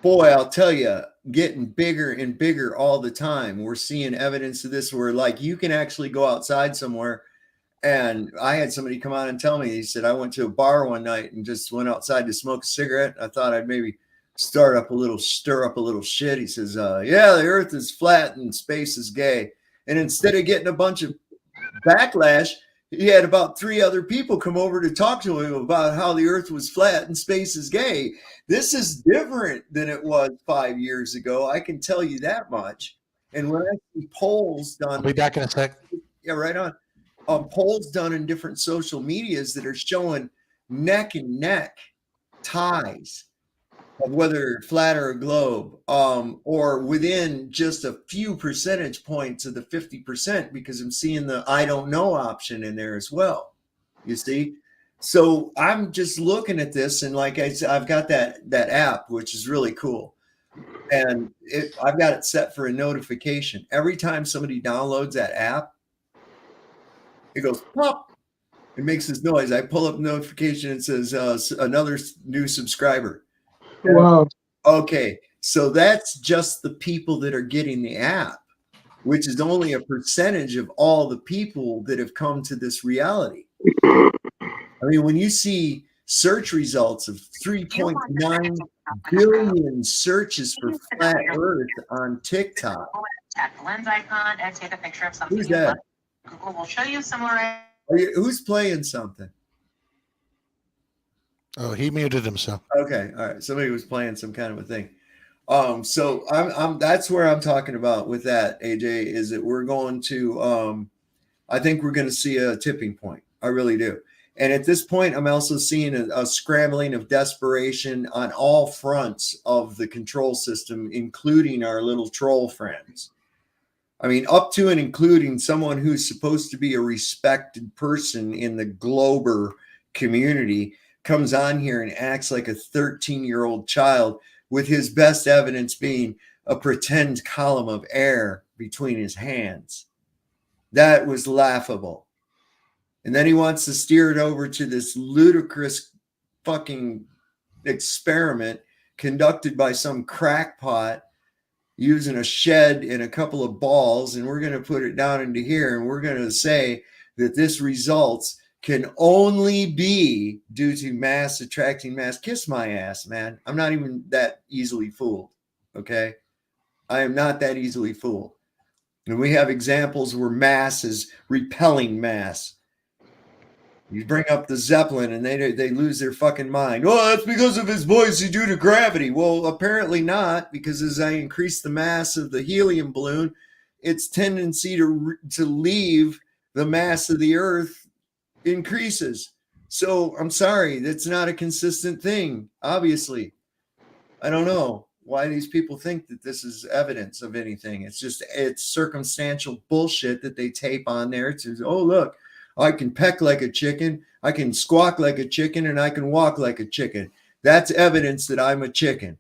boy, I'll tell you, getting bigger and bigger all the time. We're seeing evidence of this where, like, you can actually go outside somewhere. And I had somebody come on and tell me, he said, I went to a bar one night and just went outside to smoke a cigarette. I thought I'd maybe stir up a little shit. He says, yeah, the earth is flat and space is gay. And instead of getting a bunch of backlash, he had about 3 other people come over to talk to him about how the earth was flat and space is gay. This is different than it was 5 years ago. I can tell you that much. And when I see polls done, I'll be back in a sec. Yeah, right on. Polls done in different social medias that are showing neck and neck ties of whether flat or a globe, or within just a few percentage points of the 50%, because I'm seeing the I don't know option in there as well. You see? So I'm just looking at this, and like I said, I've got that app, which is really cool. And I've got it set for a notification. Every time somebody downloads that app, it goes pop. It makes this noise. I pull up notification and it says another new subscriber. Wow. Okay, so that's just the people that are getting the app, which is only a percentage of all the people that have come to this reality. I mean, when you see search results of 3.9 billion searches for flat Earth on TikTok. Tap the lens icon and take a picture of something. Who's that? Google will show you similar. Who's playing something? Oh, he muted himself. Okay, all right. Somebody was playing some kind of a thing. So I'm that's where I'm talking about with that, AJ, is that we're going to I think we're going to see a tipping point. I really do. And at this point, I'm also seeing a scrambling of desperation on all fronts of the control system, including our little troll friends. I mean, up to and including someone who's supposed to be a respected person in the Glober community comes on here and acts like a 13-year-old child, with his best evidence being a pretend column of air between his hands. That was laughable. And then he wants to steer it over to this ludicrous fucking experiment conducted by some crackpot using a shed and a couple of balls, and we're going to put it down into here, and we're going to say that this results can only be due to mass attracting mass. Kiss my ass, man. I'm not even that easily fooled, okay? I am not that easily fooled. And we have examples where mass is repelling mass. You bring up the Zeppelin and they lose their fucking mind. Oh, that's because of his buoyancy due to gravity. Well, apparently not, because as I increase the mass of the helium balloon, its tendency to leave the mass of the Earth increases. So I'm sorry, that's not a consistent thing, obviously. I don't know why these people think that this is evidence of anything. It's circumstantial bullshit that they tape on there. It says, oh, look, I can peck like a chicken, I can squawk like a chicken, and I can walk like a chicken. That's evidence that I'm a chicken.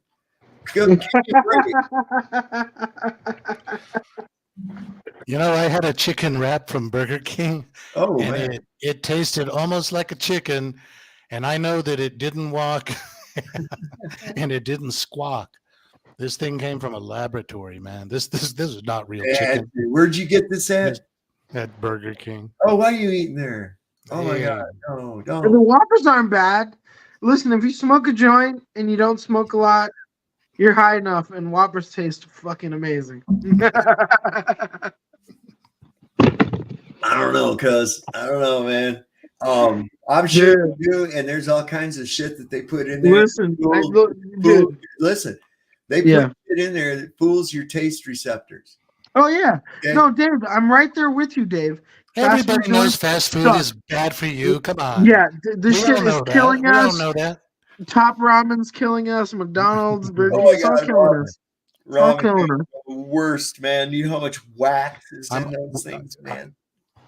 You know, I had a chicken wrap from Burger King. Oh, and man. it tasted almost like a chicken, and I know that it didn't walk and it didn't squawk. This thing came from a laboratory, man. This is not real chicken. Where'd you get this at? At Burger King. Oh, why are you eating there? Oh my God, no, don't. The Whoppers aren't bad. Listen, if you smoke a joint and you don't smoke a lot, you're high enough, and Whoppers taste fucking amazing. I don't know, cuz. I don't know, man. I'm sure you do, and there's all kinds of shit that they put in there. Listen, Listen, they put it in there that fools your taste receptors. Oh yeah. Okay? No, Dave, I'm right there with you, Dave. Everybody knows fast food is bad for you. Come on. Yeah, this shit is killing us. We don't know that. Top Ramen's killing us. McDonald's, Burger Oh my King, it's all God, killing us. It's all killing us. The worst, man. You know how much wax is in those things, man?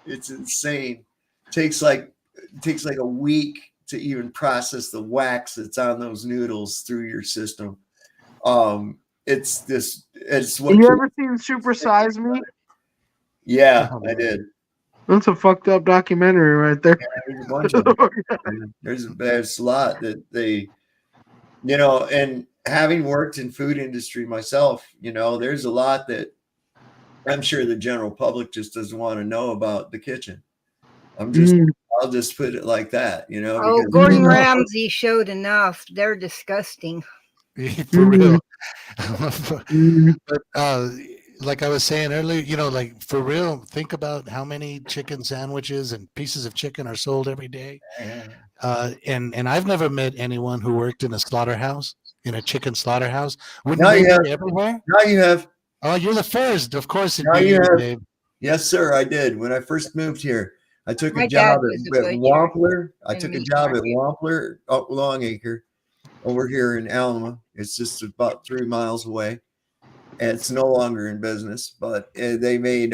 It's insane. It takes like a week to even process the wax that's on those noodles through your system. It's what you ever seen Super Size Me? Yeah, I did. That's a fucked up documentary right there. Yeah, there's a bunch of them. There's a lot that they, and having worked in food industry myself, there's a lot that I'm sure the general public just doesn't want to know about the kitchen. I'll just put it like that, Oh, Gordon Ramsay showed enough. They're disgusting. For real. But like I was saying earlier, like for real, think about how many chicken sandwiches and pieces of chicken are sold every day. And I've never met anyone who worked in a slaughterhouse, in a chicken slaughterhouse. Wouldn't they be everywhere? Now you have. Oh, you're the first, of course. Now you have. Dave. Yes, sir. I did. When I first moved here, I took a job at Wampler. I took a job at Wampler, Longacre, over here in Alma. It's just about 3 miles away. And it's no longer in business, but they made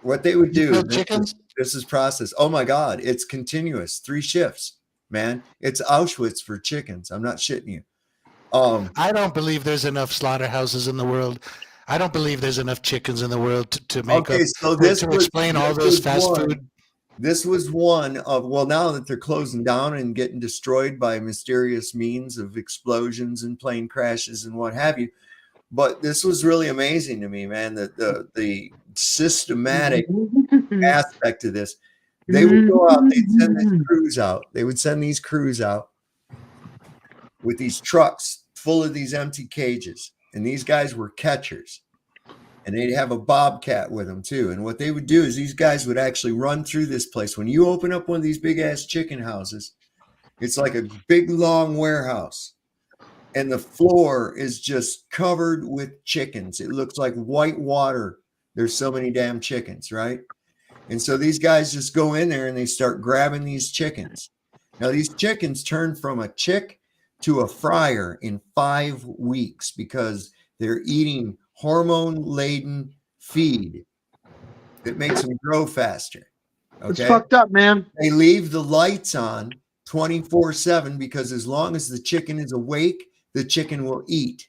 what they would do. This is process. Oh my God, it's continuous, 3 shifts, man. It's Auschwitz for chickens. I'm not shitting you. I don't believe there's enough slaughterhouses in the world. I don't believe there's enough chickens in the world to make explain all those fast food. This was one of, now that they're closing down and getting destroyed by mysterious means of explosions and plane crashes and what have you. But this was really amazing to me, man, that the systematic aspect of this. They would go out, they'd send these crews out. They would send these crews out with these trucks full of these empty cages. And these guys were catchers. And they'd have a bobcat with them too. And what they would do is these guys would actually run through this place. When you open up one of these big ass chicken houses, it's like a big long warehouse. And the floor is just covered with chickens. It looks like white water. There's so many damn chickens, right? And so these guys just go in there and they start grabbing these chickens. Now, these chickens turn from a chick to a fryer in 5 weeks because they're eating hormone-laden feed that makes them grow faster. Okay? It's fucked up, man. They leave the lights on 24/7 because as long as the chicken is awake, the chicken will eat.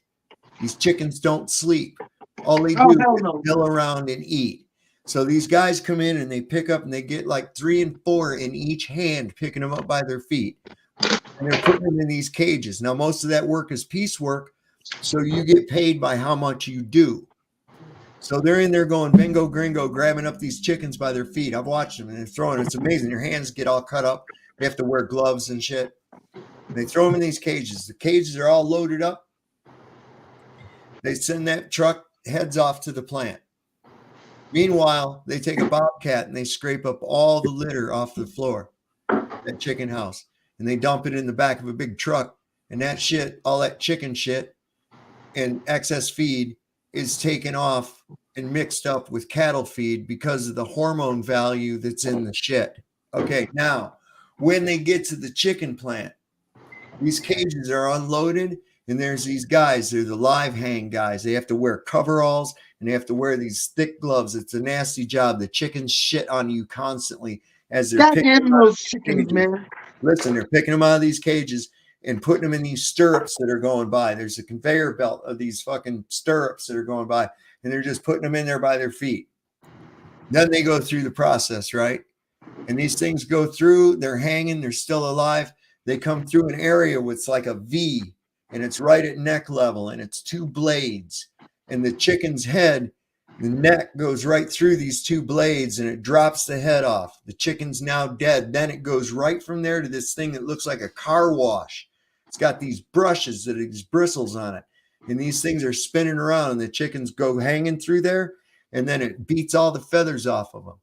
These chickens don't sleep. All they do is mill around and eat. So these guys come in and they pick up and they get like 3 and 4 in each hand, picking them up by their feet. And they're putting them in these cages. Now, most of that work is piecework. So you get paid by how much you do. So they're in there going bingo gringo, grabbing up these chickens by their feet. I've watched them and they're throwing. It's amazing. Your hands get all cut up. They have to wear gloves and shit. They throw them in these cages. The cages are all loaded up. They send that truck, heads off to the plant. Meanwhile, they take a bobcat and they scrape up all the litter off the floor, that chicken house, and they dump it in the back of a big truck. And that shit, all that chicken shit and excess feed is taken off and mixed up with cattle feed because of the hormone value that's in the shit. Okay, now, when they get to the chicken plant, these cages are unloaded, and there's these guys. They're the live hang guys. They have to wear coveralls, and they have to wear these thick gloves. It's a nasty job. The chickens shit on you constantly as they're picking those chickens, man. Listen, they're picking them out of these cages and putting them in these stirrups that are going by. There's a conveyor belt of these fucking stirrups that are going by, and they're just putting them in there by their feet. Then they go through the process, right? And these things go through, they're hanging, they're still alive. They come through an area with like a V, and it's right at neck level, and it's 2 blades. And the chicken's head, the neck goes right through these 2 blades, and it drops the head off. The chicken's now dead. Then it goes right from there to this thing that looks like a car wash. It's got these brushes that have these bristles on it. And these things are spinning around, and the chickens go hanging through there, and then it beats all the feathers off of them.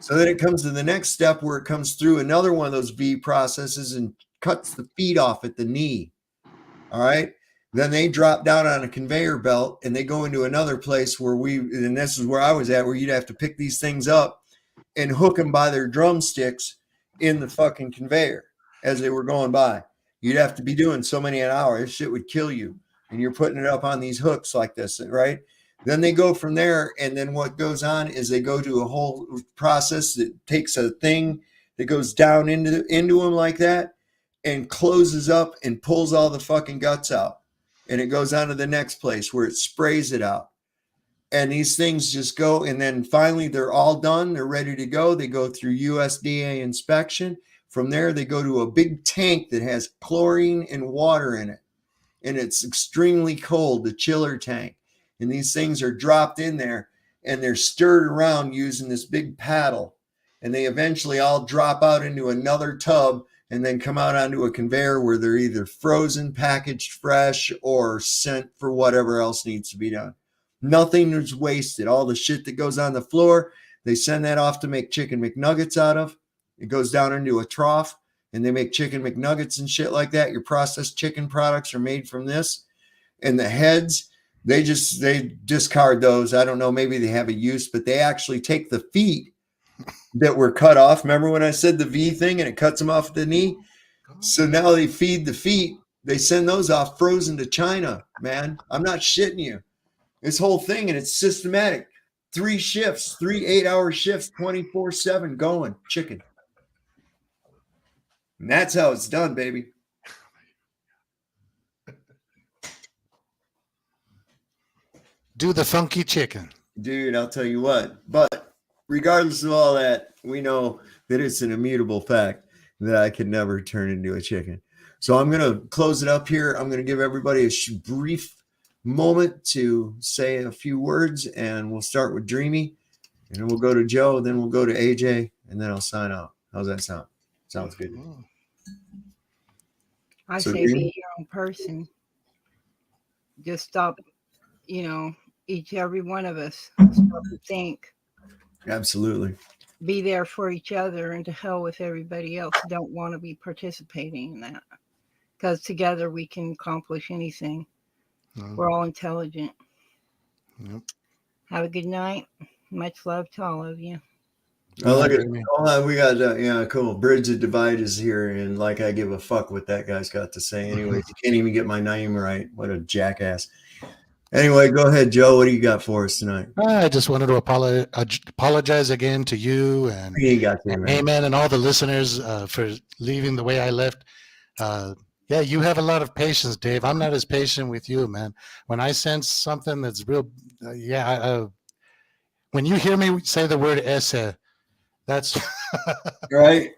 So then it comes to the next step where it comes through another one of those V processes and cuts the feet off at the knee. All right. Then they drop down on a conveyor belt and they go into another place where and this is where I was at, where you'd have to pick these things up and hook them by their drumsticks in the fucking conveyor as they were going by. You'd have to be doing so many an hour. This shit would kill you. And you're putting it up on these hooks like this, right? Then they go from there, and then what goes on is they go to a whole process that takes a thing that goes down into them like that and closes up and pulls all the fucking guts out. And it goes on to the next place where it sprays it out. And these things just go, and then finally they're all done. They're ready to go. They go through USDA inspection. From there, they go to a big tank that has chlorine and water in it. And it's extremely cold, the chiller tank. And these things are dropped in there and they're stirred around using this big paddle. And they eventually all drop out into another tub and then come out onto a conveyor where they're either frozen, packaged fresh, or sent for whatever else needs to be done. Nothing is wasted. All the shit that goes on the floor, they send that off to make chicken McNuggets out of. It goes down into a trough and they make chicken McNuggets and shit like that. Your processed chicken products are made from this. And the heads, they discard those. I don't know, maybe they have a use, but they actually take the feet that were cut off. Remember when I said the V thing and it cuts them off at the knee? So now they feed the feet. They send those off frozen to China, man. I'm not shitting you. This whole thing, and it's systematic. 3 shifts, 3 8-hour shifts, 24/7 going, chicken. And that's how it's done, baby. Do the funky chicken. Dude, I'll tell you what. But regardless of all that, we know that it's an immutable fact that I can never turn into a chicken. So I'm going to close it up here. I'm going to give everybody a brief moment to say a few words, and we'll start with Dreamy, and then we'll go to Joe, then we'll go to AJ, and then I'll sign out. How's that sound? Sounds good. I So say Dreamy? be your own person. Just stop, every one of us stop and think. Absolutely. Be there for each other, and to hell with everybody else. Don't want to be participating in that, because together we can accomplish anything. We're all intelligent. Yep. Have a good night. Much love to all of you. Oh, look at hold on, we got yeah, cool. Bridge the Divide is here, and like I give a fuck what that guy's got to say. Anyways, you can't even get my name right. What a jackass. Anyway, go ahead, Joe. What do you got for us tonight? I just wanted to apologize again to you and Amen and all the listeners for leaving the way I left. Yeah, you have a lot of patience, Dave. I'm not as patient with you, man. When I sense something that's real, when you hear me say the word esse, that's right.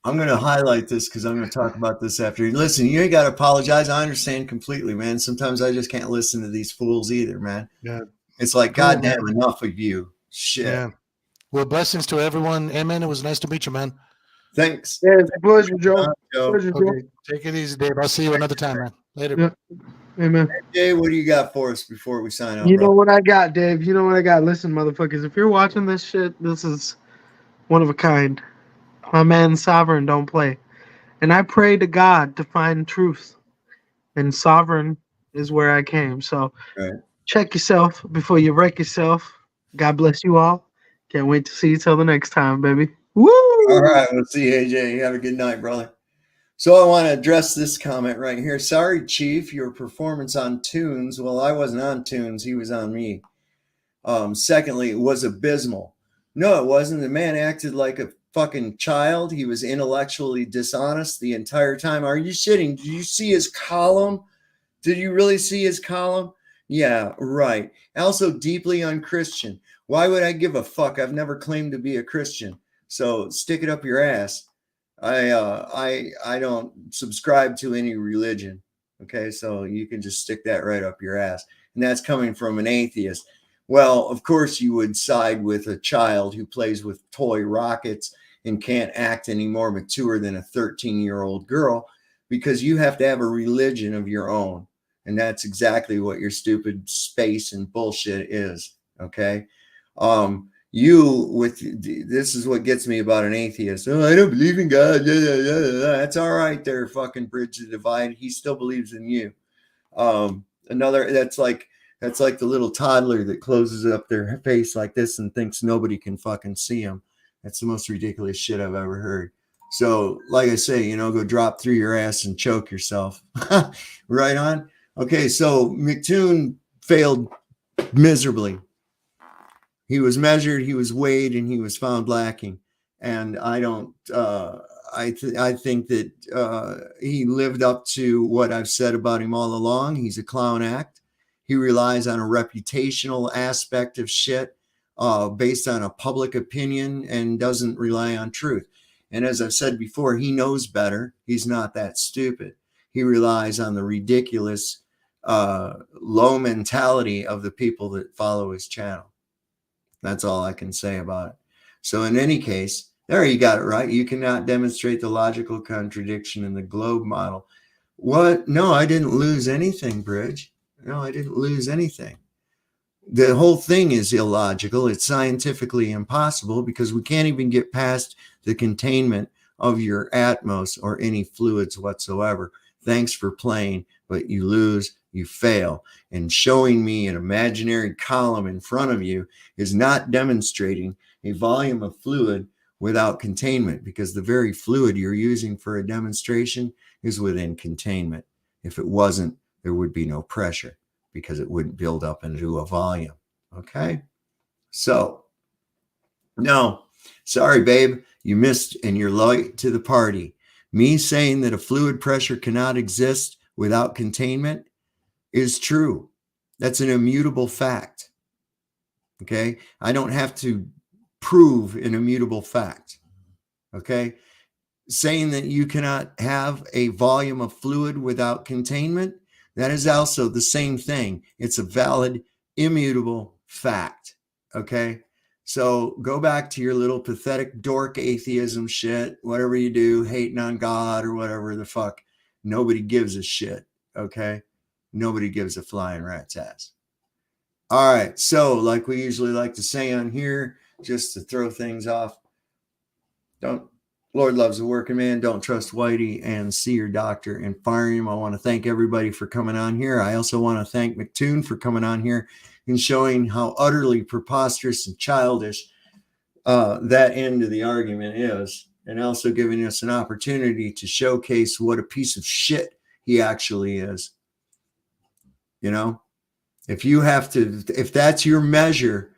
I'm going to highlight this because I'm going to talk about this after. Listen, you ain't got to apologize. I understand completely, man. Sometimes I just can't listen to these fools either, man. Yeah. It's like, Cool, goddamn, man. enough of you. Shit. Yeah. Well, blessings to everyone. Amen. It was nice to meet you, man. Thanks. Yeah, it's a pleasure, Joe. Pleasure, Joe. Okay, take it easy, Dave. I'll see you another time, man. Later. Yeah. Amen. Jay, what do you got for us before we sign off? You know what I got, Dave? You know what I got? Listen, motherfuckers, if you're watching this shit, this is one of a kind. My man Sovereign don't play. And I pray to God to find truth. And Sovereign is where I came. So check yourself before you wreck yourself. God bless you all. Can't wait to see you till the next time, baby. Woo! All right, we'll see you, AJ. Have a good night, brother. So I want to address this comment right here. Sorry, Chief, your performance on Tunes. Well, I wasn't on Tunes. He was on me. Secondly, it was abysmal. No, it wasn't. The man acted like a fucking child. He was intellectually dishonest the entire time. Are you shitting? Did you see his column? Did you really see his column? Yeah, right. Also deeply unchristian. Why would I give a fuck? I've never claimed to be a Christian. So stick it up your ass. I don't subscribe to any religion. Okay, so you can just stick that right up your ass. And that's coming from an atheist. Well, of course you would side with a child who plays with toy rockets and can't act any more mature than a 13-year-old girl, because you have to have a religion of your own. And that's exactly what your stupid space and bullshit is. Okay. This is what gets me about an atheist. Oh, I don't believe in God. That's all right there, fucking Bridge the Divide. He still believes in you. That's like the little toddler that closes up their face like this and thinks nobody can fucking see him. That's the most ridiculous shit I've ever heard. So, like I say, go drop through your ass and choke yourself. Right on. Okay, so Mctoon failed miserably. He was measured, he was weighed, and he was found lacking. And I think that he lived up to what I've said about him all along. He's a clown act. He relies on a reputational aspect of shit based on a public opinion and doesn't rely on truth. And as I've said before, he knows better. He's not that stupid. He relies on the ridiculous, low mentality of the people that follow his channel. That's all I can say about it. So in any case, there you got it right. You cannot demonstrate the logical contradiction in the globe model. What? No, I didn't lose anything, Bridge. No, I didn't lose anything. The whole thing is illogical. It's scientifically impossible because we can't even get past the containment of your atmos or any fluids whatsoever. Thanks for playing, but you lose, you fail. And showing me an imaginary column in front of you is not demonstrating a volume of fluid without containment, because the very fluid you're using for a demonstration is within containment. If it wasn't, there would be no pressure because it wouldn't build up into a volume. Okay? So, no, sorry, babe, you missed and you're late to the party. Me saying that a fluid pressure cannot exist without containment is true. That's an immutable fact. Okay? I don't have to prove an immutable fact. Okay? Saying that you cannot have a volume of fluid without containment, that is also the same thing. It's a valid, immutable fact. Okay? So go back to your little pathetic dork atheism shit, whatever you do, hating on God or whatever the fuck. Nobody gives a shit. Okay? Nobody gives a flying rat's ass. All right. So like we usually like to say on here, just to throw things off, Lord loves a working man. Don't trust Whitey, and see your doctor and fire him. I want to thank everybody for coming on here. I also want to thank Mctoon for coming on here and showing how utterly preposterous and childish that end of the argument is, and also giving us an opportunity to showcase what a piece of shit he actually is. You know, if you have to, if that's your measure,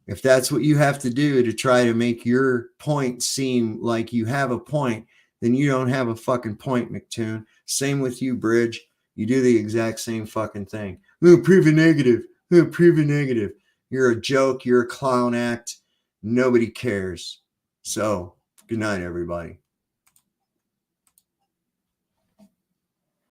if that's what you have to do to try to make your point seem like you have a point, then you don't have a fucking point, Mctoon. Same with you, Bridge. You do the exact same fucking thing. Prove a negative. Prove a negative. You're a joke. You're a clown act. Nobody cares. So, good night, everybody.